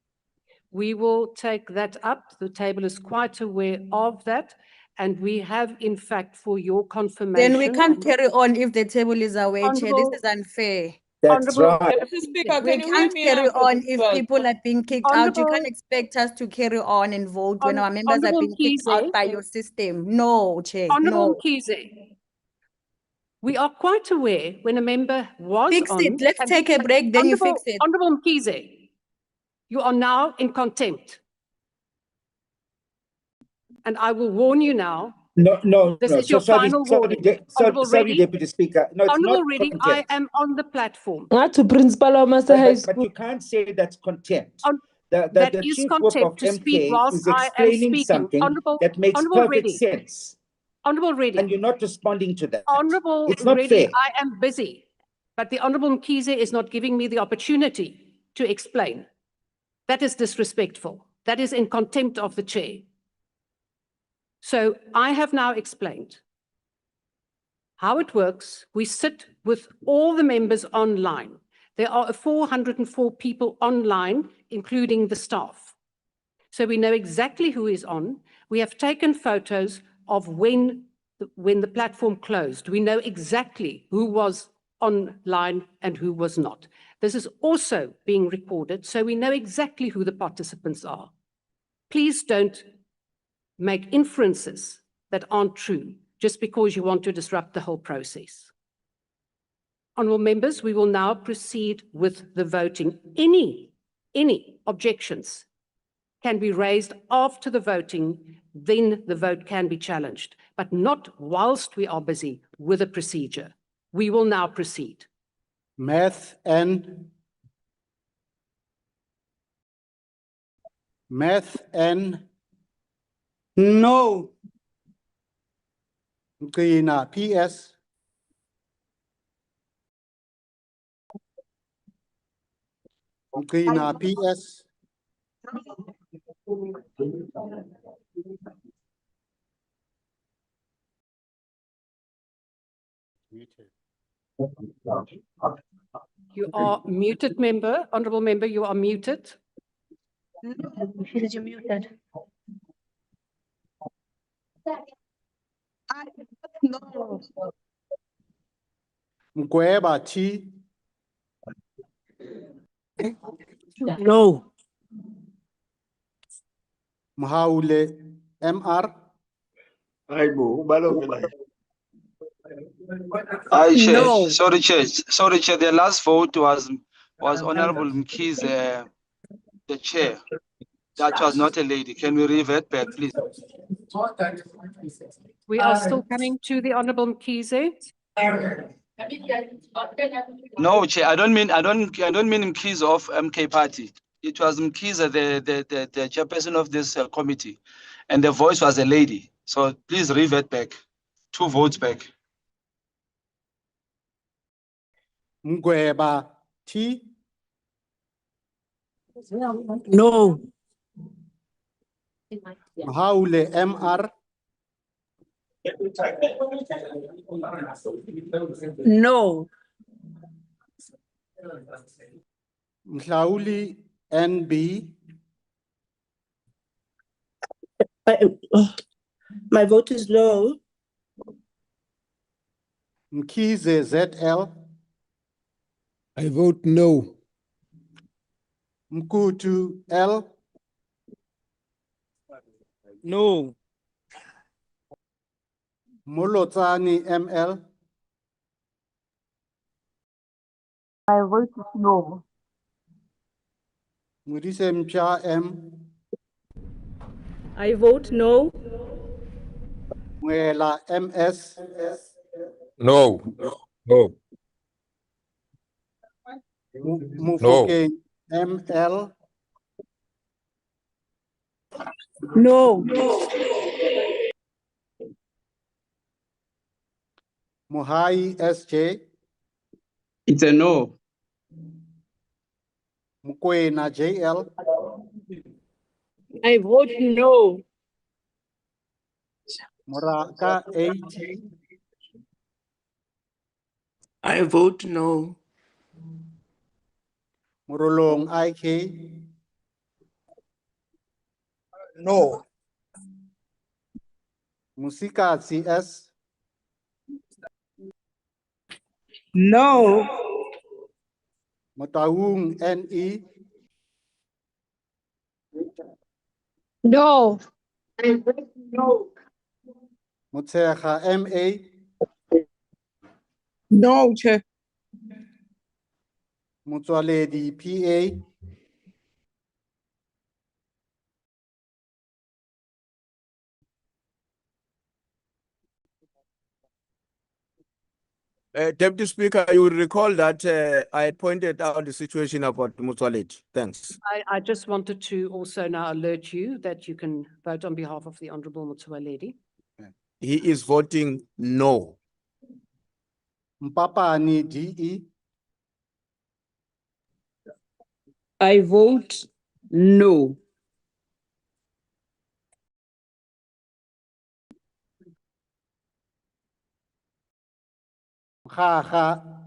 We will take that up. The table is quite aware of that. And we have, in fact, for your confirmation. Then we can't carry on if the table is away, Chair. This is unfair. That's right. Speaker, we can't carry on if people are being kicked out. You can't expect us to carry on and vote when our members are being kicked out by your system. No, Chair, Honourable no. Mkhize, we are quite aware when a member was Fix on. it. Let's take a break, then you fix it. Honourable Mkhize, you are now in contempt. And I will warn you now, No. This is So your final sorry, warning. Honorable sorry, Reddy, Deputy Speaker. No, it's Honorable not Reddy, I contempt. am on the platform. To principal of Master High School. But you can't say that's contempt. That The is Chief Whip of contempt to speak MK whilst is I am explaining speaking. something that makes Honorable perfect Reddy. sense. Honorable Reddy. And you're not responding to that. Honorable It's not Reddy, fair. I am busy, but the Honorable Mkhize is not giving me the opportunity to explain. That is disrespectful. That is in contempt of the chair. So I have now explained how it works. We sit with all the members online. There are 404 people online, including the staff. So we know exactly who is on. We have taken photos of when the platform closed. We know exactly who was online and who was not. This is also being recorded, so we know exactly who the participants are. Please don't make inferences that aren't true just because you want to disrupt the whole process. Honourable members, we will now proceed with the voting. Any objections can be raised after the voting, then the vote can be challenged, but not whilst we are busy with the procedure. We will now proceed. Math and No. Mqina, PS. Mqina, PS. You are muted, member. Honourable member, you are muted. You're muted. No. Mkweba, T. No. Mhaule, MR. Chair. Sorry, Chair. The last vote was Honorable Mkhize, the chair. That was not a lady. Can we revert back, please? We are still coming to the Honourable Mkhize. No, Chair. I don't mean Mkhize of MK Party. It was Mkhize, the chairperson of this committee, and the voice was a lady. So please revert back. 2 votes back. Mkweba, T. No. Mhaule, MR. No. Mhlauli, NB. My vote is no. Mkhize, ZL. I vote no. Mkutu, L. No. Molotsani, ML. My vote is no. Mudise Mcha, M. I vote no. Mwela, MS. No. No. Mufokeng, ML. No. Muhai, SJ. It's a no. Mkwena, JL. I vote no. Moraka, AT. I vote no. Murulong, IK. No. Musika, CS. No. Mutaung, NE. No. No. Mutsecha, MA. No, Chair. Mutwaledi, PA. Deputy Speaker, you will recall that I had pointed out the situation about Mpofu-Walsh. Thanks. I just wanted to also now alert you that you can vote on behalf of the Honorable Mpofu-Walsh. He is voting no. Mpapani DE. I vote no.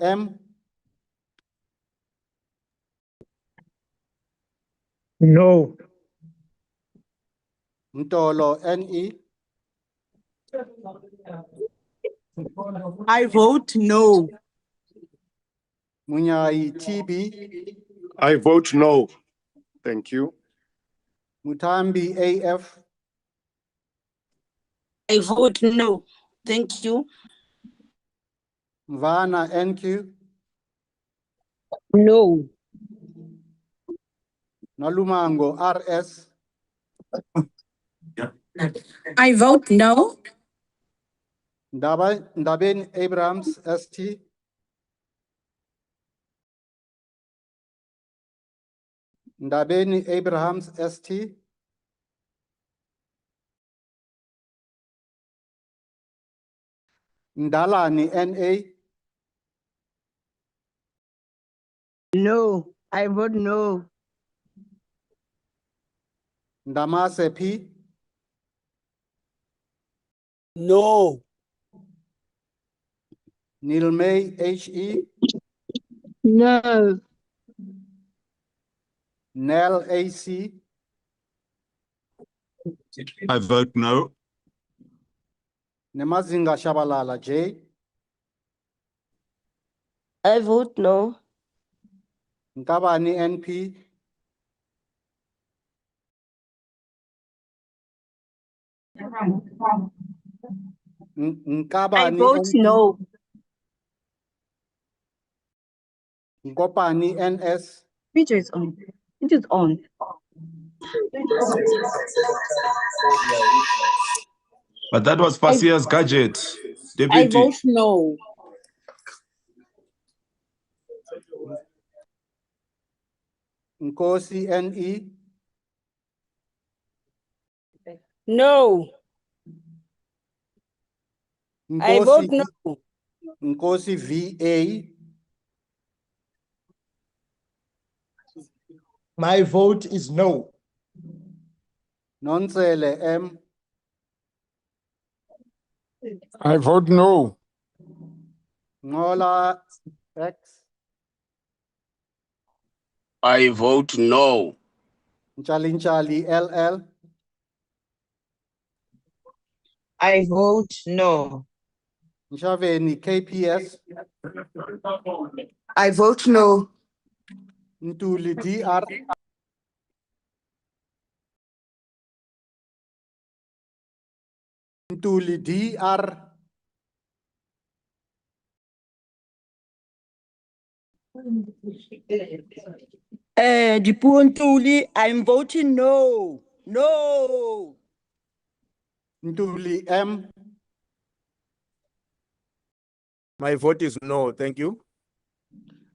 M. No. Ntolo NE. I vote no. Munyai TB. I vote no. Thank you. Mutambi AF. I vote no. Thank you. Mvana NQ. No. Nalumango RS. I vote no. Ndaben Abrams ST. Ndabeni Abrahams ST. Ndalani NA. No. I vote no. Ndamase P. No. Nilmay HE. No. Nell AC. I vote no. Nemazinga Shabalala J. I vote no. Nkabani NP. I Nkabani vote NP. no. Nkopani NS. Video is on. It is on. But that was Pasia's gadget. I Deputy. vote no. Nkosi NE. No. I vote no. Nkosi VA. My vote is no. Nonsele M. I vote no. Ngola X. I vote no. Nchalinchali LL. I vote no. Nshaveni KPS. I vote no. Ntuli DR. Ntuli DR. Dipuntuli, I'm voting no. No. Ntuli M. My vote is no. Thank you.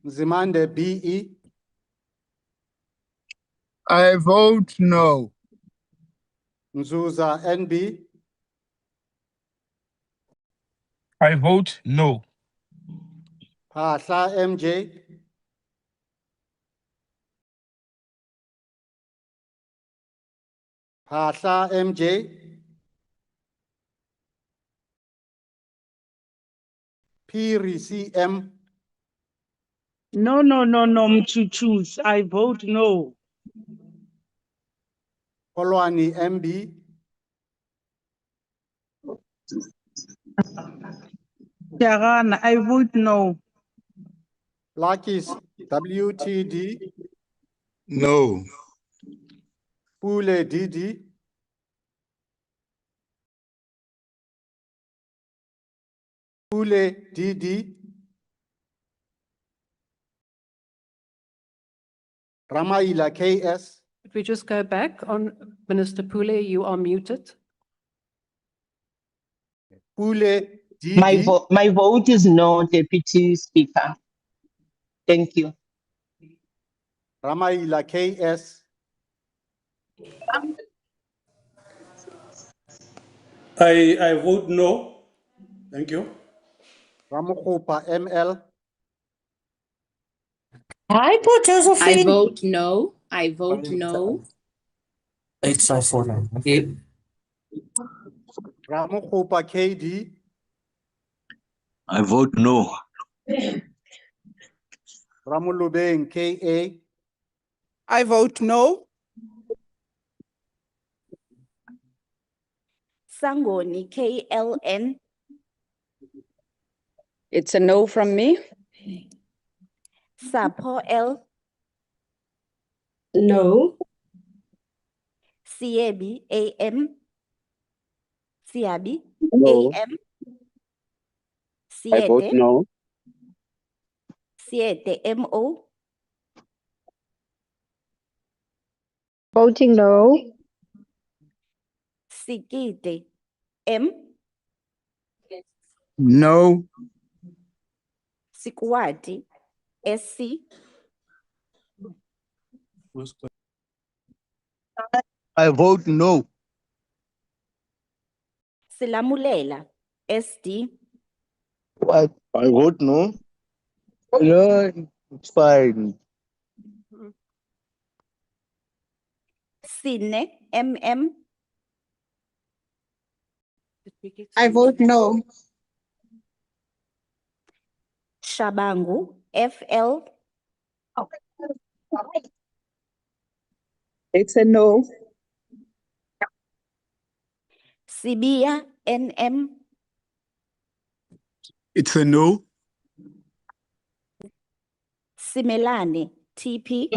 Zimande BE. I vote no. Nzuza NB. I vote no. Phahla MJ. Phahla MJ. Phiri CM. No, Mchuchus. I vote no. Polwani MB. Kekana, I vote no. Lakis WTD. No. Pule DD. Pule DD. Ramaila KS. Could we just go back on Minister Pule? You are muted. Pule My vote is no, Deputy Speaker. Thank you. Ramaila KS. I vote no. Thank you. Ramokopa ML. Hi, I Josephine. vote no. I vote no. 8549. Okay. Ramokopa KD. I vote no. Ramulubeng KA. I vote no. Sangoni KLN. It's a no from me. Sapo L. No. Siebi AM. Siabi No. AM. I vote Siete. no. Siete MO. Voting no. Sikite M. No. Sikwati SC. I vote no. Silamulela SD. What? I vote no. No, it's fine. Sine MM. I vote no. Shabangu FL. It's a no. Sibia NM. It's a no. Simelane TP.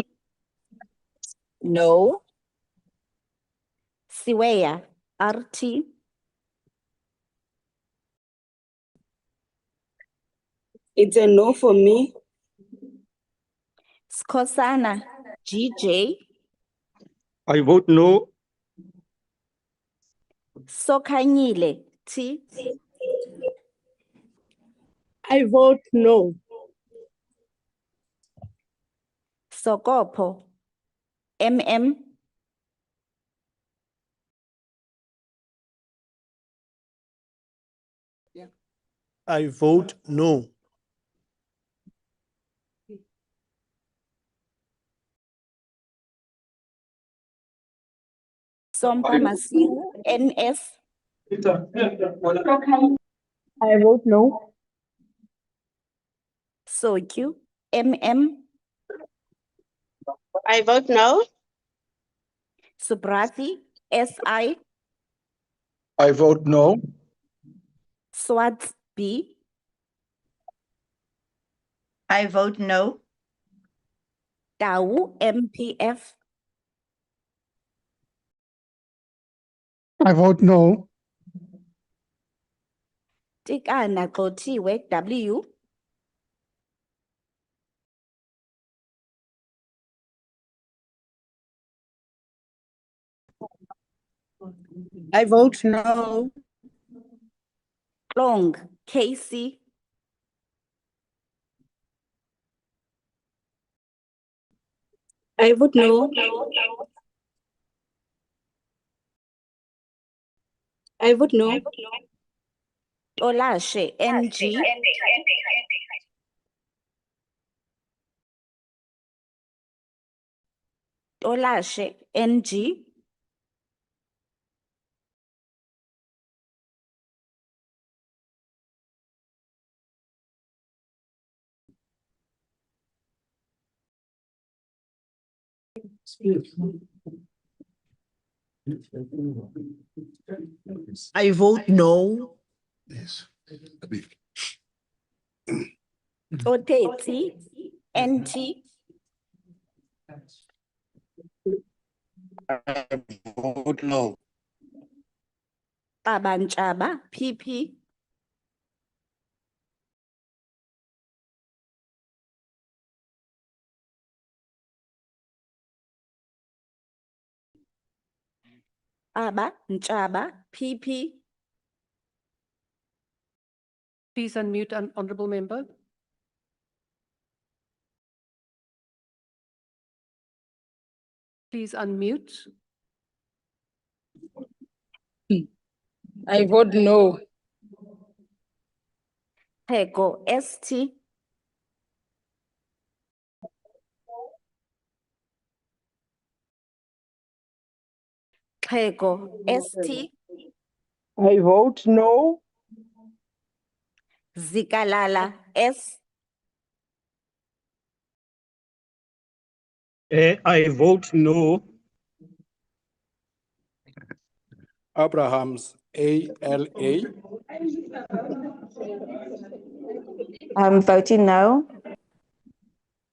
No. Siweya RT. It's a no for me. Skosana GJ. I vote no. Sokanyile T. I vote no. Sokopo MM. I vote no. Sompa Masiu NS. I vote no. Sokyu MM. I vote no. Subrati SI. I vote no. Swats B. I vote no. Tau MPF. I vote no. Tikana Kotiwe W. I vote no. Long KC. I vote no. I vote no. Olashe NG. Olashe NG. I vote no. Yes. Oteti NT. I vote no. Tabanchaba PP. Aba Nchaba PP. Please unmute an honourable member. Please unmute. I vote no. Thoko, ST. Thoko, ST. I vote no. Zikalala, S. I vote no. Abrahams, ALA. I'm voting no.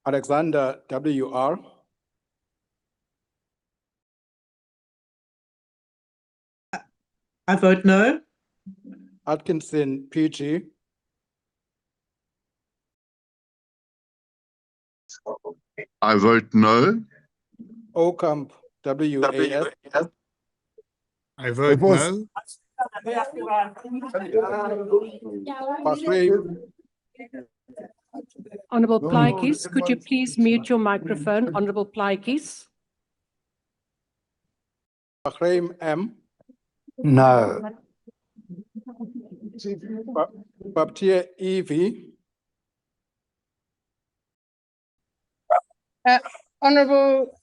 Alexander, WR. I vote no. Atkinson, PG. I vote no. Ocamp, WAS. I vote no. Bahrain, Honourable Plaatjes, could you please mute your microphone? Honourable Plaatjes. Bahrain M. No. Baptier EV. Honourable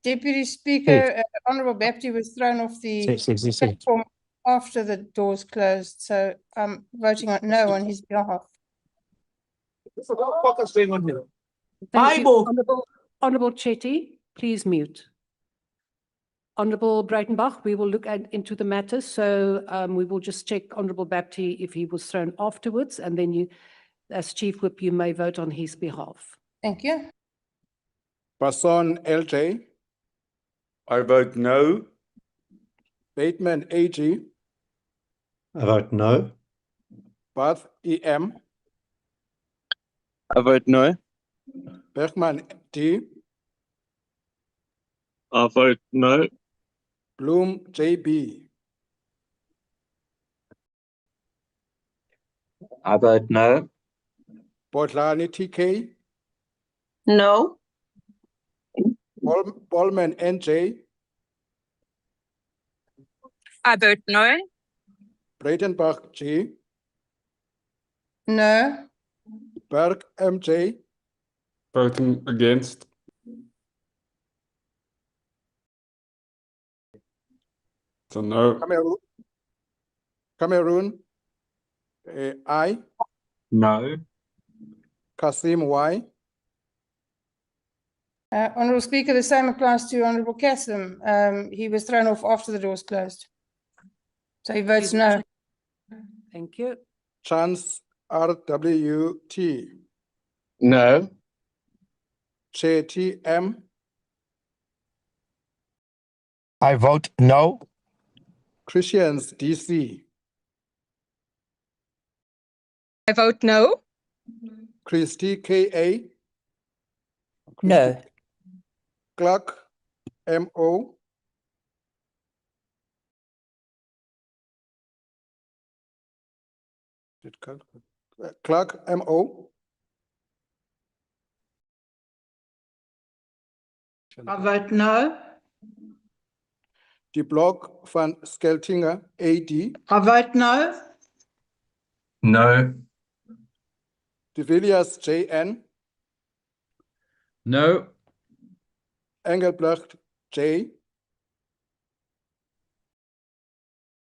Deputy Speaker, Honourable Bapti was thrown off the platform after the doors closed, so I'm voting no on his behalf. Thank you. Honourable Chetty, please mute. Honourable Breitenbach, we will look into the matter, so we will just check Honourable Bapti if he was thrown afterwards, and then you, as Chief Whip, you may vote on his behalf. Thank you. Basson LJ. I vote no. Bateman AG. I vote no. Bath EM. I vote no. Bergman D. I vote no. Bloom JB. I vote no. Botlani TK. No. Ballman NJ. I vote no. Breitenbach G. No. Berg MJ. Voting against. So no. Cameroon. I. No. Kasim Y. Honourable Speaker, the same applies to Honourable Kasim. He was thrown off after the doors closed. So he votes no. Thank you. Chance RWT. No. Chair TM. I vote no. Christians DC. I vote no. Christy KA. No. Clark MO. Clark MO. I vote no. De Blok van Skeltinga AD. I vote no. No. De Villiers JN. No. Engelbrecht J.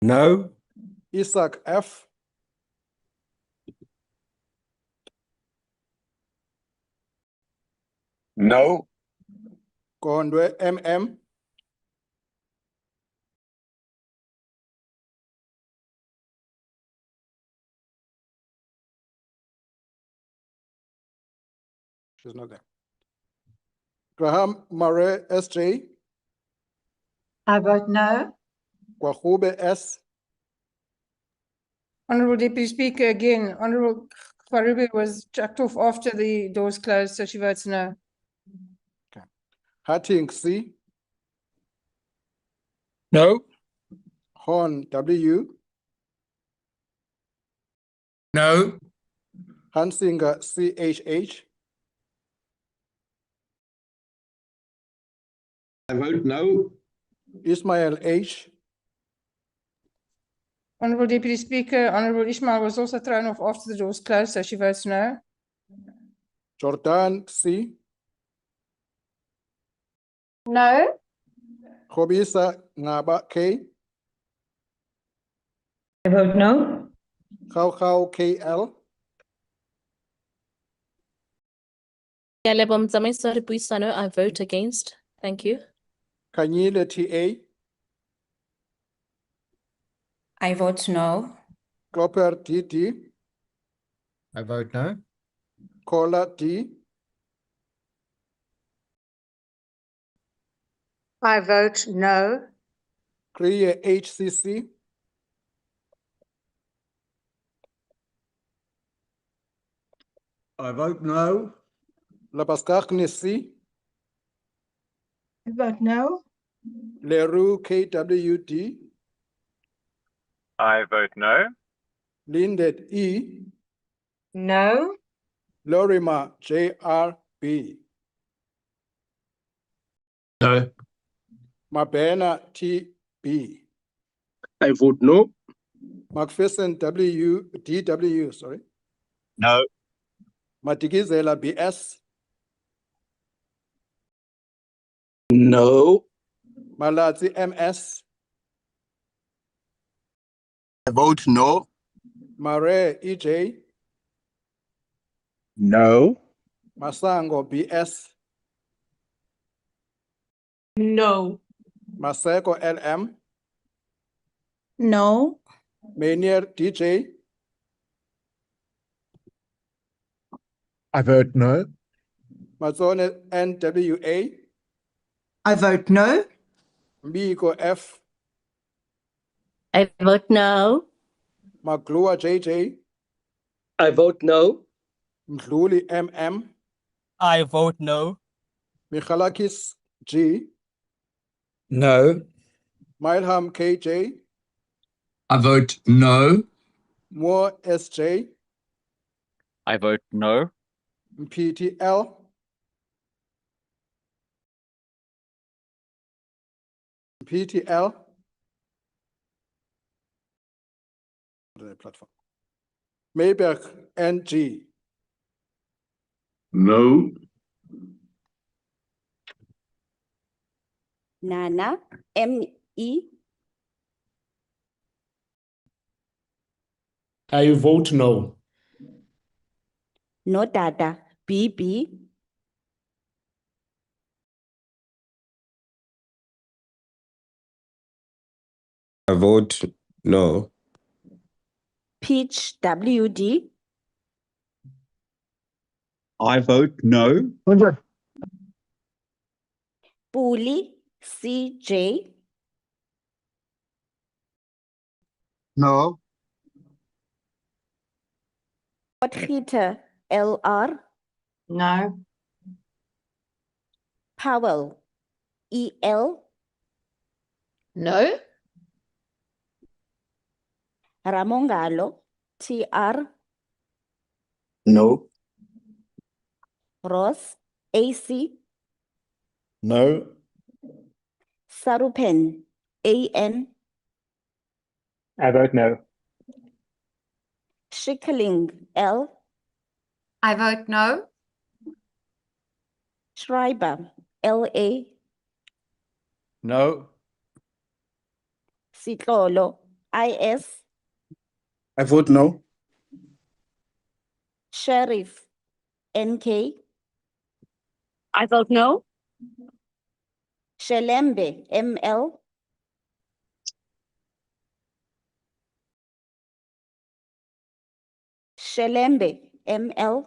No. Isaac F. No. Gondwe MM. She's not there. Graham Murray SJ. I vote no. Kwahube S. Honourable Deputy Speaker, again, Honourable Kwarube was chucked off after the doors closed, so she votes no. Hatting C. No. Horn W. No. Hansinger CHH. I vote no. Ismail H. Honourable Deputy Speaker, Honourable Ismail was also thrown off after the doors closed, so she votes no. Jordan C. No. Khobisa Ngaba K. I vote no. Khao KL. I vote against. Thank you. Kanyile TA. I vote no. Clopper DD. I vote no. Kola D. I vote no. Kriya HCC. I vote no. Lapaskakni C. I vote no. Leroux KWD. I vote no. Lindet E. No. Lorima JRB. No. Mabena TB. I vote no. McPherson DW, sorry. No. Matikizela BS. No. Malatsi MS. I vote no. Mare EJ. No. Masango BS. No. Maseko LM. No. Manier DJ. I vote no. Mazone NWA. I vote no. Mbiko F. I vote no. Maglua JJ. I vote no. Mdluli MM. I vote no. Michalakis G. No. Milham KJ. I vote no. Moore SJ. I vote no. PTL. PTL. The platform. Mayberg NG. No. Nana ME. I vote no. No data BB. I vote no. Peach WD. I vote no. Puli CJ. No. Potgieter LR. No. Powell EL. No. Ramongalo TR. No. Ross AC. No. Sarupen AN. I vote no. Schikkeling L. I vote no. Schreiber LA. No. Sitlolo IS. I vote no. Sheriff NK. I vote no. Shelembe ML. Shelembe ML.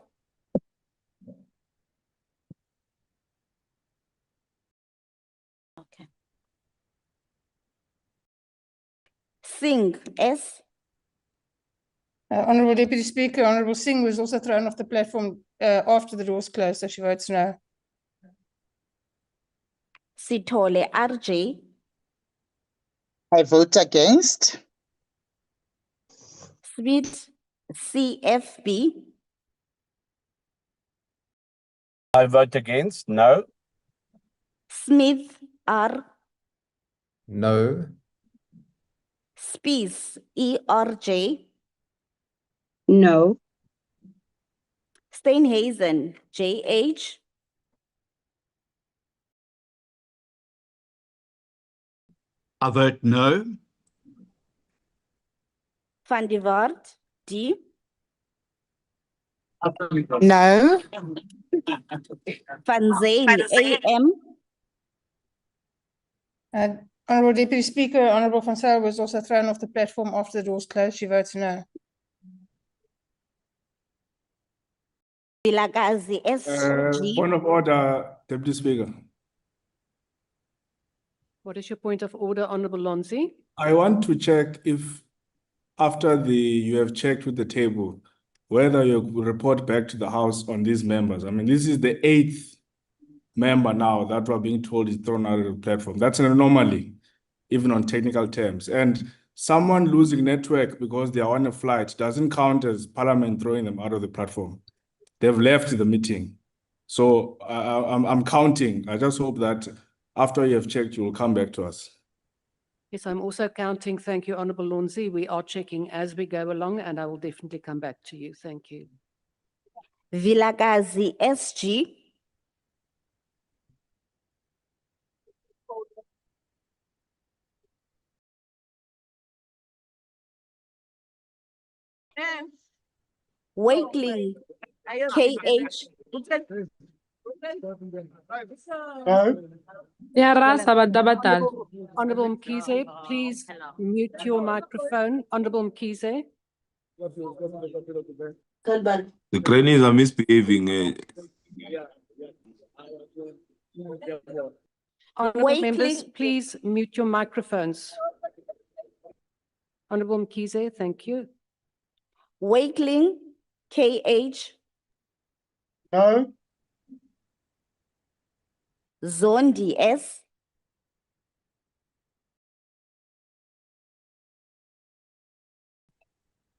Okay. Singh S. Honourable Deputy Speaker, Honourable Singh was also thrown off the platform after the doors closed, so she votes no. Sitole RJ. I vote against. Sweet CFB. I vote against. No. Smith R. No. Spies ERJ. No. Steinhazen JH. I vote no. Van der Waard D. No. Van Zyl AM. Honourable Deputy Speaker, Honourable Van Zyl was also thrown off the platform after the doors closed. She votes no. Vilakazi SG. Point of order, Deputy Speaker. What is your point of order, Honourable Lonzi? I want to check if after you have checked with the table, whether you will report back to the House on these members. I mean, this is the 8th member now that we're being told is thrown out of the platform. That's an anomaly, even on technical terms. And someone losing network because they are on a flight doesn't count as Parliament throwing them out of the platform. They've left the meeting. So I'm counting. I just hope that after you have checked, you will come back to us. Yes, I'm also counting. Thank you, Honourable Lonzi. We are checking as we go along, and I will definitely come back to you. Thank you. Vilakazi SG. Wakeling KH. Honourable Mkhize, please mute your microphone. Honourable Mkhize. The cranes are misbehaving. Honourable members, please mute your microphones. Honourable Mkhize, thank you. Wakeling KH. No. Zondi S.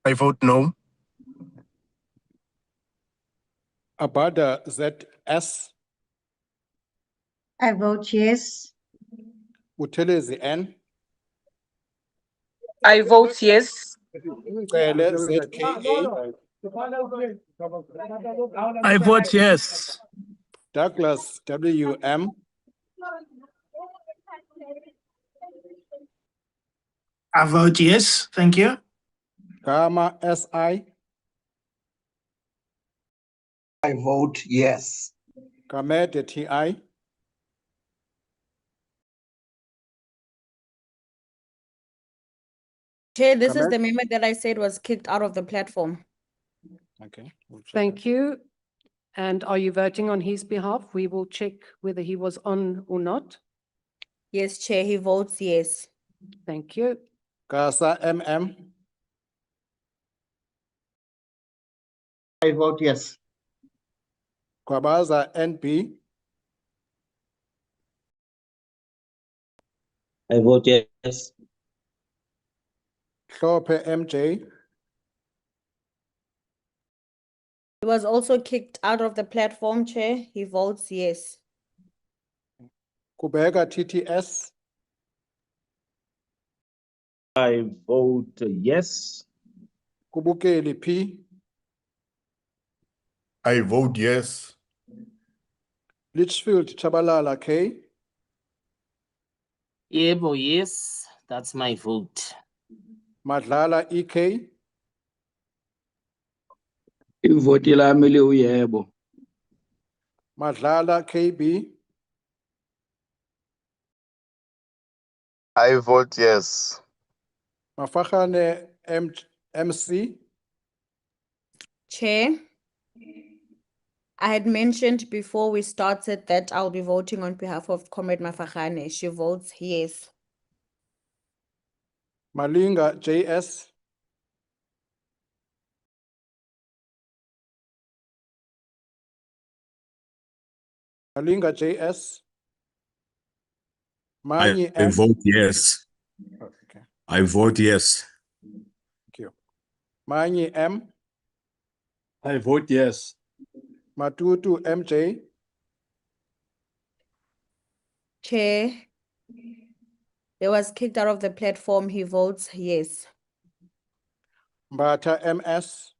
I vote no. Abada ZS. I vote yes. Utelezi N. I vote yes. Cele ZKA. I vote yes. Douglas WM. I vote yes. Thank you. Gama SI. I vote yes. Gamede TI. Chair, this is Correct. the member that I said was kicked out of the platform. Okay. Thank you. And are you voting on his behalf? We will check whether he was on or not. Yes, Chair, he votes yes. Thank you. Gasa MM. I vote yes. Kwabaza NB. I vote yes. Hlophe MJ. He was also kicked out of the platform, Chair. He votes yes. Kubeka TTS. I vote yes. Kubukeli P. I vote yes. Litchfield Chabalala K. Yebo, yes. That's my vote. Madlala EK. Ivoti lami liwuyebo. Madlala KB. I vote yes. Mafahane MC. Chair, I had mentioned before we started that I'll be voting on behalf of Comrade Mafahane. She votes yes. Malinga JS. Malinga JS. Manyi I M. vote yes. Okay. I vote yes. Thank you. Manyi M. I vote yes. Matutu MJ. Chair, he was kicked out of the platform. He votes yes. Mbata MS.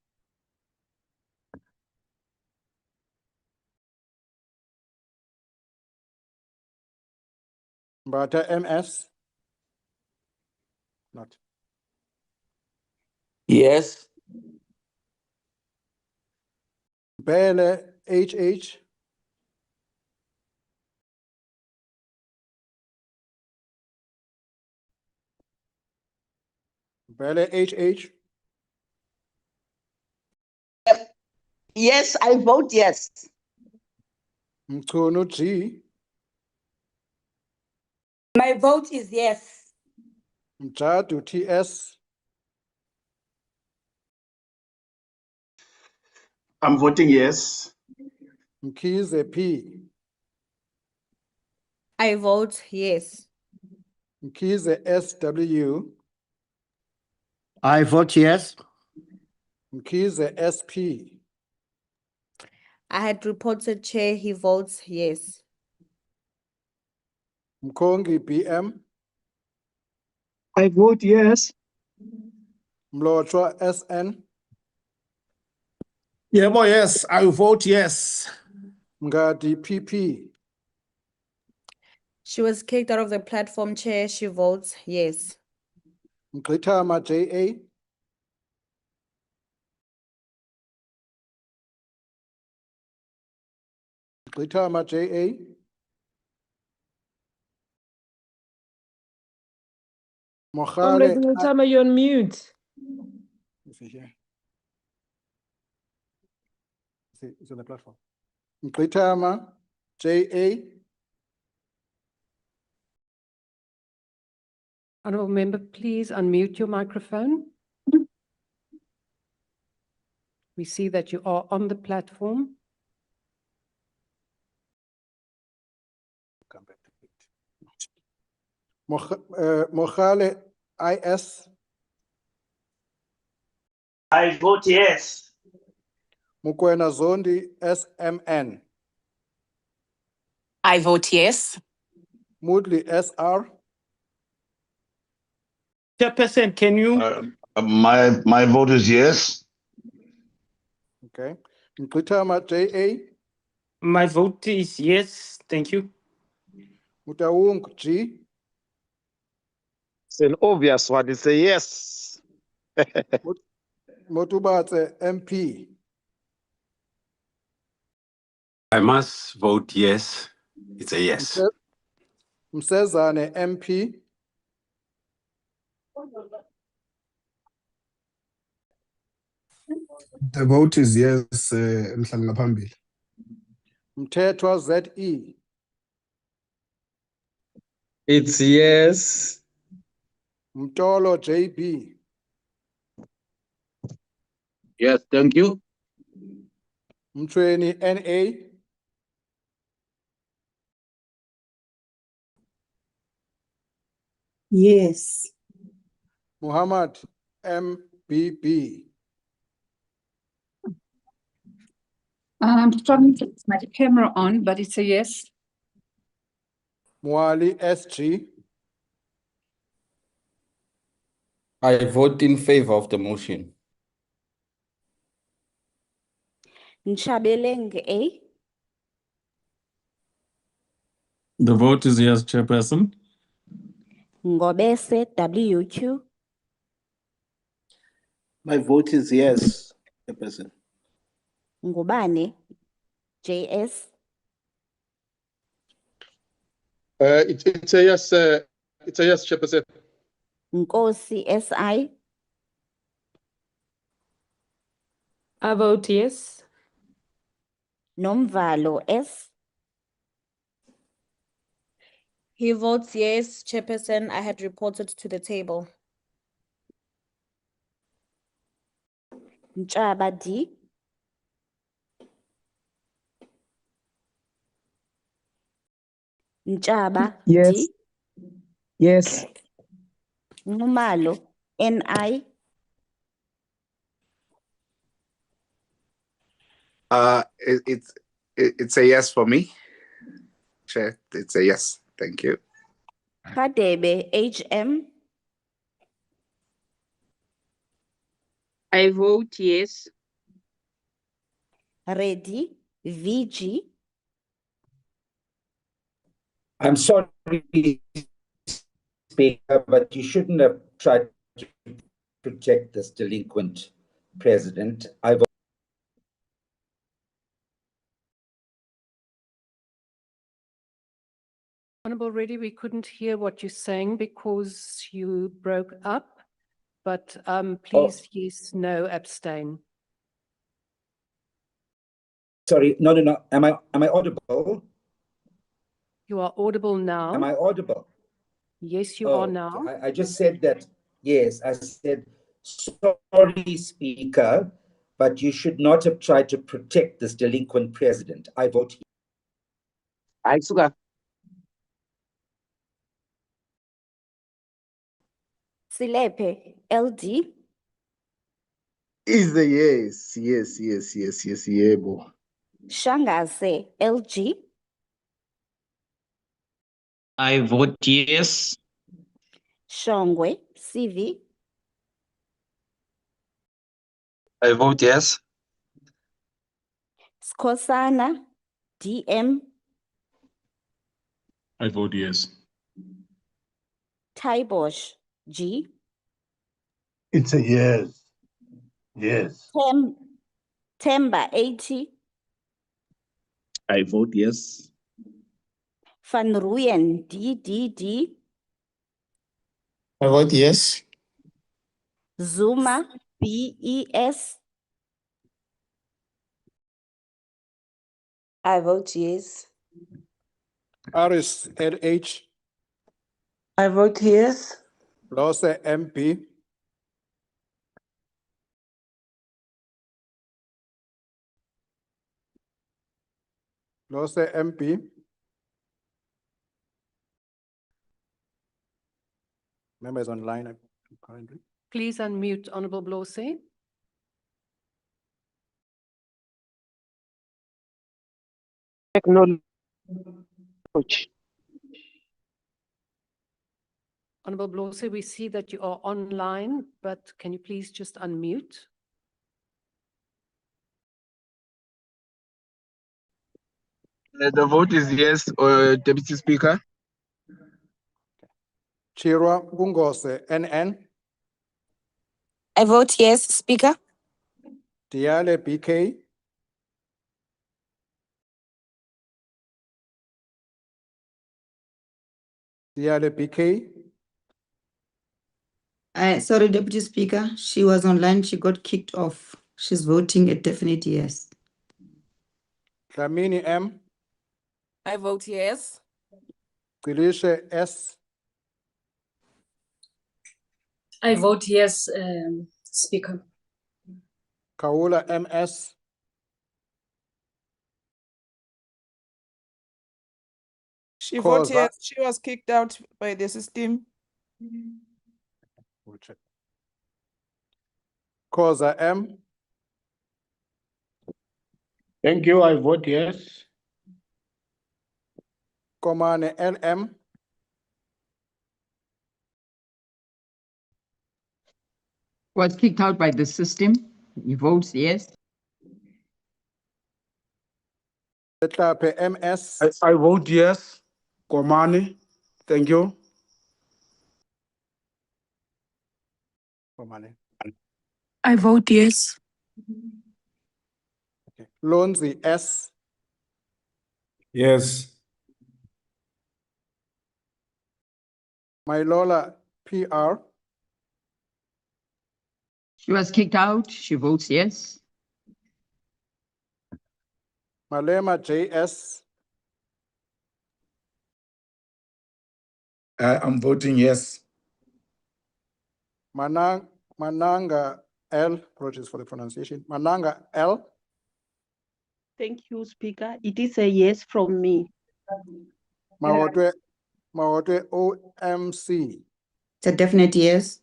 Mbata MS. Not. Yes. Bele HH. Bele HH. Yes, I vote yes. Mkono G. My vote is yes. Mjadu TS. I'm voting yes. Mkize P. I vote yes. Mkize SW. I vote yes. Mkize SP. I had reported Chair, he votes yes. Mkongi BM. I vote yes. Mlotshwa SN. Yebo, yes, I vote yes. Mngadi PP. She was kicked out of the platform, Chair, she votes yes. Mgqithama JA. Mgqithama JA. Comrade Mohale. Mutama, you're on mute. Is he here? Is on the platform. Mgqithama JA. Honourable member, please unmute your microphone. We see that you are on the platform. Come back to it. Mohale IS. I vote yes. Mukwena Zondi SMN. I vote yes. Moodley SR. Chairperson, can you? My vote is yes. Okay. Mgqithama JA. My vote is yes. Thank you. Mutawung G. It's an obvious one. It's a yes. Motubatse MP. I must vote yes. It's a yes. Msezane MP. The vote is yes, Mhlanga Mthethwa ZE. It's yes. Mtolo JB. Yes, thank you. Mtweni NA. Yes. Muhammad MBB. I'm struggling to get my camera on, but it's a yes. Mwali SG. I vote in favor of the motion. Nchabeleng A. The vote is yes, Chairperson. Ngobese WQ. My vote is yes, Chairperson. Ngubane JS. It's a yes, Chairperson. Nkosi SI. I vote yes. Nomvalo S. He votes yes, Chairperson. I had reported to the table. Nchaba D. Nchaba Yes. D. Yes. Numalo NI. It's a yes for me. Chair, it's a yes. Thank you. Radebe, HM. I vote yes. Ready, VG. I'm sorry, Speaker, but you shouldn't have tried to protect this delinquent president. I vote. Honorable Reddy, we couldn't hear what you're saying because you broke up, but please, yes, no, abstain. Sorry, no. Am I audible? You are audible now. Am I audible? Yes, you are now. I just said that, yes, I said, sorry, Speaker, but you should not have tried to protect this delinquent president. I vote yes. I suka. Silepe, LD. Is the yes, yebo. Shangase, LG. I vote yes. Shongwe, CV. I vote yes. Skosana, DM. I vote yes. Taibosh, G. It's a yes. Yes. Temba, 80. I vote yes. Van Rooyen, DDD. I vote yes. Zuma, BES. I vote yes. Aris, LH. I vote yes. Lose, MP. Lose, MP. Members online currently. Please unmute Honorable Blose. Technology. Honorable Blose, we see that you are online, but can you please just unmute? The vote is yes, Deputy Speaker. Chirwa Bungose, NN. I vote yes, Speaker. Diale, BK. Diale, BK. Sorry, Deputy Speaker. She was online. She got kicked off. She's voting a definite yes. Dlamini, M. I vote yes. Quilishe, S. I vote yes, Speaker. Kaula, MS. She voted yes. She was kicked out by the system. Koza, M. Thank you. I vote yes. Komane, LM. Was kicked out by the system. He votes yes. MS. I vote yes. Komane. Thank you. Komane. I vote yes. Okay. Lonzi, S. Yes. Mylola, PR. She was kicked out. She votes yes. Malema, JS. I'm voting yes. Mananga, L. Apologies for the pronunciation. Mananga, L. Thank you, Speaker. It is a yes from me. Mawotwe, OMC. It's a definite yes.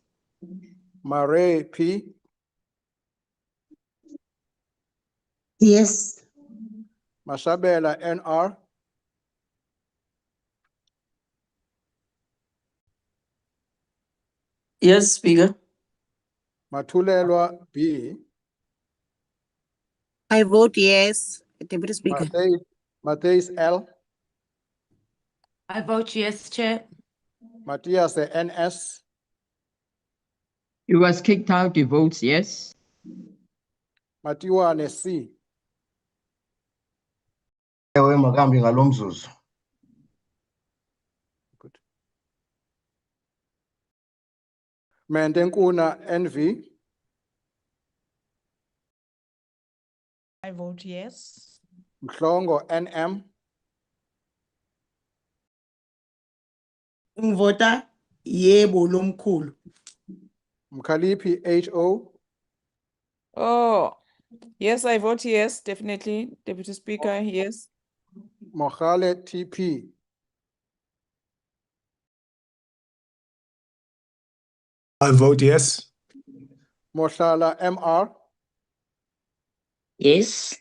Mare, P. Yes. Mashabela NR. Yes, Speaker. Matulelwa B. I vote yes, Deputy Speaker. Matthias L. I vote yes, Chair. Matthias NS. He was kicked out. He votes yes. Matiwane C. Ewe makambi ngalo mzuzu. Mendenkuna NV. I vote yes. Mhlongo NM. Ngivota yebo lomkhulu. Mkalipi HO. Oh, yes, I vote yes, definitely, Deputy Speaker, yes. Mohale TP. I vote yes. Mohlala MR. Yes.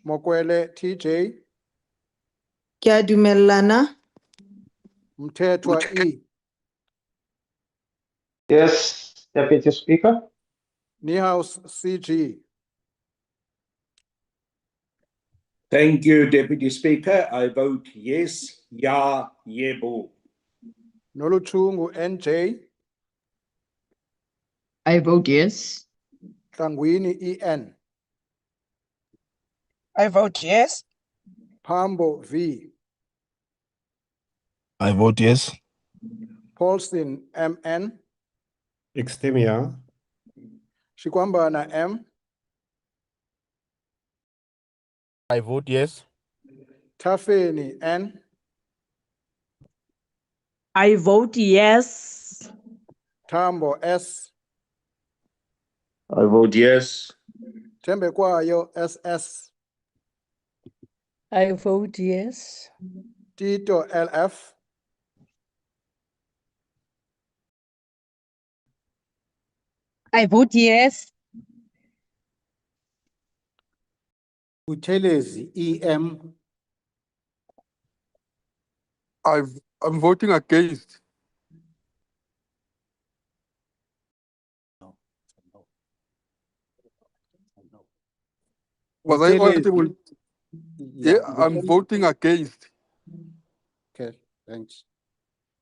Mokwele TJ. Kya dumellana? Mthethwa E. Yes, Deputy Speaker. Niehaus CG. Thank you, Deputy Speaker. I vote yes. Ya, yebo. Noluchungu NJ. I vote yes. Tlangwini EN. I vote yes. Pambo V. I vote yes. Paulson MN. Extemia. Shikwambana M. I vote yes. Tafeni N. I vote yes. Tambo S. I vote yes. Tembekwayo SS. I vote yes. Tito LF. I vote yes. Buthelezi EM. I'm voting against. Was I audible? Yeah, I'm voting against. Okay, thanks.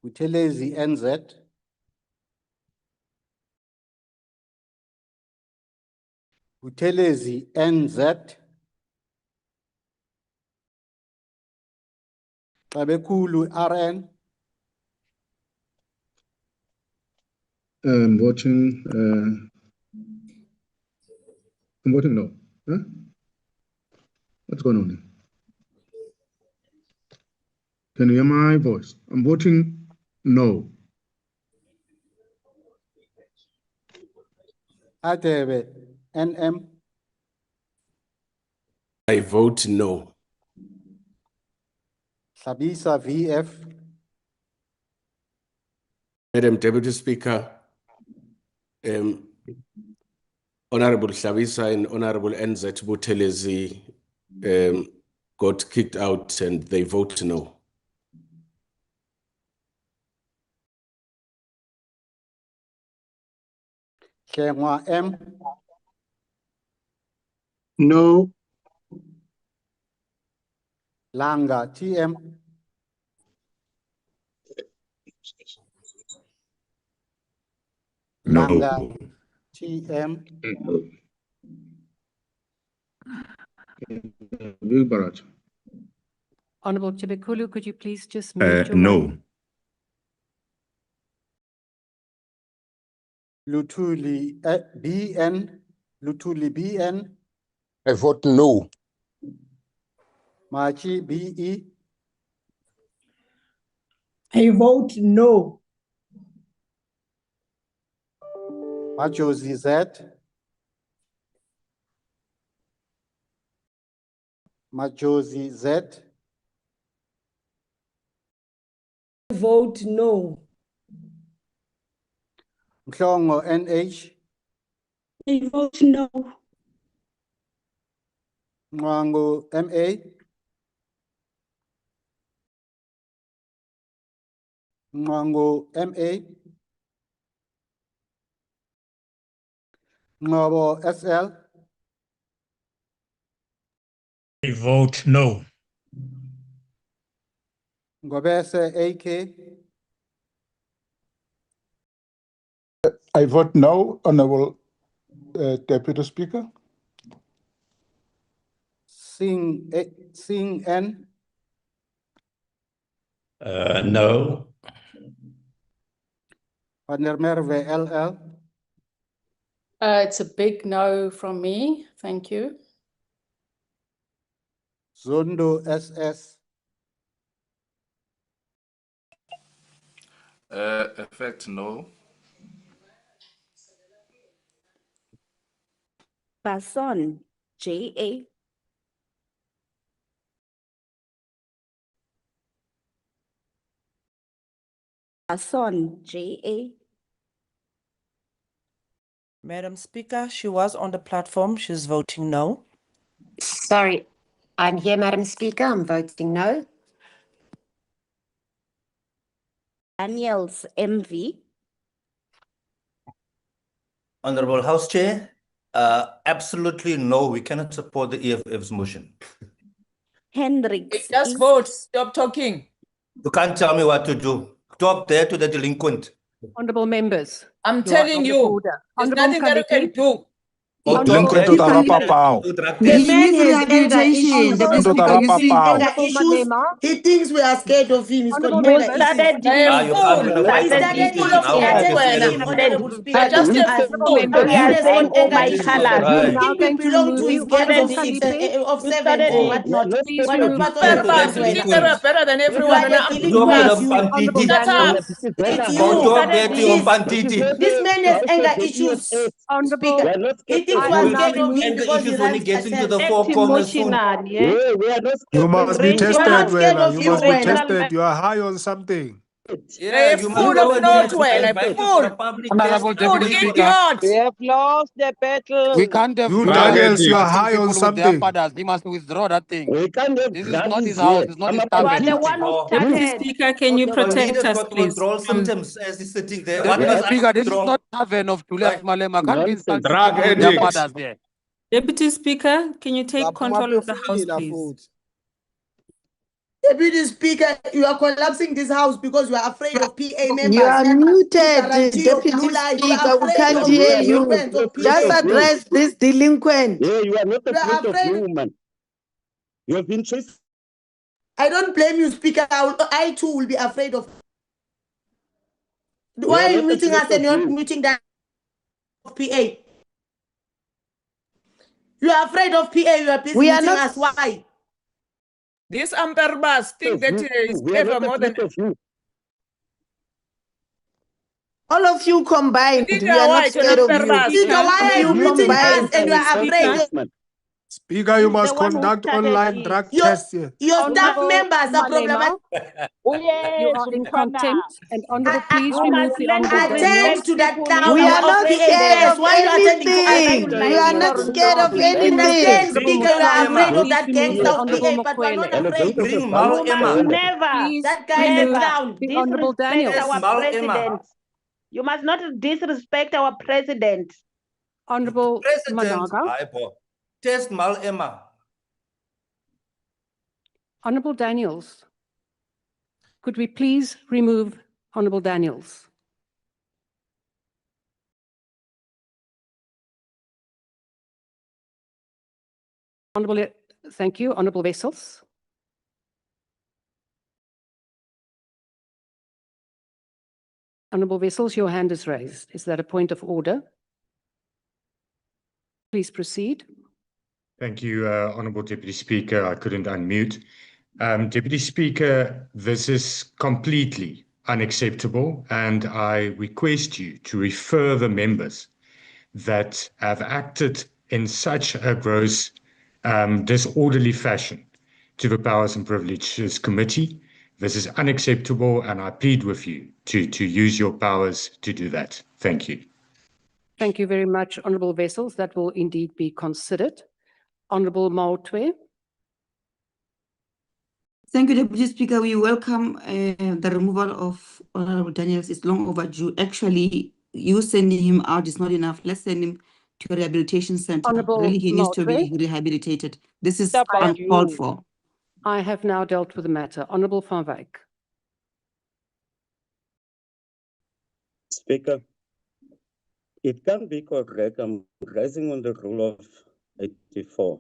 Buthelezi NZ. Buthelezi NZ. Tabekulu RN. I'm voting no. Huh? What's going on here? Can you hear my voice? I'm voting no. Atebe NM. I vote no. Sabisa VF. Madam Deputy Speaker, Honorable Shabisa and Honorable NZ Buthelezi got kicked out and they vote no. Shengwa M. No. Langa TM. No. Langa TM. Big Barat. Honorable Chibekulu, could you please just mute your mic? No. Lutuli BN. Lutuli BN. I vote no. Machi BE. I vote no. Majozi Z. Majozi Z. Vote no. Mhlongo NH. I vote no. Mwangu MA. Mwangu MA. Ngobo SL. I vote no. Ngobese AK. I vote no, Honorable Deputy Speaker. Singh N. No. Van der Merwe LL. It's a big no from me. Thank you. Zondo SS. Effect no. Faizan, JA. Faizan, JA. Madam Speaker, she was on the platform. She's voting no. Sorry, I'm here, Madam Speaker. I'm voting no. Daniels, MV. Honorable House Chair, absolutely no, we cannot support the EFF's motion. Hendricks. Just vote. Stop talking. You can't tell me what to do. Talk there to the delinquent. Honorable members. I'm you are telling out of you, order. there's Honorable nothing that you can Mkhaliphi. do. Or Honorable talk there to the Mkhaliphi. The man has anger issues. Deputy Speaker, you see anger Honorable issues. Malema. He thinks we are scared of him. He's got Honorable anger members. issues. you can't run away He from started this. full Now of we are started scared of being you. Honorable Speaker, Just to a us. Honorable fool. members. He has got oh anger my issues. colors. We are You now think we going to belong remove to his you. gangs Honorable of six, Mkhaliphi. of You seven started or it. whatnot? Please What remove what Talk to other the things were You delinquent. are better than You everyone. are And the Talk to the delinquent. Honorable Pantiti. shut Daniels. up. It's Go you. talk there to your This, Pantiti. this man has anger issues. Honorable, Speaker, he thinks I we are will now scared of him remove Anger because he issues when he runs gets into the cartels. four corners soon. You must be We are tested, not scared Wena. of You you, must be Wena. tested. You are high on something. Yeah, A you must fool go of and we Northwell, a invite you fool. for a public Honorable test. Fool, Deputy Speaker, idiot. We have lost the battle. we can't have You drugs Daniels, you are injecting high on people with their something. fathers. He must withdraw that thing. We can't have This is not drugs his house. here. It's not his You are tavern. the one who Deputy started. Speaker, can you He protect has us, got please? withdrawal symptoms as he's sitting there. What Deputy must I Speaker, this is withdraw? not tavern of Julius Malema. Can't be Nonsense. insulting Drug people with their addict. fathers here. Deputy Speaker, can you take control of the House, please? Deputy Speaker, you are collapsing this house because you are afraid of PA members. You are muted, Deputy Speaker. You are We afraid can't of hear your you. friends of PA. Just address this delinquent. Yeah, you are not You are afraid of afraid. you, woman. You have been chased. I don't blame you, Speaker. I too will be afraid of. We Why are are you not muting afraid us and of you're you. muting that of PA? You are afraid of PA. You are busy muting us. Why? These Amperbas think that is We are clever not more than. afraid of you. All of you combined, Did we are not white on scared of you. Amperbas? Speaker, why are you muting us and you are afraid? Speaker, you He's must the one who conduct started online it. drug tests here. Your staff Honorable members are problematic. Malema. Oh You yes, are in Kekana. contempt, and honorable, please You remove must the learn honorable to Attend Daniels. respect to that people. clown You of are PA afraid of members. them. Why are you attending to I us? don't like You are your not scared of Please anything. remove the Understand, honorable Speaker, you are Mokwele. afraid of Please that remove gangster the of honorable PA, but we are not Mokwele. afraid. Bring Mal You must Emma. never, Please That guy is a remove clown. the honorable disrespect Daniels. Yes, our Mal Emma. president. You must not disrespect our president. Honorable President. Managa. Test Mal Emma. Honorable Daniels. Could we please remove Honorable Daniels? Honorable, thank you. Honorable Wessels. Honorable Wessels, your hand is raised. Is that a point of order? Please proceed. Thank you, Honourable Deputy Speaker. I couldn't unmute. Deputy Speaker, this is completely unacceptable, and I request you to refer the members that have acted in such a gross, disorderly fashion to the Powers and Privileges Committee. This is unacceptable, and I plead with you to use your powers to do that. Thank you. Thank you very much, Honorable Wessels. That will indeed be considered. Honorable Maltwe. Thank you, Deputy Speaker. We welcome the removal of Honorable Daniels. It's long overdue. Actually, you sending him out is not enough. Let's send him to a rehabilitation center. Honorable Really, he needs to be Maltwe. rehabilitated. This is Stop by uncalled you. for. I have now dealt with the matter. Honorable Van Wyk. Speaker, it can be correct. I'm rising on the rule of 84.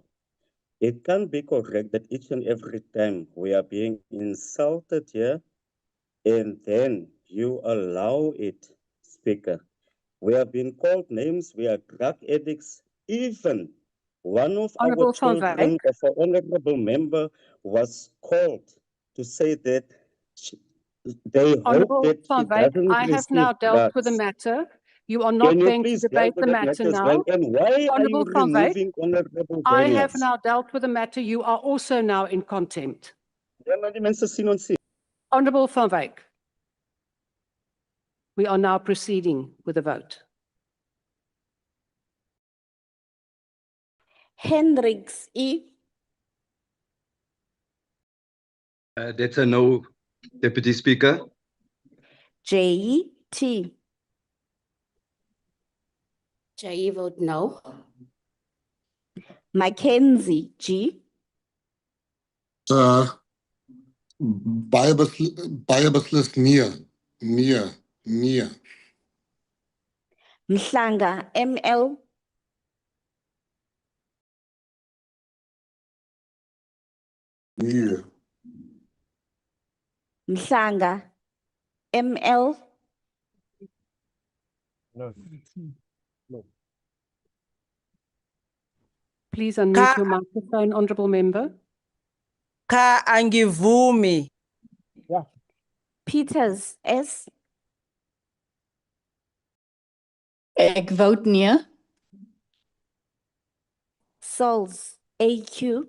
It can be correct that each and every time we are being insulted here, and then you allow it, Speaker. We have been called names, we are drug addicts. Even one of Honorable our Van children Wyk. of an honorable member was called to say that they hope Honorable that she Van Wyk, doesn't I have receive now dealt with the drugs. matter. You are Can not you going to please deal debate with the that matter matter as well? now. And why are you Honorable Van Wyk, removing Honorable I have Daniels? now dealt with the matter. You are also now in contempt. Honorable Van Wyk, we are now proceeding with the vote. Hendricks E. That's a no, Deputy Speaker. J.T. Jay, vote no. Mackenzie G. Biasless near. Mhlanga M.L. Near. Mhlanga M.L. No. Please unmute your microphone, Honorable Member. Ka angivumi. Peters S. Ek vote nee. Sauls A.Q.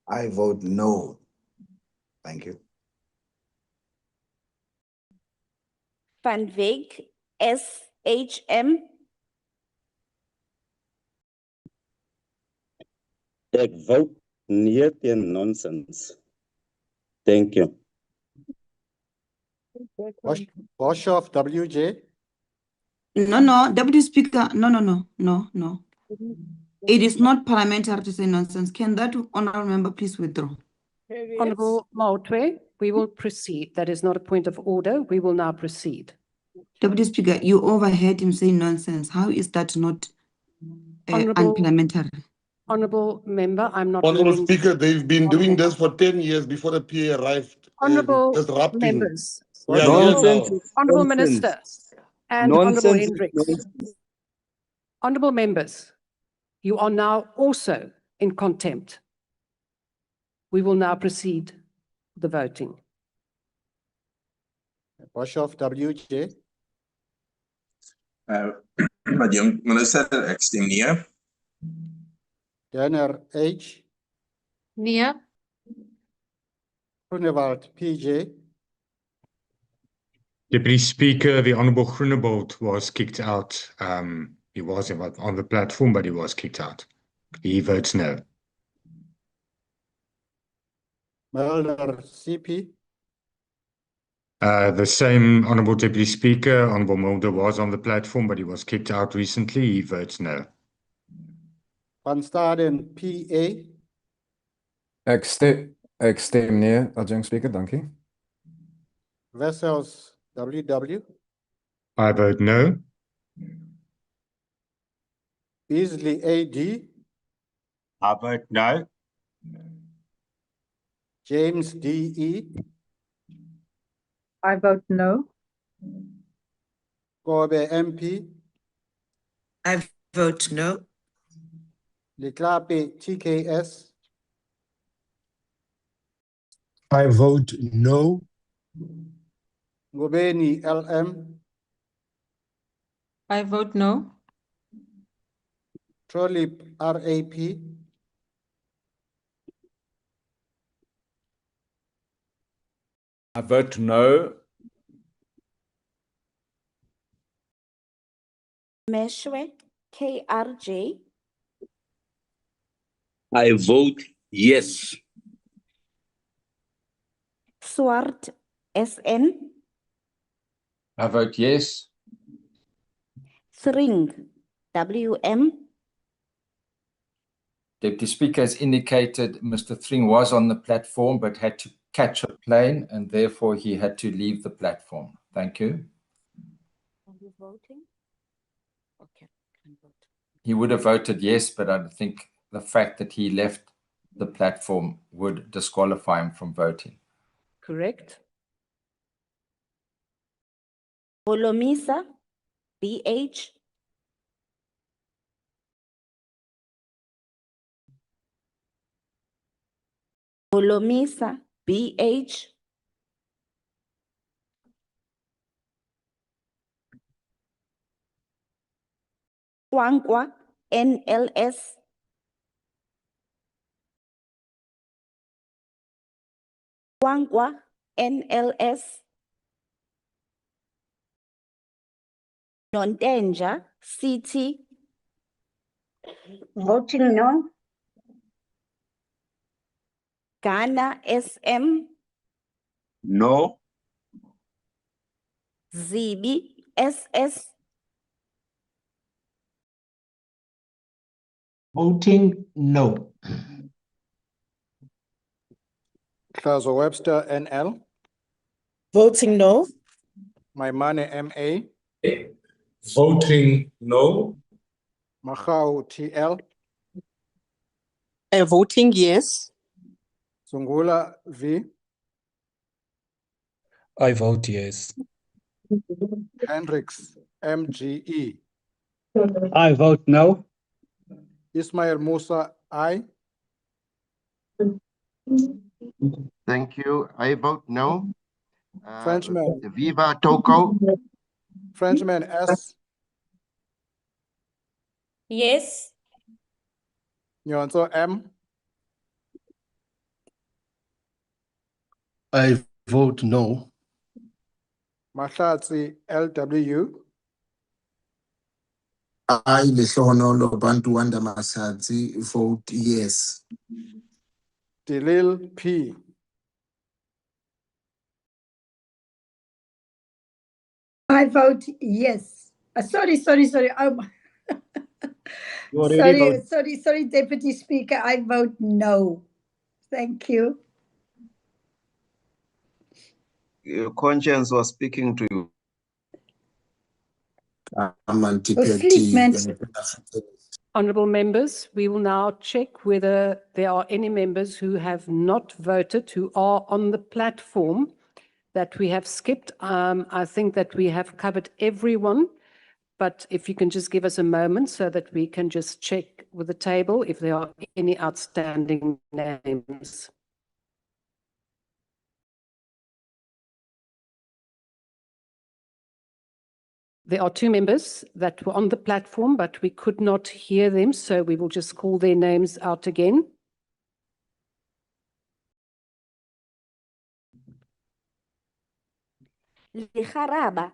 I vote no. Thank you. Van Wyk S.H.M. Ek vote nee teen nonsense. Thank you. Boshoff WJ. No, Deputy Speaker, no. It is not parliamentary to say nonsense. Can that honorable member please withdraw? Honorable Maltwe, we will proceed. That is not a point of order. We will now proceed. Deputy Speaker, you overheard him say nonsense. How is that not unparliamentary? Honorable Member, I'm not Honorable ruling. Speaker, they've been doing this for 10 years before the PA arrived. Honorable Disrupting. members, We are here now. Honorable Minister, and Honorable Hendricks. Honorable members, you are now also in contempt. We will now proceed with the voting. Boshoff WJ. Jong Minister, ek stem nee. Jenner H. Nee. Groenewald PJ. Deputy Speaker, the Honourable Groenewald was kicked out. He was on the platform, but he was kicked out. He votes no. Mulder CP. The same Honourable Deputy Speaker, Honourable Mulder was on the platform, but he was kicked out recently. He votes no. Van Staden PA. Ek stem nee, Adjunct Speaker, dankie. Wessels WW. I vote no. Beasley AD. I vote no. James DE. I vote no. Kobe MP. I vote no. Liklape TKS. I vote no. Ngobeni LM. I vote no. Trolip RAP. I vote no. Meshwe KRJ. I vote yes. Swart SN. I vote yes. Thring WM. Deputy Speaker has indicated Mr. Thring was on the platform but had to catch a plane and therefore he had to leave the platform. Thank you. Are you voting? Okay. He would have voted yes, but I think the fact that he left the platform would disqualify him from voting. Correct. Bolomisa BH. Bolomisa BH. Kwankwa NLS. Kwankwa NLS. Nontenja CT. Voting no. Ghana SM. No. Zibi SS. Voting no. Hlazo Webster NL. Voting no. Maimane MA. Voting no. Mahau TL. Voting yes. Sungula V. I vote yes. Hendricks MGE. I vote no. Ismail Musa I. Thank you. I vote no. Frenchman. Viva Thoko. Frenchman S. Yes. Nyonso M. I vote no. Mahlatsi LW. I, Lehlohonolo Bantu Wanda Masadzi, vote yes. Delil P. I vote yes. Sorry. You already voted. Sorry, Deputy Speaker. I vote no. Thank you. Your conscience was speaking to you. Sleep, man. Honourable members, we will now check whether there are any members who have not voted, who are on the platform that we have skipped. I think that we have covered everyone, but if you can just give us a moment so that we can just check with the table if there are any outstanding names. There are two members that were on the platform, but we could not hear them, so we will just call their names out again. Ligaraba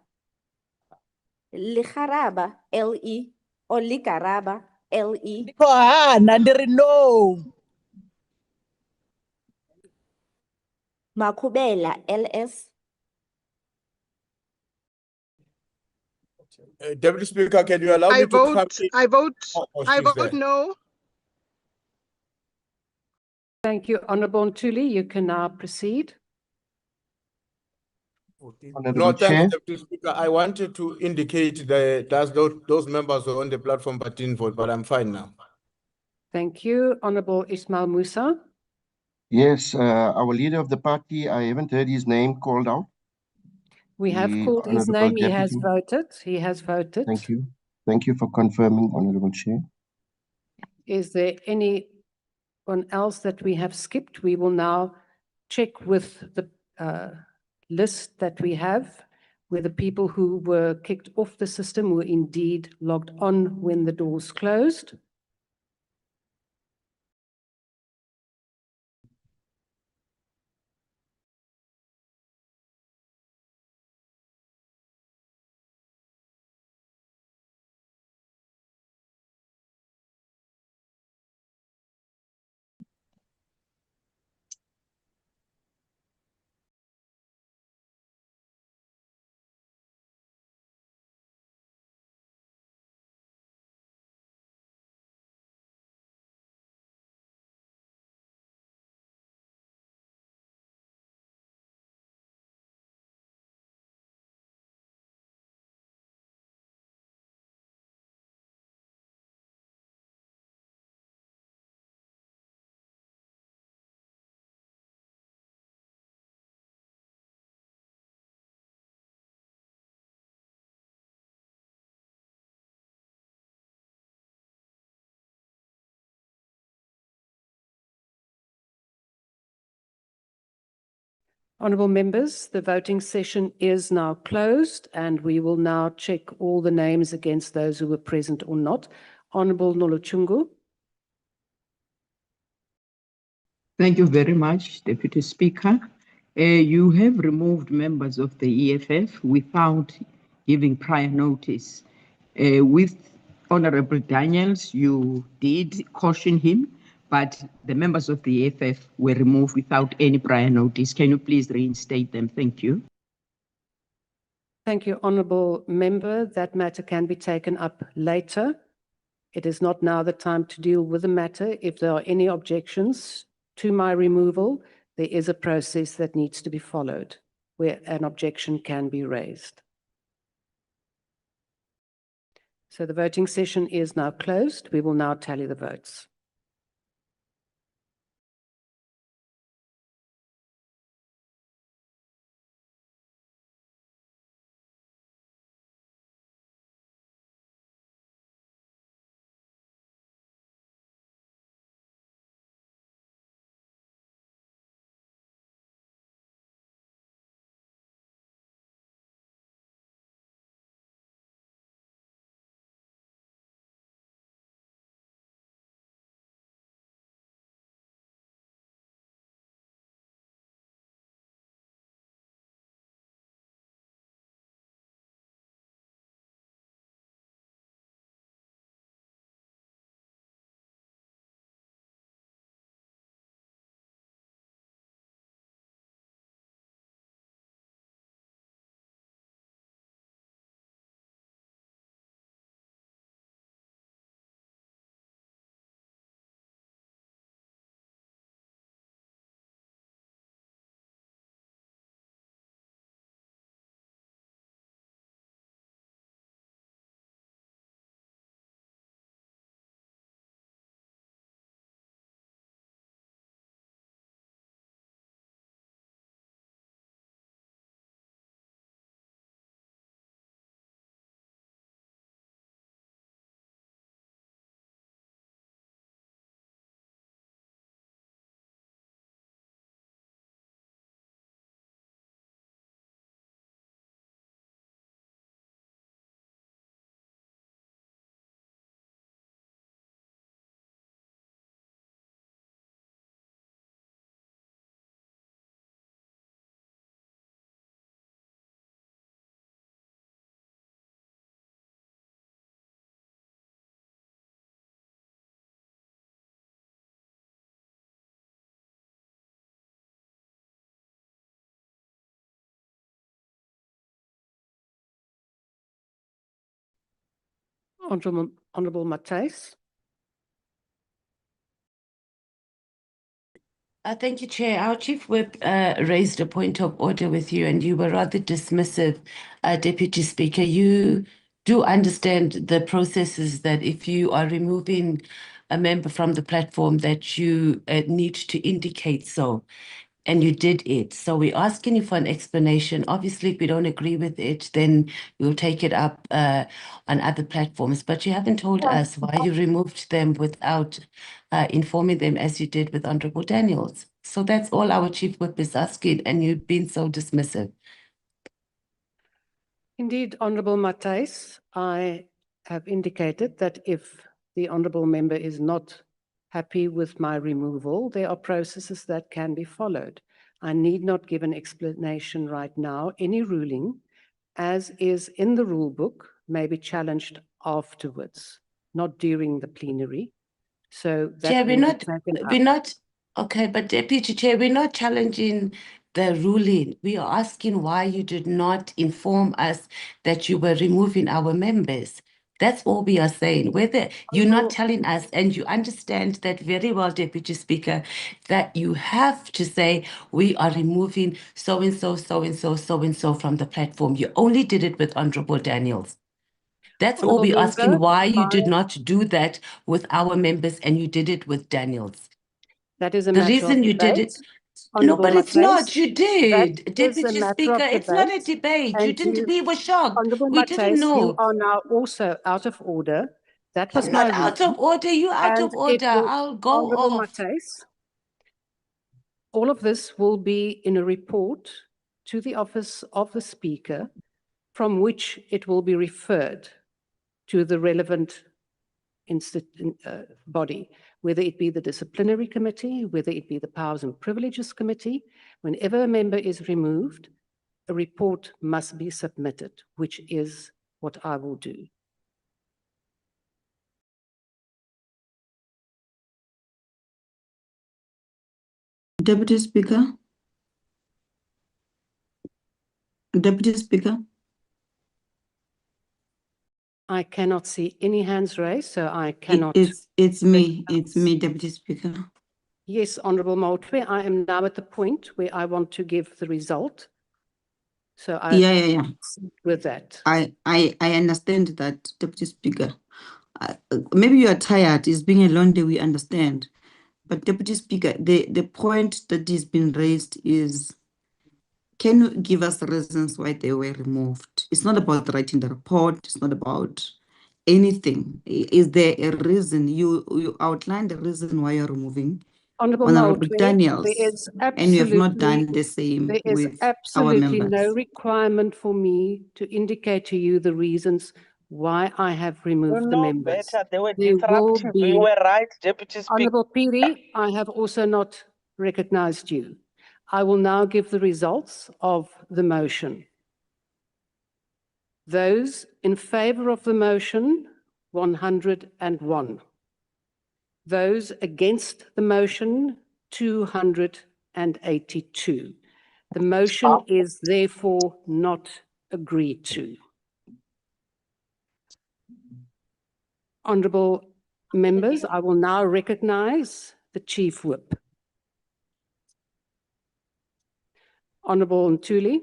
LE or Ligaraba LE. No. Makubela LS. Deputy Speaker, can you allow me to come in? I vote She's there. no. Thank you, Honourable Ntuli. You can now proceed. No, thanks, Deputy Speaker. I wanted to indicate that those members were on the platform but didn't vote, but I'm fine now. Thank you, Honourable Ismail Musa. Yes, our leader of the party, I haven't heard his name called out. We have The called his Honourable name. He has Deputy. voted. He has voted. Thank you. Thank you for confirming, Honourable Chair. Is there anyone else that we have skipped? We will now check with the list that we have, where the people who were kicked off the system were indeed logged on when the doors closed. Honourable members, the voting session is now closed and we will now check all the names against those who were present or not. Honourable Nolochungu. Thank you very much, Deputy Speaker. You have removed members of the EFF without giving prior notice. With Honorable Daniels, you did caution him, but the members of the EFF were removed without any prior notice. Can you please reinstate them? Thank you. Thank you, Honourable Member. That matter can be taken up later. It is not now the time to deal with the matter. If there are any objections to my removal, there is a process that needs to be followed where an objection can be raised. So the voting session is now closed. We will now tally the votes. Honourable Matthys. Thank you, Chair. Our Chief Whip raised a point of order with you, and you were rather dismissive, Deputy Speaker. You do understand the processes that if you are removing a member from the platform that you need to indicate so, and you did it. So we're asking you for an explanation. Obviously, if we don't agree with it, then we'll take it up on other platforms. But you haven't told us why you removed them without informing them as you did with Honourable Daniels. So that's all our Chief Whip is asking, and you've been so dismissive. Indeed, Honourable Matthys, I have indicated that if the Honourable Member is not happy with my removal, there are processes that can be followed. I need not give an explanation right now. Any ruling, as is in the rule book, may be challenged afterwards, not during the plenary. So that Chair, we're not, okay, but Deputy Chair, we're not challenging the ruling. We are asking why you did not inform us that you were removing our members. That's all we are saying. Whether you're not telling us, and you understand that very well, Deputy Speaker, that you have to say we are removing so-and-so, so-and-so, so-and-so from the platform. You only did it with Honourable Daniels. That's all we're asking, why you did not do that with our members and you did it with Daniels. That is a the matter reason of you debate. did it. No, Honourable but it's not. Matthys, You did. that is a Deputy matter Speaker, of it's not a debate, debate. You and didn't, we were shocked. Honourable We didn't Matthys, you know. are now also out of order. That was I'm my not out ruling, of order. You out and of order. it will, I'll go Honourable off. Matthys, All of this will be in a report to the office of the Speaker, from which it will be referred to the relevant body, whether it be the disciplinary committee, whether it be the powers and privileges committee. Whenever a member is removed, a report must be submitted, which is what I will do. Deputy Speaker. Deputy Speaker. I cannot see any hands raised, so I cannot. It's me, Deputy Speaker. Yes, Honourable Motwe, I am now at the point where I want to give the result. So I Yeah. with that. I understand that, Deputy Speaker. Maybe you are tired. It's been a long day, we understand. But Deputy Speaker, the point that is being raised is, can you give us the reasons why they were removed? It's not about writing the report. It's not about anything. Is there a reason? You outlined the reason why you're removing Honourable Motwe, Daniels, there is and you have not done the same there is with our absolutely members. no requirement for me to indicate to you the reasons why I have removed the members. They were There will disruptive. be, You were right, Deputy Speaker. Honourable Piri, I have also not recognised you. I will now give the results of the motion. Those in favour of the motion, 101. Those against the motion, 282. The motion is therefore not agreed to. Honourable members, I will now recognise the Chief Whip. Honourable Ntuli.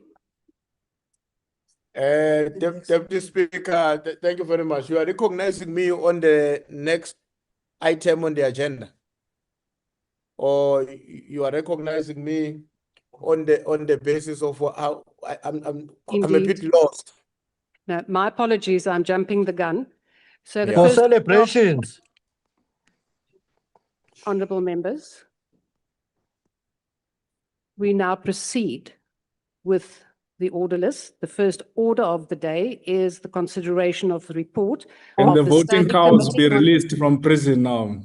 Deputy Speaker, thank you very much. You are recognizing me on the next item on the agenda, or you are recognizing me on the basis of how I'm a bit lost. No, my apologies. I'm jumping the gun. So the Yeah. first celebrations. Honourable members, we now proceed with the order list. The first order of the day is the consideration of the report. And of the voting Standing cows be Committee on- released from prison now.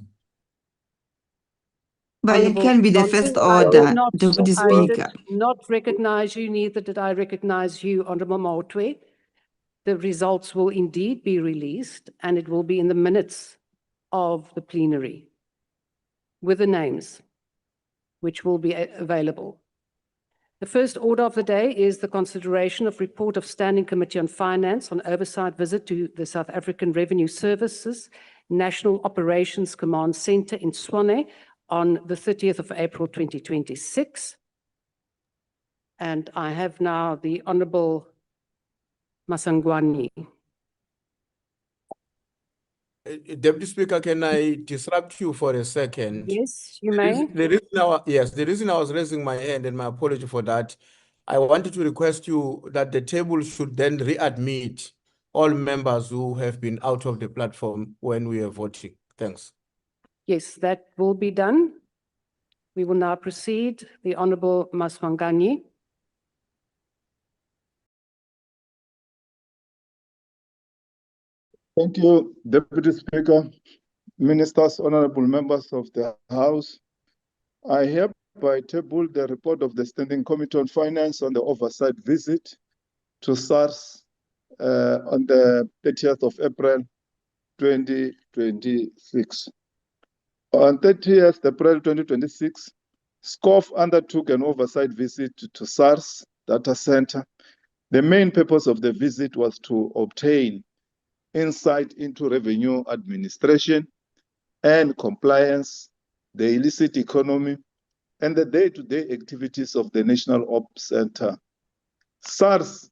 But it Honourable can be the Johnson, first I order, did not- Deputy I did Speaker. not recognise you, neither did I recognise you, Honourable Motwe. The results will indeed be released, and it will be in the minutes of the plenary with the names, which will be available. The first order of the day is the consideration of report of Standing Committee on Finance on oversight visit to the South African Revenue Services National Operations Command Centre in Swane on the 30th of April 2026. And I have now the Honourable Masangwani. Deputy Speaker, can I disrupt you for a second? Yes, you may. The reason I was raising my hand, and my apology for that, I wanted to request you that the table should then readmit all members who have been out of the platform when we are voting. Thanks. Yes, that will be done. We will now proceed. The Honourable Maswangani. Thank you, Deputy Speaker, Ministers, Honourable Members of the House. I hereby table the report of the Standing Committee on Finance on the oversight visit to SARS on the 30th of April 2026. On 30th April 2026, SCOF undertook an oversight visit to SARS data center. The main purpose of the visit was to obtain insight into revenue administration and compliance, the illicit economy, and the day-to-day activities of the National Ops Center. SARS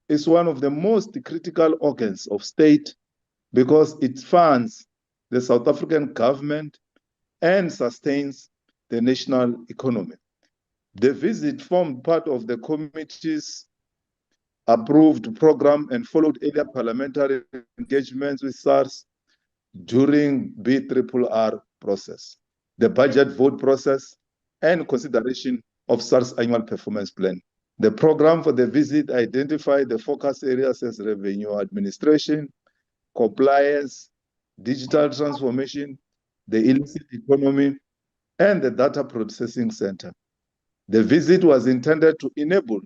is one of the most critical organs of state because it funds the South African government and sustains the national economy. The visit formed part of the committee's approved program and followed earlier parliamentary engagements with SARS during BRRR process, the budget vote process, and consideration of SARS annual performance plan. The program for the visit identified the focus areas as revenue administration, compliance, digital transformation, the illicit economy, and the data processing center. The visit was intended to enable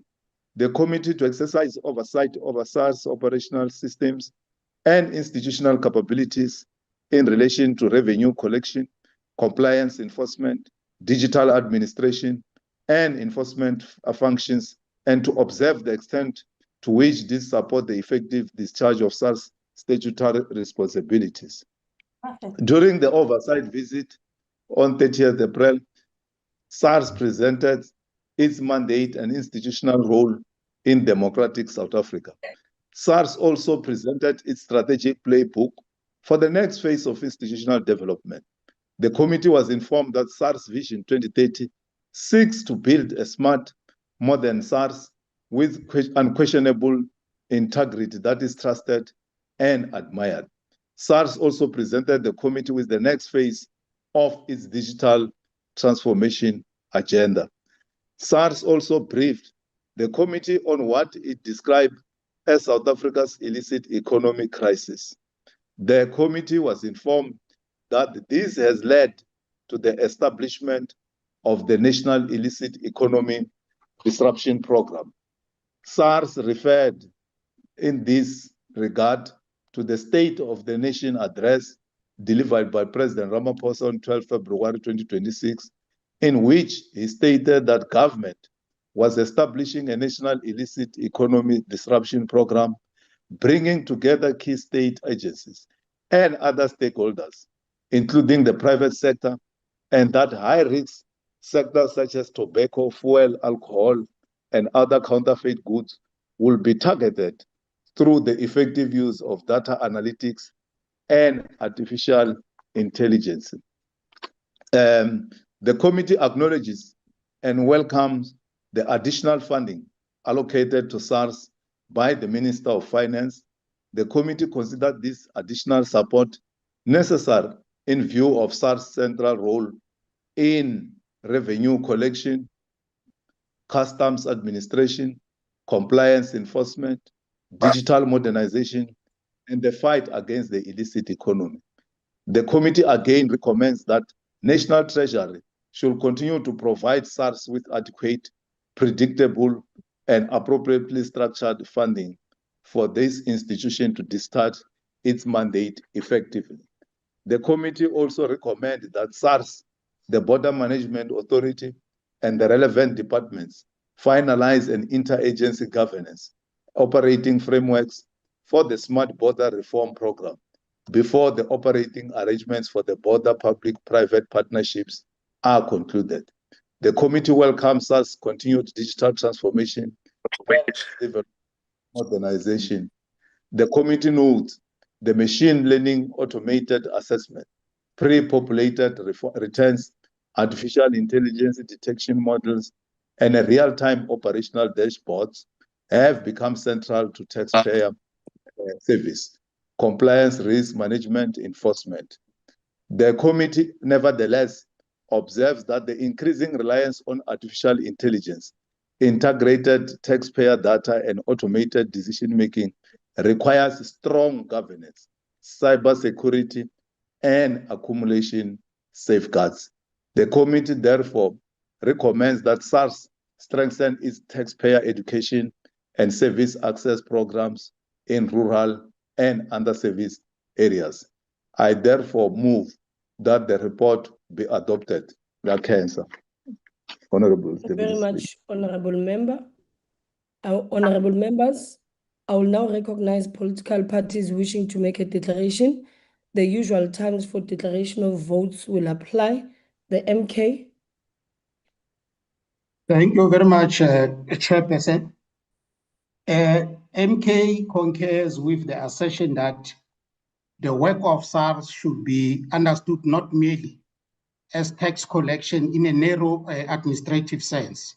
the committee to exercise oversight over SARS operational systems and institutional capabilities in relation to revenue collection, compliance enforcement, digital administration, and enforcement functions, and to observe the extent to which these support the effective discharge of SARS statutory responsibilities. During the oversight visit on 30th April, SARS presented its mandate and institutional role in democratic South Africa. SARS also presented its strategic playbook for the next phase of institutional development. The committee was informed that SARS Vision 2030 seeks to build a smart, modern SARS with unquestionable integrity that is trusted and admired. SARS also presented the committee with the next phase of its digital transformation agenda. SARS also briefed the committee on what it described as South Africa's illicit economy crisis. The committee was informed that this has led to the establishment of the National Illicit Economy Disruption Program. SARS referred in this regard to the State of the Nation address delivered by President Ramaphosa on 12 February 2026, in which he stated that government was establishing a National Illicit Economy Disruption Program, bringing together key state agencies and other stakeholders, including the private sector, and that high-risk sectors such as tobacco, fuel, alcohol, and other counterfeit goods will be targeted through the effective use of data analytics and artificial intelligence. The committee acknowledges and welcomes the additional funding allocated to SARS by the Minister of Finance. The committee considered this additional support necessary in view of SARS' central role in revenue collection, customs administration, compliance enforcement, digital modernization, and the fight against the illicit economy. The committee again recommends that National Treasury should continue to provide SARS with adequate, predictable, and appropriately structured funding for this institution to discharge its mandate effectively. The committee also recommends that SARS, the Border Management Authority, and the relevant departments finalize an interagency governance operating frameworks for the Smart Border Reform Program before the operating arrangements for the border public-private partnerships are concluded. The committee welcomes SARS' continued digital transformation and modernization. The committee notes the machine learning automated assessment, pre-populated returns, artificial intelligence detection models, and a real-time operational dashboards have become central to taxpayer service, compliance, risk management, enforcement. The committee, nevertheless, observes that the increasing reliance on artificial intelligence, integrated taxpayer data, and automated decision-making requires strong governance, cybersecurity, and accumulation safeguards. The committee therefore recommends that SARS strengthen its taxpayer education and service access programs in rural and underserviced areas. I therefore move that the report be adopted. Honorable Thank you very much, Honorable Member. Honorable members, I will now recognize political parties wishing to make a declaration. The usual times for declaration of votes will apply. The MK. Thank you very much, Chairperson. MK concurs with the assertion that the work of SARS should be understood not merely as tax collection in a narrow administrative sense,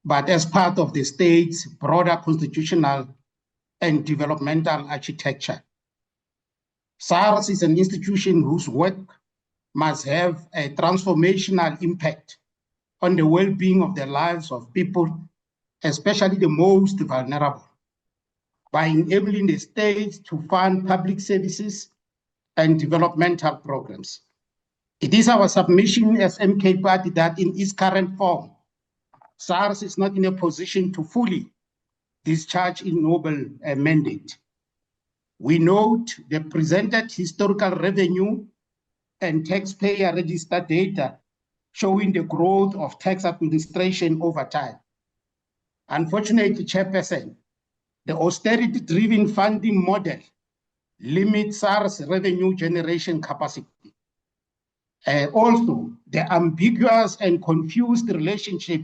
but as part of the state's broader constitutional and developmental architecture. SARS is an institution whose work must have a transformational impact on the well-being of the lives of people, especially the most vulnerable, by enabling the state to fund public services and developmental programs. It is our submission as MK Party that in its current form, SARS is not in a position to fully discharge its noble mandate. We note the presented historical revenue and taxpayer register data showing the growth of tax administration over time. Unfortunately, Chairperson, the austerity-driven funding model limits SARS revenue generation capacity. Also, the ambiguous and confused relationship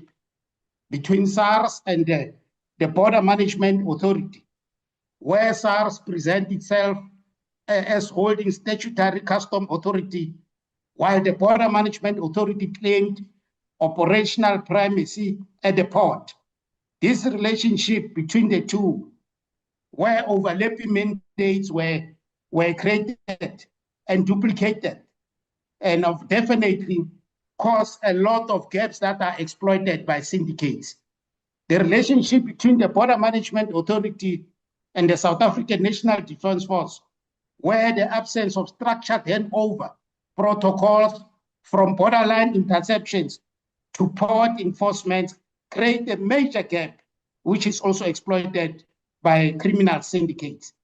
between SARS and the Border Management Authority, where SARS presents itself as holding statutory custom authority, while the Border Management Authority claimed operational primacy at the port. This relationship between the two, where overlapping mandates were created and duplicated, and have definitely caused a lot of gaps that are exploited by syndicates. The relationship between the Border Management Authority and the South African National Defence Force, where the absence of structured handover protocols from borderline interceptions to port enforcement create a major gap, which is also exploited by criminal syndicates.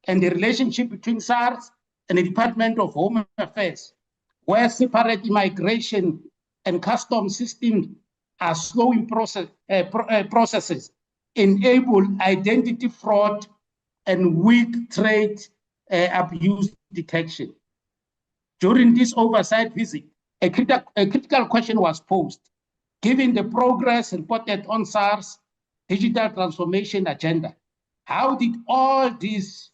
And the relationship between SARS and the Department of Home Affairs, where separate immigration and customs systems are slowing processes, enable identity fraud and weak trade abuse detection. During this oversight visit, a critical question was posed. Given the progress reported on SARS digital transformation agenda, how did all this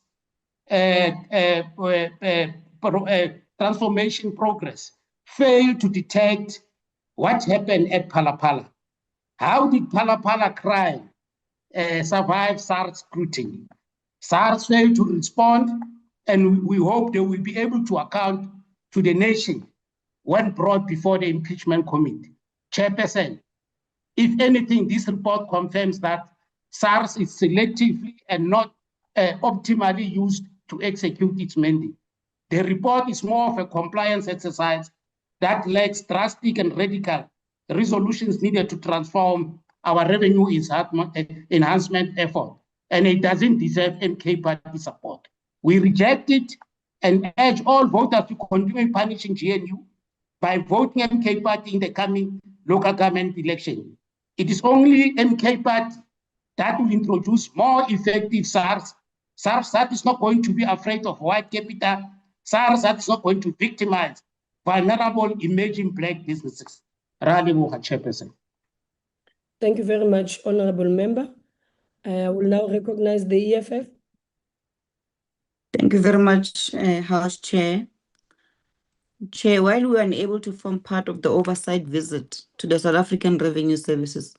transformation progress fail to detect what happened at Palapala? How did Palapala crime survive SARS scrutiny? SARS failed to respond, and we hope they will be able to account to the nation when brought before the impeachment committee. Chairperson, if anything, this report confirms that SARS is selectively and not optimally used to execute its mandate. The report is more of a compliance exercise that lacks drastic and radical resolutions needed to transform our revenue enhancement effort, and it doesn't deserve MK Party support. We reject it and urge all voters to continue punishing GNU by voting MK Party in the coming local government election. It is only MK Party that will introduce more effective SARS that is not going to be afraid of white capital, SARS that is not going to victimize vulnerable emerging Black businesses. Chairperson. Thank you very much, Honorable Member. I will now recognize the EFF. Thank you very much, House Chair. Chair, while we were unable to form part of the oversight visit to the South African Revenue Services,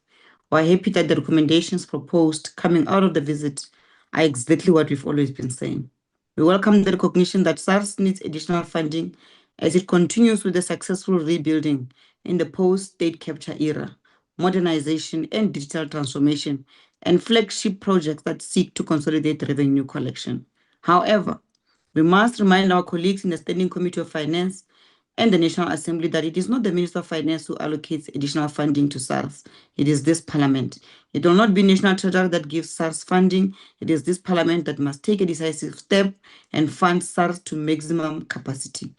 we're happy that the recommendations proposed coming out of the visit are exactly what we've always been saying. We welcome the recognition that SARS needs additional funding as it continues with the successful rebuilding in the post-state capture era, modernization and digital transformation, and flagship projects that seek to consolidate revenue collection. However, we must remind our colleagues in the Standing Committee of Finance and the National Assembly that it is not the Minister of Finance who allocates additional funding to SARS. It is this Parliament. It will not be National Treasury that gives SARS funding. It is this Parliament that must take a decisive step and fund SARS to maximum capacity.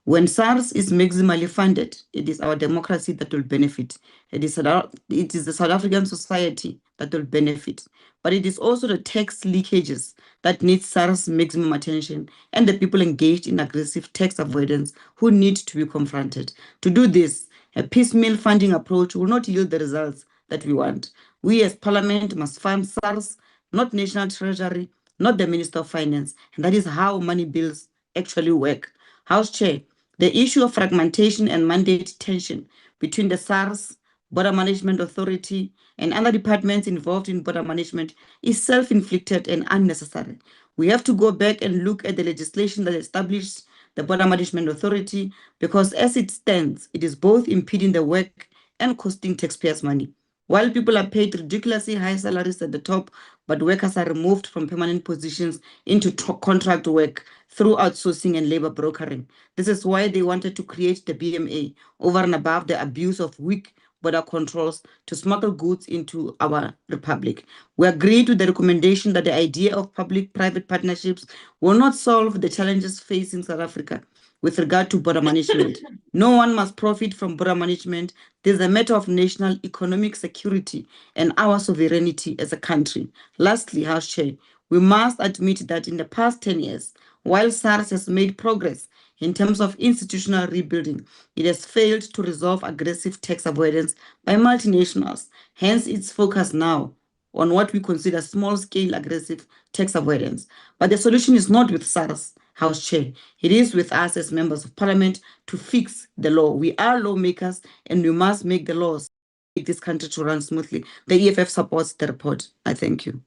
When SARS is maximally funded, it is our democracy that will benefit. It is the South African society that will benefit. But it is also the tax leakages that need SARS maximum attention and the people engaged in aggressive tax avoidance who need to be confronted. To do this, a piecemeal funding approach will not yield the results that we want. We as Parliament must fund SARS, not National Treasury, not the Minister of Finance, and that is how money bills actually work. House Chair, the issue of fragmentation and mandate tension between the SARS, Border Management Authority, and other departments involved in border management is self-inflicted and unnecessary. We have to go back and look at the legislation that established the Border Management Authority, because as it stands, it is both impeding the work and costing taxpayers money. While people are paid ridiculously high salaries at the top, but workers are removed from permanent positions into contract work through outsourcing and labor brokering. This is why they wanted to create the BMA over and above the abuse of weak border controls to smuggle goods into our republic. We agreed with the recommendation that the idea of public-private partnerships will not solve the challenges facing South Africa with regard to border management. No one must profit from border management. This is a matter of national economic security and our sovereignty as a country. Lastly, House Chair, we must admit that in the past 10 years, while SARS has made progress in terms of institutional rebuilding, it has failed to resolve aggressive tax avoidance by multinationals. Hence, its focus now on what we consider small-scale aggressive tax avoidance. But the solution is not with SARS, House Chair. It is with us as members of Parliament to fix the law. We are lawmakers and we must make the laws make this country to run smoothly. The EFF supports the report. I thank you.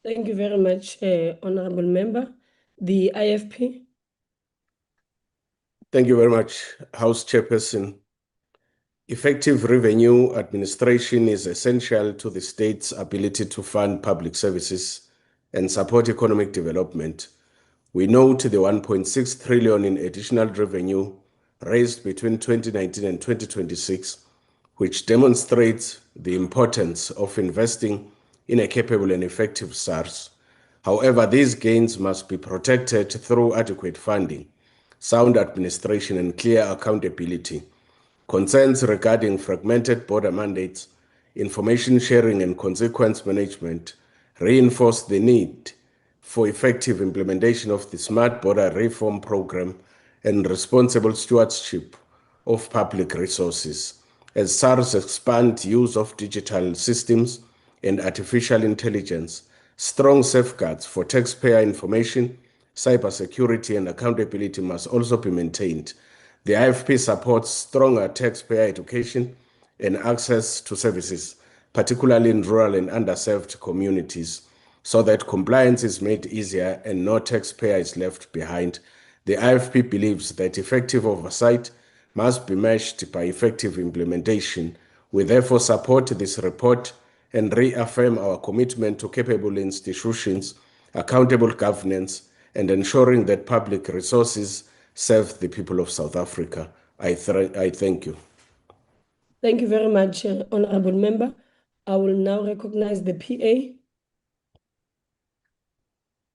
Thank you very much, Honorable Member. The IFP. Thank you very much, House Chairperson. Effective revenue administration is essential to the state's ability to fund public services and support economic development. We note the 1.6 trillion in additional revenue raised between 2019 and 2026, which demonstrates the importance of investing in a capable and effective SARS. However, these gains must be protected through adequate funding, sound administration, and clear accountability. Concerns regarding fragmented border mandates, information sharing, and consequence management reinforce the need for effective implementation of the Smart Border Reform Program and responsible stewardship of public resources. As SARS expands use of digital systems and artificial intelligence, strong safeguards for taxpayer information, cybersecurity, and accountability must also be maintained. The IFP supports stronger taxpayer education and access to services, particularly in rural and underserved communities, so that compliance is made easier and no taxpayer is left behind. The IFP believes that effective oversight must be matched by effective implementation. We therefore support this report and reaffirm our commitment to capable institutions, accountable governance, and ensuring that public resources serve the people of South Africa. I thank you. Thank you very much, Honorable Member. I will now recognize the PA.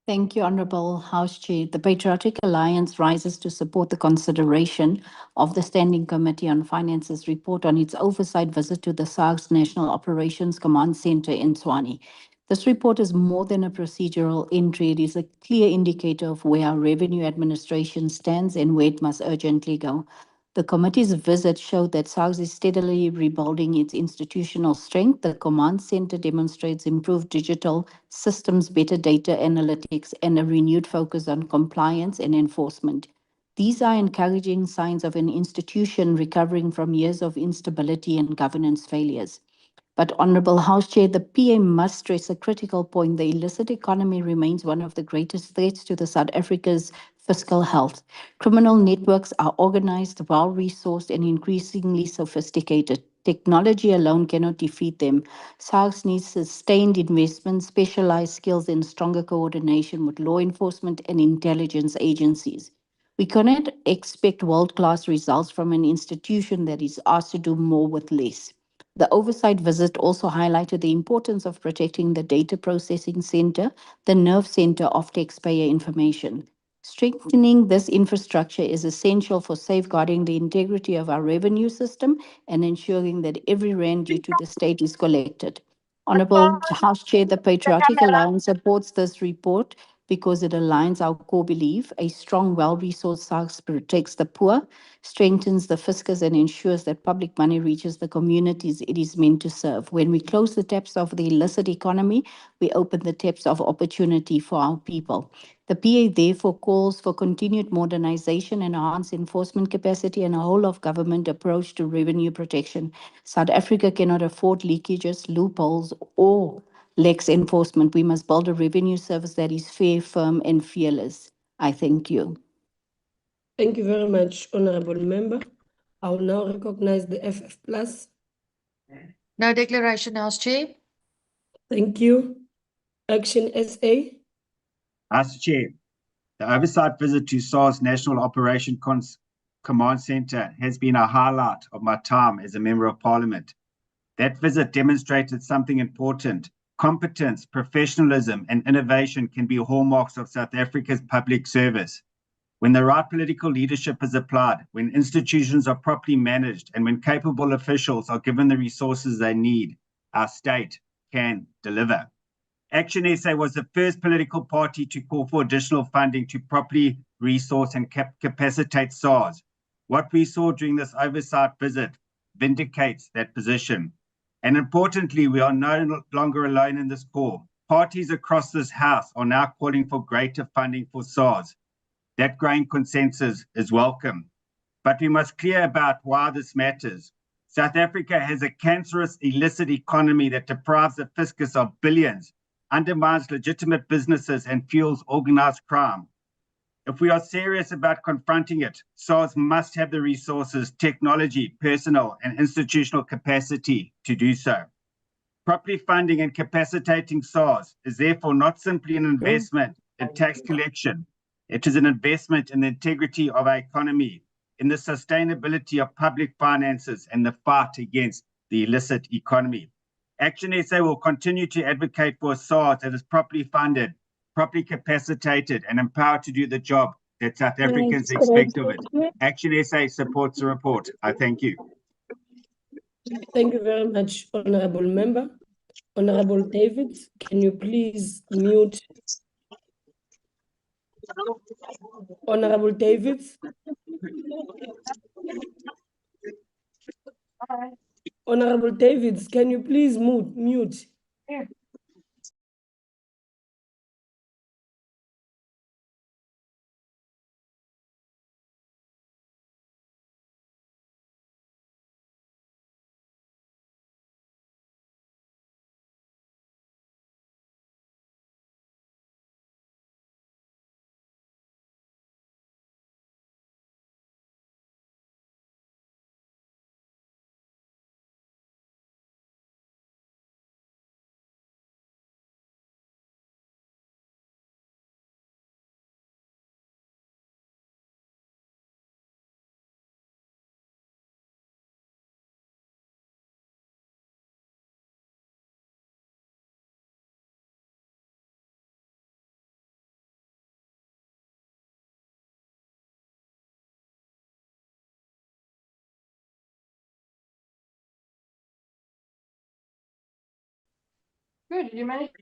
Thank you, Honorable House Chair. The Patriotic Alliance rises to support the consideration of the Standing Committee on Finance's report on its oversight visit to the SARS National Operations Command Center in Tshwane. This report is more than a procedural entry. It is a clear indicator of where our revenue administration stands and where it must urgently go. The committee's visit showed that SARS is steadily rebuilding its institutional strength. The command center demonstrates improved digital systems, better data analytics, and a renewed focus on compliance and enforcement. These are encouraging signs of an institution recovering from years of instability and governance failures. But Honorable House Chair, the PA must stress a critical point. The illicit economy remains one of the greatest threats to the South Africa's fiscal health. Criminal networks are organized, well-resourced, and increasingly sophisticated. Technology alone cannot defeat them. SARS needs sustained investment, specialized skills, and stronger coordination with law enforcement and intelligence agencies. We cannot expect world-class results from an institution that is asked to do more with less. The oversight visit also highlighted the importance of protecting the data processing center, the nerve center of taxpayer information. Strengthening this infrastructure is essential for safeguarding the integrity of our revenue system and ensuring that every rand due to the state is collected. Honorable House Chair, the Patriotic Alliance supports this report because it aligns our core belief: a strong, well-resourced SARS protects the poor, strengthens the fiscus, and ensures that public money reaches the communities it is meant to serve. When we close the taps of the illicit economy, we open the taps of opportunity for our people. The PA therefore calls for continued modernization, enhanced enforcement capacity, and a whole-of-government approach to revenue protection. South Africa cannot afford leakages, loopholes, or lax enforcement. We must build a revenue service that is fair, firm, and fearless. I thank you. Thank you very much, Honorable Member. I will now recognize the FF+. No declaration, House Chair. Thank you. Action SA. House Chair, the oversight visit to SARS National Operation Command Center has been a highlight of my time as a Member of Parliament. That visit demonstrated something important. Competence, professionalism, and innovation can be hallmarks of South Africa's public service. When the right political leadership is applied, when institutions are properly managed, and when capable officials are given the resources they need, our state can deliver. Action SA was the first political party to call for additional funding to properly resource and capacitate SARS. What we saw during this oversight visit vindicates that position. And importantly, we are no longer alone in this call. Parties across this House are now calling for greater funding for SARS. That growing consensus is welcome. But we must clear about why this matters. South Africa has a cancerous illicit economy that deprives the fiscus of billions, undermines legitimate businesses, and fuels organized crime. If we are serious about confronting it, SARS must have the resources, technology, personnel, and institutional capacity to do so. Properly funding and capacitating SARS is therefore not simply an investment in tax collection. It is an investment in the integrity of our economy, in the sustainability of public finances, and the fight against the illicit economy. Action SA will continue to advocate for a SARS that is properly funded, properly capacitated, and empowered to do the job that South Africans expect of it. Action SA supports the report. I thank you. Thank you very much, Honorable Member. Honorable David, can you please mute? Honorable David. Honorable Davids, can you please mute? Good, you managed.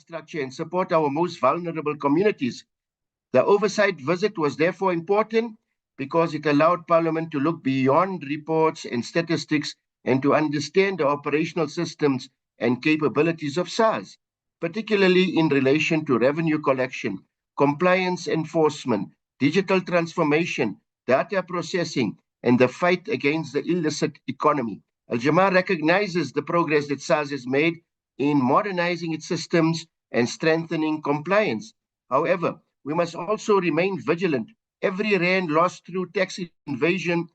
infrastructure and support our most vulnerable communities. The oversight visit was therefore important because it allowed Parliament to look beyond reports and statistics and to understand the operational systems and capabilities of SARS, particularly in relation to revenue collection, compliance enforcement, digital transformation, data processing, and the fight against the illicit economy. Al-Jamaa recognizes the progress that SARS has made in modernizing its systems and strengthening compliance. However, we must also remain vigilant. Every rand lost through tax evasion,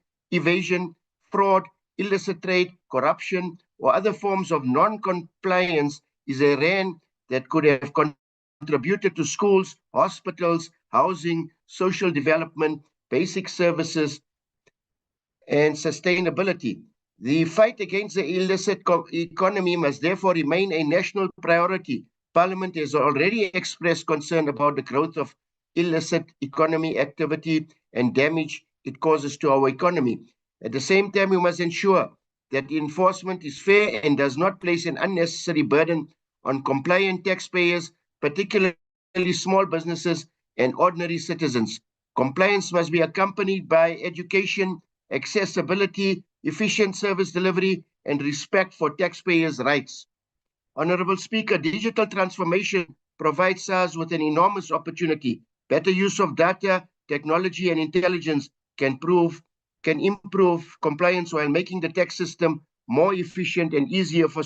fraud, illicit trade, corruption, or other forms of non-compliance is a rand that could have contributed to schools, hospitals, housing, social development, basic services, and sustainability. The fight against the illicit economy must therefore remain a national priority. Parliament has already expressed concern about the growth of illicit economy activity and damage it causes to our economy. At the same time, we must ensure that enforcement is fair and does not place an unnecessary burden on compliant taxpayers, particularly small businesses and ordinary citizens. Compliance must be accompanied by education, accessibility, efficient service delivery, and respect for taxpayers' rights. Honorable Speaker, digital transformation provides SARS with an enormous opportunity. Better use of data, technology, and intelligence can improve compliance while making the tax system more efficient and easier for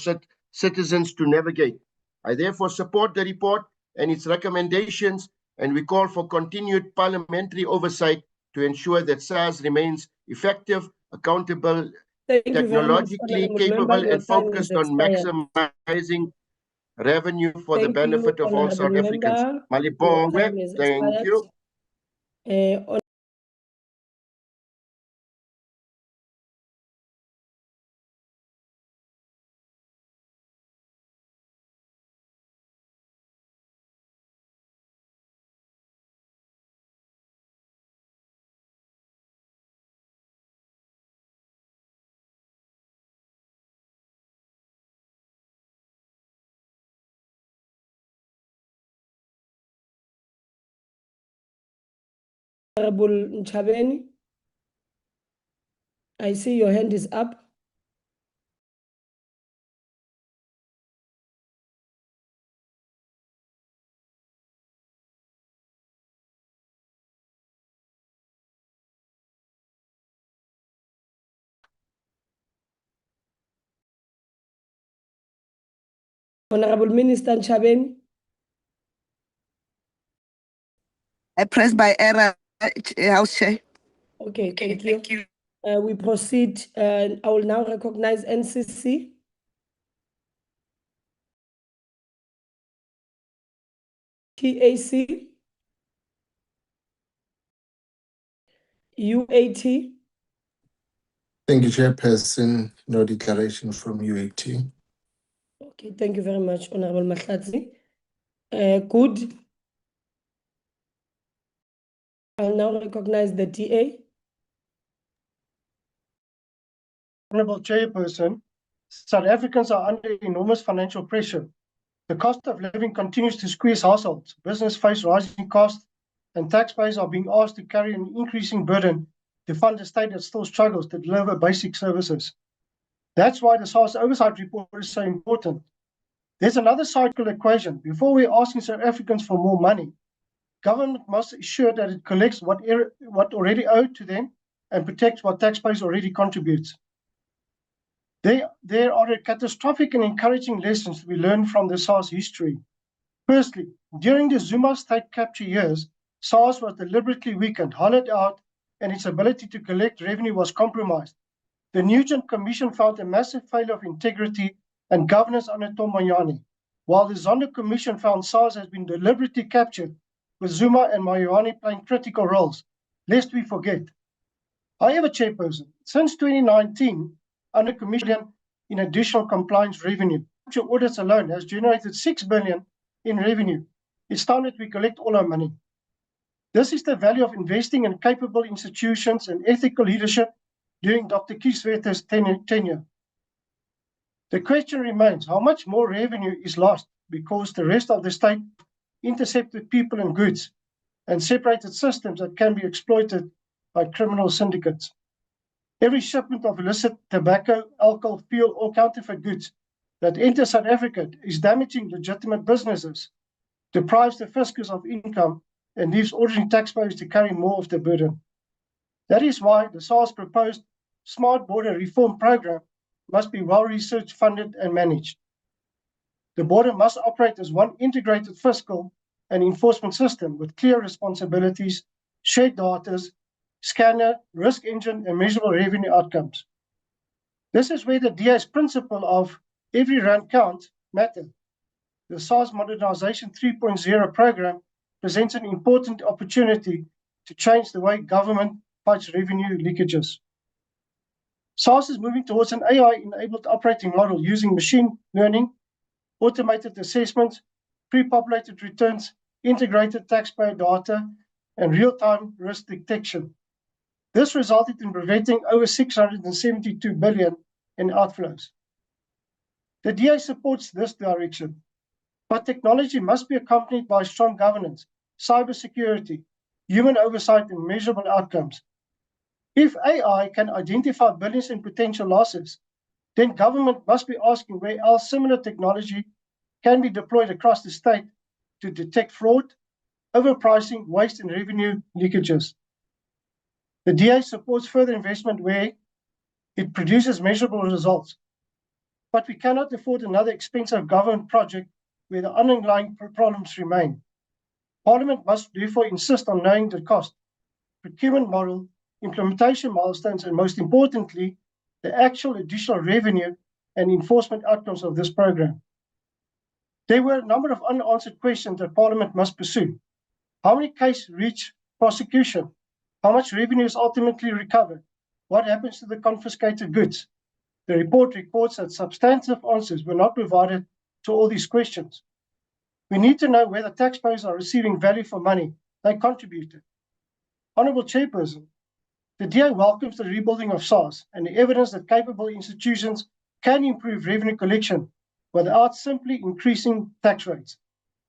citizens to navigate. I therefore support the report and its recommendations, and we call for continued parliamentary oversight to ensure that SARS remains effective, accountable, technologically capable, and focused on maximizing revenue for the benefit of all South Africans. Malibongwe, thank you. Honorable Nchabeni, I see your hand is up. Honorable Minister Nchabeni. I pressed by error, House Chair. Okay, thank you. We proceed. I will now recognize NCC. TAC. UAT. Thank you, Chairperson. No declaration from UAT. Okay, thank you very much, Honorable Mahlatsi. Good. I'll now recognize the TA. Honorable Chairperson, South Africans are under enormous financial pressure. The cost of living continues to squeeze households. Business face rising costs, and taxpayers are being asked to carry an increasing burden to fund a state that still struggles to deliver basic services. That's why the SARS Oversight Report is so important. There's another side to the equation. Before we're asking South Africans for more money, government must ensure that it collects what already owed to them and protects what taxpayers already contribute. There are catastrophic and encouraging lessons to be learned from the SARS history. Firstly, during the Zuma state capture years, SARS was deliberately weakened, hollowed out, and its ability to collect revenue was compromised. The Nugent Commission found a massive failure of integrity and governance under Tom Moyane, while the Zondo Commission found SARS has been deliberately captured, with Zuma and Moyane playing critical roles, lest we forget. However, Chairperson, since 2019, under Commission in additional compliance revenue, audits alone has generated 6 billion in revenue. It's time that we collect all our money. This is the value of investing in capable institutions and ethical leadership during Dr. Kiesweter's tenure. The question remains, how much more revenue is lost because the rest of the state intercepted people and goods and separated systems that can be exploited by criminal syndicates? Every shipment of illicit tobacco, alcohol, fuel, or counterfeit goods that enters South Africa is damaging legitimate businesses, deprives the fiscus of income, and leaves ordinary taxpayers to carry more of the burden. That is why the SARS proposed Smart Border Reform Program must be well-researched, funded, and managed. The border must operate as one integrated fiscal and enforcement system with clear responsibilities, shared data, scanner, risk engine, and measurable revenue outcomes. This is where the DA's principle of every rand counts matters. The SARS Modernization 3.0 program presents an important opportunity to change the way government fights revenue leakages. SARS is moving towards an AI-enabled operating model using machine learning, automated assessments, pre-populated returns, integrated taxpayer data, and real-time risk detection. This resulted in preventing over 672 billion in outflows. The DA supports this direction, but technology must be accompanied by strong governance, cybersecurity, human oversight, and measurable outcomes. If AI can identify billions in potential losses, then government must be asking where else similar technology can be deployed across the state to detect fraud, overpricing, waste, and revenue leakages. The DA supports further investment where it produces measurable results, but we cannot afford another expensive government project where the underlying problems remain. Parliament must therefore insist on knowing the cost, procurement model, implementation milestones, and most importantly, the actual additional revenue and enforcement outcomes of this program. There were a number of unanswered questions that Parliament must pursue. How many cases reach prosecution? How much revenue is ultimately recovered? What happens to the confiscated goods? The report reports that substantive answers were not provided to all these questions. We need to know whether taxpayers are receiving value for money they contributed. Honourable Chairperson, the DA welcomes the rebuilding of SARS and the evidence that capable institutions can improve revenue collection without simply increasing tax rates.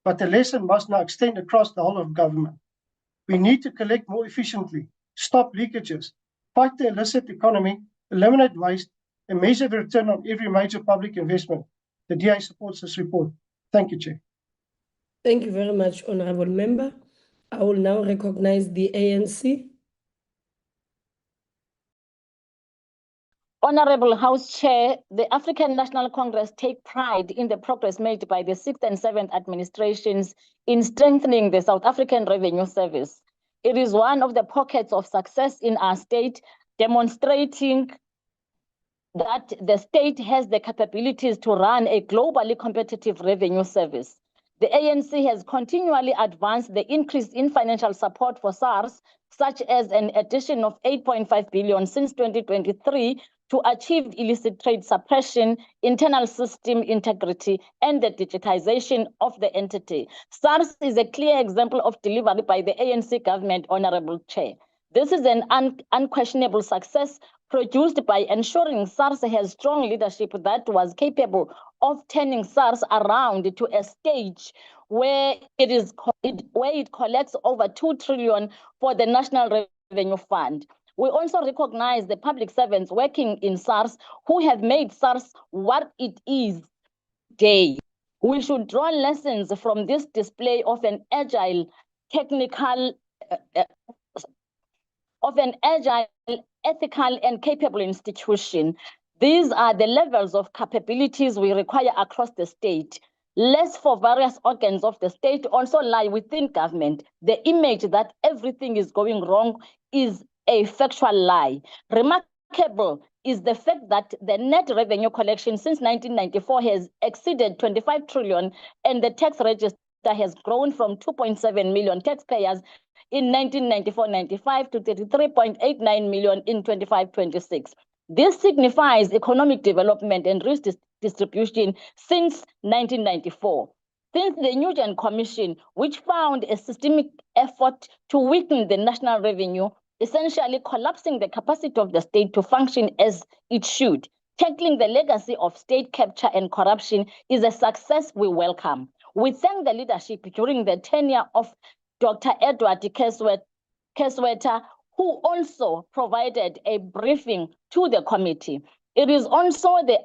But the lesson must now extend across the whole of government. We need to collect more efficiently, stop leakages, fight the illicit economy, eliminate waste, and measure the return on every major public investment. The DA supports this report. Thank you, Chair. Thank you very much, Honourable Member. I will now recognize the ANC. Honorable House Chair, the African National Congress take pride in the progress made by the 6th and 7th administrations in strengthening the South African Revenue Service. It is one of the pockets of success in our state, demonstrating that the state has the capabilities to run a globally competitive revenue service. The ANC has continually advanced the increase in financial support for SARS, such as an addition of 8.5 billion since 2023 to achieve illicit trade suppression, internal system integrity, and the digitization of the entity. SARS is a clear example of delivery by the ANC government, Honorable Chair. This is an unquestionable success produced by ensuring SARS has strong leadership that was capable of turning SARS around to a stage where it collects over 2 trillion for the National Revenue Fund. We also recognize the public servants working in SARS who have made SARS what it is today. We should draw lessons from this display of an agile, ethical, and capable institution. These are the levels of capabilities we require across the state. Less for various organs of the state also lie within government. The image that everything is going wrong is a factual lie. Remarkable is the fact that the net revenue collection since 1994 has exceeded 25 trillion and the tax register has grown from 2.7 million taxpayers in 1994-95 to 33.89 million in 25-26. This signifies economic development and risk distribution since 1994. Since the Nugent Commission, which found a systemic effort to weaken the national revenue, essentially collapsing the capacity of the state to function as it should. tackling the legacy of state capture and corruption is a success we welcome. We thank the leadership during the tenure of Dr. Edward Kesweta, who also provided a briefing to the committee. It is also the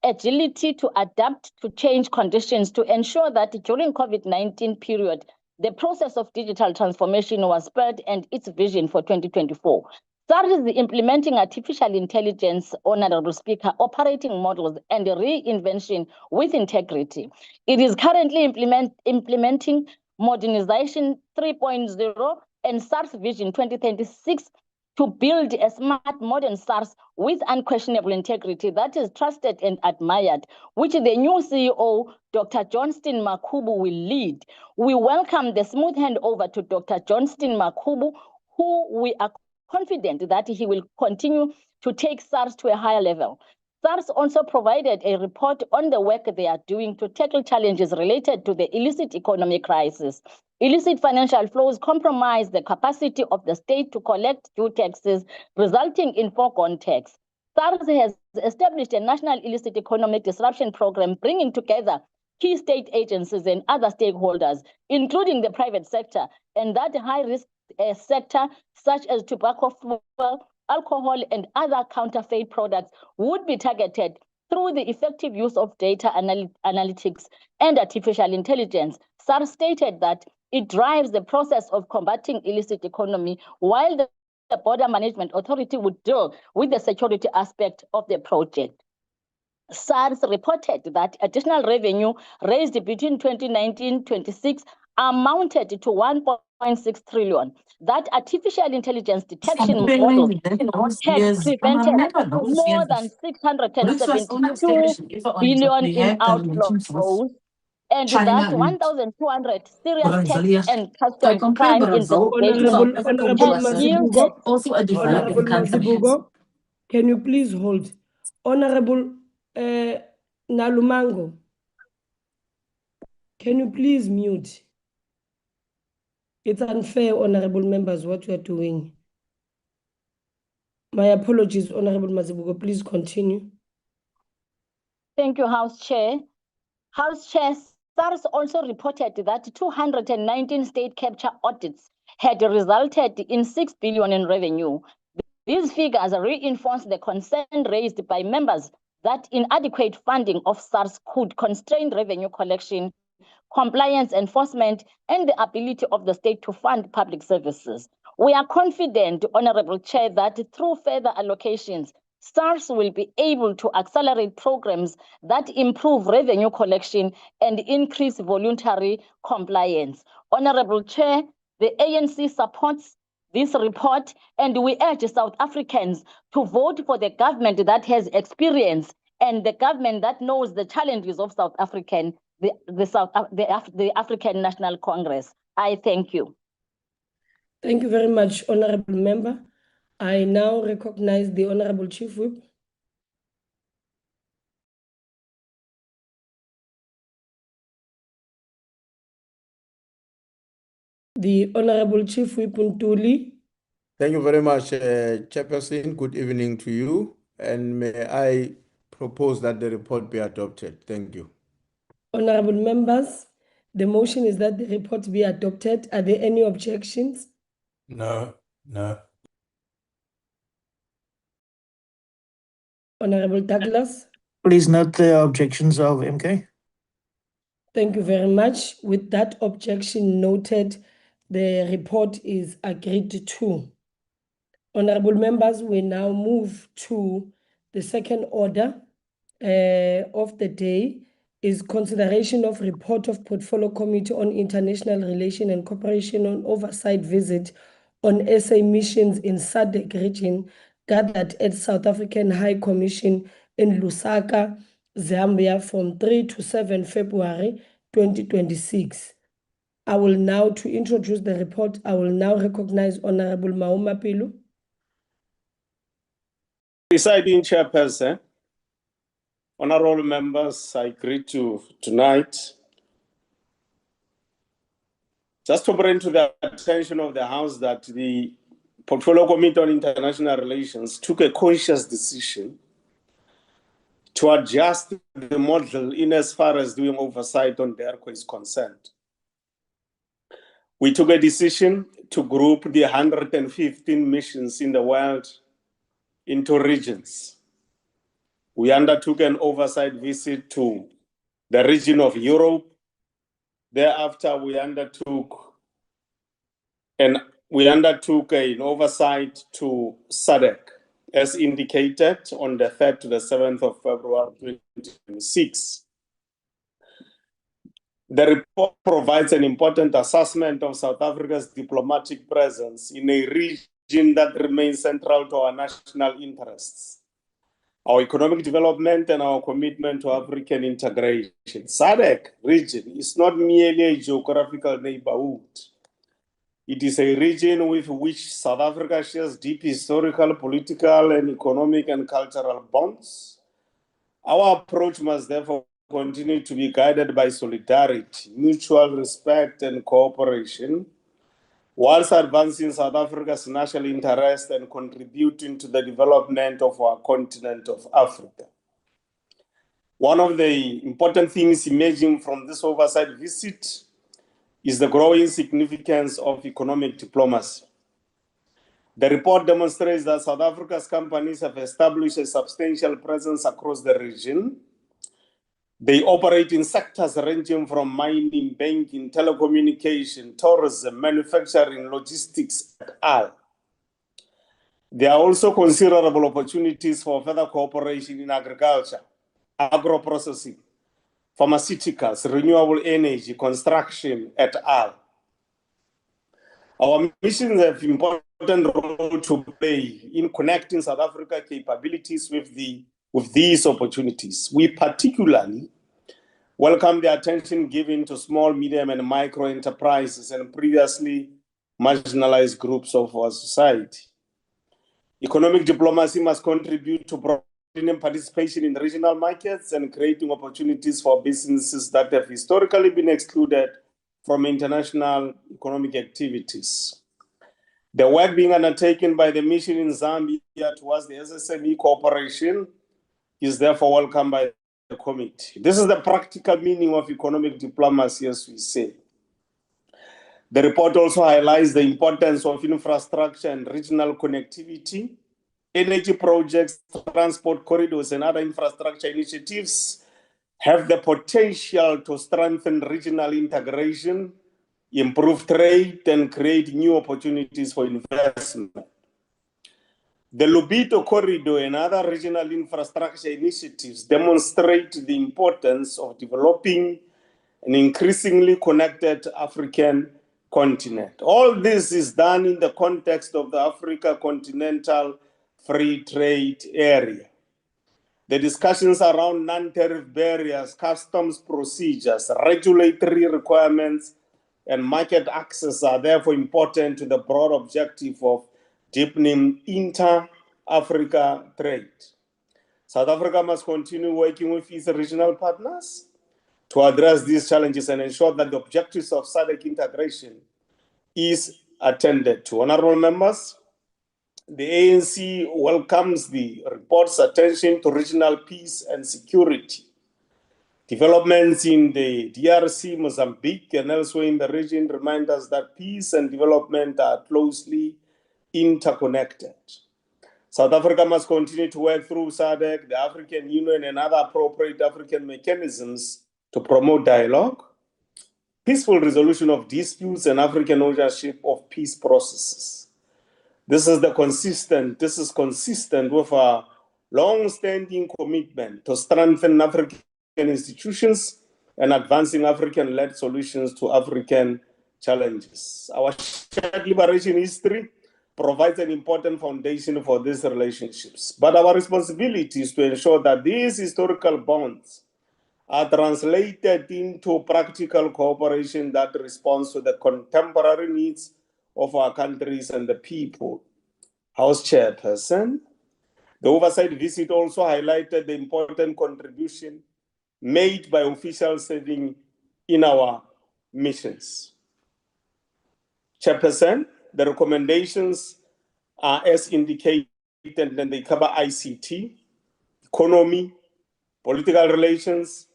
agility to adapt to change conditions to ensure that during COVID-19 period, the process of digital transformation was spurred and its vision for 2024. SARS is implementing artificial intelligence, Honorable Speaker, operating models and reinvention with integrity. It is currently implementing modernization 3.0 and SARS Vision 2026 to build a smart, modern SARS with unquestionable integrity that is trusted and admired, which the new CEO, Dr. Johnston Makubu, will lead. We welcome the smooth handover to Dr. Johnston Makubu, who we are confident that he will continue to take SARS to a higher level. SARS also provided a report on the work they are doing to tackle challenges related to the illicit economic crisis. Illicit financial flows compromise the capacity of the state to collect due taxes, resulting in foregone tax. SARS has established a national illicit economic disruption program, bringing together key state agencies and other stakeholders, including the private sector, and that high-risk sector, such as tobacco, fuel, alcohol, and other counterfeit products, would be targeted through the effective use of data analytics and artificial intelligence. SARS stated that it drives the process of combating illicit economy, while the Border Management Authority would deal with the security aspect of the project. SARS reported that additional revenue raised between 2019-26 amounted to 1.6 trillion. That artificial intelligence detection model had prevented more than 672 billion in outflows, and that 1,200 serious tax and customs crime investigations had yielded. Honorable Mazibugo, can you please hold? Honorable Nalumango, can you please mute? It's unfair, honorable members, what you are doing. My apologies, Honorable Mazibugo, please continue. Thank you, House Chair. House Chair, SARS also reported that 219 state capture audits had resulted in 6 billion in revenue. These figures reinforce the concern raised by members that inadequate funding of SARS could constrain revenue collection, compliance enforcement, and the ability of the state to fund public services. We are confident, Honorable Chair, that through further allocations, SARS will be able to accelerate programs that improve revenue collection and increase voluntary compliance. Honorable Chair, the ANC supports this report, and we urge South Africans to vote for the government that has experience and the government that knows the challenges of South African, the African National Congress. I thank you. Thank you very much, Honorable Member. I now recognize the Honorable Chief Whip. The Honorable Chief Whip Ntuli. Thank you very much, Chairperson. Good evening to you. And may I propose that the report be adopted. Thank you. Honorable members, the motion is that the report be adopted. Are there any objections? No. Honorable Douglas. Please note the objections of MK. Thank you very much. With that objection noted, the report is agreed to. Honorable members, we now move to the second order of the day is consideration of report of Portfolio Committee on International Relations and Cooperation on Oversight visit on SA missions in SADC region gathered at South African High Commission in Lusaka, Zambia from 3 to 7 February 2026. I will now, to introduce the report, I will now recognize Honorable Mauma Pilu. Presiding Chairperson, honorable members, I greet you tonight. Just to bring to the attention of the House that the Portfolio Committee on International Relations took a conscious decision to adjust the model in as far as doing oversight on DERCO is concerned. We took a decision to group the 115 missions in the world into regions. We undertook an oversight visit to the region of Europe. Thereafter, we undertook an oversight to SADC, as indicated on the 3rd to the 7th of February 2026. The report provides an important assessment of South Africa's diplomatic presence in a region that remains central to our national interests, our economic development, and our commitment to African integration. SADC region is not merely a geographical neighborhood. It is a region with which South Africa shares deep historical, political, and economic and cultural bonds. Our approach must therefore continue to be guided by solidarity, mutual respect, and cooperation, whilst advancing South Africa's national interest and contributing to the development of our continent of Africa. One of the important things emerging from this oversight visit is the growing significance of economic diplomacy. The report demonstrates that South Africa's companies have established a substantial presence across the region. They operate in sectors ranging from mining, banking, telecommunication, tourism, manufacturing, logistics, et al. There are also considerable opportunities for further cooperation in agriculture, agro-processing, pharmaceuticals, renewable energy, construction, et al. Our missions have an important role to play in connecting South Africa capabilities with these opportunities. We particularly welcome the attention given to small, medium, and micro enterprises and previously marginalized groups of our society. Economic diplomacy must contribute to broadening participation in regional markets and creating opportunities for businesses that have historically been excluded from international economic activities. The work being undertaken by the mission in Zambia towards the SME cooperation is therefore welcomed by the committee. This is the practical meaning of economic diplomacy, as we say. The report also highlights the importance of infrastructure and regional connectivity. Energy projects, transport corridors, and other infrastructure initiatives have the potential to strengthen regional integration, improve trade, and create new opportunities for investment. The Lobito Corridor and other regional infrastructure initiatives demonstrate the importance of developing an increasingly connected African continent. All this is done in the context of the Africa Continental Free Trade Area. The discussions around non-tariff barriers, customs procedures, regulatory requirements, and market access are therefore important to the broad objective of deepening inter-Africa trade. South Africa must continue working with its regional partners to address these challenges and ensure that the objectives of SADC integration is attended to. Honorable members, the ANC welcomes the report's attention to regional peace and security. Developments in the DRC, Mozambique, and elsewhere in the region remind us that peace and development are closely interconnected. South Africa must continue to work through SADC, the African Union, and other appropriate African mechanisms to promote dialogue, peaceful resolution of disputes, and African ownership of peace processes. This is consistent with our long-standing commitment to strengthen African institutions and advancing African-led solutions to African challenges. Our shared liberation history provides an important foundation for these relationships, but our responsibility is to ensure that these historical bonds are translated into practical cooperation that responds to the contemporary needs of our countries and the people. House Chairperson, the oversight visit also highlighted the important contribution made by officials serving in our missions. Chairperson, the recommendations are as indicated, and they cover ICT, economy, political relations,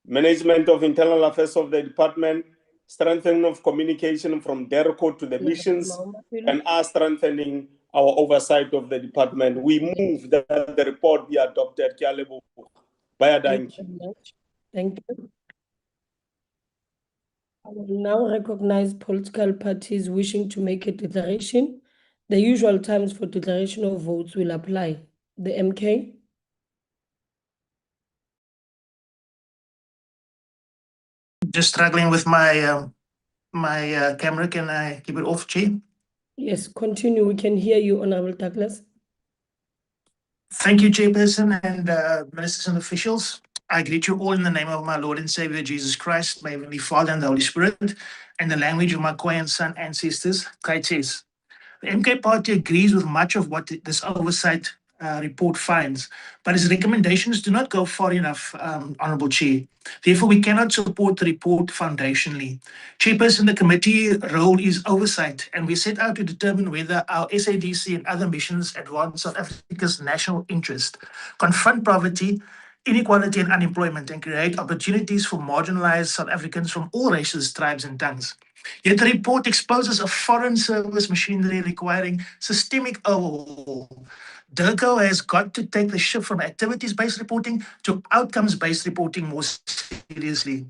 management of internal affairs of the department, strengthening of communication from DERCO to the missions, and us strengthening our oversight of the department. We move that the report be adopted. Thank you very much. Thank you. I will now recognize political parties wishing to make a declaration. The usual times for declaration of votes will apply. The MK. Just struggling with my camera. Can I keep it off, Chair? Yes, continue. We can hear you, Honorable Douglas. Thank you, Chairperson and ministers and officials. I greet you all in the name of my Lord and Savior Jesus Christ, my Heavenly Father and the Holy Spirit, and the language of my Khoi and San ancestors, Kaites. The MK Party agrees with much of what this oversight report finds, but its recommendations do not go far enough, Honourable Chair. Therefore, we cannot support the report foundationally. Chairperson, the committee role is oversight, and we set out to determine whether our SADC and other missions advance South Africa's national interest, confront poverty, inequality and unemployment, and create opportunities for marginalized South Africans from all races, tribes, and tongues. Yet the report exposes a foreign service machinery requiring systemic overhaul. DERCO has got to take the shift from activities-based reporting to outcomes-based reporting more seriously.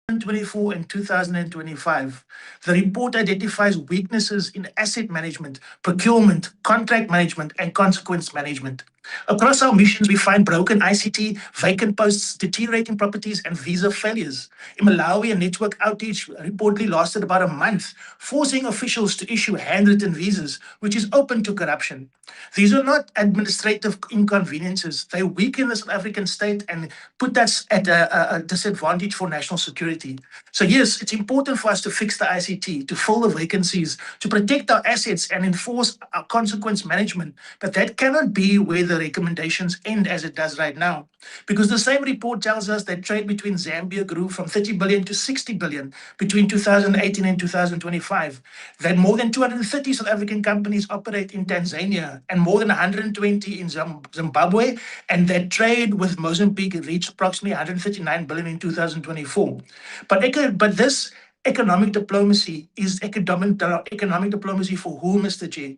2024 and 2025, the report identifies weaknesses in asset management, procurement, contract management, and consequence management. Across our missions, we find broken ICT, vacant posts, deteriorating properties, and visa failures. In Malawi, a network outage reportedly lasted about a month, forcing officials to issue handwritten visas, which is open to corruption. These are not administrative inconveniences. They weaken the South African state and put us at a disadvantage for national security. So yes, it's important for us to fix the ICT, to fill the vacancies, to protect our assets and enforce our consequence management. But that cannot be where the recommendations end as it does right now. Because the same report tells us that trade between Zambia grew from 30 billion to 60 billion between 2018 and 2025. That more than 230 South African companies operate in Tanzania and more than 120 in Zimbabwe, and that trade with Mozambique reached approximately 139 billion in 2024. But this economic diplomacy is economic diplomacy for who, Mr. Chair?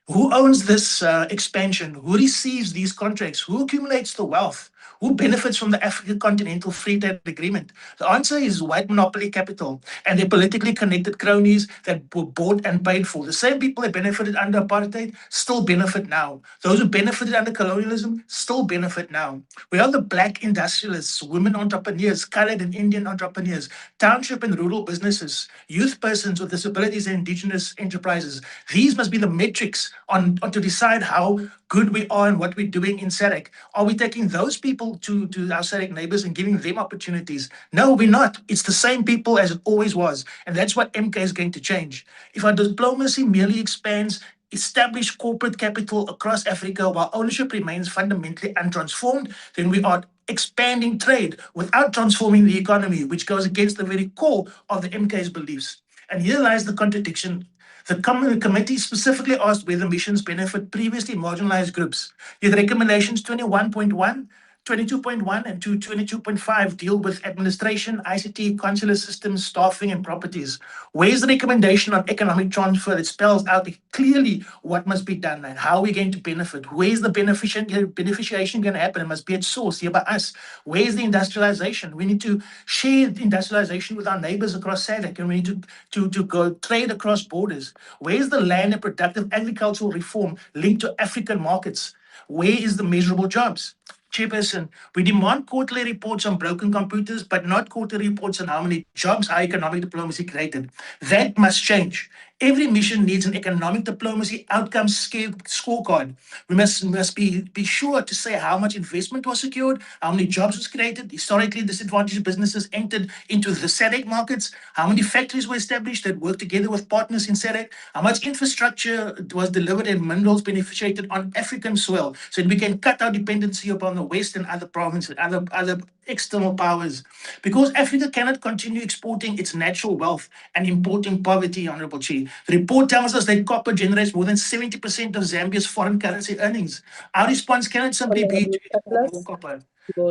Who owns this expansion? Who receives these contracts? Who accumulates the wealth? Who benefits from the African Continental Free Trade Agreement? The answer is white monopoly capital and their politically connected cronies that were bought and paid for. The same people that benefited under apartheid still benefit now. Those who benefited under colonialism still benefit now. We are the black industrialists, women entrepreneurs, colored and Indian entrepreneurs, township and rural businesses, youth persons with disabilities and indigenous enterprises. These must be the metrics on to decide how good we are and what we're doing in SADC. Are we taking those people to our SADC neighbors and giving them opportunities? No, we're not. It's the same people as it always was. And that's what MK is going to change. If our diplomacy merely expands established corporate capital across Africa while ownership remains fundamentally untransformed, then we are expanding trade without transforming the economy, which goes against the very core of the MK's beliefs. And here lies the contradiction. The committee specifically asked whether missions benefit previously marginalized groups. Yet recommendations 21.1, 22.1 and 22.5 deal with administration, ICT, consular systems, staffing, and properties. Where's the recommendation on economic transfer that spells out clearly what must be done and how we're going to benefit? Where's the beneficiation going to happen? It must be at source, here by us. Where's the industrialization? We need to share industrialization with our neighbors across SADC, and we need to go trade across borders. Where's the land and productive agricultural reform linked to African markets? Where is the measurable jobs? Chairperson, we demand quarterly reports on broken computers, but not quarterly reports on how many jobs our economic diplomacy created. That must change. Every mission needs an economic diplomacy outcomes scorecard. We must be sure to say how much investment was secured, how many jobs was created, historically disadvantaged businesses entered into the SADC markets, how many factories were established that work together with partners in SADC, how much infrastructure was delivered and minerals beneficiated on African soil, so that we can cut our dependency upon the West and other provinces, other external powers. Because Africa cannot continue exporting its natural wealth and importing poverty, Honorable Chair. The report tells us that copper generates more than 70% of Zambia's foreign currency earnings. Our response cannot simply be to export more copper.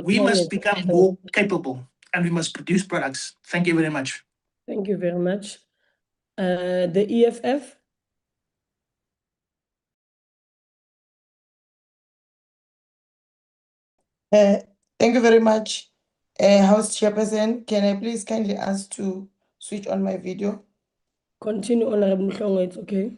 We must become more capable and we must produce products. Thank you very much. Thank you very much. The EFF. Thank you very much, House Chairperson. Can I please kindly ask to switch on my video? Continue, Honorable Mhlongo, it's okay.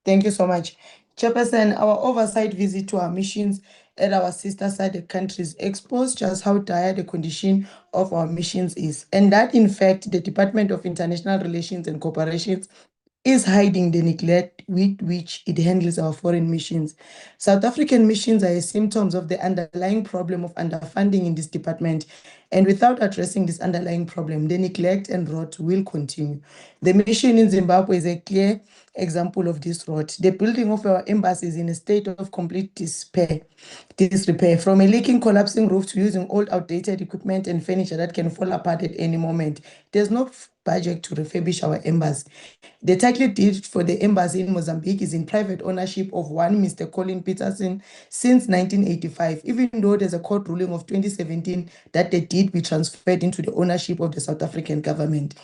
Thank you so much. Chairperson, our oversight visit to our missions at our sister SADC countries exposed just how dire the condition of our missions is, and that in fact the Department of International Relations and Cooperation is hiding the neglect with which it handles our foreign missions. South African missions are a symptom of the underlying problem of underfunding in this department, and without addressing this underlying problem, the neglect and rot will continue. The mission in Zimbabwe is a clear example of this rot. The building of our embassy is in a state of complete disrepair, from a leaking, collapsing roof to using old, outdated equipment and furniture that can fall apart at any moment. There's no budget to refurbish our embassy. The title deed for the embassy in Mozambique is in private ownership of one Mr. Colin Peterson since 1985, even though there's a court ruling of 2017 that the deed be transferred into the ownership of the South African government.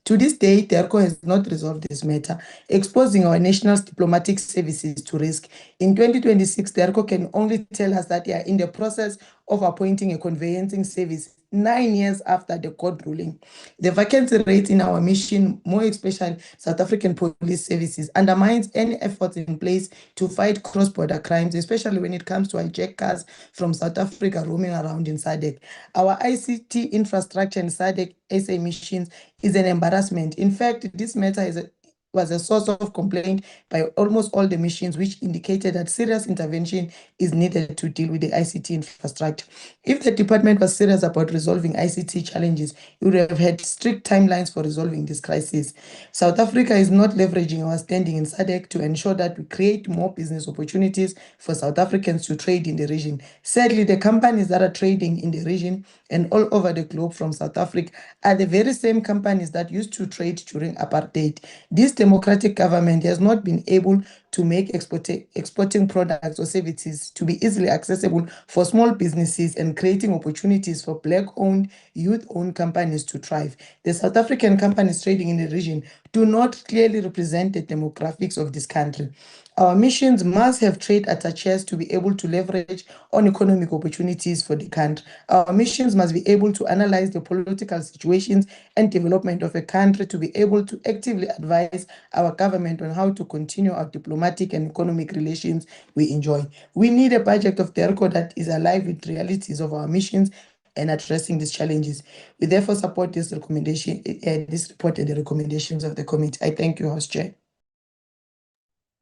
To this day, DIRCO has not resolved this matter, exposing our national diplomatic services to risk. In 2026, DIRCO can only tell us that they are in the process of appointing a conveyancing service 9 years after the court ruling. The vacancy rate in our mission, more especially South African police services, undermines any efforts in place to fight cross-border crimes, especially when it comes to hijackers from South Africa roaming around in SADC. Our ICT infrastructure in SADC SA missions is an embarrassment. In fact, this matter was a source of complaint by almost all the missions, which indicated that serious intervention is needed to deal with the ICT infrastructure. If the department was serious about resolving ICT challenges, it would have had strict timelines for resolving this crisis. South Africa is not leveraging our standing in SADC to ensure that we create more business opportunities for South Africans to trade in the region. Sadly, the companies that are trading in the region and all over the globe from South Africa are the very same companies that used to trade during apartheid. This democratic government has not been able to make exporting products or services to be easily accessible for small businesses and creating opportunities for Black-owned, youth-owned companies to thrive. The South African companies trading in the region do not clearly represent the demographics of this country. Our missions must have trade attaches to be able to leverage on economic opportunities for the country. Our missions must be able to analyze the political situations and development of a country to be able to actively advise our government on how to continue our diplomatic and economic relations we enjoy. We need a budget of DIRCO that is alive with realities of our missions and addressing these challenges. We therefore support this recommendation, this report and the recommendations of the committee. I thank you, House Chair.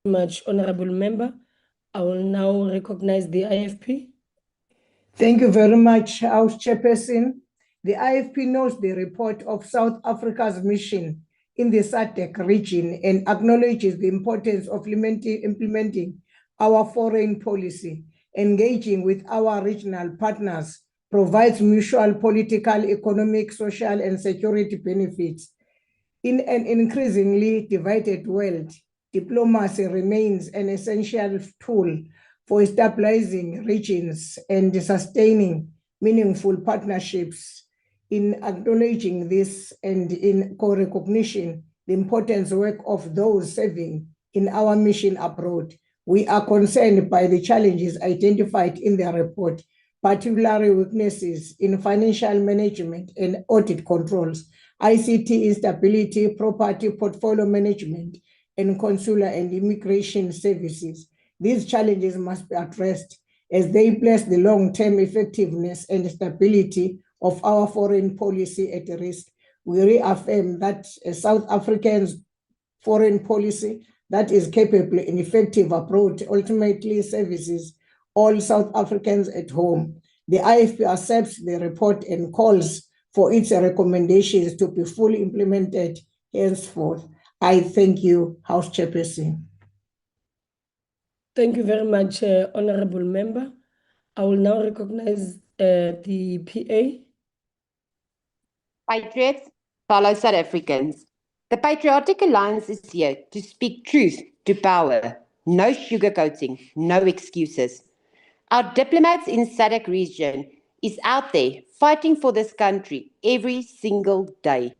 Much, Honorable Member. I will now recognize the IFP. Thank you very much, House Chairperson. The IFP knows the report of South Africa's mission in the SADC region and acknowledges the importance of implementing our foreign policy, engaging with our regional partners, provides mutual political, economic, social, and security benefits. In an increasingly divided world, diplomacy remains an essential tool for stabilizing regions and sustaining meaningful partnerships. In acknowledging this and in co-recognition the important work of those serving in our mission abroad, we are concerned by the challenges identified in the report, particularly weaknesses in financial management and audit controls, ICT instability, property portfolio management, and consular and immigration services. These challenges must be addressed as they place the long-term effectiveness and stability of our foreign policy at risk. We reaffirm that a South African's foreign policy that is capable and effective abroad ultimately services all South Africans at home. The IFP accepts the report and calls for its recommendations to be fully implemented henceforth. I thank you, House Chairperson. Thank you very much, Honorable Member. I will now recognize the PA. Patriots, fellow South Africans. The Patriotic Alliance is here to speak truth to power. No sugarcoating, no excuses. Our diplomats in SADC region is out there fighting for this country every single day.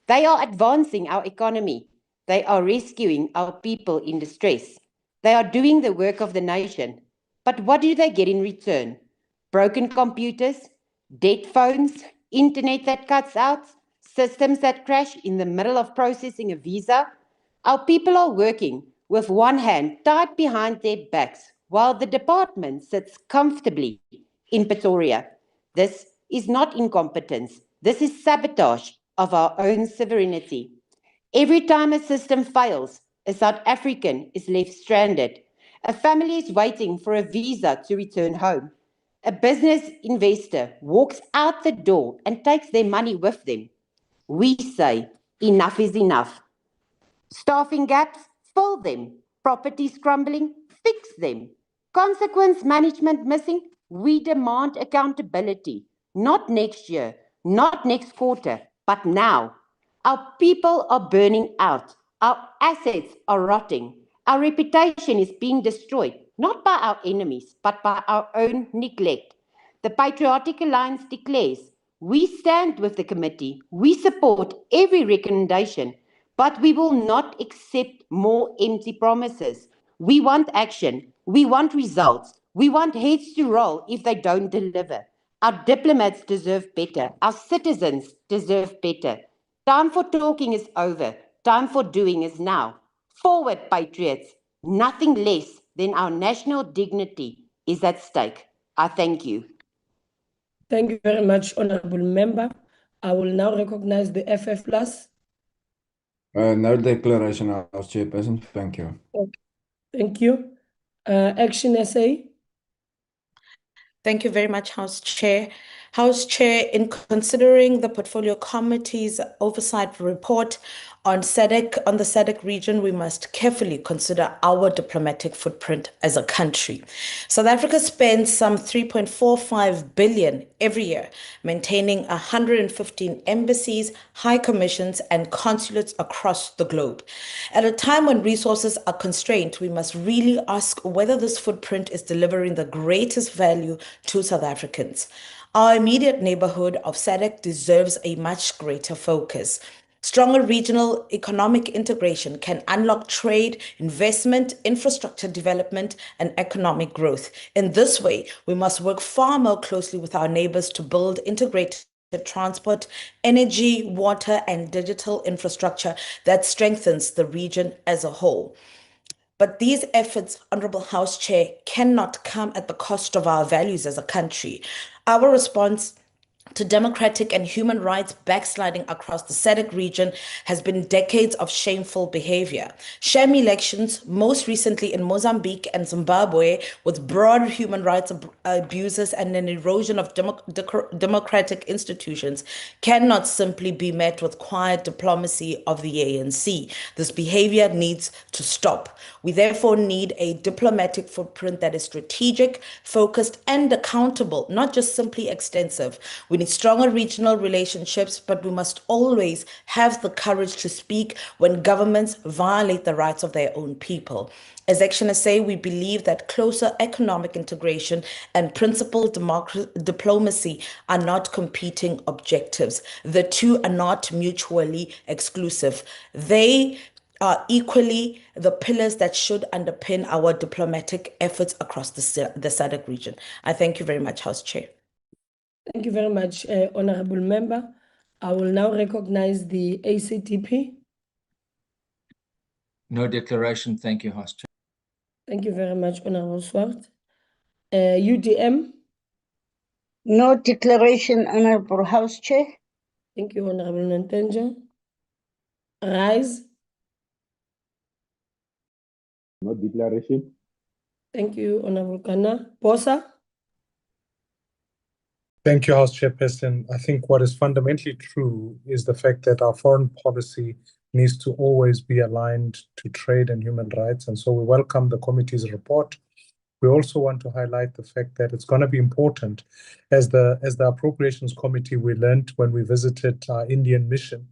They are advancing our economy. They are rescuing our people in distress. They are doing the work of the nation. But what do they get in return? Broken computers, dead phones, internet that cuts out, systems that crash in the middle of processing a visa. Our people are working with one hand tied behind their backs while the department sits comfortably in Pretoria. This is not incompetence. This is sabotage of our own sovereignty. Every time a system fails, a South African is left stranded. A family is waiting for a visa to return home. A business investor walks out the door and takes their money with them. We say, enough is enough. Staffing gaps, fill them. Properties crumbling, fix them. Consequence management missing, we demand accountability. Not next year, not next quarter, but now. Our people are burning out. Our assets are rotting. Our reputation is being destroyed, not by our enemies, but by our own neglect. The Patriotic Alliance declares, we stand with the committee, we support every recommendation, but we will not accept more empty promises. We want action, we want results, we want heads to roll if they don't deliver. Our diplomats deserve better, our citizens deserve better. Time for talking is over, time for doing is now. Forward, patriots, nothing less than our national dignity is at stake. I thank you. Thank you very much, Honorable Member. I will now recognize the FF Plus. No declaration, House Chairperson. Thank you. Okay. Thank you. Action SA. Thank you very much, House Chair. House Chair, in considering the Portfolio Committee's oversight report on the SADC region, we must carefully consider our diplomatic footprint as a country. South Africa spends some 3.45 billion every year, maintaining 115 embassies, high commissions, and consulates across the globe. At a time when resources are constrained, we must really ask whether this footprint is delivering the greatest value to South Africans. Our immediate neighborhood of SADC deserves a much greater focus. Stronger regional economic integration can unlock trade, investment, infrastructure development, and economic growth. In this way, we must work far more closely with our neighbors to build integrated transport, energy, water, and digital infrastructure that strengthens the region as a whole. But these efforts, Honorable House Chair, cannot come at the cost of our values as a country. Our response to democratic and human rights backsliding across the SADC region has been decades of shameful behavior. Sham elections, most recently in Mozambique and Zimbabwe, with broad human rights abuses and an erosion of democratic institutions, cannot simply be met with quiet diplomacy of the ANC. This behavior needs to stop. We therefore need a diplomatic footprint that is strategic, focused, and accountable, not just simply extensive. We need stronger regional relationships, but we must always have the courage to speak when governments violate the rights of their own people. As Action SA, we believe that closer economic integration and principled diplomacy are not competing objectives. The two are not mutually exclusive. They are equally the pillars that should underpin our diplomatic efforts across the SADC region. I thank you very much, House Chair. Thank you very much, Honorable Member. I will now recognize the ACTP. No declaration. Thank you, House Chair. Thank you very much, Honorable Swart. UDM. No declaration, Honorable House Chair. Thank you, Honorable Ntenja. Rise. No declaration. Thank you, Honorable Kana. Bosa. Thank you, House Chairperson. I think what is fundamentally true is the fact that our foreign policy needs to always be aligned to trade and human rights. And so we welcome the committee's report. We also want to highlight the fact that it's going to be important. As the Appropriations Committee, we learned when we visited our Indian mission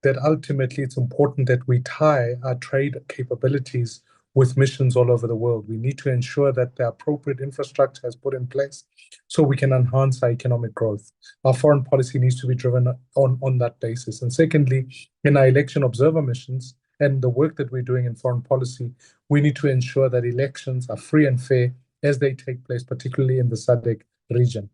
that ultimately it's important that we tie our trade capabilities with missions all over the world. We need to ensure that the appropriate infrastructure is put in place so we can enhance our economic growth. Our foreign policy needs to be driven on that basis. And secondly, in our election observer missions and the work that we're doing in foreign policy, we need to ensure that elections are free and fair as they take place, particularly in the SADC region.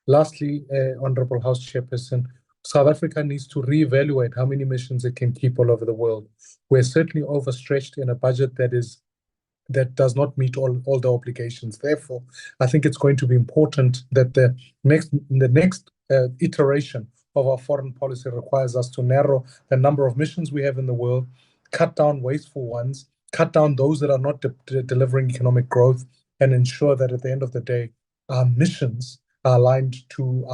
Lastly, Honorable House Chairperson, South Africa needs to reevaluate how many missions it can keep all over the world. We're certainly overstretched in a budget that does not meet all the obligations. Therefore, I think it's going to be important that the next iteration of our foreign policy requires us to narrow the number of missions we have in the world, cut down wasteful ones, cut down those that are not delivering economic growth, and ensure that at the end of the day, our missions are aligned to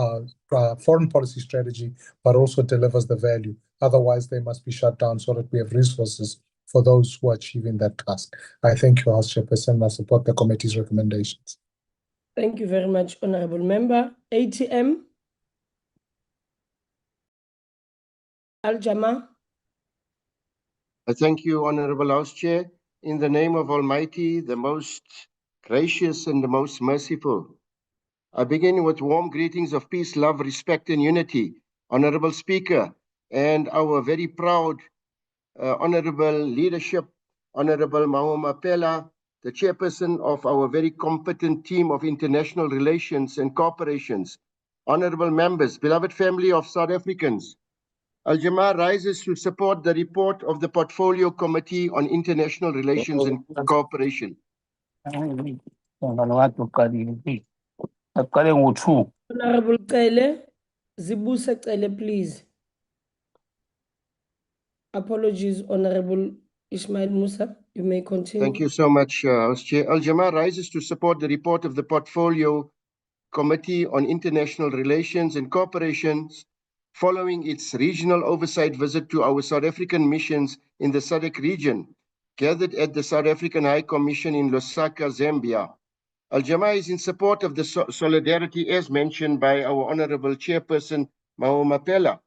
our foreign policy strategy, but also delivers the value. Otherwise, they must be shut down so that we have resources for those who are achieving that task. I thank you, House Chairperson. I support the committee's recommendations. Thank you very much, Honorable Member. ATM. Al-Jama. I thank you, Honorable House Chair. In the name of Almighty, the most gracious and the most merciful, I begin with warm greetings of peace, love, respect, and unity. Honorable Speaker, and our very proud Honorable Leadership, Honorable Mpofu-Walsh, the Chairperson of our very competent team of international relations and corporations, Honorable Members, beloved family of South Africans, Al-Jama rises to support the report of the Portfolio Committee on International Relations and Cooperation. Honorable Cele, Zibusa Cele, please. Apologies, Honorable Ismail Musa. You may continue. Thank you so much, House Chair. Al-Jama rises to support the report of the Portfolio Committee on International Relations and Corporations following its regional oversight visit to our South African missions in the SADC region, gathered at the South African High Commission in Lusaka, Zambia. Al-Jama is in support of the solidarity as mentioned by our Honorable Chairperson, Mpofu-Walsh.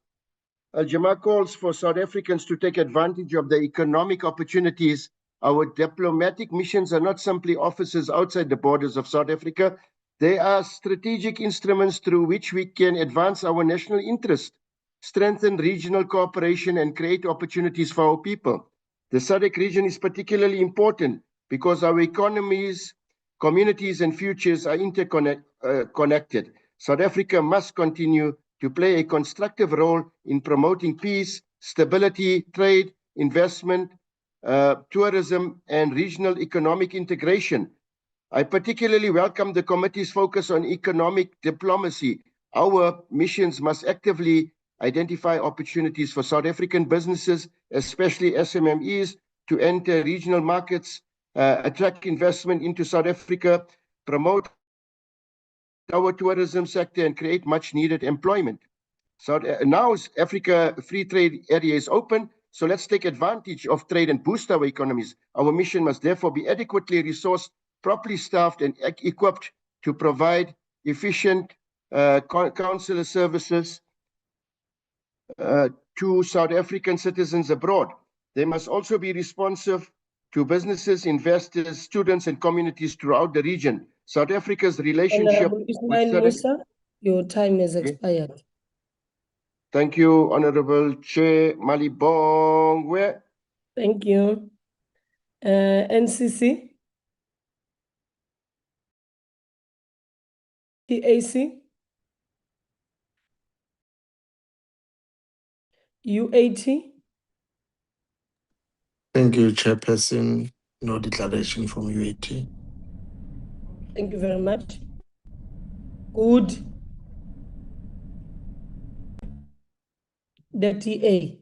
Al-Jama calls for South Africans to take advantage of the economic opportunities. Our diplomatic missions are not simply offices outside the borders of South Africa. They are strategic instruments through which we can advance our national interest, strengthen regional cooperation, and create opportunities for our people. The SADC region is particularly important because our economies, communities, and futures are interconnected. South Africa must continue to play a constructive role in promoting peace, stability, trade, investment, tourism, and regional economic integration. I particularly welcome the committee's focus on economic diplomacy. Our missions must actively identify opportunities for South African businesses, especially SMMEs, to enter regional markets, attract investment into South Africa, promote our tourism sector, and create much needed employment. So now Africa Free Trade Area is open, so let's take advantage of trade and boost our economies. Our mission must therefore be adequately resourced, properly staffed, and equipped to provide efficient consular services to South African citizens abroad. They must also be responsive to businesses, investors, students, and communities throughout the region. South Africa's relationship Honorable Ismail Musa, your time has expired. Thank you, Honorable Chair Malibongwe. Thank you. NCC. TAC. UAT. Thank you, Chairperson. No declaration from UAT. Thank you very much. Good. The TA.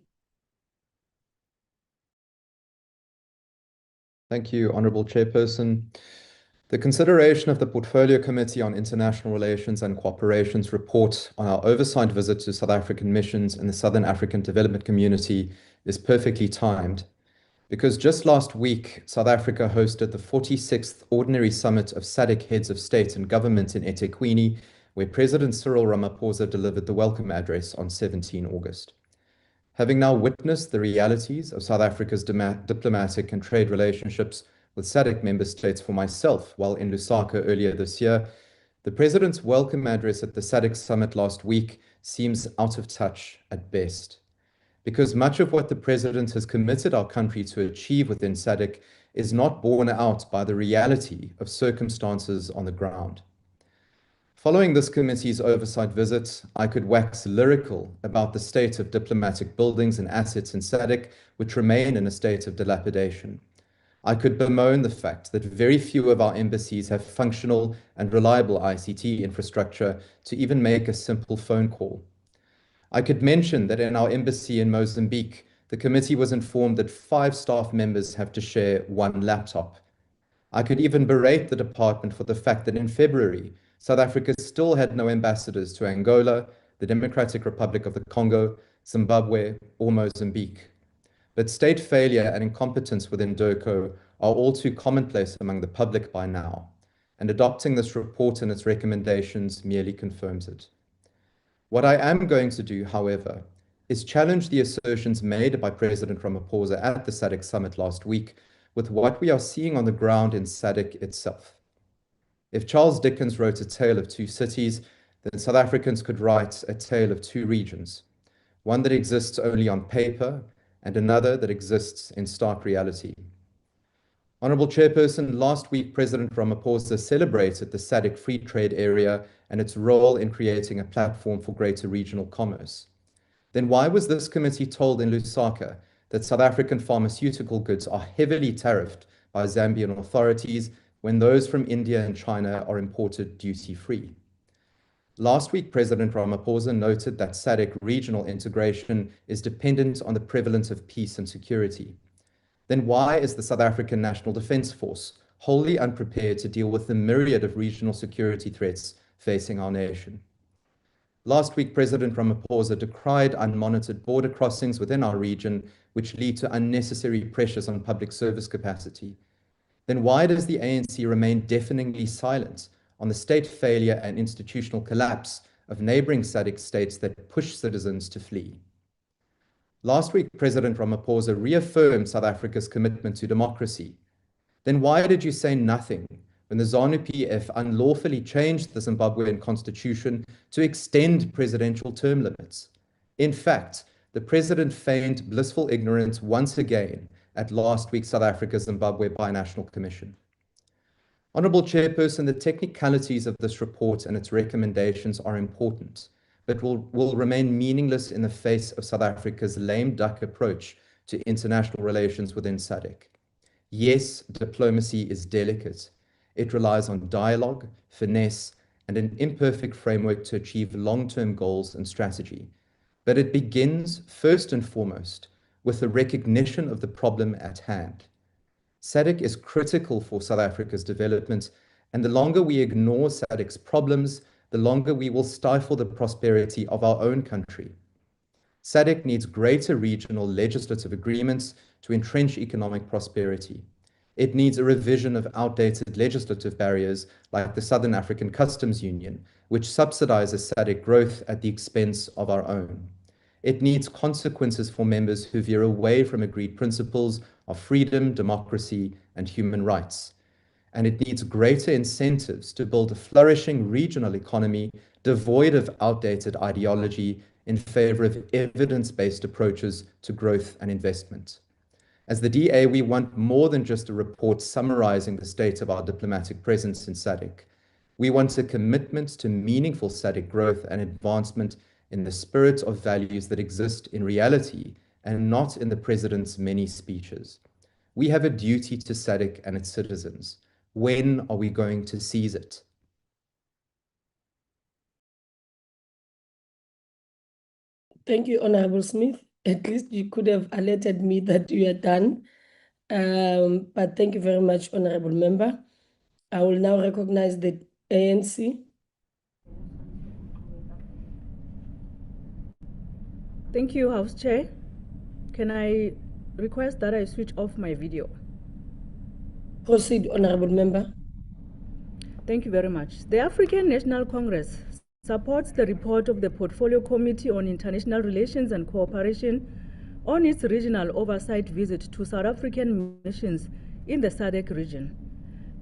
Thank you, Honourable Chairperson. The consideration of the Portfolio Committee on International Relations and Cooperation's report on our oversight visit to South African missions in the Southern African Development Community is perfectly timed, because just last week, South Africa hosted the 46th Ordinary Summit of SADC Heads of State and Government in eThekwini, where President Cyril Ramaphosa delivered the welcome address on 17 August. Having now witnessed the realities of South Africa's diplomatic and trade relationships with SADC member states for myself while in Lusaka earlier this year, the President's welcome address at the SADC summit last week seems out of touch at best. Because much of what the President has committed our country to achieve within SADC is not borne out by the reality of circumstances on the ground. Following this committee's oversight visit, I could wax lyrical about the state of diplomatic buildings and assets in SADC, which remain in a state of dilapidation. I could bemoan the fact that very few of our embassies have functional and reliable ICT infrastructure to even make a simple phone call. I could mention that in our embassy in Mozambique, the committee was informed that 5 staff members have to share 1 laptop. I could even berate the department for the fact that in February, South Africa still had no ambassadors to Angola, the Democratic Republic of the Congo, Zimbabwe, or Mozambique. But state failure and incompetence within DIRCO are all too commonplace among the public by now, and adopting this report and its recommendations merely confirms it. What I am going to do, however, is challenge the assertions made by President Ramaphosa at the SADC summit last week with what we are seeing on the ground in SADC itself. If Charles Dickens wrote A Tale of Two Cities, then South Africans could write A Tale of Two Regions, one that exists only on paper and another that exists in stark reality. Honorable Chairperson, last week President Ramaphosa celebrated the SADC Free Trade Area and its role in creating a platform for greater regional commerce. Then why was this committee told in Lusaka that South African pharmaceutical goods are heavily tariffed by Zambian authorities when those from India and China are imported duty-free? Last week, President Ramaphosa noted that SADC regional integration is dependent on the prevalence of peace and security. Then why is the South African National Defence Force wholly unprepared to deal with the myriad of regional security threats facing our nation? Last week, President Ramaphosa decried unmonitored border crossings within our region, which lead to unnecessary pressures on public service capacity. Then why does the ANC remain deafeningly silent on the state failure and institutional collapse of neighboring SADC states that push citizens to flee? Last week, President Ramaphosa reaffirmed South Africa's commitment to democracy. Then why did you say nothing when the ZANU-PF unlawfully changed the Zimbabwean constitution to extend presidential term limits? In fact, the president feigned blissful ignorance once again at last week's South Africa-Zimbabwe Binational Commission. Honorable Chairperson, the technicalities of this report and its recommendations are important, but will remain meaningless in the face of South Africa's lame duck approach to international relations within SADC. Yes, diplomacy is delicate. It relies on dialogue, finesse, and an imperfect framework to achieve long-term goals and strategy. But it begins, first and foremost, with the recognition of the problem at hand. SADC is critical for South Africa's development, and the longer we ignore SADC's problems, the longer we will stifle the prosperity of our own country. SADC needs greater regional legislative agreements to entrench economic prosperity. It needs a revision of outdated legislative barriers like the Southern African Customs Union, which subsidizes SADC growth at the expense of our own. It needs consequences for members who veer away from agreed principles of freedom, democracy, and human rights. And it needs greater incentives to build a flourishing regional economy devoid of outdated ideology in favor of evidence-based approaches to growth and investment. As the DA, we want more than just a report summarizing the state of our diplomatic presence in SADC. We want a commitment to meaningful SADC growth and advancement in the spirit of values that exist in reality and not in the President's many speeches. We have a duty to SADC and its citizens. When are we going to seize it? Thank you, Honorable Smith. At least you could have alerted me that you are done. But thank you very much, Honorable Member. I will now recognize the ANC. Thank you, House Chair. Can I request that I switch off my video? Proceed, Honorable Member. Thank you very much. The African National Congress supports the report of the Portfolio Committee on International Relations and Cooperation on its regional oversight visit to South African missions in the SADC region.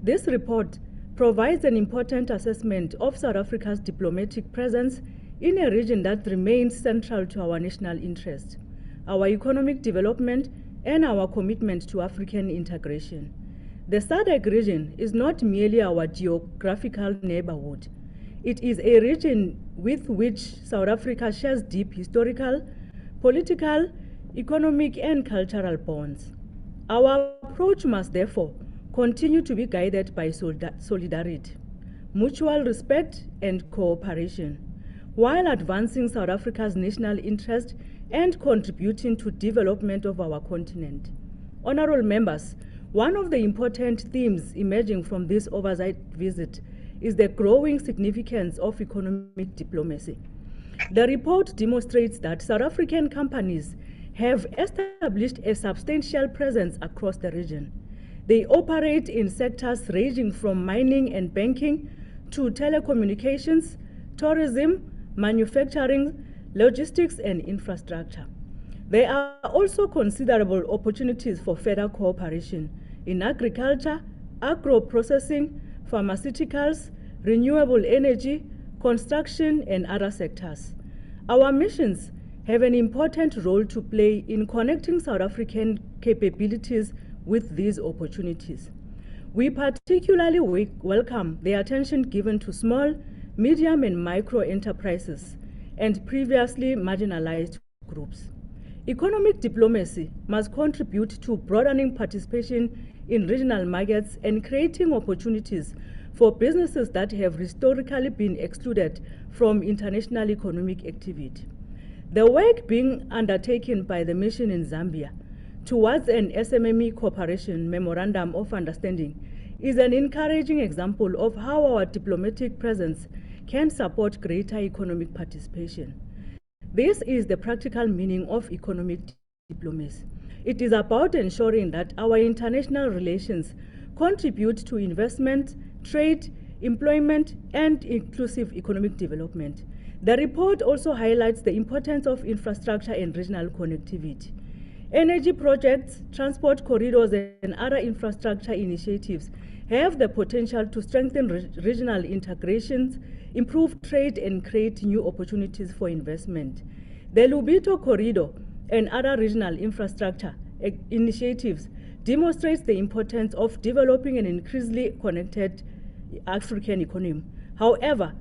This report provides an important assessment of South Africa's diplomatic presence in a region that remains central to our national interest, our economic development, and our commitment to African integration. The SADC region is not merely our geographical neighborhood. It is a region with which South Africa shares deep historical, political, economic, and cultural bonds. Our approach must therefore continue to be guided by solidarity, mutual respect, and cooperation, while advancing South Africa's national interest and contributing to development of our continent. Honorable members, one of the important themes emerging from this oversight visit is the growing significance of economic diplomacy. The report demonstrates that South African companies have established a substantial presence across the region. They operate in sectors ranging from mining and banking to telecommunications, tourism, manufacturing, logistics, and infrastructure. There are also considerable opportunities for further cooperation in agriculture, agro-processing, pharmaceuticals, renewable energy, construction, and other sectors. Our missions have an important role to play in connecting South African capabilities with these opportunities. We particularly welcome the attention given to small, medium, and micro enterprises and previously marginalized groups. Economic diplomacy must contribute to broadening participation in regional markets and creating opportunities for businesses that have historically been excluded from international economic activity. The work being undertaken by the mission in Zambia towards an SMME cooperation memorandum of understanding is an encouraging example of how our diplomatic presence can support greater economic participation. This is the practical meaning of economic diplomacy. It is about ensuring that our international relations contribute to investment, trade, employment, and inclusive economic development. The report also highlights the importance of infrastructure and regional connectivity. Energy projects, transport corridors, and other infrastructure initiatives have the potential to strengthen regional integrations, improve trade, and create new opportunities for investment. The Lobito Corridor and other regional infrastructure initiatives demonstrates the importance of developing an increasingly connected African economy. However,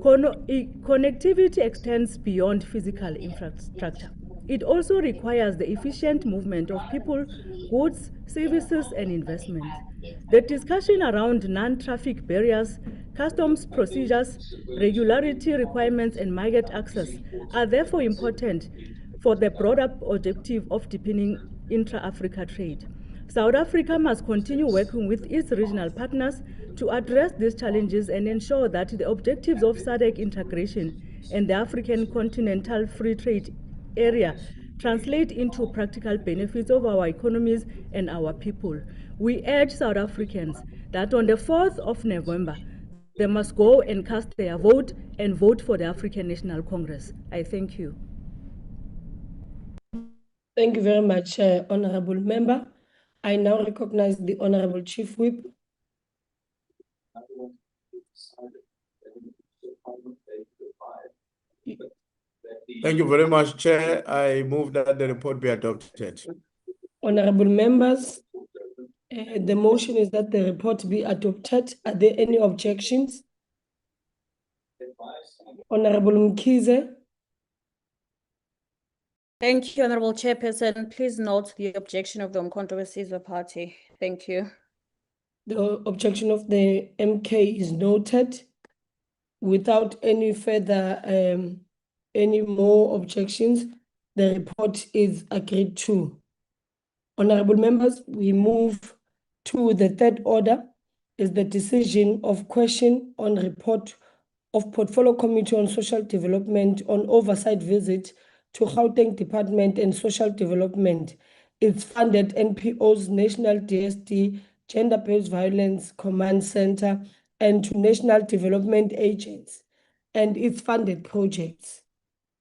connectivity extends beyond physical infrastructure. It also requires the efficient movement of people, goods, services, and investments. The discussion around non-traffic barriers, customs procedures, regularity requirements, and market access are therefore important for the broader objective of deepening intra-Africa trade. South Africa must continue working with its regional partners to address these challenges and ensure that the objectives of SADC integration and the African Continental Free Trade Area translate into practical benefits of our economies and our people. We urge South Africans that on the 4th of November, they must go and cast their vote and vote for the African National Congress. I thank you. Thank you very much, Honorable Member. I now recognize the Honorable Chief Whip. Thank you very much, Chair. I move that the report be adopted. Honorable members, the motion is that the report be adopted. Are there any objections? Honorable Mkhize. Thank you, Honorable Chairperson. Please note the objection of the Umkhonto weSizwe Party. Thank you. The objection of the MK is noted. Without any further, any more objections, the report is agreed to. Honorable members, we move to the third order, is the decision of question on report of Portfolio Committee on Social Development on oversight visit to Gauteng Department and Social Development. It's funded NPO's National DSD Gender-Based Violence Command Center and to National Development Agents and its funded projects.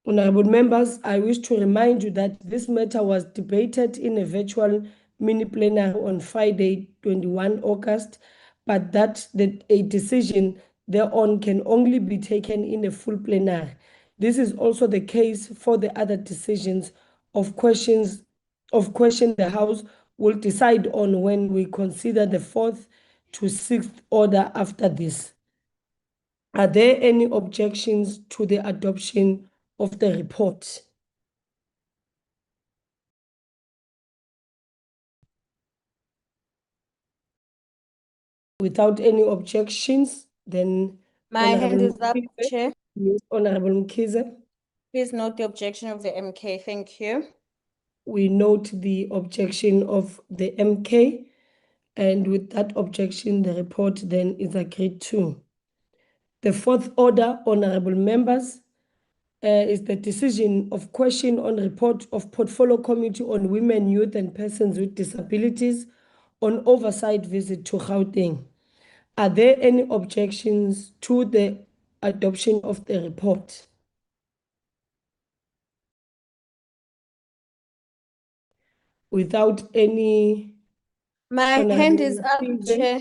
Honorable members, I wish to remind you that this matter was debated in a virtual mini plenary on Friday, 21 August, but that a decision thereon can only be taken in a full plenary. This is also the case for the other decisions of question the House will decide on when we consider the 4th to 6th order after this. Are there any objections to the adoption of the report? Without any objections, then My hand is up, Chair. Yes, Honorable Mkhize. Please note the objection of the MK. Thank you. We note the objection of the MK, and with that objection, the report then is agreed to. The 4th order, honorable members, is the decision of question on report of Portfolio Committee on Women, Youth and Persons with Disabilities on oversight visit to Gauteng. Are there any objections to the adoption of the report? Without any... My hand is up, Mkhize. Chair.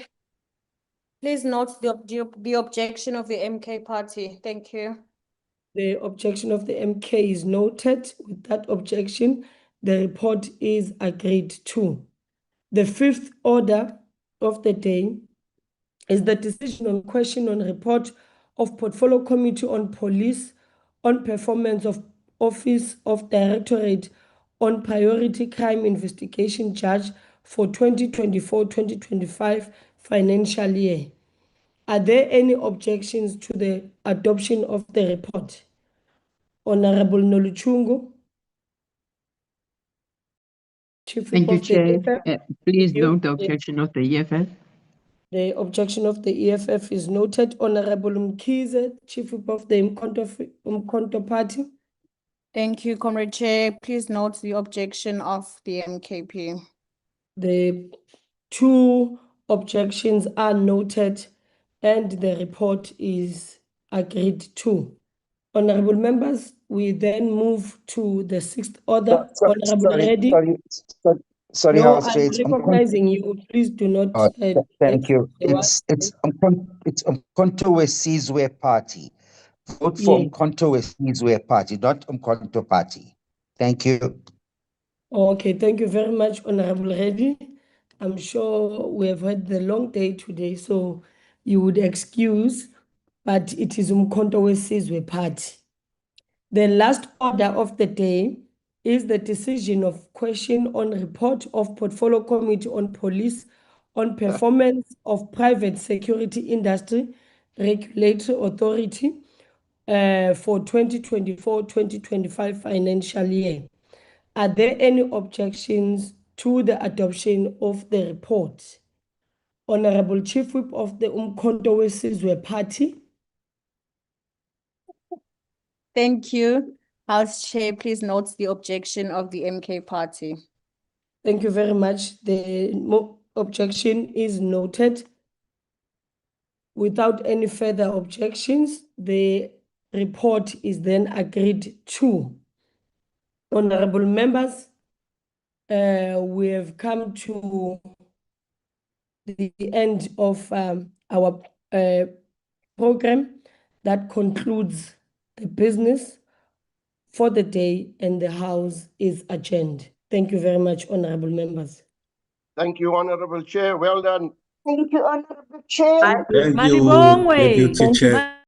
Please note the objection of the MK party. Thank you. The objection of the MK is noted. With that objection, the report is agreed to. The 5th order of the day is the decision on question on report of Portfolio Committee on Police on performance of Office of Directorate on Priority Crime Investigation Judge for 2024-2025 financial year. Are there any objections to the adoption of the report? Honorable Noluchungu. Thank you, Chair. Please note the objection of the EFF. The objection of the EFF is noted. Honorable Mkhize, Chief Whip of the Umkhonto Party. Thank you, Comrade Chair. Please note the objection of the MKP. The 2 objections are noted and the report is agreed to. Honorable members, we then move to the 6th order. Honorable Reddy. Sorry, No, House I'm Chair. recognizing you. Please do not. Thank you. It's Umkhonto Sizwe Party. Vote for Yes. Umkhonto Sizwe Party, not Umkhonto Party. Thank you. Okay, thank you very much, Honorable Reddy. I'm sure we have had the long day today, so you would excuse, but it is Umkhonto Sizwe Party. The last order of the day is the decision of question on report of Portfolio Committee on Police on performance of private security industry regulatory authority for 2024-2025 financial year. Are there any objections to the adoption of the report? Honorable Chief Whip of the Umkhonto Sizwe Party. Thank you. House Chair, please note the objection of the MK party. Thank you very much. The objection is noted. Without any further objections, the report is then agreed to. Honorable members, we have come to the end of our program that concludes the business for the day, and the House is adjourned. Thank you very much, honorable members. Thank you, Honorable Chair. Well done. Thank you, Honorable Chair. Thank you, Deputy Chair.